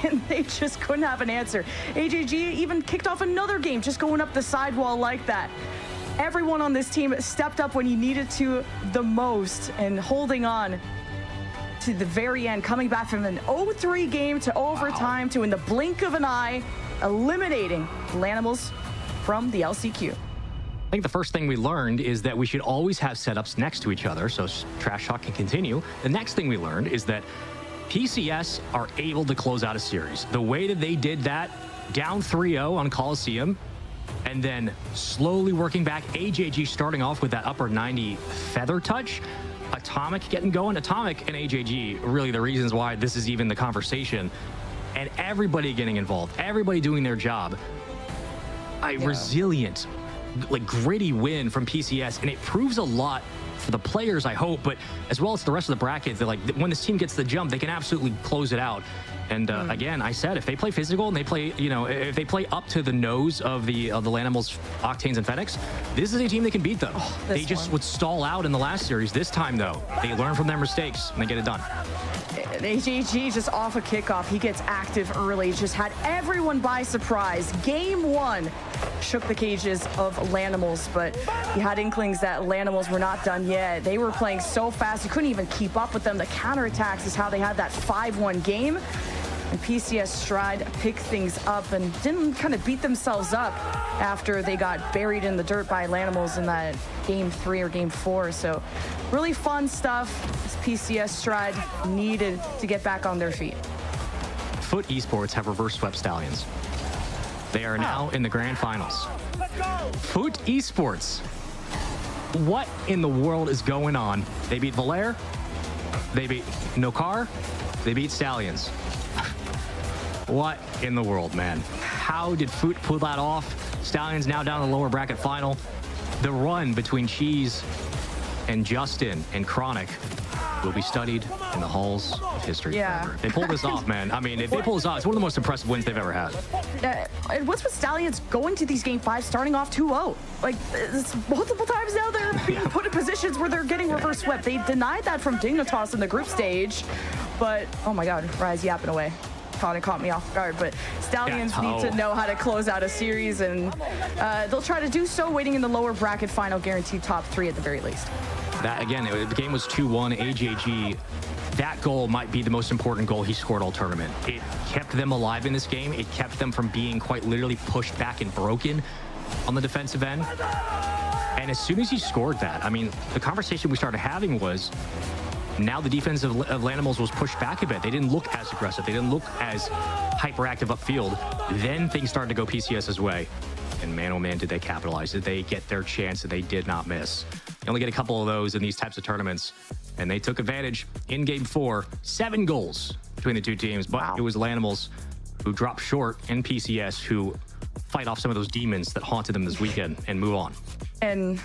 and they just couldn't have an answer. AJG even kicked off another game, just going up the sidewall like that. everyone on this team stepped up when you needed to the most and holding on to the very end, coming back from an 0-3 game to overtime to, in the blink of an eye, eliminating Lanimals from the LCQ. I think the first thing we learned is that we should always have setups next to each other so trash talk can continue. The next thing we learned is that PCS are able to close out a series. The way that they did that, down 3-0 on Coliseum, and then slowly working back, AJG starting off with that upper 90 feather touch, Atomic getting going. Atomic and AJG really the reasons why this is even the conversation, and everybody getting involved, everybody doing their job. A resilient, like gritty win from PCS, and it proves a lot for the players, I hope, but as well as the rest of the bracket, that like when this team gets the jump, they can absolutely close it out. And again, I said, if they play physical and they play, you know, if they play up to the nose of the Lanimals, Octanes, and Fenix, this is a team that can beat them. They just would stall out in the last series. This time, though, they learn from their mistakes and they get it done. AJG just off a kickoff. He gets active early, just had everyone by surprise. Game 1 shook the cages of Lanimals, but you had inklings that Lanimals were not done yet. They were playing so fast, you couldn't even keep up with them. The counterattacks is how they had that 5-1 game. And PCS Stride picked things up and didn't kind of beat themselves up after they got buried in the dirt by Lanimals in that game 3 or game 4. So really fun stuff. This PCS Stride needed to get back on their feet. Foot Esports have reverse swept Stallions. They are now in the grand finals. Foot Esports. What in the world is going on? They beat Valair. They beat Nokar. They beat Stallions. What in the world, man? How did Foot pull that off? Stallions now down in the lower bracket final. The run between Cheese and Justin and Chronic will be studied in the halls of history forever. They pulled this off, man. I mean, if they pull this off, it's one of the most impressive wins they've ever had. And what's with Stallions going to these game 5 starting off 2-0? Like, it's multiple times now they're being put in positions where they're getting reverse swept. They denied that from Dignitas in the group stage, but oh my God, Rise yapping away. Caught me off guard, but Stallions need to know how to close out a series, and they'll try to do so, waiting in the lower bracket final, guaranteed top 3 at the very least. That again, the game was 2-1. AJG, that goal might be the most important goal he scored all tournament. It kept them alive in this game. It kept them from being quite literally pushed back and broken on the defensive end. And as soon as he scored that, I mean, the conversation we started having was, now the defense of Lanimals was pushed back a bit. They didn't look as aggressive. They didn't look as hyperactive upfield. Then things started to go PCS's way. And man, oh man, did they capitalize. Did they get their chance? And they did not miss. You only get a couple of those in these types of tournaments. And they took advantage in game 4. 7 goals between the two teams. But it was Lanimals who dropped short, and PCS who fight off some of those demons that haunted them this weekend and move on. And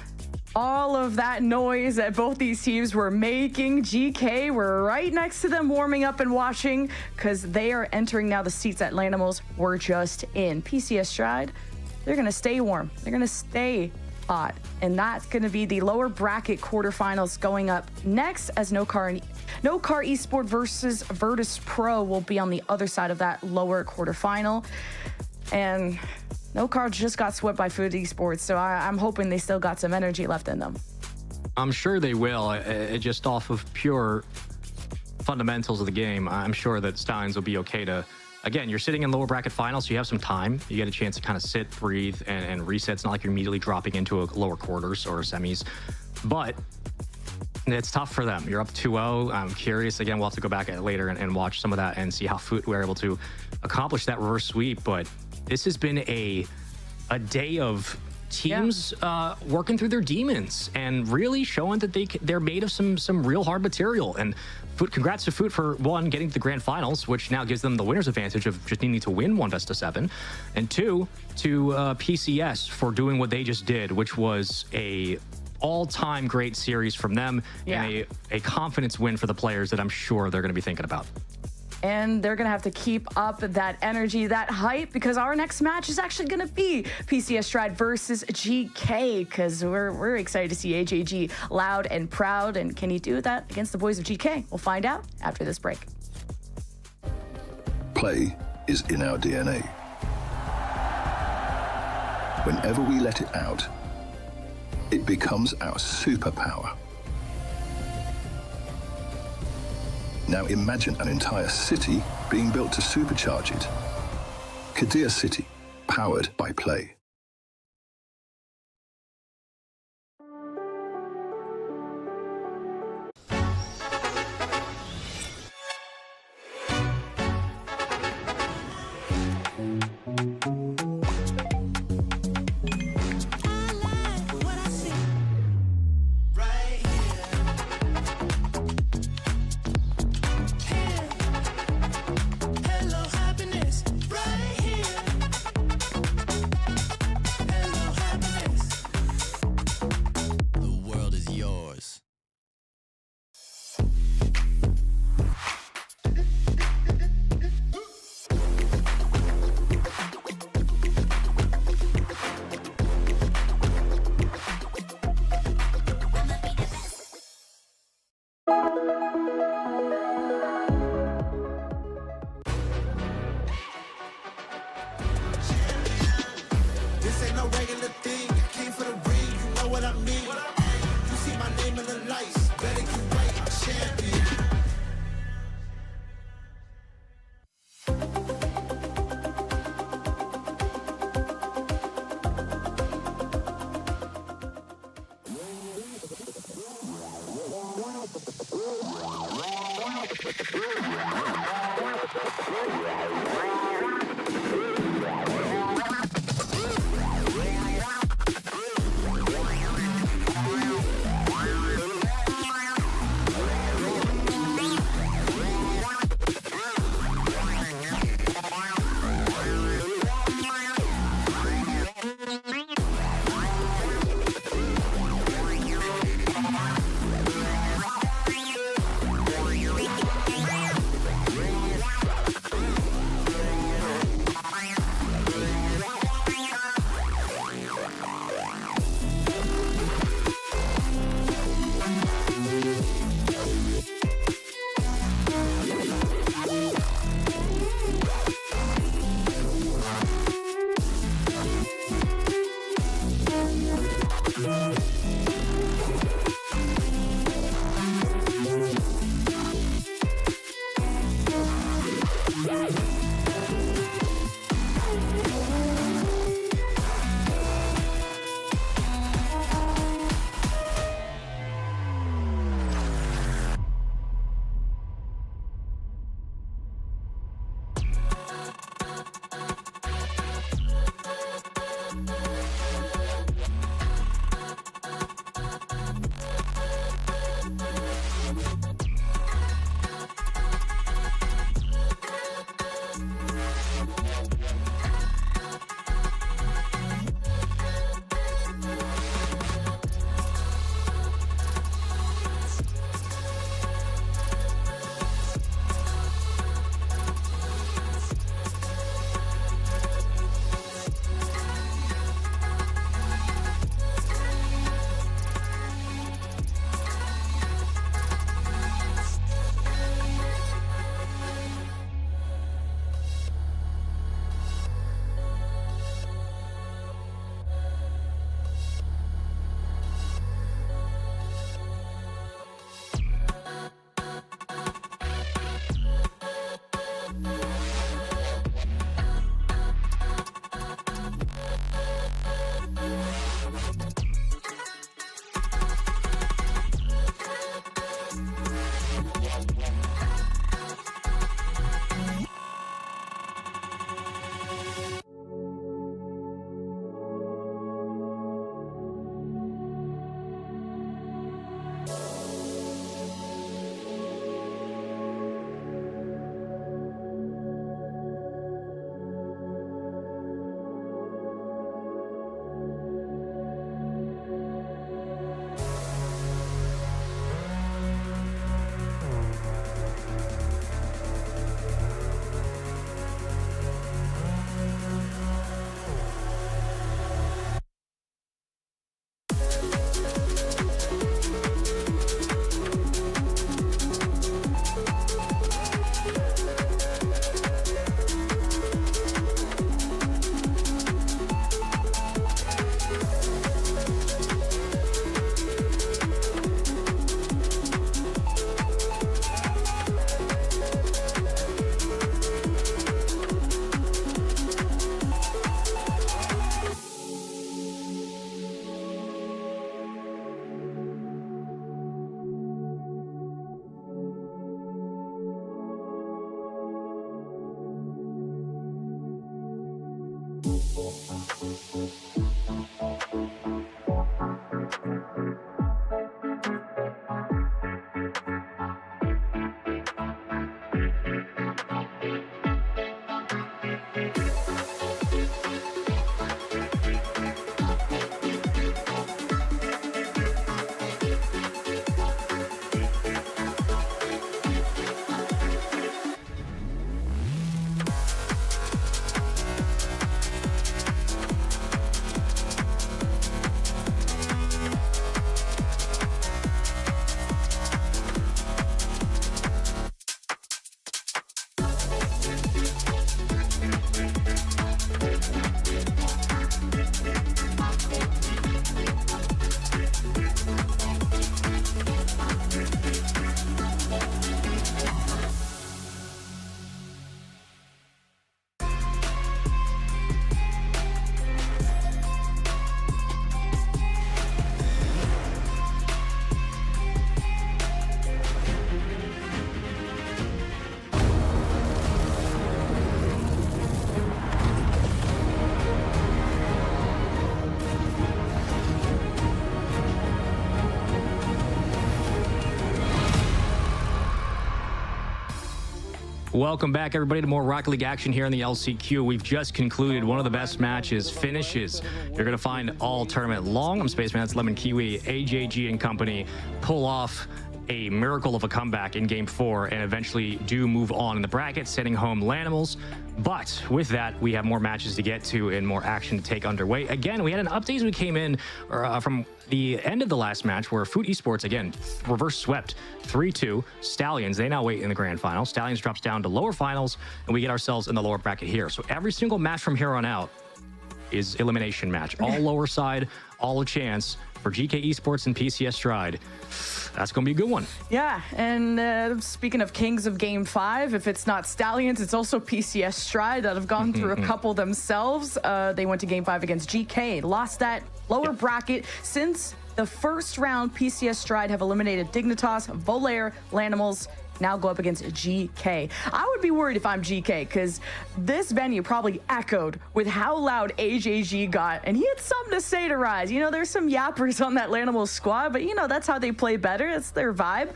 all of that noise that both these teams were making, GK were right next to them warming up and watching, because they are entering now the seats that Lanimals were just in. PCS Stride, they're going to stay warm. They're going to stay hot. And that's going to be the lower bracket quarterfinals going up next, as Nokar Esport versus Virtus Pro will be on the other side of that lower quarterfinal. And Nokar just got swept by Foot Esports, so I'm hoping they still got some energy left in them. I'm sure they will. Just off of pure fundamentals of the game, I'm sure that Stallions will be okay to... Again, you're sitting in lower bracket finals, so you have some time. You get a chance to kind of sit, breathe, and reset. It's not like you're immediately dropping into a lower quarters or semis. But it's tough for them. You're up 2-0. I'm curious. Again, we'll have to go back at it later and watch some of that and see how Foot were able to accomplish that reverse sweep. But this has been a day of teams working through their demons and really showing that they're made of some real hard material. And Foot, congrats to Foot for 1, getting to the grand finals, which now gives them the winner's advantage of just needing to win 1 best of 7, and 2 to PCS for doing what they just did, which was a all-time great series from them, and a confidence win for the players that I'm sure they're going to be thinking about. And they're going to have to keep up that energy, that hype, because our next match is actually going to be PCS Stride versus GK, because we're excited to see AJG loud and proud. And can he do that against the boys of GK? We'll find out after this break. Play is in our DNA. Whenever we let it out, it becomes our superpower. Now imagine an entire city being built to supercharge it. Qiddiya City, powered by play. This ain't no regular thing. I came for the ring, you know what I mean. You see my name in the lights, better get right, I'm champion. Welcome back, everybody, to more Rocket League action here in the LCQ. We've just concluded one of the best matches, finishes. You're going to find all tournament long. I'm Spaceman, that's Lemon Kiwi, AJG and company pull off a miracle of a comeback in Game 4 and eventually do move on in the bracket, sending home Lanimals. But with that, we have more matches to get to and more action to take underway. Again, we had an update as we came in from the end of the last match where Food Esports, again, reverse swept 3-2 Stallions. They now wait in the grand final. Stallions drops down to lower finals, and we get ourselves in the lower bracket here. So every single match from here on out is elimination match. All lower side, all a chance for GK Esports and PCS Stride. That's going to be a good one. Yeah, and speaking of kings of Game 5, if it's not Stallions, it's also PCS Stride that have gone through a couple themselves. They went to Game 5 against GK, lost that lower bracket. Since the first round, PCS Stride have eliminated Dignitas, Volair, Lanimals, now go up against GK. I would be worried if I'm GK, because this venue probably echoed with how loud AJG got, and he had something to say to Rise. You know, there's some yappers on that Lanimals squad, but you know, that's how they play better. It's their vibe.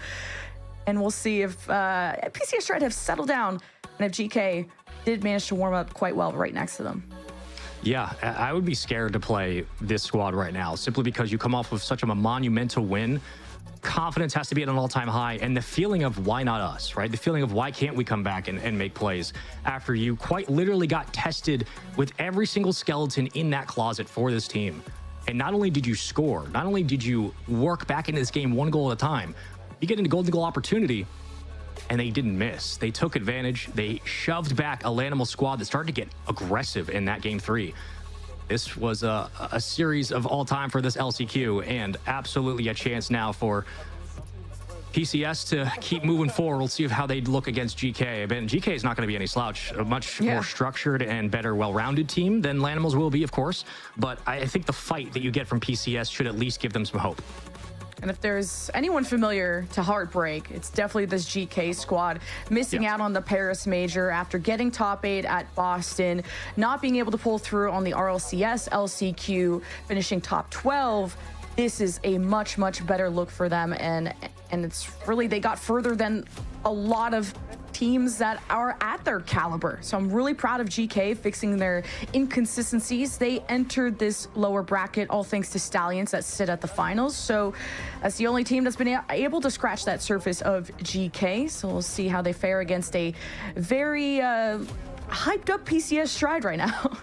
And we'll see if PCS Stride have settled down, and if GK did manage to warm up quite well right next to them. Yeah, I would be scared to play this squad right now, simply because you come off with such a monumental win. Confidence has to be at an all-time high, and the feeling of why not us, right? The feeling of why can't we come back and make plays after you quite literally got tested with every single skeleton in that closet for this team. And not only did you score, not only did you work back into this game one goal at a time, you get into golden goal opportunity, and they didn't miss. They took advantage. They shoved back a Lanimal squad that started to get aggressive in that Game 3. This was a series of all time for this LCQ, and absolutely a chance now for PCS to keep moving forward. We'll see how they look against GK. But GK is not going to be any slouch. A much more structured and better, well-rounded team than Lanimals will be, of course. But I think the fight that you get from PCS should at least give them some hope. And if there's anyone familiar to Heartbreak, it's definitely this GK squad. Missing out on the Paris Major after getting top 8 at Boston, not being able to pull through on the RLCS LCQ, finishing top 12. This is a much, much better look for them. And it's really, they got further than a lot of teams that are at their caliber. So I'm really proud of GK fixing their inconsistencies. They entered this lower bracket all thanks to Stallions that sit at the finals. So that's the only team that's been able to scratch that surface of GK. So we'll see how they fare against a very hyped up PCS Stride right now.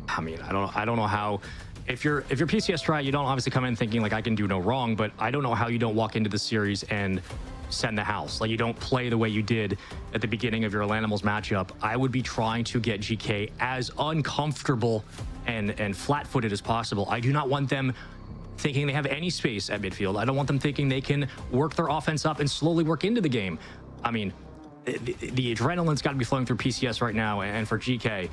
I mean, I don't know how. If you're PCS Stride, you don't obviously come in thinking like I can do no wrong, but I don't know how you don't walk into the series and send the house. Like, you don't play the way you did at the beginning of your Lanimals matchup. I would be trying to get GK as uncomfortable and flat-footed as possible. I do not want them thinking they have any space at midfield. I don't want them thinking they can work their offense up and slowly work into the game. I mean, the adrenaline's got to be flowing through PCS right now, and for GK,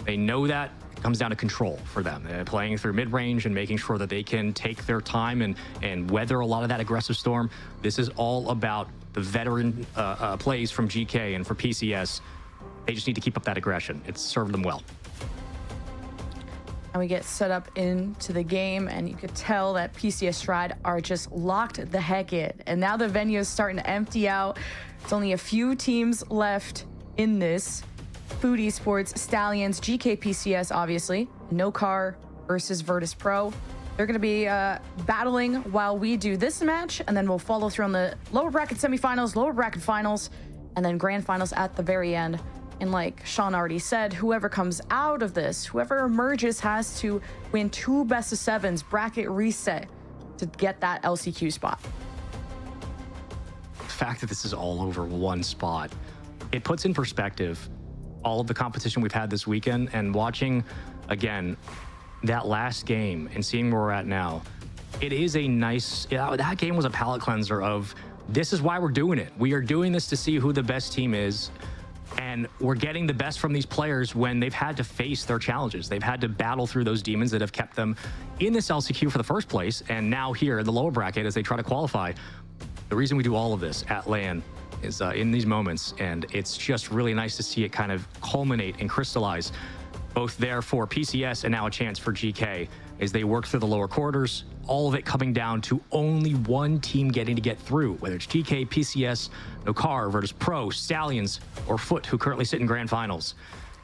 they know that. It comes down to control for them. Playing through mid-range and making sure that they can take their time and weather a lot of that aggressive storm. This is all about the veteran plays from GK, and for PCS, they just need to keep up that aggression. It's served them well. And we get set up into the game, and you could tell that PCS Stride are just locked the heck in. And now the venue is starting to empty out. It's only a few teams left in this. Food Esports, Stallions, GK PCS, obviously. No Car versus Virtus Pro. They're going to be battling while we do this match, and then we'll follow through on the lower bracket semifinals, lower bracket finals, and then grand finals at the very end. And like Sean already said, whoever comes out of this, whoever emerges, has to win 2 best-of-7s bracket reset to get that LCQ spot. The fact that this is all over one spot, it puts in perspective all of the competition we've had this weekend, and watching, again, that last game and seeing where we're at now, it is a nice, that game was a palate cleanser of, this is why we're doing it. We are doing this to see who the best team is. And we're getting the best from these players when they've had to face their challenges. They've had to battle through those demons that have kept them in this LCQ for the first place, and now here in the lower bracket as they try to qualify. The reason we do all of this at LAN is in these moments, and it's just really nice to see it kind of culminate and crystallize, both there for PCS and now a chance for GK as they work through the lower quarters, all of it coming down to only one team getting to get through, whether it's GK, PCS, Nokar, Virtus Pro, Stallions, or Foot, who currently sit in grand finals.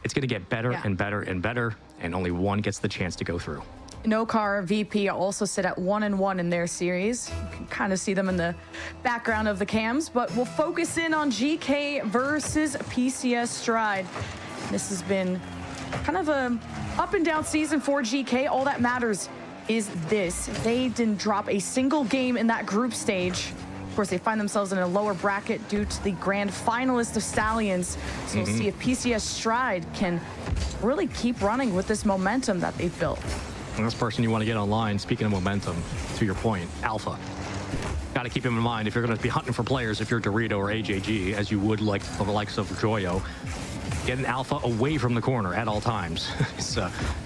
It's going to get better and better and better, and only one gets the chance to go through. Nokar, VP also sit at 1-1 in their series. You can kind of see them in the background of the cams, but we'll focus in on GK versus PCS Stride. This has been kind of a up and down season for GK. All that matters is this. They didn't drop a single game in that group stage. Of course, they find themselves in a lower bracket due to the grand finalist of Stallions. So we'll see if PCS Stride can really keep running with this momentum that they've built. And this person you want to get online, speaking of momentum, to your point, Alpha. Got to keep him in mind if you're going to be hunting for players, if you're Dorito or AJG, as you would like for the likes of Joyo. Getting Alpha away from the corner at all times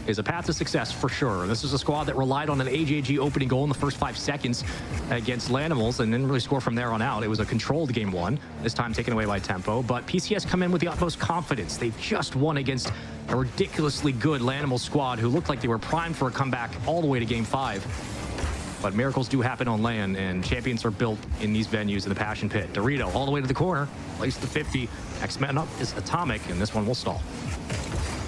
is a path to success for sure. This is a squad that relied on an AJG opening goal in the first 5 seconds against Lanimals and didn't really score from there on out. It was a controlled game one, this time taken away by Tempo, but PCS come in with the utmost confidence. They've just won against a ridiculously good Lanimals squad who looked like they were primed for a comeback all the way to game 5. But miracles do happen on LAN, and champions are built in these venues in the Passion Pit. Dorito all the way to the corner, plays the 50. Next man up is Atomic, and this one will stall.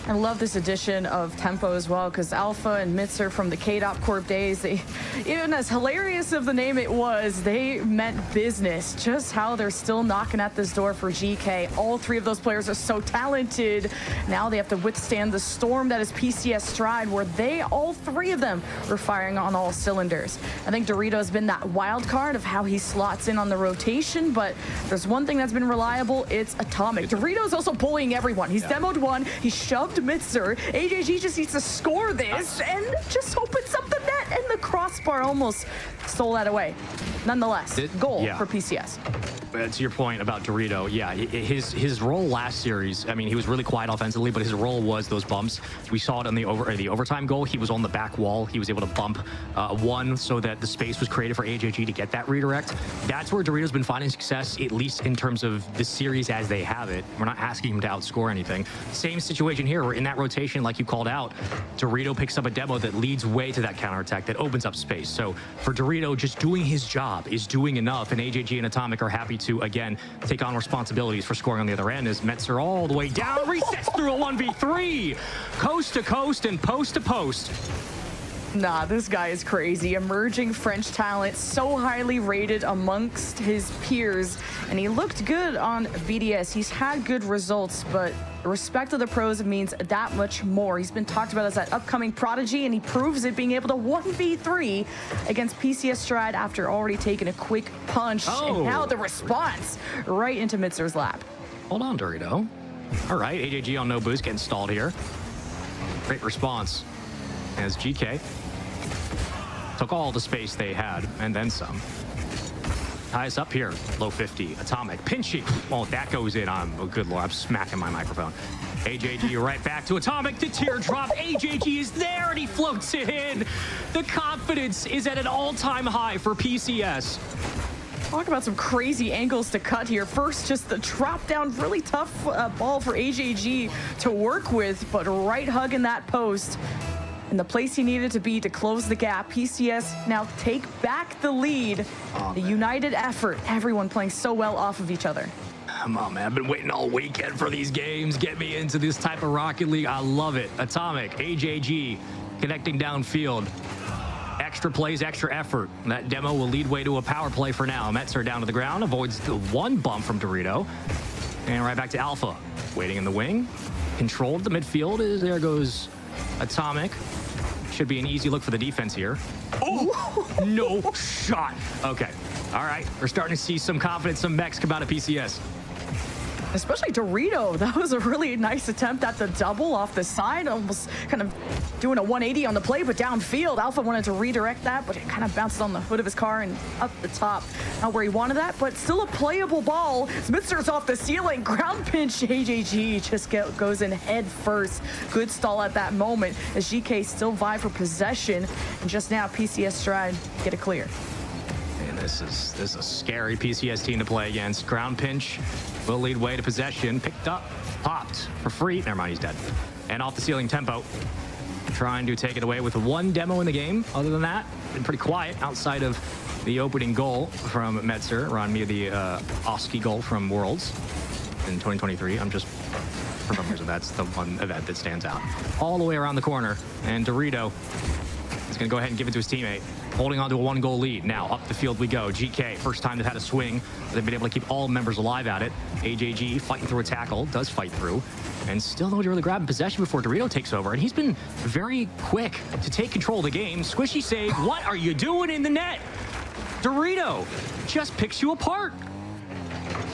I love this addition of Tempo as well, because Alpha and Mitzer from the KDOP Corp days, they, even as hilarious of the name it was, they meant business. Just how they're still knocking at this door for GK. All 3 of those players are so talented. Now they have to withstand the storm that is PCS Stride, where they, all 3 of them, were firing on all cylinders. I think Dorito has been that wild card of how he slots in on the rotation, but there's one thing that's been reliable, it's Atomic. Dorito's also bullying everyone. He's demoed one, he shoved Mitzer. AJG just needs to score this and just opens up the net, and the crossbar almost stole that away. Nonetheless, goal for PCS. To your point about Dorito, yeah, his role last series, I mean, he was really quiet offensively, but his role was those bumps. We saw it on the overtime goal. He was on the back wall. He was able to bump one so that the space was created for AJG to get that redirect. That's where Dorito's been finding success, at least in terms of the series as they have it. We're not asking him to outscore anything. Same situation here. We're in that rotation, like you called out. Dorito picks up a demo that leads way to that counterattack that opens up space. So for Dorito, just doing his job is doing enough, and AJG and Atomic are happy to, again, take on responsibilities for scoring on the other end as Metzer all the way down, resets through a 1v3, coast to coast and post to post. Nah, this guy is crazy. Emerging French talent, so highly rated amongst his peers, and he looked good on VDS. He's had good results, but the respect of the pros means that much more. He's been talked about as that upcoming prodigy, and he proves it, being able to 1v3 against PCS Stride after already taking a quick punch. And now the response right into Mitzer's lap. Hold on, Dorito. All right, AJG on no boost getting stalled here. Great response as GK took all the space they had and then some. Ties up here, low 50, Atomic, Pinchy. Oh, that goes in. Oh, good Lord, I'm smacking my microphone. AJG right back to Atomic, the teardrop. AJG is there and he floats it in. The confidence is at an all-time high for PCS. Talk about some crazy angles to cut here. First, just the drop down, really tough ball for AJG to work with, but right hugging that post. in the place he needed to be to close the gap. PCS now take back the lead. The united effort, everyone playing so well off of each other. Come on, man. I've been waiting all weekend for these games. Get me into this type of Rocket League. I love it. Atomic, AJG, connecting downfield. Extra plays, extra effort. That demo will lead way to a power play for now. Metzer down to the ground, avoids the one bump from Dorito. And right back to Alpha, waiting in the wing. Controlled the midfield. There goes Atomic. Should be an easy look for the defense here. Oh, no shot. Okay. All right. We're starting to see some confidence, some mechs come out of PCS. Especially Dorito. That was a really nice attempt at the double off the side, almost kind of doing a 180 on the play, but downfield. Alpha wanted to redirect that, but it kind of bounced on the hood of his car and up the top. Not where he wanted that, but still a playable ball. Smitzer's off the ceiling. Ground pinch. AJG just goes in head first. Good stall at that moment as GK still vie for possession. And just now, PCS Stride get it clear. And this is a scary PCS team to play against. Ground pinch will lead way to possession. Picked up, popped for free. Never mind, he's dead. And off the ceiling tempo. Trying to take it away with one demo in the game. Other than that, been pretty quiet outside of the opening goal from Metzer. Ron me the Oski goal from Worlds in 2023. I'm just remembering that that's the one event that stands out. All the way around the corner. And Dorito is going to go ahead and give it to his teammate. Holding on to a 1-goal lead. Now up the field we go. GK, first time they've had a swing. They've been able to keep all members alive at it. AJG fighting through a tackle, does fight through, and still no really grabbing possession before Dorito takes over. And he's been very quick to take control of the game. Squishy save. What are you doing in the net? Dorito just picks you apart.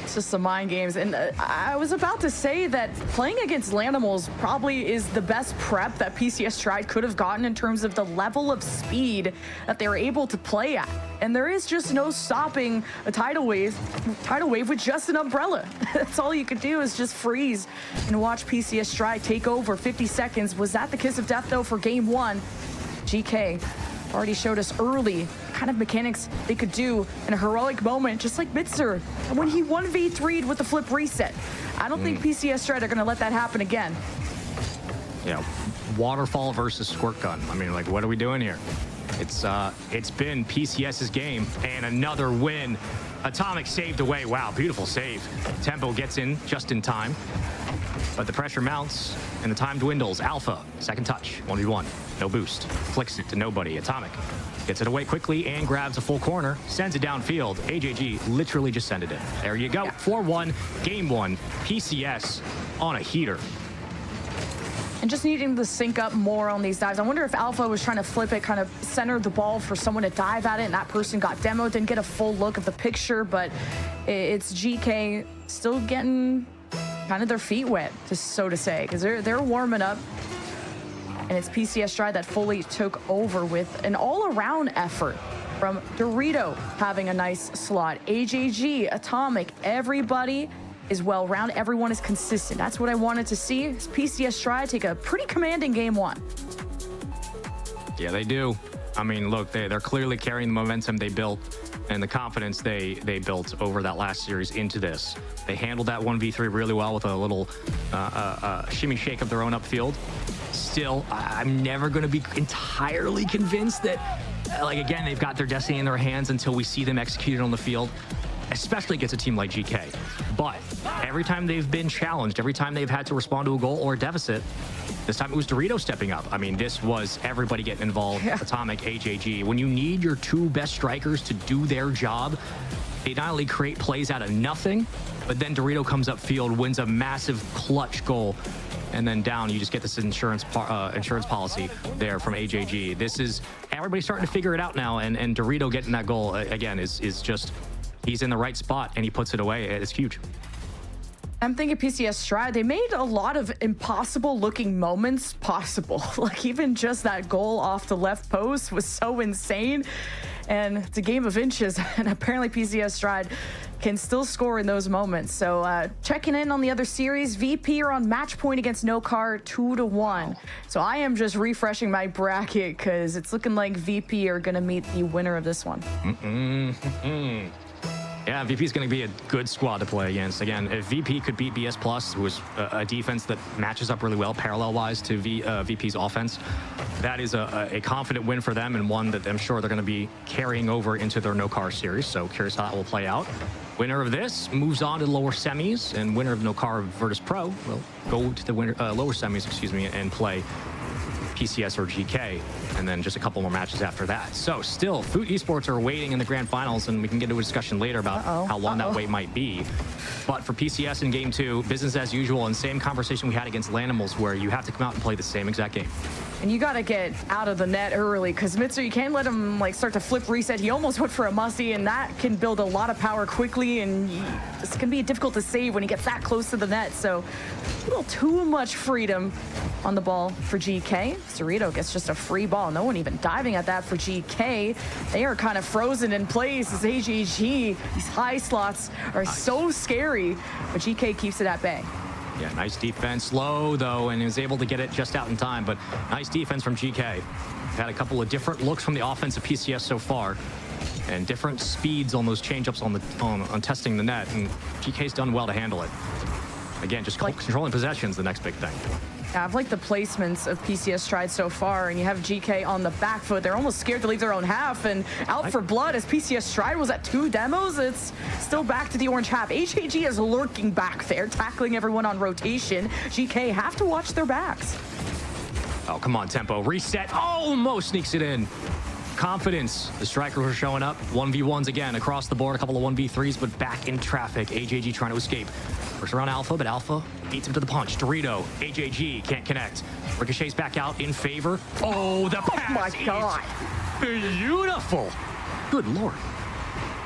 It's just some mind games. And I was about to say that playing against Lanimals probably is the best prep that PCS Stride could have gotten in terms of the level of speed that they were able to play at. And there is just no stopping a tidal wave with just an umbrella. That's all you could do is just freeze and watch PCS Stride take over. 50 seconds. Was that the kiss of death, though, for game one? GK already showed us early kind of mechanics they could do in a heroic moment, just like Mitzer when he 1v3'd with the flip reset. I don't think PCS Stride are going to let that happen again. Yeah, waterfall versus squirt gun. I mean, like, what are we doing here? It's been PCS's game, and another win. Atomic saved away. Wow, beautiful save. Tempo gets in just in time, but the pressure mounts and the time dwindles. Alpha, second touch, 1v1, no boost. Flicks it to nobody. Atomic gets it away quickly and grabs a full corner, sends it downfield. AJG literally just sent it in. There you go. 4-1, game one. PCS on a heater. And just needing to sync up more on these dives. I wonder if Alpha was trying to flip it, kind of center the ball for someone to dive at it, and that person got demoed, didn't get a full look of the picture, but it's GK still getting kind of their feet wet, just so to say, because they're warming up. And it's PCS Stride that fully took over with an all-around effort from Dorito having a nice slot. AJG, Atomic, everybody is well-rounded. Everyone is consistent. That's what I wanted to see. It's PCS Stride take a pretty commanding game one. Yeah, they do. I mean, look, they're clearly carrying the momentum they built and the confidence they built over that last series into this. They handled that 1v3 really well with a little shimmy shake of their own upfield. Still, I'm never going to be entirely convinced that, like, again, they've got their destiny in their hands until we see them executed on the field, especially against a team like GK. But every time they've been challenged, every time they've had to respond to a goal or a deficit, this time it was Dorito stepping up. I mean, this was everybody getting involved. Yeah. Atomic, AJG. When you need your two best strikers to do their job, they not only create plays out of nothing, but then Dorito comes upfield, wins a massive clutch goal, and then down, you just get this insurance policy there from AJG. This is, everybody's starting to figure it out now, and Dorito getting that goal, again, is just, he's in the right spot, and he puts it away. It's huge. I'm thinking PCS Stride, they made a lot of impossible looking moments possible. Like even just that goal off the left post was so insane. And it's a game of inches, and apparently PCS Stride can still score in those moments. So checking in on the other series, VP are on match point against No Car 2-1. So I am just refreshing my bracket because it's looking like VP are going to meet the winner of this one. Yeah, VP is going to be a good squad to play against. Again, if VP could beat BS Plus, who is a defense that matches up really well parallel-wise to VP's offense, that is a confident win for them, and one that I'm sure they're going to be carrying over into their no-car series. So curious how that will play out. Winner of this moves on to the lower semis, and winner of no-car Virtus Pro will go to the lower semis, and play PCS or GK, and then just a couple more matches after that. So still, Foot Esports are waiting in the grand finals, and we can get into a discussion later about how long that wait might be. But for PCS in game 2, business as usual, and same conversation we had against Lanimals, where you have to come out and play the same exact game. And you got to get out of the net early, because Mitsu, you can't let him like start to flip reset. He almost went for a musty, and that can build a lot of power quickly, and it's going to be difficult to save when he gets that close to the net. So a little too much freedom on the ball for GK. Cerrito gets just a free ball. No one even diving at that for GK. They are kind of frozen in place as AJG. These high slots are so scary, but GK keeps it at bay. Yeah, nice defense. Low, though, and is able to get it just out in time, but nice defense from GK. Had a couple of different looks from the offense of PCS so far, and different speeds on those change-ups on testing the net, and GK's done well to handle it. Again, just controlling possessions, the next big thing. Yeah, I've liked the placements of PCS Stride so far, and you have GK on the back foot. They're almost scared to leave their own half, and out for blood as PCS Stride was at 2 demos. It's still back to the orange half. HAG is lurking back there, tackling everyone on rotation. GK have to watch their backs. Oh, come on, Tempo. Reset. Almost sneaks it in. Confidence. The strikers are showing up. 1v1s again across the board. A couple of 1v3s, but back in traffic. AJG trying to escape. Works around Alpha, but Alpha beats him to the punch. Dorito, AJG can't connect. Ricochet's back out in favor. Oh, the pass. Oh my God. Beautiful. Good Lord.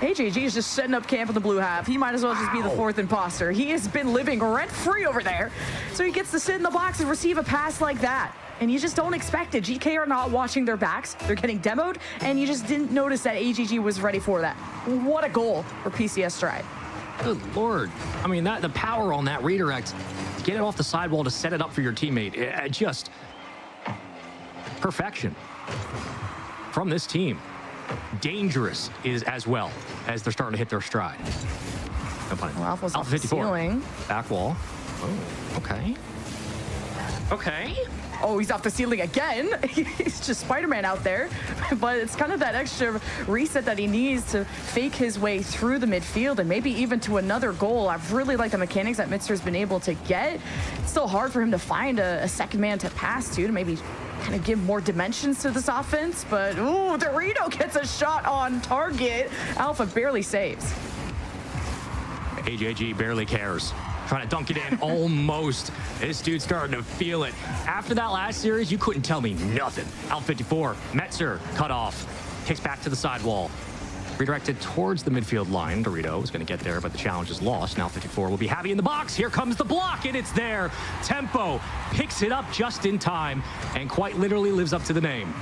AJG is just setting up camp in the blue half. He might as well just be the 4th imposter. He has been living rent-free over there. So he gets to sit in the box and receive a pass like that. And you just don't expect it. GK are not watching their backs. They're getting demoed, and you just didn't notice that AGG was ready for that. What a goal for PCS Stride. Good Lord. I mean, the power on that redirect, to get it off the sidewall to set it up for your teammate, just perfection from this team. Dangerous is as well as they're starting to hit their stride. No pun. Well, Alpha's Alpha 54. Ceiling. Back wall. Oh, okay. Okay. Oh, he's off the ceiling again. He's just Spider-Man out there. But it's kind of that extra reset that he needs to fake his way through the midfield and maybe even to another goal. I've really liked the mechanics that Mitzer's been able to get. It's still hard for him to find a second man to pass to maybe kind of give more dimensions to this offense. But, ooh, Dorito gets a shot on target. Alpha barely saves. AJG barely cares. Trying to dunk it in, almost. This dude's starting to feel it. After that last series, you couldn't tell me nothing. Out 54, Metzer cut off, kicks back to the sidewall. Redirected towards the midfield line. Dorito is going to get there, but the challenge is lost. Now 54 will be happy in the box. Here comes the block, and it's there. Tempo picks it up just in time, and quite literally lives up to the name.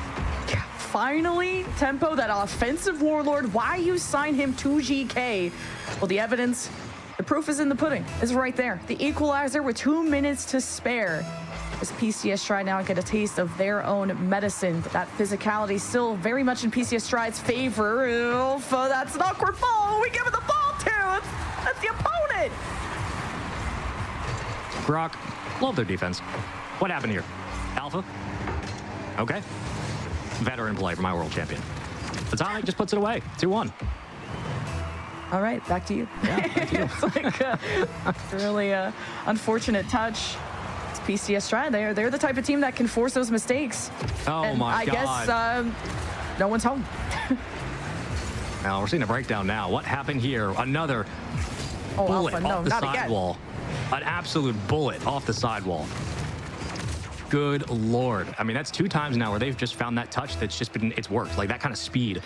Finally, Tempo, that offensive warlord, why you sign him to GK? Well, the evidence, the proof is in the pudding. It's right there. The equalizer with 2 minutes to spare. As PCS Stride now get a taste of their own medicine. But that physicality still very much in PCS Stride's favor. Alpha, that's an awkward ball. We give it the ball to. That's the opponent. Brock, love their defense. What happened here? Alpha? Okay. Veteran play for my world champion. Atomic just puts it away. 2-1. All right, back to you. Yeah, back to you. It's like a really unfortunate touch. It's PCS Stride. They're the type of team that can force those mistakes. Oh, and my God. I guess no one's home. Now, we're seeing a breakdown now. What happened here? Another bullet Alpha, off the not sidewall. An absolute bullet off the sidewall. Good Lord. I mean, that's 2 times now where they've just found that touch that's just been, it's worked. Like that kind of speed.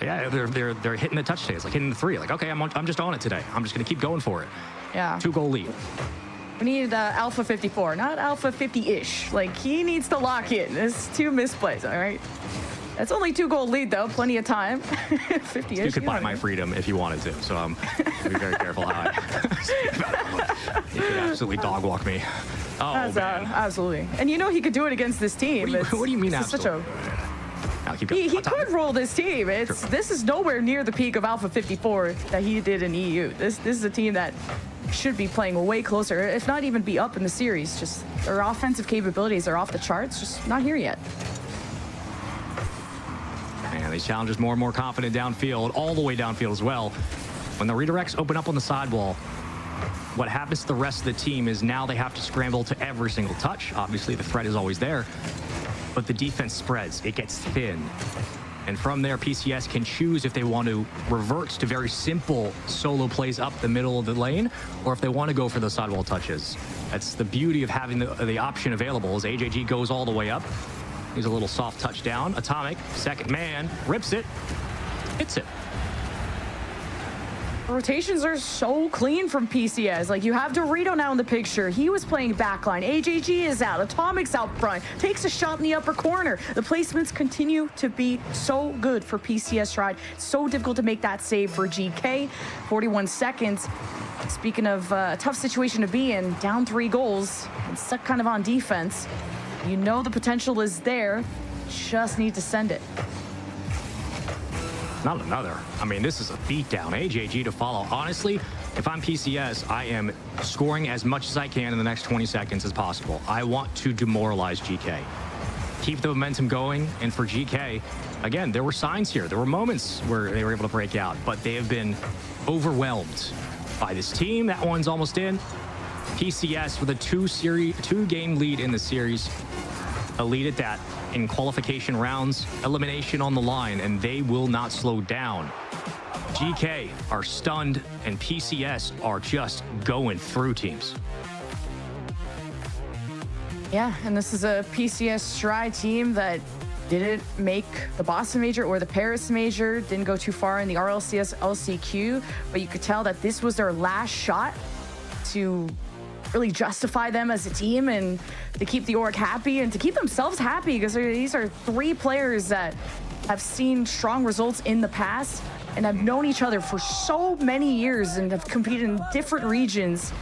Yeah, they're hitting the touch today. It's like hitting the 3. Like, okay, I'm just on it today. I'm just going to keep going for it. Yeah. 2-goal lead. We need Alpha 54, not Alpha 50-ish. Like, he needs to lock in. It's 2 misplays, all right? That's only 2-goal lead, though. Plenty of time. 50-ish. You could buy my freedom if you wanted to, so be very careful how I... You could absolutely dog walk me. Oh, man. Absolutely. And you know he could do it against this team. What do you mean absolutely? He could roll this team. This is nowhere near the peak of Alpha 54 that he did in EU. This is a team that should be playing way closer, if not even be up in the series. Just their offensive capabilities are off the charts, just not here yet. And these challengers more and more confident downfield, all the way downfield as well. When the redirects open up on the sidewall, what happens to the rest of the team is now they have to scramble to every single touch. Obviously, the threat is always there, but the defense spreads. It gets thin. And from there, PCS can choose if they want to revert to very simple solo plays up the middle of the lane, or if they want to go for the sidewall touches. That's the beauty of having the option available, as AJG goes all the way up. He's a little soft touchdown. Atomic, second man, rips it, hits it. Rotations are so clean from PCS. Like, you have Dorito now in the picture. He was playing backline. AJG is out. Atomic's out front. Takes a shot in the upper corner. The placements continue to be so good for PCS Stride. So difficult to make that save for GK. 41 seconds. Speaking of a tough situation to be in, down 3 goals and stuck kind of on defense. You know the potential is there. Just need to send it. Not another. I mean, this is a beatdown. AJG to follow. Honestly, if I'm PCS, I am scoring as much as I can in the next 20 seconds as possible. I want to demoralize GK. Keep the momentum going. And for GK, again, there were signs here. There were moments where they were able to break out, but they have been overwhelmed by this team. That one's almost in. PCS with a 2-game lead in the series. A lead at that. In qualification rounds, elimination on the line, and they will not slow down. GK are stunned, and PCS are just going through teams. Yeah, and this is a PCS Stride team that didn't make the Boston Major or the Paris Major, didn't go too far in the RLCS LCQ, but you could tell that this was their last shot to really justify them as a team and to keep the org happy and to keep themselves happy, because these are 3 players that have seen strong results in the past and have known each other for so many years and have competed in different regions.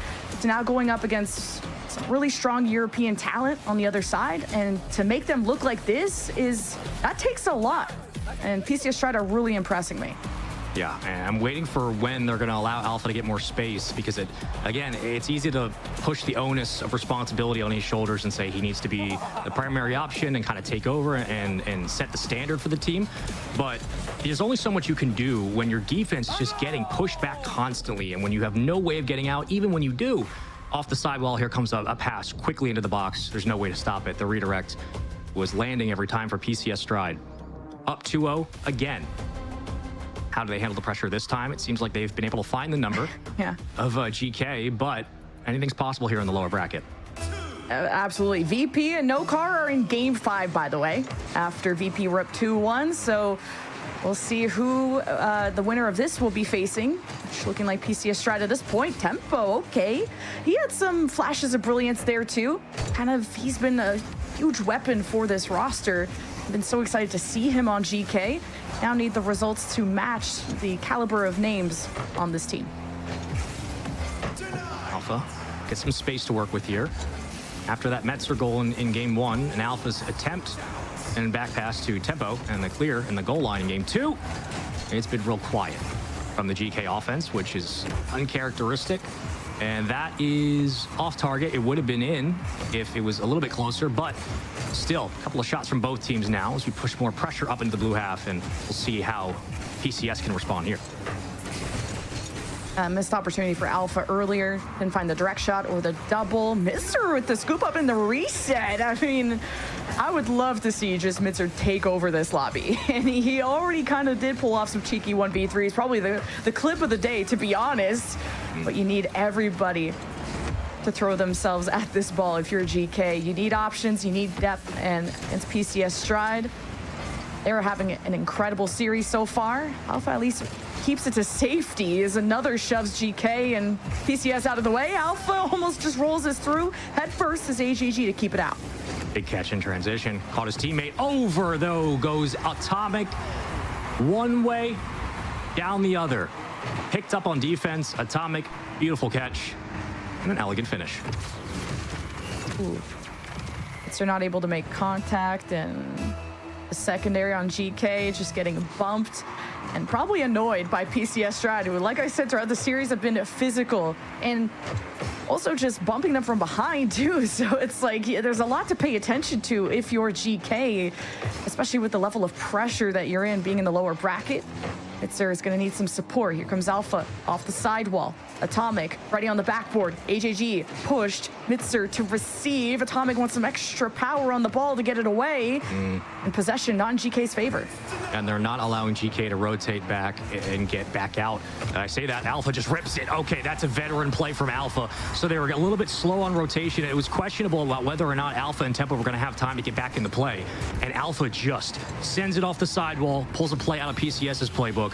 To now going up against some really strong European talent on the other side, and to make them look like this that takes a lot. And PCS Stride are really impressing me. Yeah, and I'm waiting for when they're going to allow Alpha to get more space, because it's easy to push the onus of responsibility on his shoulders and say he needs to be the primary option and kind of take over and set the standard for the team. But there's only so much you can do when your defense is just getting pushed back constantly, and when you have no way of getting out. Even when you do, off the sidewall, here comes a pass quickly into the box. There's no way to stop it. The redirect was landing every time for PCS Stride. Up 2-0 again. How do they handle the pressure this time? It seems like they've been able to find the number of GK, but anything's possible here in the lower bracket. Absolutely. VP and No Car are in game 5, by the way, after VP were up 2-1. So we'll see who the winner of this will be facing. It's looking like PCS Stride at this point. Tempo, okay. He had some flashes of brilliance there too. He's been a huge weapon for this roster. I've been so excited to see him on GK. Now need the results to match the caliber of names on this team. Alpha gets some space to work with here. After that Metzer goal in game 1, an Alpha's attempt and back pass to Tempo, and the clear in the goal line in game 2. It's been real quiet from the GK offense, which is uncharacteristic. And that is off target. It would have been in if it was a little bit closer, but still, a couple of shots from both teams now as we push more pressure up into the blue half, and we'll see how PCS can respond here. Missed opportunity for Alpha earlier. Didn't find the direct shot or the double. Mitzer with the scoop up in the reset. I mean, I would love to see just Mitzer take over this lobby. And he already kind of did pull off some cheeky 1v3s. Probably the clip of the day, to be honest. But you need everybody to throw themselves at this ball if you're GK. You need options, you need depth, and it's PCS Stride. They're having an incredible series so far. Alpha at least keeps it to safety as another shoves GK and PCS out of the way. Alpha almost just rolls us through. Head first is AGG to keep it out. Big catch in transition. Caught his teammate over, though, goes Atomic. One way, down the other. Picked up on defense. Atomic, beautiful catch. And an elegant finish. Ooh. So they're not able to make contact, and The secondary on GK just getting bumped and probably annoyed by PCS Stride, who, like I said, throughout the series have been physical and also just bumping them from behind too. So it's like there's a lot to pay attention to if you're GK, especially with the level of pressure that you're in being in the lower bracket. Mitzer is going to need some support. Here comes Alpha off the sidewall. Atomic ready on the backboard. AJG pushed. Mitzer to receive. Atomic wants some extra power on the ball to get it away. And possession not in GK's favor. And they're not allowing GK to rotate back and get back out. And I say that, Alpha just rips it. Okay, that's a veteran play from Alpha. So they were a little bit slow on rotation. It was questionable about whether or not Alpha and Tempo were going to have time to get back into play. And Alpha just sends it off the sidewall, pulls a play out of PCS's playbook,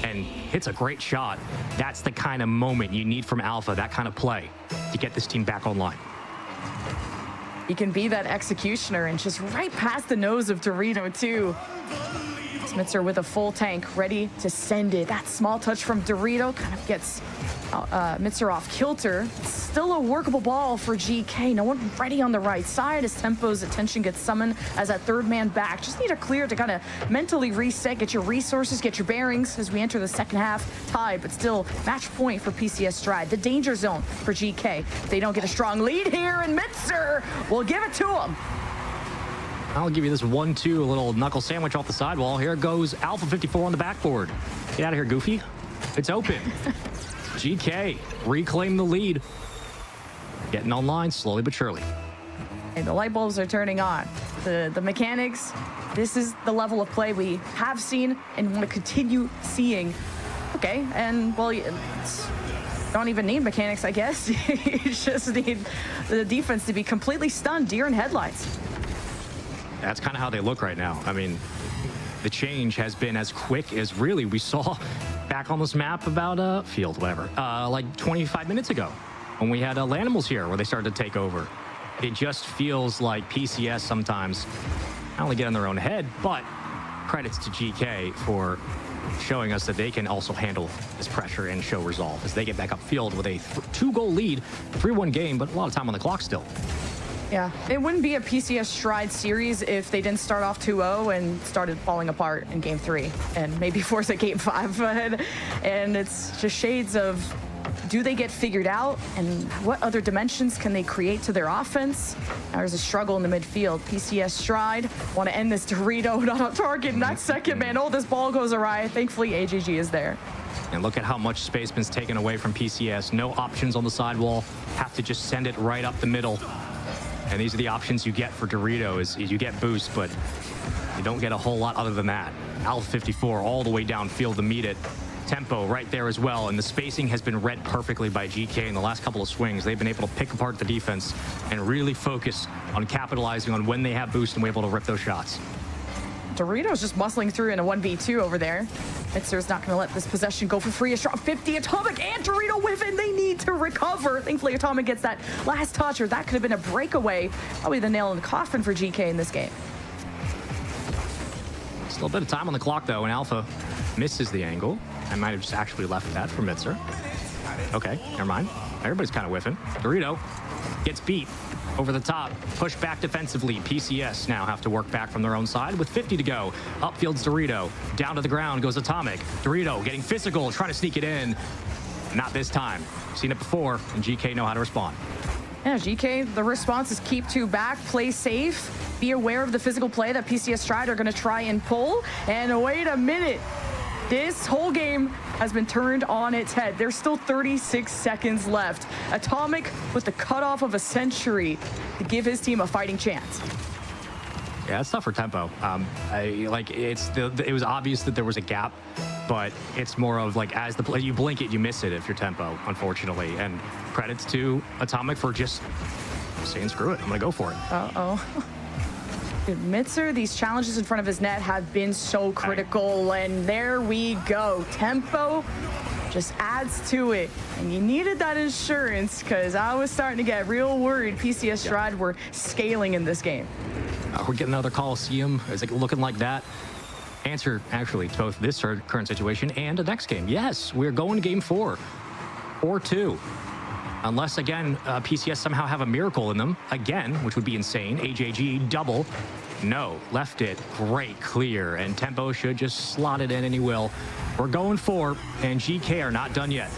and hits a great shot. That's the kind of moment you need from Alpha, that kind of play, to get this team back online. He can be that executioner and just right past the nose of Dorito too. Mitzer with a full tank ready to send it. That small touch from Dorito kind of gets Mitzer off kilter. Still a workable ball for GK. No one ready on the right side as Tempo's attention gets summoned as that third man back. Just need a clear to kind of mentally reset, get your resources, get your bearings as we enter the second half. Tied, but still match point for PCS Stride. The danger zone for GK. They don't get a strong lead here, and Mitzer will give it to him. I'll give you this 1-2, a little knuckle sandwich off the sidewall. Here goes Alpha 54 on the backboard. Get out of here, Goofy. It's open. GK reclaim the lead. Getting online slowly but surely. And the light bulbs are turning on. The mechanics, this is the level of play we have seen and want to continue seeing. Okay, and well, don't even need mechanics, I guess. You just need the defense to be completely stunned, deer in headlights. That's kind of how they look right now. I mean, the change has been as quick as really we saw back on this map about field, whatever, like 25 minutes ago when we had Lanimals here where they started to take over. It just feels like PCS sometimes not only get in their own head, but credits to GK for showing us that they can also handle this pressure and show resolve as they get back upfield with a 2-goal lead, 3-1 game, but a lot of time on the clock still. Yeah, it wouldn't be a PCS Stride series if they didn't start off 2-0 and started falling apart in Game 3 and maybe force a Game 5 ahead. And it's just shades of, do they get figured out and what other dimensions can they create to their offense? There's a struggle in the midfield. PCS Stride want to end this. Dorito not on target in that second, man. Oh, this ball goes awry. Thankfully, AJG is there. And look at how much space been taken away from PCS. No options on the sidewall. Have to just send it right up the middle. And these are the options you get for Dorito is you get boost, but you don't get a whole lot other than that. Alpha 54 all the way downfield to meet it. Tempo right there as well, and the spacing has been read perfectly by GK in the last couple of swings. They've been able to pick apart the defense and really focus on capitalizing on when they have boost and we're able to rip those shots. Dorito's just muscling through in a 1v2 over there. Mitzer's not going to let this possession go for free. A strong 50. Atomic and Dorito with it. They need to recover. Thankfully, Atomic gets that last touch, or that could have been a breakaway. Probably the nail in the coffin for GK in this game. Still a bit of time on the clock, though, and Alpha misses the angle. I might have just actually left that for Mitzer. Okay, never mind. Everybody's kind of whiffing. Dorito gets beat over the top, push back defensively. PCS now have to work back from their own side with 50 to go. Upfield's Dorito. Down to the ground goes Atomic. Dorito getting physical, trying to sneak it in. Not this time. Seen it before, and GK know how to respond. Yeah, GK, the response is keep 2 back, play safe, be aware of the physical play that PCS Stride are going to try and pull. And wait a minute. This whole game has been turned on its head. There's still 36 seconds left. Atomic with the cutoff of a century to give his team a fighting chance. Yeah, it's tough for Tempo. It was obvious that there was a gap, but it's more of like as the play, you blink it, you miss it if you're Tempo, unfortunately. And credits to Atomic for just saying screw it, I'm gonna go for it. Dude, Mitzer, these challenges in front of his net have been so critical, and there we go. Tempo just adds to it, and you needed that insurance because I was starting to get real worried PCS Stride were scaling in this game. We're getting another Coliseum. Is it looking like that? Answer, actually, to both this current situation and the next game. Yes, we're going to Game 4 or 2. Unless, again, PCS somehow have a miracle in them, again, which would be insane. AJG double No, left it. Great clear. And Tempo should just slot it in, and he will. We're going 4, and GK are not done yet.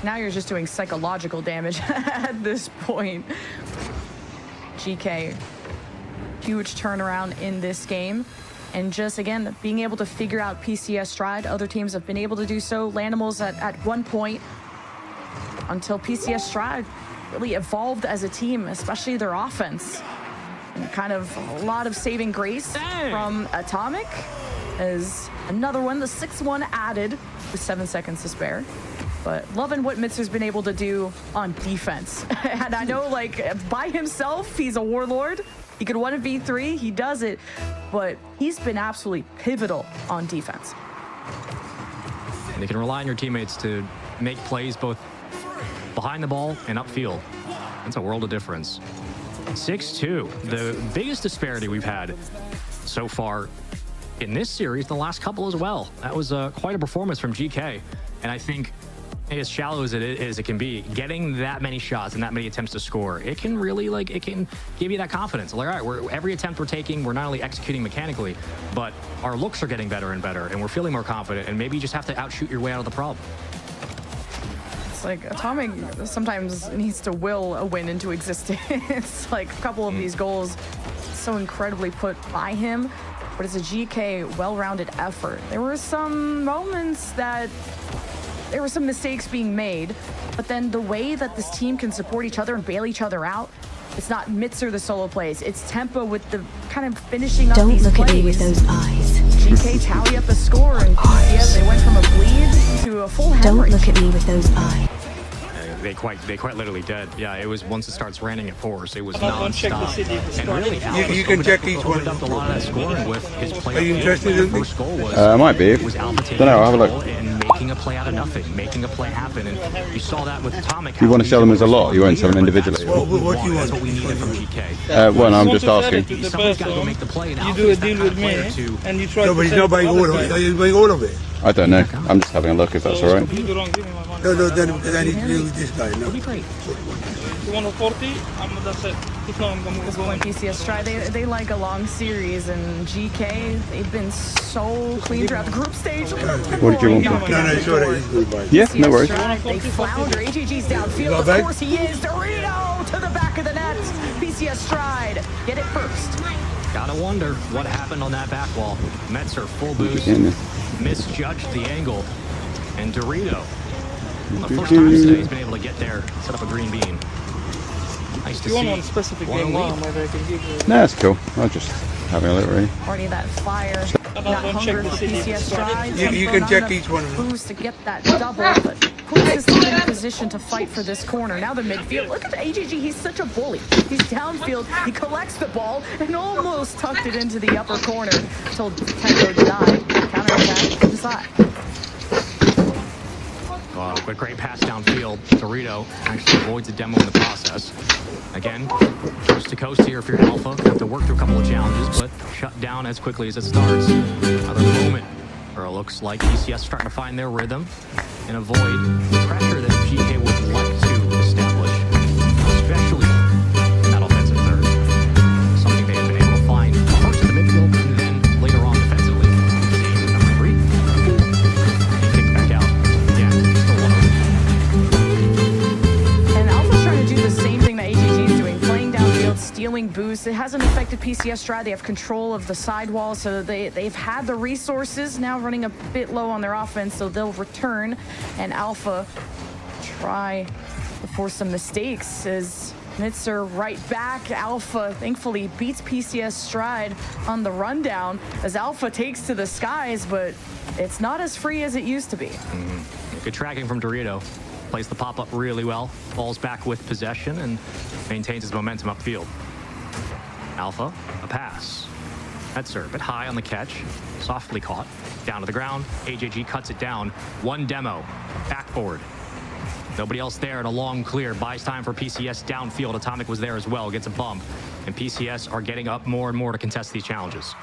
Now you're just doing psychological damage at this point. GK, huge turnaround in this game. And just, again, being able to figure out PCS stride. Other teams have been able to do so. Lanimals at one point until PCS stride really evolved as a team, especially their offense. And kind of a lot of saving grace from Atomic as another one, the 6-1 added with 7 seconds to spare. But loving what Mitzer's been able to do on defense. And I know, like, by himself, he's a warlord. He could 1v3, he does it. But he's been absolutely pivotal on defense. And you can rely on your teammates to make plays both behind the ball and upfield. That's a world of difference. 6-2, the biggest disparity we've had so far in this series, the last couple as well. That was quite a performance from GK. And I think, as shallow as it can be, getting that many shots and that many attempts to score, it can really, like, it can give you that confidence. Like, all right, every attempt we're taking, we're not only executing mechanically, but our looks are getting better and better, and we're feeling more confident, and maybe you just have to outshoot your way out of the problem. It's like Atomic sometimes needs to will a win into existence. Like, a couple of these goals so incredibly put by him, but it's a GK well-rounded effort. There were some moments that there were some mistakes being made, but then the way that this team can support each other and bail each other out, it's not Mitzer the solo plays, it's Tempo with the kind of finishing up these plays. Don't look at me with those eyes. GK tally up the score, and PCS, they went from a bleed to a full hemorrhage. Don't look at me with those eyes. They quite literally did. Yeah, it was once it starts raining at force, it was non-stop. And really, you can check each one. Up a lot of that scoring with his play. Are you interested in first goal was, I might be. Was Alpha taking Don't know, I'll have a look. And making a play out of nothing, making a play happen, and you saw that with Atomic. You want to sell them as a lot? You won't sell them individually? What do you want? That's what we needed from GK. Well, I'm just asking. Someone's got to go make the play. You do a deal with me, and you try No, but he's not buying all of it. He's buying all of it. I don't know. I'm just having a look if that's all right. No, then I need to deal with this guy. No. It'll be great. You want a 40? That's it. If not, I'm going to When PCS stride, they like a long series, and GK, they've been so clean throughout the group stage. What did you want? No, sure. Yeah, no worries. They flounder. AGG's downfield. Of course he is. Dorito to the back of the net. PCS stride. Get it first. Gotta wonder what happened on that back wall. Metzer full boost. Misjudged the angle. And Dorito, the first time today he's been able to get there, set up a green bean. Nice to see. You want one specific game, maybe I can give you. No, that's cool. I'll just have a look, really. Already that fire. Not hunger for PCS stride. You can check each one. Boost to get that double, but puts his team in position to fight for this corner. Now the midfield. Look at the AGG. He's such a bully. He's downfield. He collects the ball and almost tucked it into the upper corner until Tempo denied. Counterattack to the side. Wow, but great pass downfield. Dorito actually avoids a demo in the process. Again, coast to coast here if you're Alpha. You have to work through a couple of challenges, but shut down as quickly as it starts. Another moment where it looks like PCS starting to find their rhythm and avoid the pressure that GK would like to establish, especially in that offensive third. Something they have been able to find first in the midfield and then later on defensively. Game number 3. He kicked back out. Yeah, still 1-0. And Alpha's trying to do the same thing that AGG is doing, playing downfield, stealing boosts. It hasn't affected PCS stride. They have control of the sidewall, so they've had the resources. Now running a bit low on their offense, so they'll return. And Alpha try to force some mistakes as Mitzer right back. Alpha thankfully beats PCS stride on the rundown as Alpha takes to the skies, but it's not as free as it used to be. Good tracking from Dorito. Plays the pop-up really well. Falls back with possession and maintains his momentum upfield. Alpha, a pass. Metzer, a bit high on the catch. Softly caught. Down to the ground. AJG cuts it down. One demo. Backboard. Nobody else there, and a long clear. Buys time for PCS downfield. Atomic was there as well. Gets a bump. And PCS are getting up more and more to contest these challenges.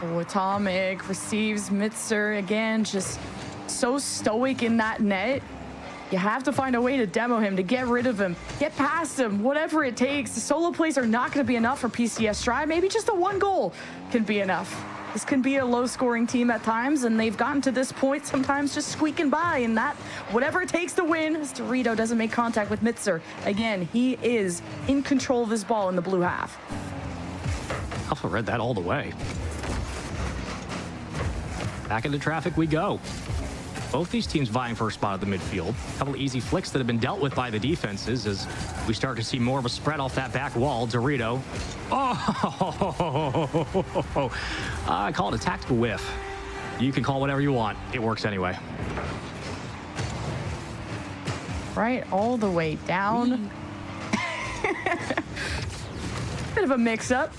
Oh, Atomic receives Mitzer again, just so stoic in that net. You have to find a way to demo him, to get rid of him, get past him, whatever it takes. The solo plays are not going to be enough for PCS Stride. Maybe just a 1 goal can be enough. This can be a low-scoring team at times, and they've gotten to this point sometimes just squeaking by, and that, whatever it takes to win, as Dorito doesn't make contact with Mitzer. Again, he is in control of this ball in the blue half. Alpha read that all the way. Back into traffic we go. Both these teams vying for a spot at the midfield. A couple of easy flicks that have been dealt with by the defenses as we start to see more of a spread off that back wall. Dorito. Oh, I call it a tactical whiff. You can call whatever you want. It works anyway. Right, all the way down. Bit of a mix-up.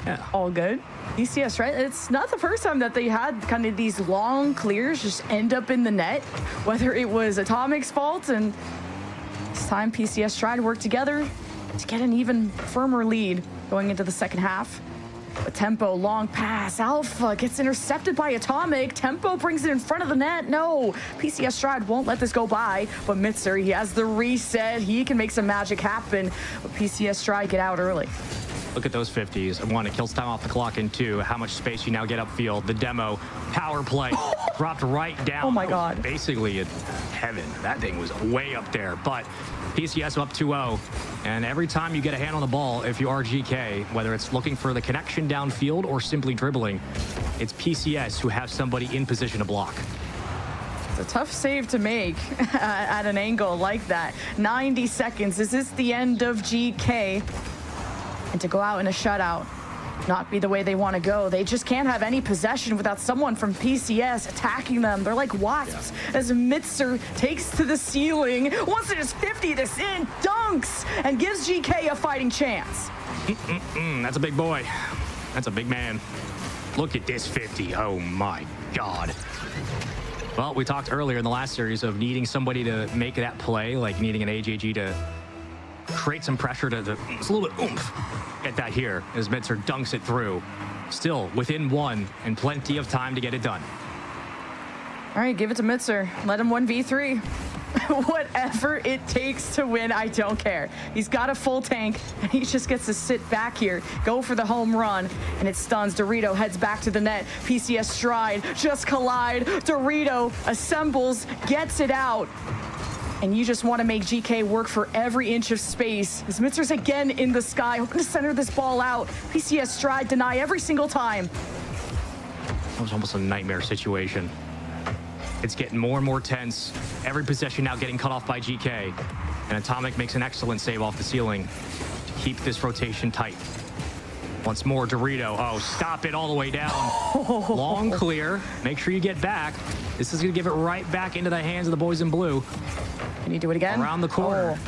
Yeah. All good. PCS, right? It's not the first time that they had kind of these long clears just end up in the net, whether it was Atomic's fault, and this time PCS tried to work together to get an even firmer lead going into the second half. A Tempo, long pass. Alpha gets intercepted by Atomic. Tempo brings it in front of the net. No, PCS Stride won't let this go by, but Mitzer, he has the reset. He can make some magic happen, but PCS Stride get out early. Look at those 50s. And 1, it kills time off the clock, and 2, how much space you now get upfield. The demo, power play, dropped right down. Oh my God. Basically, heaven. That thing was way up there. But PCS up 2-0. And every time you get a hand on the ball, if you are GK, whether it's looking for the connection downfield or simply dribbling, it's PCS who have somebody in position to block. It's a tough save to make at an angle like that. 90 seconds. Is this the end of GK? And to go out in a shutout, not be the way they want to go. They just can't have any possession without someone from PCS attacking them. They're like wasps as Mitzer takes to the ceiling. Wants to just 50 this in, dunks, and gives GK a fighting chance. That's a big boy. That's a big man. Look at this 50. Oh my God. Well, we talked earlier in the last series of needing somebody to make that play, like needing an AJG to create some pressure to it's a little bit oomph. Get that here as Mitzer dunks it through. Still within 1 and plenty of time to get it done. All right, give it to Mitzer. Let him 1v3. Whatever it takes to win, I don't care. He's got a full tank, and he just gets to sit back here, go for the home run, and it stuns. Dorito heads back to the net. PCS Stride just collide. Dorito assembles, gets it out. And you just want to make GK work for every inch of space. As Mitzer's again in the sky, hoping to center this ball out. PCS Stride deny every single time. That was almost a nightmare situation. It's getting more and more tense. Every possession now getting cut off by GK. And Atomic makes an excellent save off the ceiling to keep this rotation tight. Once more, Dorito. Oh, stop it all the way down. Long clear. Make sure you get back. This is going to give it right back into the hands of the boys in blue. Can you do it again? Around the corner.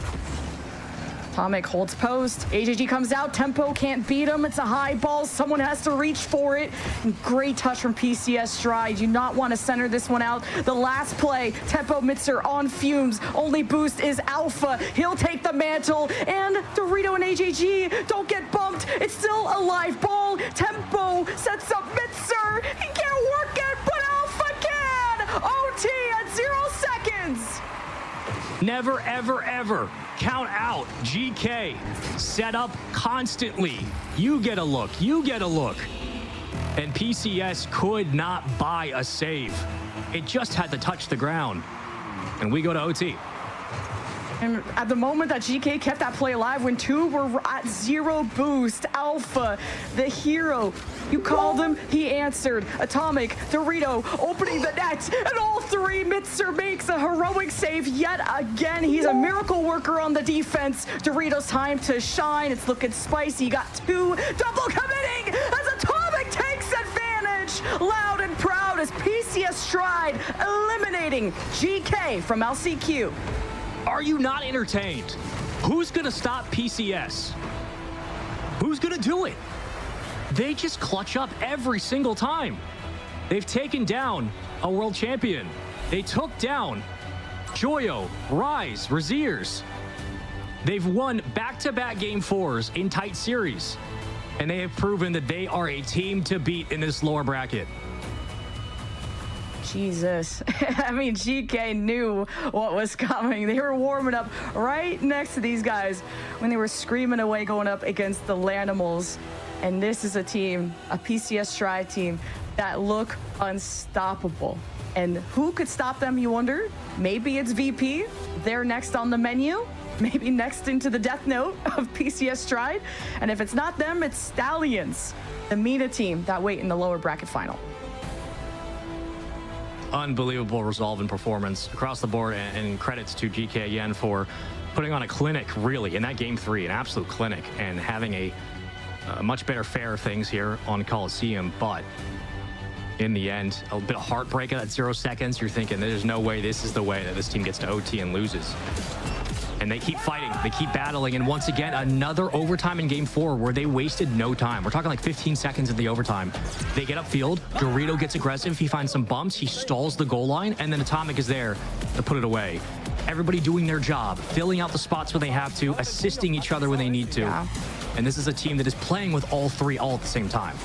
Atomic holds post. AJG comes out. Tempo can't beat him. It's a high ball. Someone has to reach for it. And great touch from PCS Stride. You not want to center this one out. The last play, Tempo Mitzer on fumes. Only boost is Alpha. He'll take the mantle. And Dorito and AJG don't get bumped. It's still a live ball. Tempo sets up Mitzer. He can't work it, but Alpha can. OT at 0 seconds. Never, ever, ever count out GK. Set up constantly. You get a look. You get a look. And PCS could not buy a save. It just had to touch the ground. And we go to OT. And at the moment that GK kept that play alive, when 2 were at 0 boost, Alpha, the hero, you called him, he answered. Atomic, Dorito, opening the net, and all 3, Mitzer makes a heroic save yet again. He's a miracle worker on the defense. Dorito's time to shine. It's looking spicy. Got 2, double committing as Atomic takes advantage. Loud and proud as PCS Stride eliminating GK from LCQ. Are you not entertained? Who's going to stop PCS? Who's going to do it? They just clutch up every single time. They've taken down a world champion. They took down Joyo, Rise, Raziers. They've won back-to-back Game 4s in tight series. And they have proven that they are a team to beat in this lower bracket. Jesus. I mean, GK knew what was coming. They were warming up right next to these guys when they were screaming away going up against the Lanimals. And this is a team, a PCS Stride team, that look unstoppable. And who could stop them, you wonder? Maybe it's VP. They're next on the menu. Maybe next into the death note of PCS Stride. And if it's not them, it's Stallions, the MENA team that wait in the lower bracket final. Unbelievable resolve and performance across the board, and credits to GK again for putting on a clinic, really, in that game 3, an absolute clinic, and having a much better fare of things here on Coliseum. But in the end, a bit of heartbreak at 0 seconds. You're thinking there's no way this is the way that this team gets to OT and loses. And they keep fighting, they keep battling, and once again, another overtime in game 4 where they wasted no time. We're talking like 15 seconds in the overtime. They get upfield, Dorito gets aggressive, he finds some bumps, he stalls the goal line, and then Atomic is there to put it away. Everybody doing their job, filling out the spots when they have to, assisting each other when they need to. Yeah. And this is a team that is playing with all three all at the same time.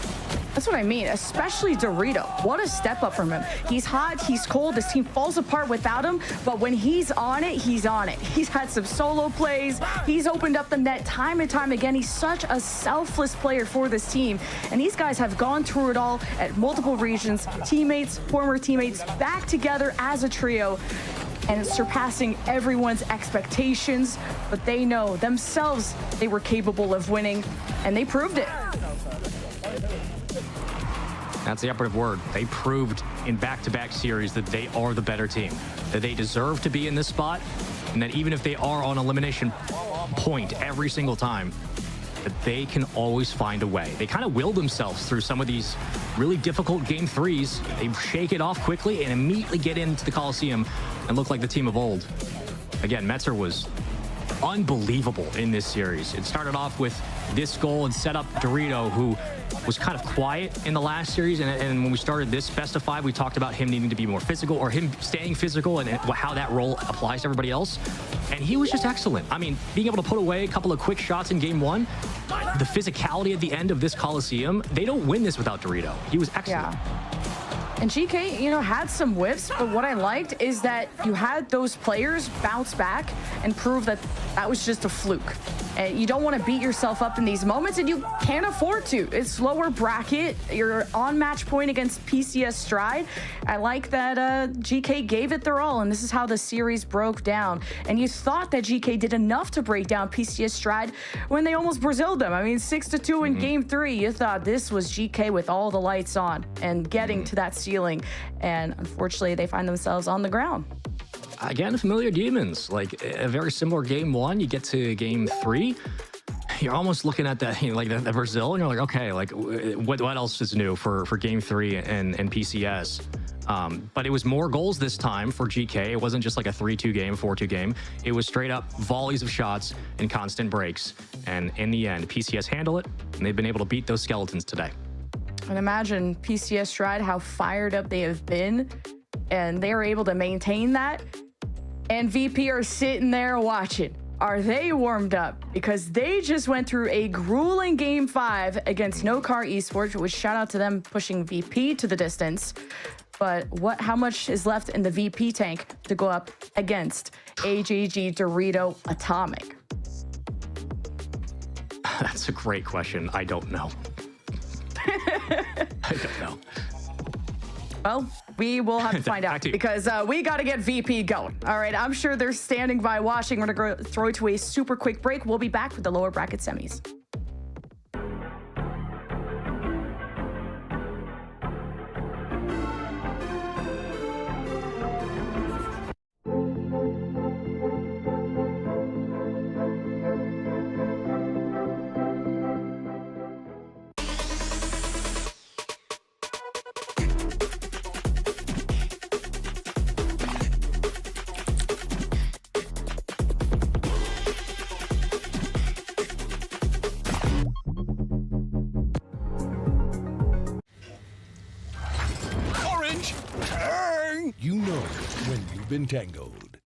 That's what I mean, especially Dorito. What a step up from him. He's hot, he's cold, this team falls apart without him, but when he's on it, he's on it. He's had some solo plays, he's opened up the net time and time again. He's such a selfless player for this team, and these guys have gone through it all at multiple regions, teammates, former teammates, back together as a trio, and surpassing everyone's expectations, but they know themselves they were capable of winning, and they proved it. That's the operative word. They proved in back-to-back series that they are the better team, that they deserve to be in this spot, and that even if they are on elimination point every single time, that they can always find a way. They kind of will themselves through some of these really difficult game 3s. They shake it off quickly and immediately get into the Coliseum and look like the team of old. Again, Metzer was unbelievable in this series. It started off with this goal and set up Dorito, who was kind of quiet in the last series, and when we started this best of 5, we talked about him needing to be more physical, or him staying physical, and how that role applies to everybody else. And he was just excellent. I mean, being able to put away a couple of quick shots in game 1, the physicality at the end of this Coliseum, they don't win this without Dorito. He was excellent. Yeah. And GK, you know, had some whiffs, but what I liked is that you had those players bounce back and prove that that was just a fluke. And you don't want to beat yourself up in these moments, and you can't afford to. It's lower bracket. You're on match point against PCS Stride. I like that GK gave it their all, and this is how the series broke down. And you thought that GK did enough to break down PCS Stride when they almost Braziled them. I mean, 6-2 in game 3. You thought this was GK with all the lights on and getting to that ceiling. And unfortunately, they find themselves on the ground. Again, familiar demons, like a very similar game 1. You get to game 3, you're almost looking at that, you know, like the Brazil, and you're like, okay, like what else is new for game 3 and PCS? But it was more goals this time for GK. It wasn't just like a 3-2 game, 4-2 game. It was straight up volleys of shots and constant breaks. And in the end, PCS handle it, and they've been able to beat those skeletons today. And imagine PCS Stride, how fired up they have been, and they are able to maintain that. And VP are sitting there watching. Are they warmed up? Because they just went through a grueling game 5 against No Car Esports, which shout out to them pushing VP to the distance. But how much is left in the VP tank to go up against AJG, Dorito, Atomic? That's a great question. I don't know. I don't know. Well, we will have to find out, because we got to get VP going. All right, I'm sure they're standing by watching. We're going to throw to a super quick break. We'll be back with the lower bracket semis. You know when you've been tangoed.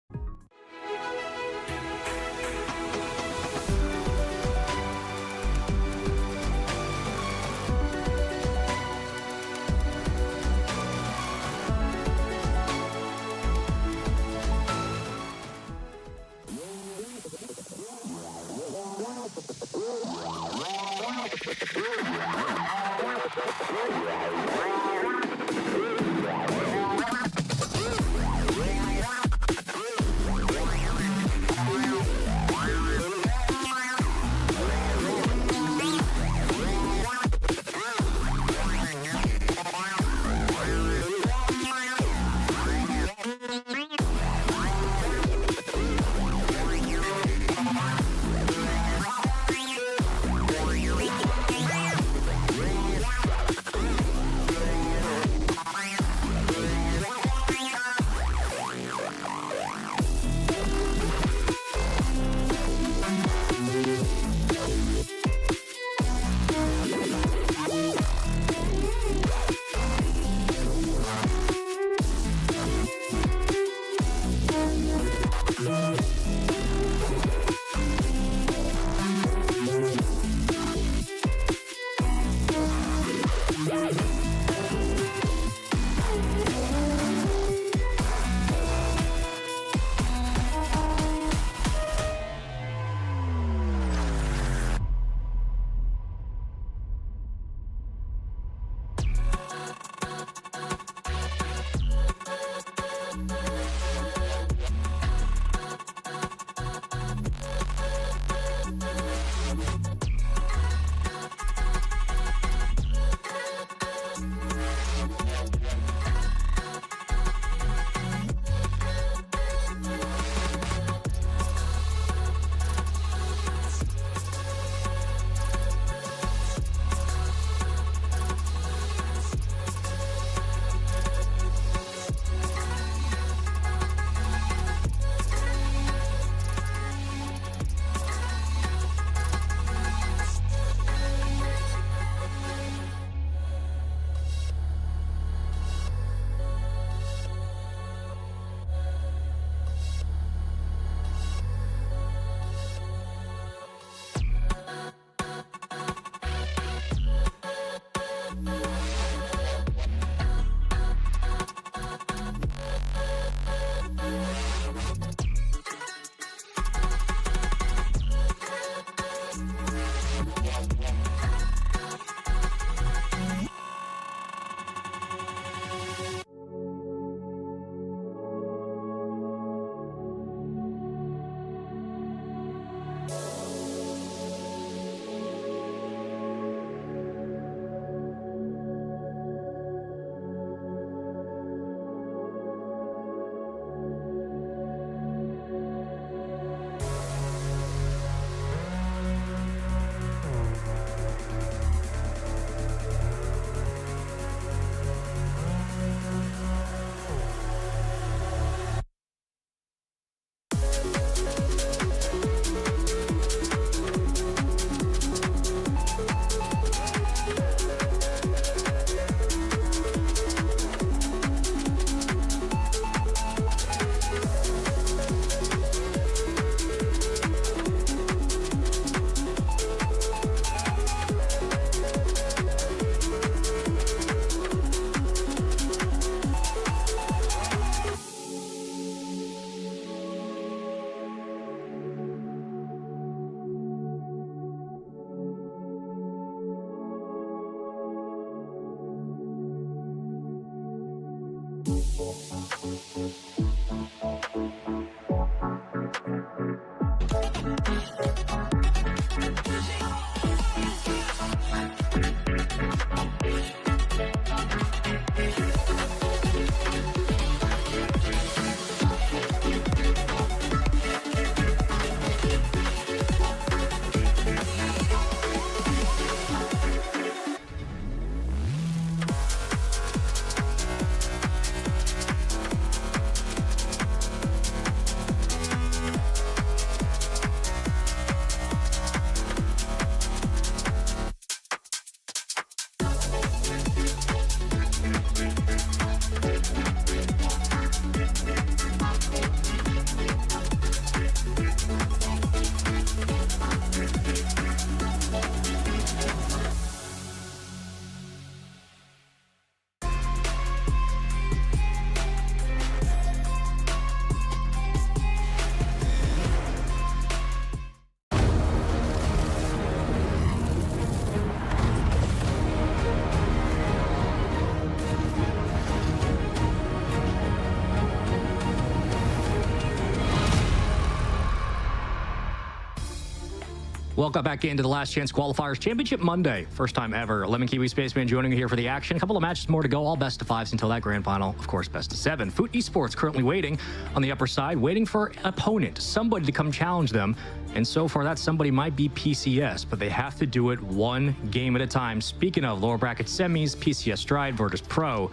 Welcome back into the Last Chance Qualifiers Championship Monday. First time ever. Lemon Kiwi Spaceman joining you here for the action. A couple of matches more to go, all best of fives until that grand final. Of course, best of seven. Foot Esports currently waiting on the upper side, waiting for an opponent, somebody to come challenge them. And so far, that somebody might be PCS, but they have to do it one game at a time. Speaking of lower bracket semis, PCS Stride, Virtus Pro,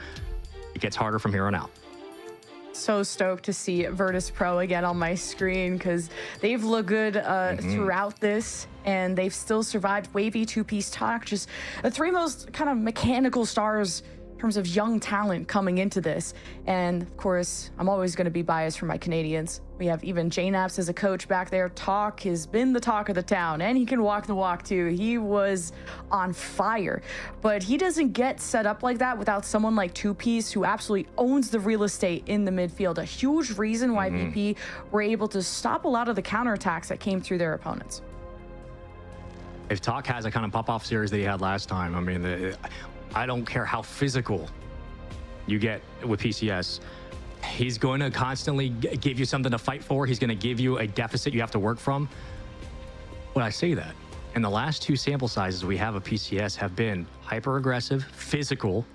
it gets harder from here on out. So stoked to see Virtus Pro again on my screen because they've looked good throughout this, and they've still survived. Wavy, two-piece talk, just the three most kind of mechanical stars in terms of young talent coming into this. And of course, I'm always going to be biased for my Canadians. We have even JNaps as a coach back there. Talk has been the talk of the town, and he can walk the walk too. He was on fire, but he doesn't get set up like that without someone like Two Piece, who absolutely owns the real estate in the midfield. A huge reason why VP were able to stop a lot of the counterattacks that came through their opponents. If Talk has a kind of pop-off series that he had last time, I mean, I don't care how physical you get with PCS. He's going to constantly give you something to fight for. He's going to give you a deficit you have to work from. When I say that, in the last two sample sizes we have of PCS have been hyper-aggressive, physical,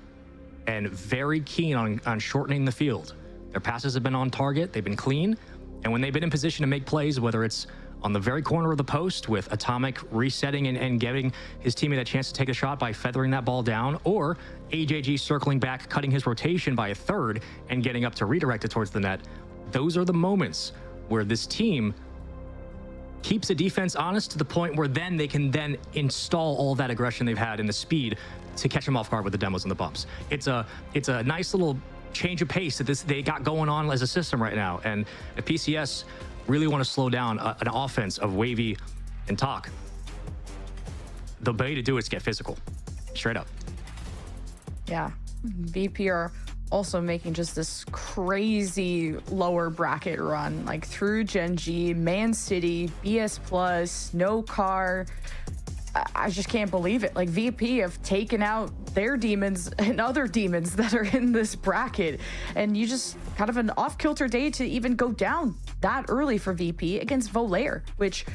and very keen on shortening the field. Their passes have been on target, they've been clean, and when they've been in position to make plays, whether it's on the very corner of the post with Atomic resetting and giving his teammate a chance to take a shot by feathering that ball down, or AJG circling back, cutting his rotation by a third and getting up to redirect it towards the net. Those are the moments where this team keeps the defense honest to the point where then they can then install all that aggression they've had and the speed to catch them off guard with the demos and the bumps. It's a nice little change of pace that they got going on as a system right now. And if PCS really want to slow down an offense of Wavy and Talk, the way to do it is get physical, straight up. Yeah, VP are also making just this crazy lower bracket run, like through Gen G, Man City, BS Plus, No Car. I just can't believe it. Like, VP have taken out their demons and other demons that are in this bracket, and you just kind of an off-kilter day to even go down that early for VP against Volair, which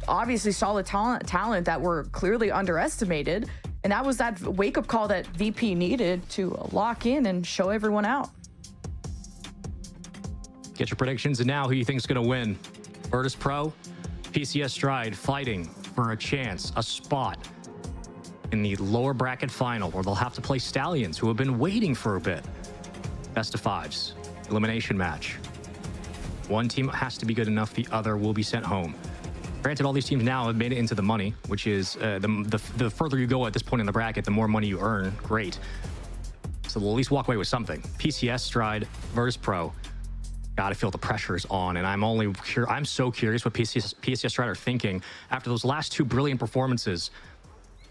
obviously solid talent that were clearly underestimated. And that was that wake-up call that VP needed to lock in and show everyone out. Get your predictions, and now who you think is going to win? Virtus Pro, PCS Stride fighting for a chance, a spot in the lower bracket final where they'll have to play Stallions, who have been waiting for a bit. Best of fives, elimination match. One team has to be good enough, the other will be sent home. Granted, all these teams now have made it into the money, which is the further you go at this point in the bracket, the more money you earn. Great. So they'll at least walk away with something. PCS Stride, Virtus Pro. Gotta feel the pressure's on, and I'm so curious what PCS Stride are thinking after those last two brilliant performances.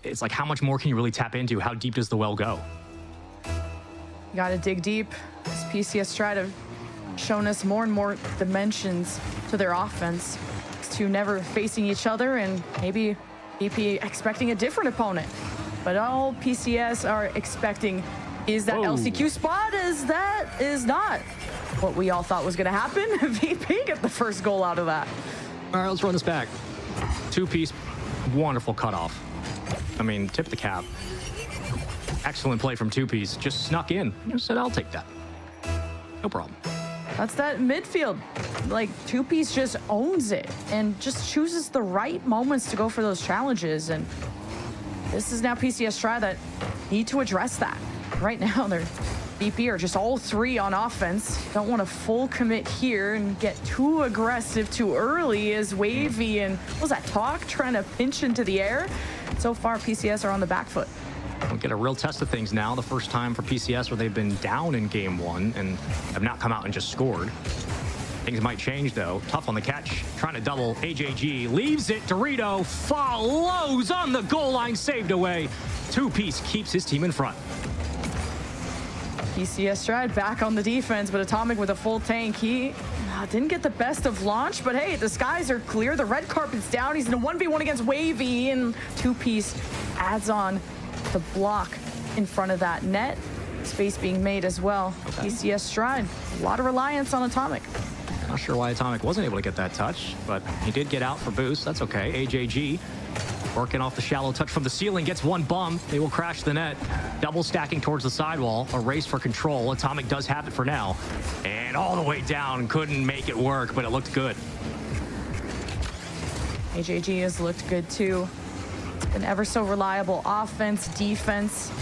It's like, how much more can you really tap into? How deep does the well go? You gotta dig deep. As PCS Stride have shown us more and more dimensions to their offense. To never facing each other, and maybe VP expecting a different opponent. But all PCS are expecting Is that LCQ spot? That is not what we all thought was going to happen. VP get the first goal out of that. All right, let's run this back. Two-piece, wonderful cutoff. I mean, tip the cap. Excellent play from two-piece. Just snuck in. I said, I'll take that. No problem. That's that midfield. Like, two-piece just owns it and just chooses the right moments to go for those challenges. And this is now PCS Stride that need to address that. Right now, they're VP are just all three on offense. Don't want to full commit here and get too aggressive too early as Wavy and, what was that, Talk trying to pinch into the air? So far, PCS are on the back foot. We'll get a real test of things now. The first time for PCS where they've been down in game one and have not come out and just scored. Things might change, though. Tough on the catch. Trying to double. AJG leaves it. Dorito follows on the goal line. Saved away. Two-piece keeps his team in front. PCS Stride back on the defense, but Atomic with a full tank. He didn't get the best of launch, but hey, the skies are clear. The red carpet's down. He's in a 1v1 against Wavy, and two-piece adds on the block in front of that net. Space being made as well. Okay. PCS Stride, a lot of reliance on Atomic. Not sure why Atomic wasn't able to get that touch, but he did get out for boost. That's okay. AJG working off the shallow touch from the ceiling, gets one bump. They will crash the net. Double stacking towards the sidewall. A race for control. Atomic does have it for now. And all the way down. Couldn't make it work, but it looked good. AJG has looked good too. Been ever so reliable. Offense, defense,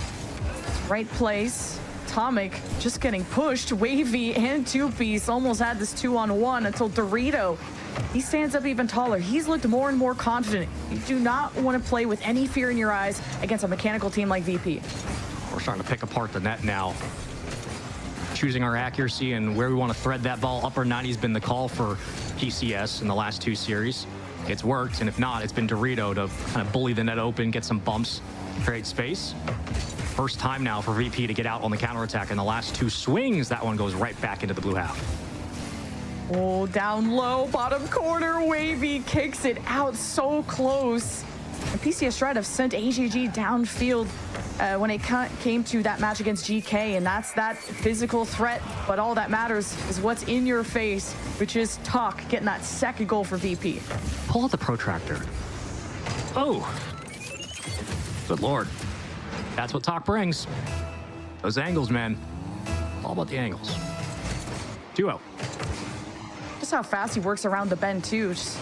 right place. Atomic just getting pushed. Wavy and two-piece almost had this 2-on-1 until Dorito. He stands up even taller. He's looked more and more confident. You do not want to play with any fear in your eyes against a mechanical team like VP. We're starting to pick apart the net now. Choosing our accuracy and where we want to thread that ball. Upper 90 has been the call for PCS in the last two series. It's worked, and if not, it's been Dorito to kind of bully the net open, get some bumps, create space. First time now for VP to get out on the counterattack. In the last two swings, that one goes right back into the blue half. Oh, down low, bottom corner, Wavy kicks it out so close. And PCS Stride have sent AGG downfield when it came to that match against GK, and that's that physical threat. But all that matters is what's in your face, which is Talk getting that second goal for VP. Pull out the protractor. Oh, good Lord. That's what Talk brings. Those angles, man. All about the angles. 2-0. Just how fast he works around the bend, too. Just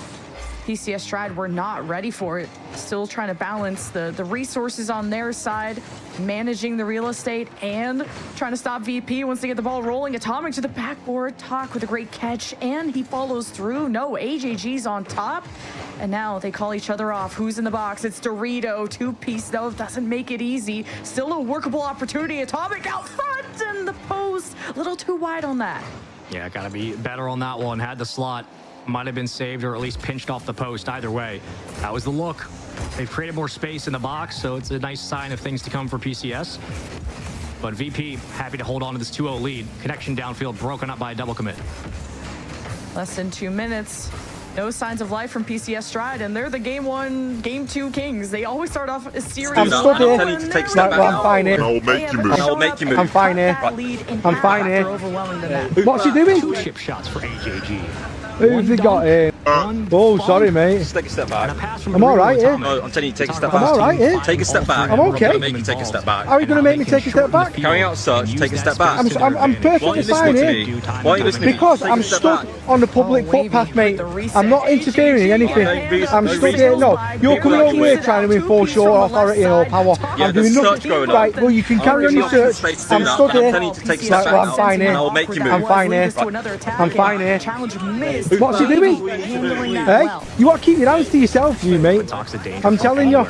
PCS Stride were not ready for it. Still trying to balance the resources on their side, managing the real estate, and trying to stop VP once they get the ball rolling. Atomic to the backboard. Talk with a great catch, and he follows through. No, AJG's on top. And now they call each other off. Who's in the box? It's Dorito. Two-piece, though, doesn't make it easy. Still a workable opportunity. Atomic out front, and the post a little too wide on that. Yeah, gotta be better on that one. Had the slot. Might have been saved or at least pinched off the post. Either way, that was the look. They've created more space in the box, so it's a nice sign of things to come for PCS. But VP happy to hold on to this 2-0 lead. Connection downfield broken up by a double commit. Less than 2 minutes. No signs of life from PCS Stride, and they're the game 2 kings. They always start off a series. I'm stood here. I'm fine here. I'll make you move. I'll make you move. I'm fine here. I'm fine here. What's he doing? 2 chip shots for AJG. Who's he got here? Oh, sorry, mate. Just take a step back. I'm all right here. No, I'm telling you, take a step back. I'm all right here. Take a step back. I'm okay. I'm going to make you take a step back. How are you going to make me take a step back? Carrying out such, take a step back. I'm perfectly fine here. Why are you listening to me? Because I'm stood on the public footpath, mate. I'm not interfering in anything. I'm stood here. No, you're coming over here trying to enforce your authority and all power. I'm doing nothing. Right, well, you can carry on your search. I'm stood here. Right, well, I'm fine here. I'm fine here. I'm fine here. What's he doing? Hey, you want to keep your hands to yourself, you mate. I'm telling you.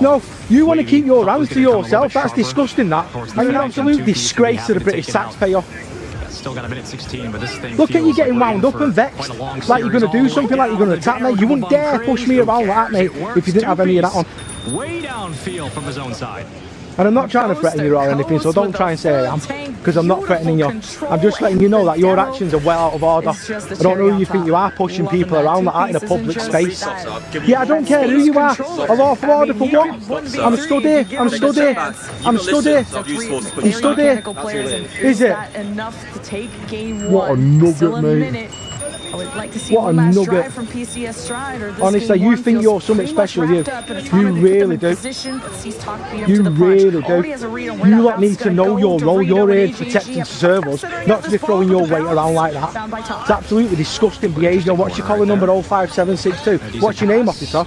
No, you want to keep your hands to yourself. That's disgusting, that. I'm an absolute disgrace to the British taxpayer. Still got a minute 16, but this thing. Look at you getting wound up and vexed. Like you're going to do something, like you're going to attack me. You wouldn't dare push me around like that, mate, if you didn't have any of that on. Way downfield from his own side. And I'm not trying to threaten you or anything, so don't try and say I am, because I'm not threatening you. I'm just letting you know that your actions are well out of order. I don't know who you think you are, pushing people around like that in a public space. Yeah, I don't care who you are. I'm off of order for what? I'm stood here. I'm stood here. I'm stood here. I'm stood here. Is it? Enough to take game what one. A nugget, mate. I would like to see what one a last nugget drive from PCS Stride. Or this honestly, you think you're something special, you really do. You really do. You lot need to know your role. You're here to protect and serve us, not to be throwing your weight around like that. It's absolutely disgusting behaviour. What's your collar number? 05762. What's your name, officer?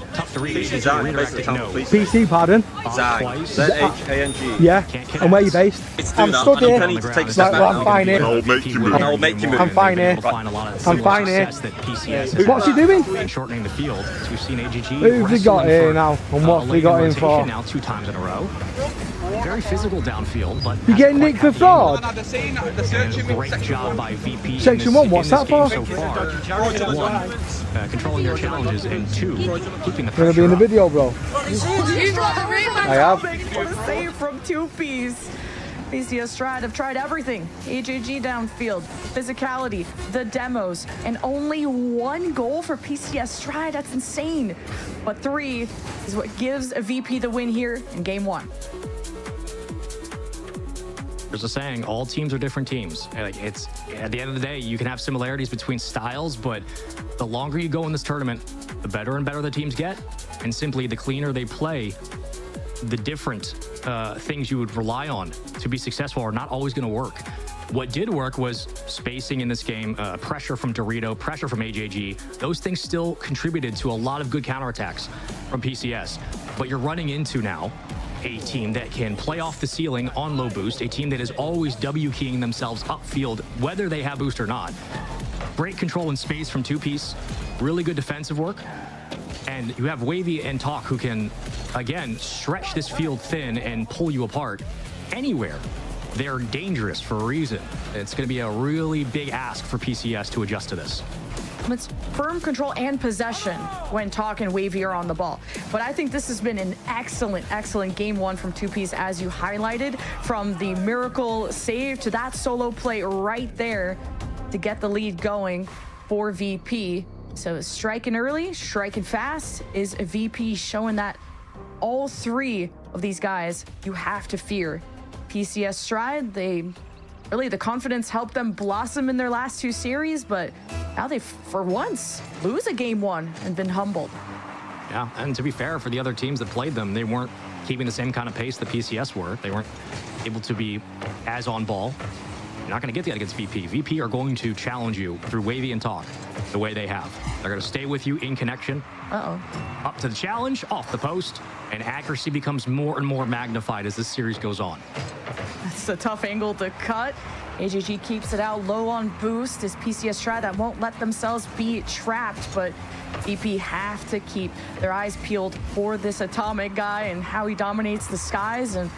PC, pardon? Z-H-A-N-G. Yeah, and where are you based? I'm stood here. I'm fine here. I'll make you move. I'm fine here. I'm fine here. What's he doing? Shortening the field. So we've seen AGG. Who's he got here now? And what's he got in for? Now 2 times in a row. Very physical downfield, but you getting nicked for fraud? Great job by VP. Section 1, what's that for? So far. 1, controlling their challenges, and 2, keeping the pressure. Gonna be in the video, bro. I have. What a save from 2Ps. PCS Stride have tried everything. AJG downfield, physicality, the demos, and only 1 goal for PCS Stride. That's insane. But 3 is what gives a VP the win here in game 1. There's a saying, all teams are different teams. Like, it's at the end of the day, you can have similarities between styles, but the longer you go in this tournament, the better and better the teams get. And simply, the cleaner they play, the different things you would rely on to be successful are not always going to work. What did work was spacing in this game, pressure from Dorito, pressure from AJG. Those things still contributed to a lot of good counterattacks from PCS. But you're running into now a team that can play off the ceiling on low boost, a team that is always W-keying themselves upfield, whether they have boost or not. Great control in space from 2Piece, really good defensive work. And you have Wavy and Talk who can, again, stretch this field thin and pull you apart anywhere. They're dangerous for a reason. It's going to be a really big ask for PCS to adjust to this. It's firm control and possession when Talk and Wavy are on the ball. But I think this has been an excellent game 1 from 2Piece, as you highlighted, from the miracle save to that solo play right there to get the lead going for VP. So striking early, striking fast is a VP, showing that all 3 of these guys you have to fear. PCS Stride, the confidence helped them blossom in their last 2 series, but now they, for once, lose a game 1 and been humbled. Yeah, and to be fair, for the other teams that played them, they weren't keeping the same kind of pace that PCS were. They weren't able to be as on ball. You're not going to get that against VP. VP are going to challenge you through Wavy and Talk the way they have. They're going to stay with you in connection. Up to the challenge, off the post, and accuracy becomes more and more magnified as this series goes on. That's a tough angle to cut. AJG keeps it out low on boost as PCS Stride that won't let themselves be trapped, but VP have to keep their eyes peeled for this Atomic guy and how he dominates the skies, and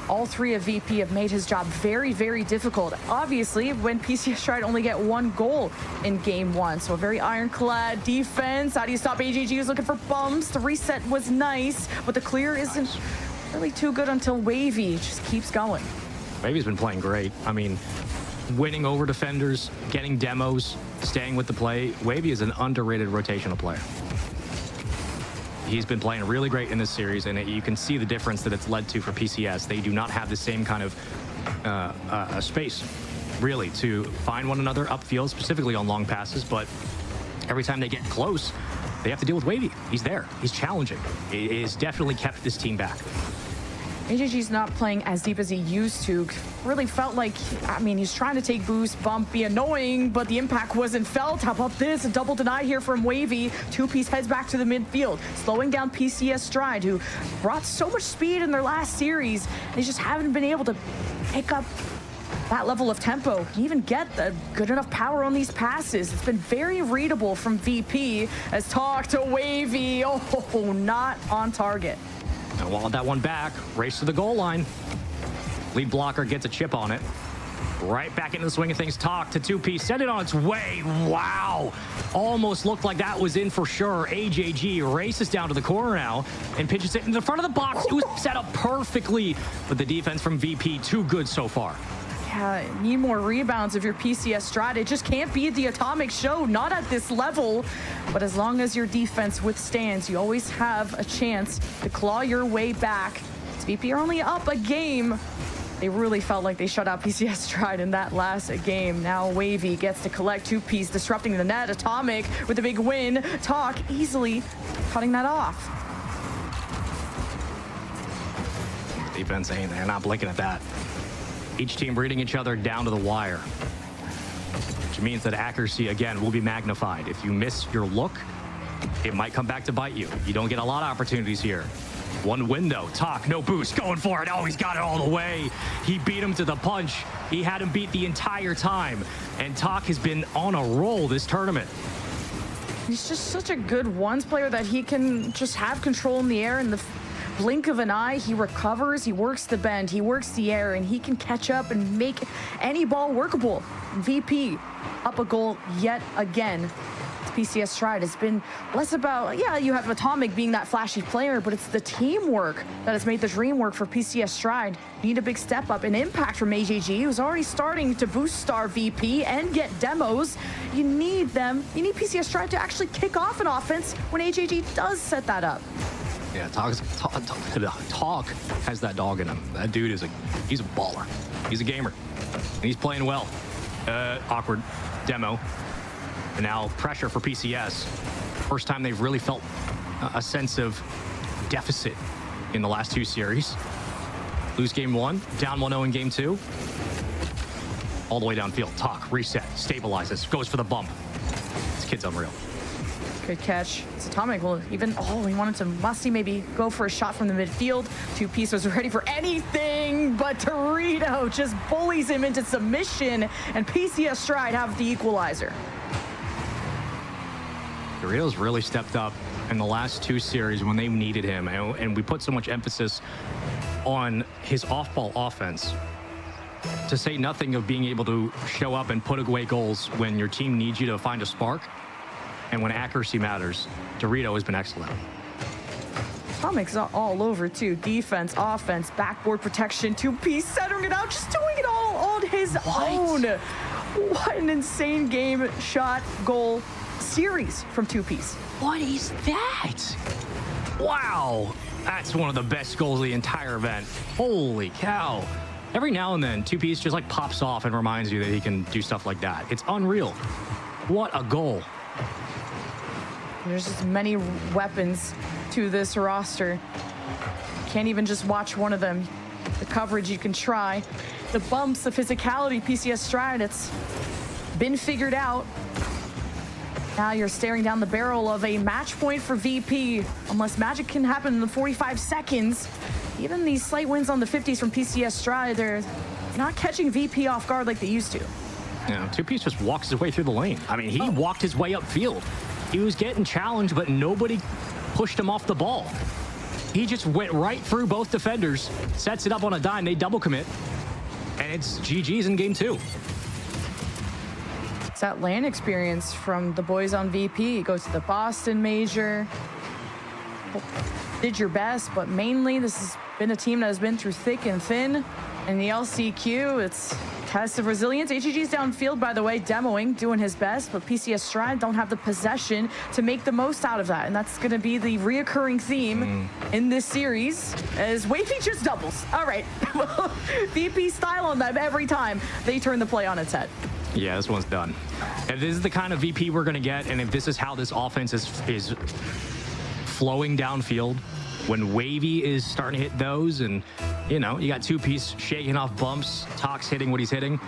all 3 of VP have made his job very, very difficult. Obviously, when PCS Stride only get 1 goal in game 1. So a very ironclad defense. How do you stop AJG? Who's looking for bumps. The reset was nice, but the clear isn't really too good until Wavy just keeps going. Wavy's been playing great. I mean, winning over defenders, getting demos, staying with the play. Wavy is an underrated rotational player. He's been playing really great in this series, and you can see the difference that it's led to for PCS. They do not have the same kind of space, really, to find one another upfield, specifically on long passes, but every time they get close, they have to deal with Wavy. He's there. He's challenging. It has definitely kept this team back. AJG's not playing as deep as he used to. Really felt like, I mean, he's trying to take boost, bump, be annoying, but the impact wasn't felt. How about this? A double deny here from Wavy. 2Piece heads back to the midfield, slowing down PCS Stride, who brought so much speed in their last series. They just haven't been able to pick up that level of tempo, even get the good enough power on these passes. It's been very readable from VP as Talk to Wavy. Oh, not on target. And walled that one back, race to the goal line. Lead blocker gets a chip on it. Right back into the swing of things. Talk to 2P. Send it on its way. Wow. Almost looked like that was in for sure. AJG races down to the corner now and pitches it in the front of the box. It was set up perfectly. But the defense from VP, too good so far. Yeah, need more rebounds if you're PCS Stride. It just can't be the Atomic Show, not at this level. But as long as your defense withstands, you always have a chance to claw your way back. VP are only up a game. They really felt like they shut out PCS Stride in that last game. Now Wavy gets to collect 2Ps, disrupting the net. Atomic with a big win. Talk easily cutting that off. Defense ain't, they're not blinking at that. Each team reading each other down to the wire, which means that accuracy, again, will be magnified. If you miss your look, it might come back to bite you. You don't get a lot of opportunities here. One window, Talk, no boost, going for it. Oh, he's got it all the way. He beat him to the punch. He had him beat the entire time. And Talk has been on a roll this tournament. He's just such a good ones player that he can just have control in the air in the blink of an eye. He recovers, he works the bend, he works the air, and he can catch up and make any ball workable. VP up a goal yet again. PCS Stride has been less about, yeah, you have Atomic being that flashy player, but it's the teamwork that has made the dream work for PCS Stride. You need a big step up and impact from AJG, who's already starting to boost star VP and get demos. You need them. You need PCS Stride to actually kick off an offense when AJG does set that up. Yeah, Talk has that dog in him. That dude he's a baller. He's a gamer. And he's playing well. Awkward demo. And now pressure for PCS. First time they've really felt a sense of deficit in the last two series. Lose game one, down 1-0 in game two. All the way downfield. Talk, reset, stabilizes, goes for the bump. This kid's unreal. Good catch. It's Atomic. Well, even, he wanted to musty maybe go for a shot from the midfield. 2P was ready for anything, but Dorito just bullies him into submission, and PCS Stride have the equalizer. Dorito's really stepped up in the last two series when they needed him, and we put so much emphasis on his off-ball offense, to say nothing of being able to show up and put away goals when your team needs you to find a spark, and when accuracy matters. Dorito has been excellent. Atomic's all over too. Defense, offense, backboard protection, 2P centering it out, just doing it all on his own. What an insane game, shot, goal, series from 2Ps. What is that? Wow, that's one of the best goals of the entire event. Holy cow. Every now and then, 2Ps just like pops off and reminds you that he can do stuff like that. It's unreal. What a goal. There's just many weapons to this roster. Can't even just watch one of them. The coverage you can try. The bumps, the physicality, PCS Stride, it's been figured out. Now you're staring down the barrel of a match point for VP. Unless magic can happen in the 45 seconds. Even these slight wins on the 50s from PCS Stride, they're not catching VP off guard like they used to. Yeah, 2Ps just walks his way through the lane. I mean, he walked his way upfield. He was getting challenged, but nobody pushed him off the ball. He just went right through both defenders, sets it up on a dime, they double commit, and it's GG's in game two. It's that LAN experience from the boys on VP. Go to the Boston Major. Did your best, but mainly this has been a team that has been through thick and thin. In the LCQ, it's test of resilience. HEG's downfield, by the way, demoing, doing his best, but PCS Stride don't have the possession to make the most out of that. And that's going to be the reoccurring theme in this series as Wavy just doubles. All right, VP style on them every time they turn the play on its head. Yeah, this one's done. If this is the kind of VP we're going to get, and if this is how this offense is flowing downfield, when Wavy is starting to hit those, and you know, you got 2Ps shaking off bumps, Talk's hitting what he's hitting,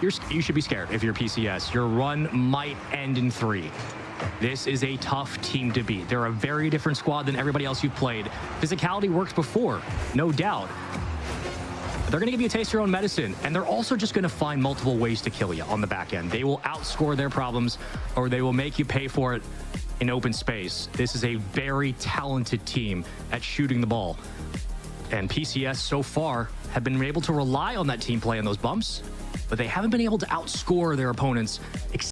you should be scared if you're PCS. Your run might end in 3. This is a tough team to beat. They're a very different squad than everybody else you've played. Physicality works before, no doubt. They're going to give you a taste of your own medicine, and they're also just going to find multiple ways to kill you on the back end. They will outscore their problems, or they will make you pay for it in open space. This is a very talented team at shooting the ball. And PCS so far have been able to rely on that team play and those bumps, but they haven't been able to outscore their opponents